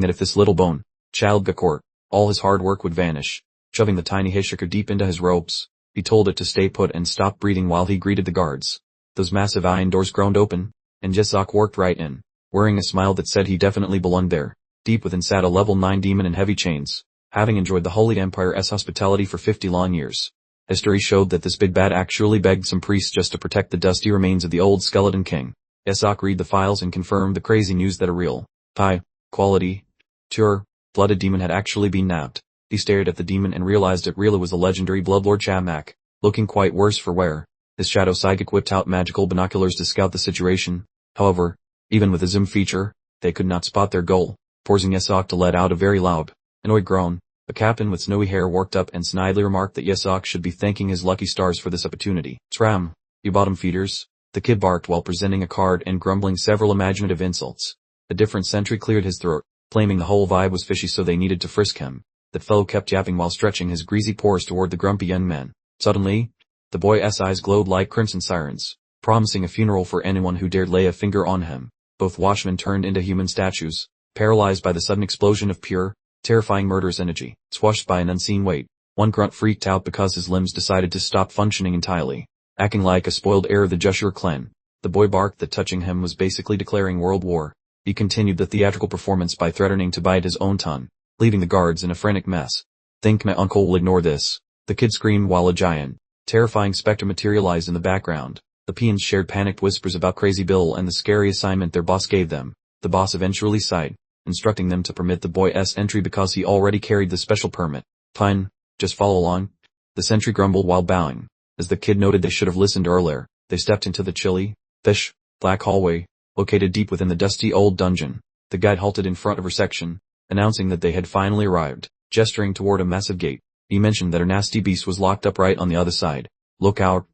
that if this little child got caught, all his hard work would vanish. Shoving the tiny hitchhiker deep into his ropes, he told it to stay put and stop breathing while he greeted the guards. Those massive iron doors groaned open, and Yesok walked right in, wearing a smile that said he definitely belonged there. Deep within sat a level 9 demon in heavy chains, having enjoyed the Holy Empire's hospitality for 50 long years. History showed that this big bad actually begged some priests just to protect the dusty remains of the old skeleton king. Yesok read the files and confirmed the crazy news that a real, high-quality, pure-blooded demon had actually been nabbed. He stared at the demon and realized it really was the legendary Bloodlord Shamak, looking quite worse for wear. His shadow psychic whipped out magical binoculars to scout the situation. However, even with the zoom feature, they could not spot their goal, forcing Yesok to let out a very loud, annoyed groan. The captain with snowy hair worked up and snidely remarked that Yesok should be thanking his lucky stars for this opportunity. "Sram, you bottom feeders," the kid barked while presenting a card and grumbling several imaginative insults. A different sentry cleared his throat, claiming the whole vibe was fishy so they needed to frisk him. That fellow kept yapping while stretching his greasy pores toward the grumpy young man. Suddenly, the boy's eyes glowed like crimson sirens, promising a funeral for anyone who dared lay a finger on him. Both watchmen turned into human statues, paralyzed by the sudden explosion of pure, terrifying murderous energy. Swashed by an unseen weight, one grunt freaked out because his limbs decided to stop functioning entirely. Acting like a spoiled heir of the Joshua clan, the boy barked that touching him was basically declaring world war. He continued the theatrical performance by threatening to bite his own tongue, leaving the guards in a frantic mess. "Think my uncle will ignore this?" the kid screamed while a giant, terrifying specter materialized in the background. The peons shared panicked whispers about Crazy Bill and the scary assignment their boss gave them. The boss eventually sighed, instructing them to permit the boy's entry because he already carried the special permit. "Fine, just follow along," the sentry grumbled while bowing. As the kid noted they should have listened earlier, they stepped into the chilly, black hallway, located deep within the dusty old dungeon. The guide halted in front of her section, announcing that they had finally arrived. Gesturing toward a massive gate, he mentioned that a nasty beast was locked up right on the other side. "Look out,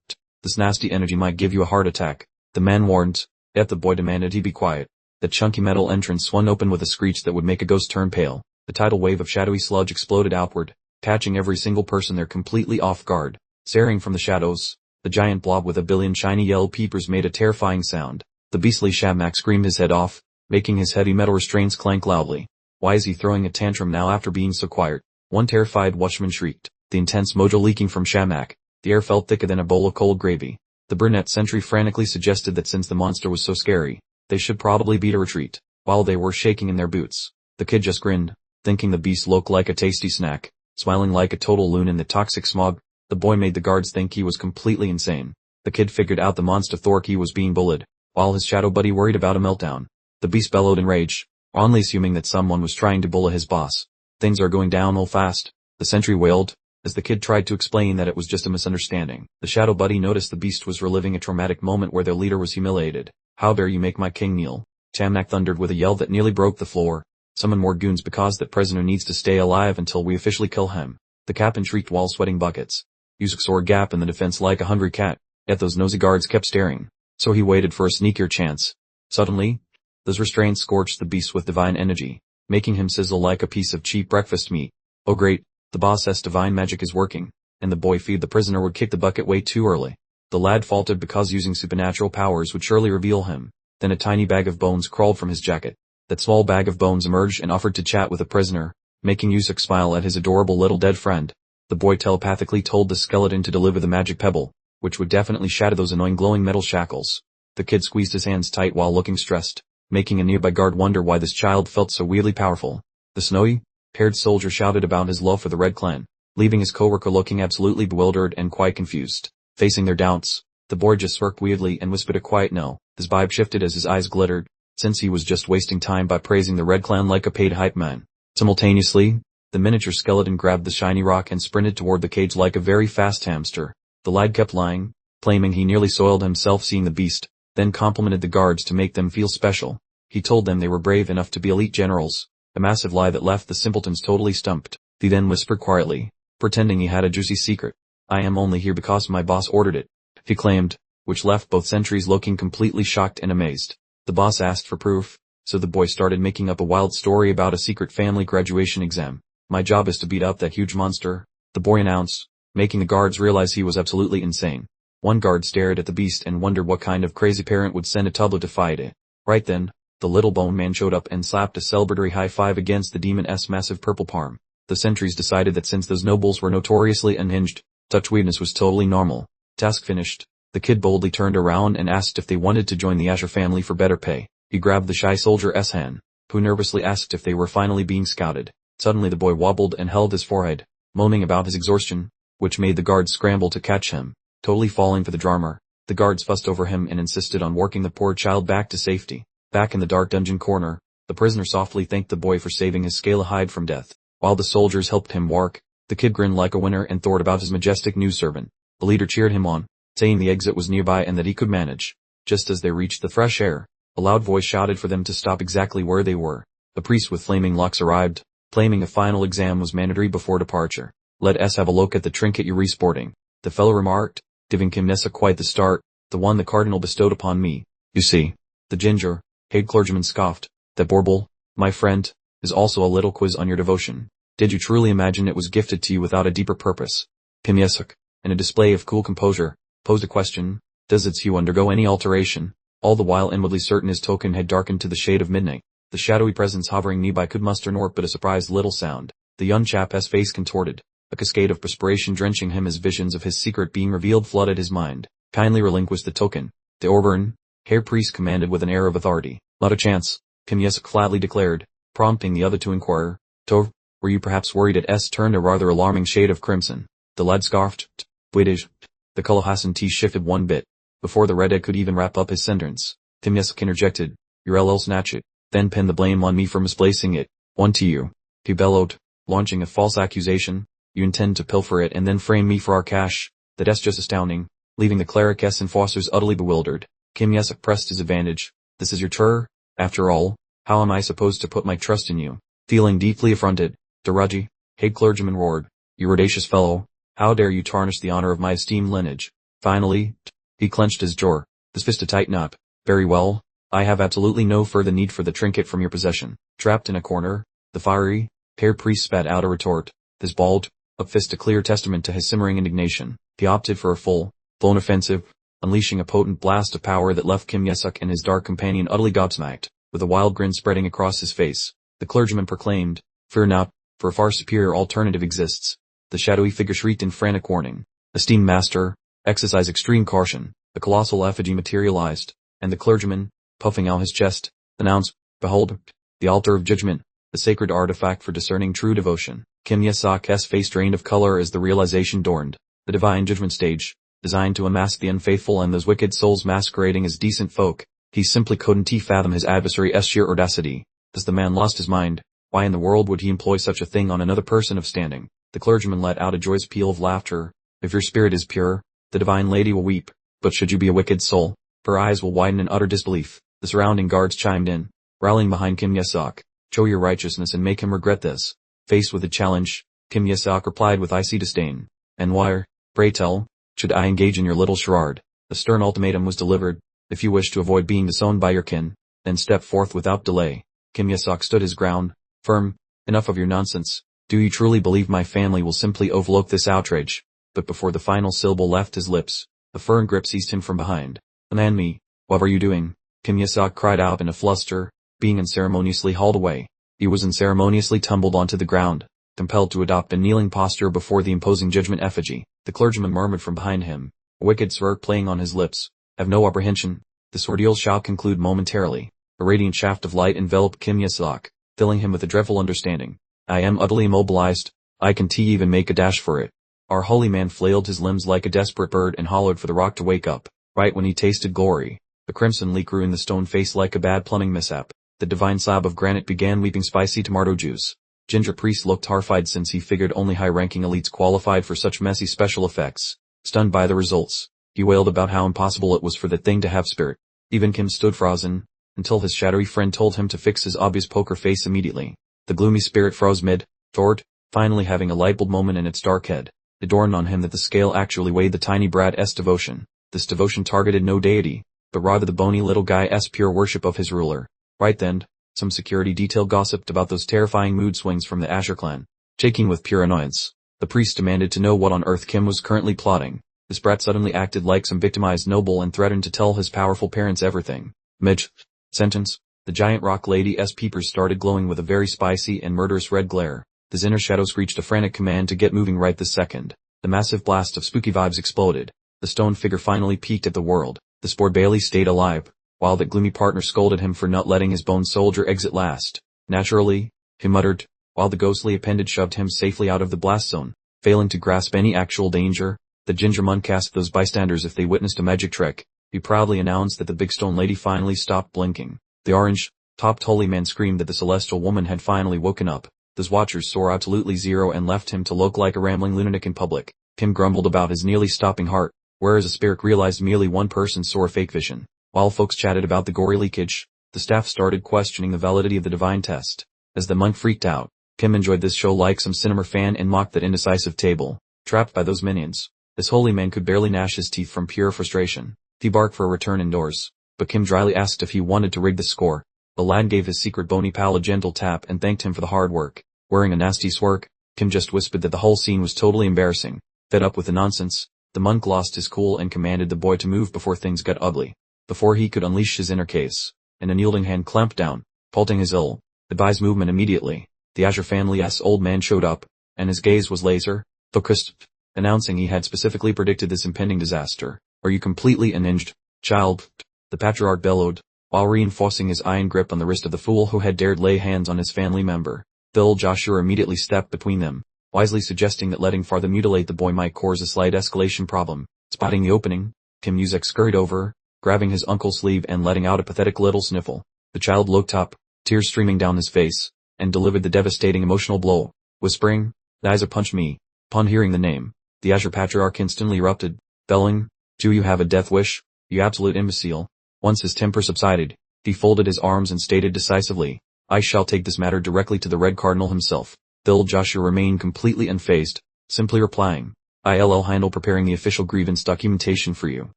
this nasty energy might give you a heart attack," the man warned. Yet the boy demanded he be quiet. The chunky metal entrance swung open with a screech that would make a ghost turn pale. The tidal wave of shadowy sludge exploded outward, catching every single person there completely off guard. Staring from the shadows, the giant blob with a billion shiny yellow peepers made a terrifying sound. The beastly Shamak screamed his head off, making his heavy metal restraints clank loudly. "Why is he throwing a tantrum now after being so quiet?" one terrified watchman shrieked. The intense mojo leaking from Shamak, the air felt thicker than a bowl of cold gravy. The brunette sentry frantically suggested that since the monster was so scary, they should probably beat a retreat, while they were shaking in their boots. The kid just grinned, thinking the beast looked like a tasty snack. Smiling like a total loon in the toxic smog, the boy made the guards think he was completely insane. The kid figured out the monster thought he was being bullied, while his shadow buddy worried about a meltdown. The beast bellowed in rage, only assuming that someone was trying to bully his boss. "Things are going downhill fast," the sentry wailed, as the kid tried to explain that it was just a misunderstanding. The shadow buddy noticed the beast was reliving a traumatic moment where their leader was humiliated. "How dare you make my king kneel?" Chamnak thundered with a yell that nearly broke the floor. "Summon more goons because that prisoner needs to stay alive until we officially kill him," the captain shrieked while sweating buckets. Yusuk saw a gap in the defense like a hungry cat, yet those nosy guards kept staring, so he waited for a sneakier chance. Suddenly, Those restraints scorched the beast with divine energy, making him sizzle like a piece of cheap breakfast meat. Oh great, the boss's divine magic is working, and the boy feared the prisoner would kick the bucket way too early. The lad faltered because using supernatural powers would surely reveal him. Then a tiny bag of bones crawled from his jacket. That small bag of bones emerged and offered to chat with the prisoner, making Yusuke smile at his adorable little dead friend. The boy telepathically told the skeleton to deliver the magic pebble, which would definitely shatter those annoying glowing metal shackles. The kid squeezed his hands tight while looking stressed, making a nearby guard wonder why this child felt so weirdly powerful. The snowy, haired soldier shouted about his love for the Red Clan, leaving his coworker looking absolutely bewildered and quite confused. Facing their doubts, the boy just smirked weirdly and whispered a quiet no. His vibe shifted as his eyes glittered, since he was just wasting time by praising the Red Clan like a paid hype man. Simultaneously, the miniature skeleton grabbed the shiny rock and sprinted toward the cage like a very fast hamster. The lad kept lying, claiming he nearly soiled himself seeing the beast, then complimented the guards to make them feel special. He told them they were brave enough to be elite generals, a massive lie that left the simpletons totally stumped. He then whispered quietly, pretending he had a juicy secret. I am only here because my boss ordered it, he claimed, which left both sentries looking completely shocked and amazed. The boss asked for proof, so the boy started making up a wild story about a secret family graduation exam. My job is to beat up that huge monster, the boy announced, making the guards realize he was absolutely insane. One guard stared at the beast and wondered what kind of crazy parent would send a toddler to fight it. Right then, the little bone man showed up and slapped a celebratory high five against the demon's massive purple palm. The sentries decided that since those nobles were notoriously unhinged, such weirdness was totally normal. Task finished, the kid boldly turned around and asked if they wanted to join the Asher family for better pay. He grabbed the shy soldier's hand, who nervously asked if they were finally being scouted. Suddenly the boy wobbled and held his forehead, moaning about his exhaustion, which made the guards scramble to catch him. Totally falling for the drama, the guards fussed over him and insisted on working the poor child back to safety. Back in the dark dungeon corner, the prisoner softly thanked the boy for saving his scale hide from death. While the soldiers helped him walk, the kid grinned like a winner and thought about his majestic new servant. The leader cheered him on, saying the exit was nearby and that he could manage. Just as they reached the fresh air, a loud voice shouted for them to stop exactly where they were. A priest with flaming locks arrived, claiming a final exam was mandatory before departure. Let us have a look at the trinket you're sporting, the fellow remarked, giving Kim Nessa quite the start, the one the cardinal bestowed upon me. You see, the ginger-haired clergyman scoffed, that bauble, my friend, is also a little quiz on your devotion. Did you truly imagine it was gifted to you without a deeper purpose? Kim Yesuk, in a display of cool composure, posed a question, does its hue undergo any alteration? All the while inwardly certain his token had darkened to the shade of midnight. The shadowy presence hovering nearby could muster naught but a surprised little sound. The young chap's face contorted, a cascade of perspiration drenching him as visions of his secret being revealed flooded his mind. Kindly relinquish the token, the Reborn, hair priest commanded with an air of authority. Not a chance, Kim Yesuk flatly declared, prompting the other to inquire, Tov, were you perhaps worried at S turned a rather alarming shade of crimson? The lad scoffed, British. The color Hassan T shifted one bit. Before the redhead could even wrap up his sentence, Kim Yesuk interjected, your LL snatch it, then pin the blame on me for misplacing it. One to you. He bellowed, launching a false accusation. You intend to pilfer it and then frame me for our cash. That's just astounding, leaving the clericess and Fosters utterly bewildered. Kim Yesuk pressed his advantage. This is your tour? After all, how am I supposed to put my trust in you? Feeling deeply affronted, Daraji, head clergyman roared, you audacious fellow, how dare you tarnish the honor of my esteemed lineage? Finally, he clenched his jaw, his fist to tighten up. Very well, I have absolutely no further need for the trinket from your possession. Trapped in a corner, the fiery, haired priest spat out a retort, his balled up fist a clear testament to his simmering indignation. He opted for a full-blown offensive, unleashing a potent blast of power that left Kim Yesuk and his dark companion utterly gobsmacked. With a wild grin spreading across his face, the clergyman proclaimed, fear not, for a far superior alternative exists. The shadowy figure shrieked in frantic warning. Esteemed master, exercise extreme caution. The colossal effigy materialized, and the clergyman, puffing out his chest, announced, behold, the altar of judgment, the sacred artifact for discerning true devotion. Kim Yesuk's face drained of color as the realization dawned. The divine judgment stage, designed to unmask the unfaithful and those wicked souls masquerading as decent folk. He simply couldn't fathom his adversary's sheer audacity. As the man lost his mind, why in the world would he employ such a thing on another person of standing? The clergyman let out a joyous peal of laughter. If your spirit is pure, the divine lady will weep, but should you be a wicked soul, her eyes will widen in utter disbelief. The surrounding guards chimed in, rallying behind Kim Yesuk. Show your righteousness and make him regret this. Faced with the challenge, Kim Yesuk replied with icy disdain. And why, pray tell, should I engage in your little charade? A stern ultimatum was delivered. If you wish to avoid being disowned by your kin, then stepped forth without delay. Kim Yesok stood his ground, firm. Enough of your nonsense. Do you truly believe my family will simply overlook this outrage? But before the final syllable left his lips, a firm grip seized him from behind. Unhand me. What are you doing? Kim Yesok cried out in a fluster, being unceremoniously hauled away. He was unceremoniously tumbled onto the ground, compelled to adopt a kneeling posture before the imposing judgment effigy. The clergyman murmured from behind him, a wicked smirk playing on his lips. Have no apprehension. This ordeal shall conclude momentarily. A radiant shaft of light enveloped Kim Yesok, filling him with a dreadful understanding. I am utterly immobilized. I can't even make a dash for it. Our holy man flailed his limbs like a desperate bird and hollowed for the rock to wake up, right when he tasted glory. A crimson leak grew in the stone face like a bad plumbing mishap. The divine slab of granite began weeping spicy tomato juice. Ginger Priest looked horrified since he figured only high-ranking elites qualified for such messy special effects. Stunned by the results, he wailed about how impossible it was for the thing to have spirit. Even Kim stood frozen, until his shadowy friend told him to fix his obvious poker face immediately. The gloomy spirit froze mid-thought, finally having a lightbulb moment in its dark head. It dawned on him that the scale actually weighed the tiny brat's devotion. This devotion targeted no deity, but rather the bony little guy's pure worship of his ruler. Right then, some security detail gossiped about those terrifying mood swings from the Asher clan. Shaking with pure annoyance, the priest demanded to know what on earth Kim was currently plotting. This brat suddenly acted like some victimized noble and threatened to tell his powerful parents everything. Mid-sentence, the giant rock lady's peepers started glowing with a very spicy and murderous red glare. His inner shadow screeched a frantic command to get moving right this second. The massive blast of spooky vibes exploded. The stone figure finally peeked at the world. The spore Bailey stayed alive, while that gloomy partner scolded him for not letting his bone soldier exit last. Naturally, he muttered, while the ghostly appendage shoved him safely out of the blast zone. Failing to grasp any actual danger, the ginger monk cast those bystanders if they witnessed a magic trick. He proudly announced that the big stone lady finally stopped blinking. The orange-topped holy man screamed that the celestial woman had finally woken up. Those watchers saw absolutely zero and left him to look like a rambling lunatic in public. Kim grumbled about his nearly stopping heart, whereas a spirit realized merely one person saw a fake vision. While folks chatted about the gory leakage, the staff started questioning the validity of the divine test. As the monk freaked out, Kim enjoyed this show like some cinema fan and mocked that indecisive table. Trapped by those minions, this holy man could barely gnash his teeth from pure frustration. He barked for a return indoors, but Kim dryly asked if he wanted to rig the score. The lad gave his secret bony pal a gentle tap and thanked him for the hard work. Wearing a nasty smirk, Kim just whispered that the whole scene was totally embarrassing. Fed up with the nonsense, the monk lost his cool and commanded the boy to move before things got ugly. Before he could unleash his inner case, an unyielding hand clamped down, halting his ill-advised movement immediately. The Asher family's old man showed up, and his gaze was laser-focused, announcing he had specifically predicted this impending disaster. Are you completely unhinged, child? The patriarch bellowed, while reinforcing his iron grip on the wrist of the fool who had dared lay hands on his family member. Bill Joshua immediately stepped between them, wisely suggesting that letting father mutilate the boy might cause a slight escalation problem. Spotting the opening, Kim Yusek scurried over, grabbing his uncle's sleeve and letting out a pathetic little sniffle. The child looked up, tears streaming down his face, and delivered the devastating emotional blow, whispering, "Liza punch me." Upon hearing the name, the Asher patriarch instantly erupted, bellowing, "Do you have a death wish, you absolute imbecile?" Once his temper subsided, he folded his arms and stated decisively, "I shall take this matter directly to the Red Cardinal himself." Bill Joshua remained completely unfazed, simply replying, "I'll handle preparing the official grievance documentation for you.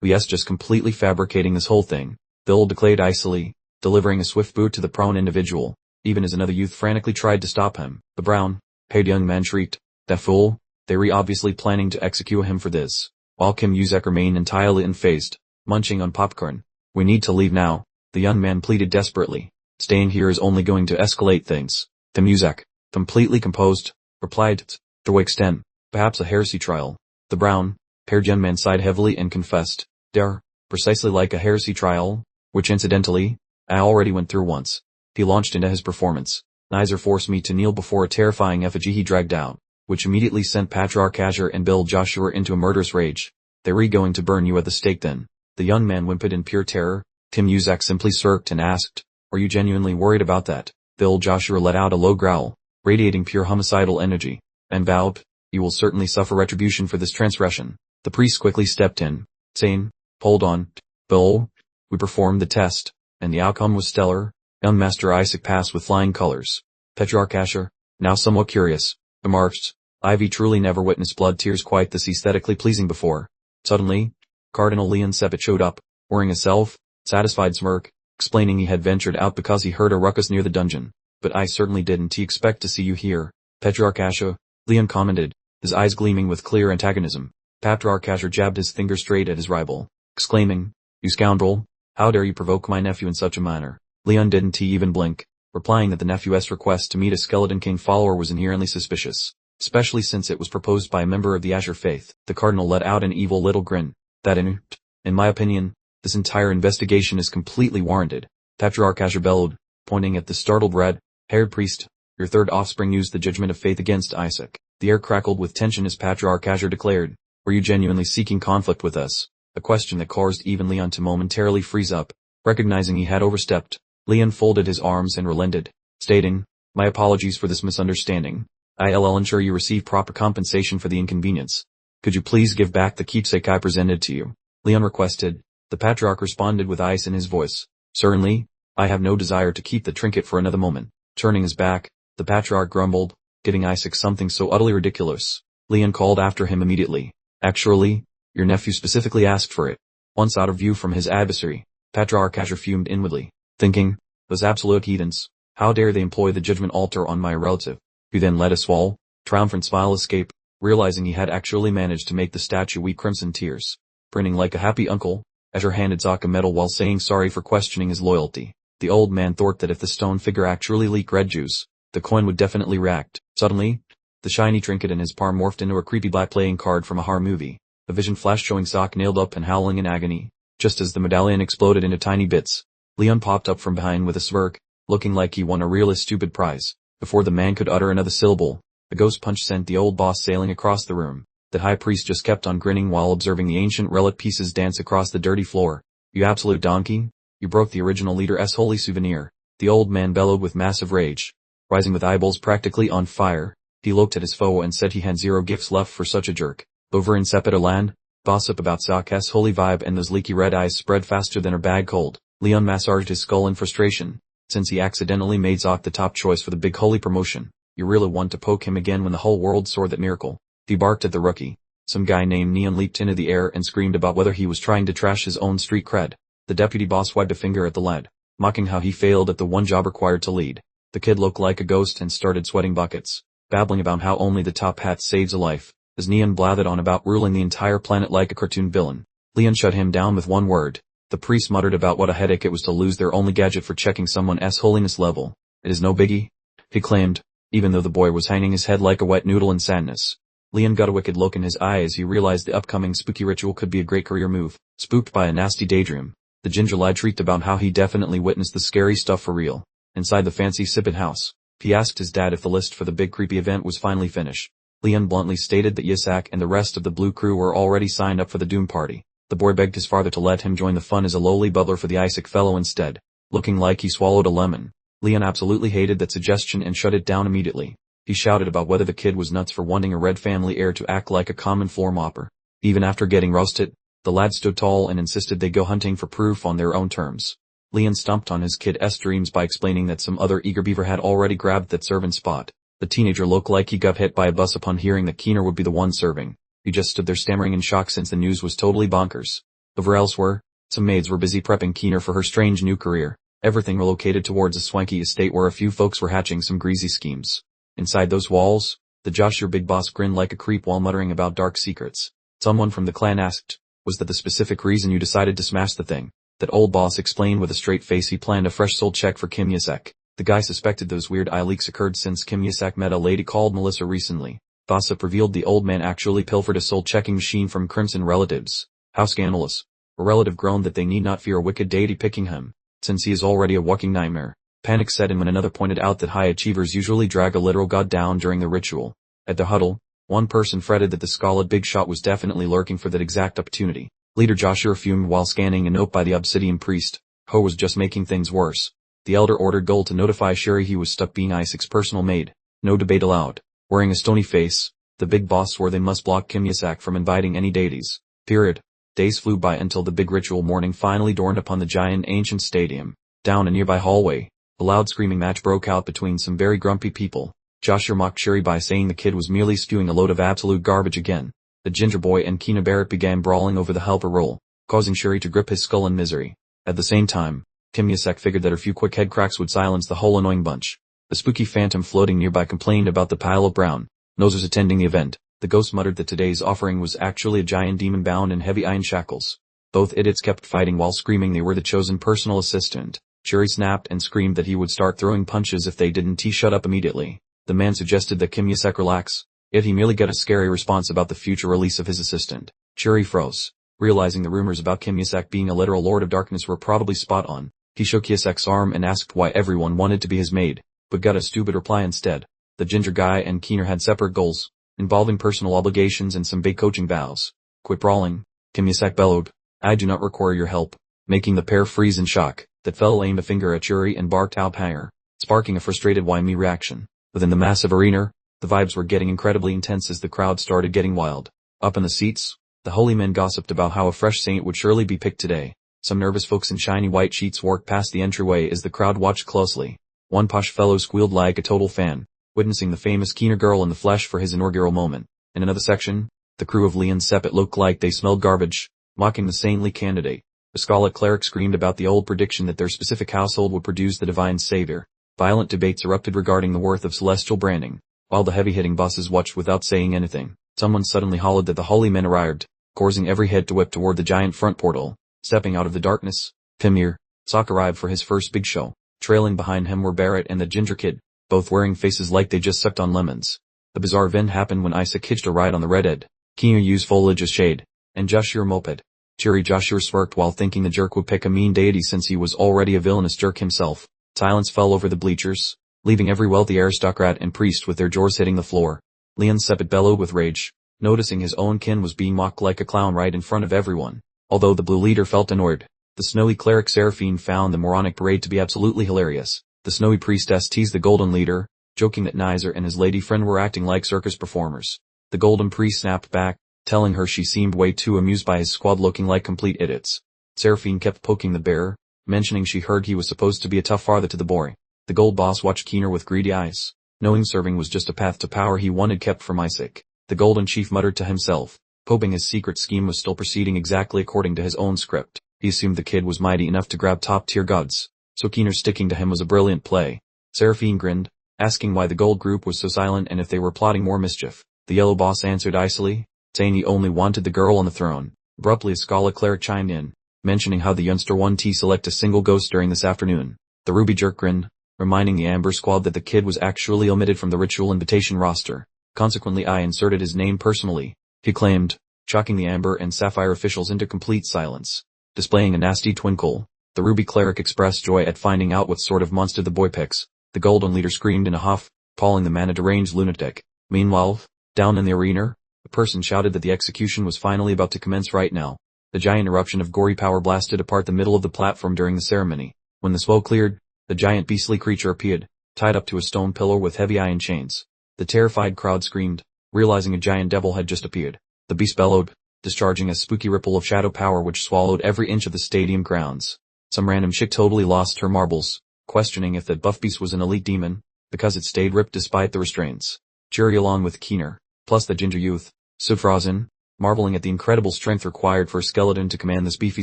Yes, just completely fabricating this whole thing," Bill declared icily, delivering a swift boot to the prone individual, even as another youth frantically tried to stop him. The brown-haired young man shrieked, "That fool! They were obviously planning to execute him for this." While Kim Yusek remained entirely unfazed, munching on popcorn. "We need to leave now," the young man pleaded desperately. "Staying here is only going to escalate things." Kim Yusek, completely composed, replied, "To extent, perhaps a heresy trial." The brown-haired young man sighed heavily and confessed, "Dare, precisely like a heresy trial, which incidentally, I already went through once." He launched into his performance. "Nizer forced me to kneel before a terrifying effigy he dragged out, which immediately sent Patriarch Asher and Bill Joshua into a murderous rage. They were going to burn you at the stake then." The young man whimpered in pure terror. Kim Yusek simply smirked and asked, "Are you genuinely worried about that?" Bill Joshua let out a low growl, radiating pure homicidal energy, and vowed, "You will certainly suffer retribution for this transgression." The priest quickly stepped in, saying, "Hold on, Bill. We performed the test, and the outcome was stellar. Young Master Isaac passed with flying colors." Patriarch Asher, now somewhat curious, remarked, "Ivy truly never witnessed blood tears quite this aesthetically pleasing before." Suddenly, Cardinal Leon Sepet showed up, wearing a self-satisfied smirk. explaining he had ventured out because he heard a ruckus near the dungeon. But I certainly didn't expect to see you here, Patriarch Asha, Leon commented, his eyes gleaming with clear antagonism. Patriarch Asha jabbed his finger straight at his rival, exclaiming, "You scoundrel! How dare you provoke my nephew in such a manner?" Leon didn't even blink, replying that the nephew's request to meet a Skeleton King follower was inherently suspicious, especially since it was proposed by a member of the Azure faith. The cardinal let out an evil little grin. In my opinion, this entire investigation is completely warranted, Patriarch Asher bellowed, pointing at the startled red-haired priest. Your third offspring used the judgment of faith against Isaac. The air crackled with tension as Patriarch Asher declared, "Were you genuinely seeking conflict with us?" A question that caused even Leon to momentarily freeze up, recognizing he had overstepped. Leon folded his arms and relented, stating, "My apologies for this misunderstanding. I'll ensure you receive proper compensation for the inconvenience. Could you please give back the keepsake I presented to you?" Leon requested. The Patriarch responded with ice in his voice. "Certainly, I have no desire to keep the trinket for another moment." Turning his back, the Patriarch grumbled, "Giving Isaac something so utterly ridiculous." Leon called after him immediately, "Actually, your nephew specifically asked for it." Once out of view from his adversary, Patriarch Asher fumed inwardly, thinking, "Those absolute heathens, how dare they employ the judgment altar on my relative?" He then let a small, triumphant smile escape, realizing he had actually managed to make the statue weep crimson tears. Grinning like a happy uncle, Asher handed Zoc a medal while saying sorry for questioning his loyalty. The old man thought that if the stone figure actually leaked red juice, the coin would definitely react. Suddenly, the shiny trinket in his palm morphed into a creepy black playing card from a horror movie. A vision flashed showing Zoc nailed up and howling in agony. Just as the medallion exploded into tiny bits, Leon popped up from behind with a smirk, looking like he won a really stupid prize. Before the man could utter another syllable, a ghost punch sent the old boss sailing across the room. The high priest just kept on grinning while observing the ancient relic pieces dance across the dirty floor. "You absolute donkey! You broke the original leader's holy souvenir!" The old man bellowed with massive rage. Rising with eyeballs practically on fire, he looked at his foe and said he had 0 gifts left for such a jerk. Over in Sepeta land, gossip about Zoc's holy vibe and those leaky red eyes spread faster than her bag cold. Leon massaged his skull in frustration, since he accidentally made Zoc the top choice for the big holy promotion. You really want to poke him again when the whole world saw that miracle. He barked at the rookie. Some guy named Neon leaped into the air and screamed about whether he was trying to trash his own street cred. The deputy boss wagged a finger at the lad, mocking how he failed at the one job required to lead. The kid looked like a ghost and started sweating buckets, babbling about how only the top hat saves a life, as Neon blathered on about ruling the entire planet like a cartoon villain. Leon shut him down with one word. The priest muttered about what a headache it was to lose their only gadget for checking someone's holiness level. "It is no biggie," he claimed, even though the boy was hanging his head like a wet noodle in sadness. Leon got a wicked look in his eye as he realized the upcoming spooky ritual could be a great career move. Spooked by a nasty daydream, the ginger lad shrieked about how he definitely witnessed the scary stuff for real. Inside the fancy sippet house, he asked his dad if the list for the big creepy event was finally finished. Leon bluntly stated that Yisak and the rest of the blue crew were already signed up for the Doom party. The boy begged his father to let him join the fun as a lowly bubbler for the Isaac fellow instead, looking like he swallowed a lemon. Leon absolutely hated that suggestion and shut it down immediately. He shouted about whether the kid was nuts for wanting a red family heir to act like a common floor mopper. Even after getting roasted, the lad stood tall and insisted they go hunting for proof on their own terms. Leon stomped on his kid's dreams by explaining that some other eager beaver had already grabbed that servant spot. The teenager looked like he got hit by a bus upon hearing that Keener would be the one serving. He just stood there stammering in shock since the news was totally bonkers. Over elsewhere, some maids were busy prepping Keener for her strange new career. Everything relocated towards a swanky estate where a few folks were hatching some greasy schemes. Inside those walls, the Joshua big boss grinned like a creep while muttering about dark secrets. Someone from the clan asked, "Was that the specific reason you decided to smash the thing?" That old boss explained with a straight face he planned a fresh soul check for Kim Yisak. The guy suspected those weird eye leaks occurred since Kim Yisak met a lady called Melissa recently. Gossip revealed the old man actually pilfered a soul-checking machine from Crimson relatives. How scandalous. A relative groaned that they need not fear a wicked deity picking him, since he is already a walking nightmare. Panic set in when another pointed out that high achievers usually drag a literal god down during the ritual. At the huddle, one person fretted that the Scalded Big Shot was definitely lurking for that exact opportunity. Leader Joshua fumed while scanning a note by the Obsidian priest. Ho was just making things worse. The elder ordered Gold to notify Sherry he was stuck being Isaac's personal maid. No debate allowed. Wearing a stony face, the big boss swore they must block Kim Yisak from inviting any deities. Period. Days flew by until the big ritual morning finally dawned upon the giant ancient stadium. Down a nearby hallway, a loud screaming match broke out between some very grumpy people. Joshua mocked Sherry by saying the kid was merely spewing a load of absolute garbage again. The ginger boy and Keena Barrett began brawling over the helper role, causing Sherry to grip his skull in misery. At the same time, Kim Yasek figured that her few quick head cracks would silence the whole annoying bunch. The spooky phantom floating nearby complained about the pile of brown nosers attending the event. The ghost muttered that today's offering was actually a giant demon bound in heavy iron shackles. Both idiots kept fighting while screaming they were the chosen personal assistant. Churi snapped and screamed that he would start throwing punches if they didn't shut up immediately. The man suggested that Kim Yasek relax, yet he merely got a scary response about the future release of his assistant. Churi froze, realizing the rumors about Kim Yasek being a literal Lord of Darkness were probably spot on. He shook Yasek's arm and asked why everyone wanted to be his maid, but got a stupid reply instead. The ginger guy and Keener had separate goals, involving personal obligations and some big coaching vows. Quit brawling, Kim Yasek bellowed. I do not require your help, making the pair freeze in shock. That fellow aimed a finger at Churi and barked out higher, sparking a frustrated why me reaction. Within the massive arena, the vibes were getting incredibly intense as the crowd started getting wild. Up in the seats, the holy men gossiped about how a fresh saint would surely be picked today. Some nervous folks in shiny white sheets worked past the entryway as the crowd watched closely. One posh fellow squealed like a total fan, witnessing the famous Keener girl in the flesh for his inaugural moment. In another section, the crew of Leon Sepet looked like they smelled garbage, mocking the saintly candidate. The Scarlet Cleric screamed about the old prediction that their specific household would produce the divine savior. Violent debates erupted regarding the worth of celestial branding. While the heavy-hitting bosses watched without saying anything, someone suddenly hollered that the holy men arrived, causing every head to whip toward the giant front portal. Stepping out of the darkness, Pimir, Sock arrived for his first big show. Trailing behind him were Barrett and the Ginger Kid, both wearing faces like they just sucked on lemons. The bizarre event happened when Isaac hitched a ride on the redhead. Keener used foliage as shade, and Joshua moped. Cheery Joshua smirked while thinking the jerk would pick a mean deity since he was already a villainous jerk himself. Silence fell over the bleachers, leaving every wealthy aristocrat and priest with their jaws hitting the floor. Leon Sepet bellowed with rage, noticing his own kin was being mocked like a clown right in front of everyone. Although the blue leader felt annoyed, the snowy cleric Seraphine found the moronic parade to be absolutely hilarious. The snowy priestess teased the golden leader, joking that Nizer and his lady friend were acting like circus performers. The golden priest snapped back, telling her she seemed way too amused by his squad looking like complete idiots. Seraphine kept poking the bear, mentioning she heard he was supposed to be a tough father to the boy. The gold boss watched Keener with greedy eyes, knowing serving was just a path to power he wanted kept from Isaac. The golden chief muttered to himself, hoping his secret scheme was still proceeding exactly according to his own script. He assumed the kid was mighty enough to grab top-tier gods, so Keener sticking to him was a brilliant play. Seraphine grinned, asking why the gold group was so silent and if they were plotting more mischief. The yellow boss answered icily, saying he only wanted the girl on the throne. Abruptly a Scala cleric chimed in, mentioning how the youngster 1T select a single ghost during this afternoon. The ruby jerk grinned, reminding the Amber Squad that the kid was actually omitted from the ritual invitation roster. Consequently I inserted his name personally, he claimed, shocking the Amber and Sapphire officials into complete silence. Displaying a nasty twinkle, the ruby cleric expressed joy at finding out what sort of monster the boy picks. The golden leader screamed in a huff, calling the man a deranged lunatic. Meanwhile, down in the arena, a person shouted that the execution was finally about to commence right now. The giant eruption of gory power blasted apart the middle of the platform during the ceremony. When the smoke cleared, the giant beastly creature appeared, tied up to a stone pillar with heavy iron chains. The terrified crowd screamed, realizing a giant devil had just appeared. The beast bellowed, discharging a spooky ripple of shadow power which swallowed every inch of the stadium grounds. Some random chick totally lost her marbles, questioning if that buff beast was an elite demon, because it stayed ripped despite the restraints. Jury along with Keener, plus the ginger youth, stood frozen, marveling at the incredible strength required for a skeleton to command this beefy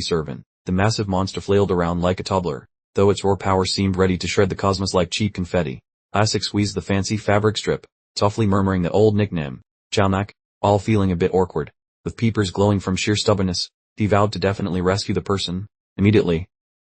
servant. The massive monster flailed around like a toddler, though its raw power seemed ready to shred the cosmos like cheap confetti. Isaac squeezed the fancy fabric strip, softly murmuring the old nickname, Chalnak, all feeling a bit awkward. With peepers glowing from sheer stubbornness, he vowed to definitely rescue the person. Immediately,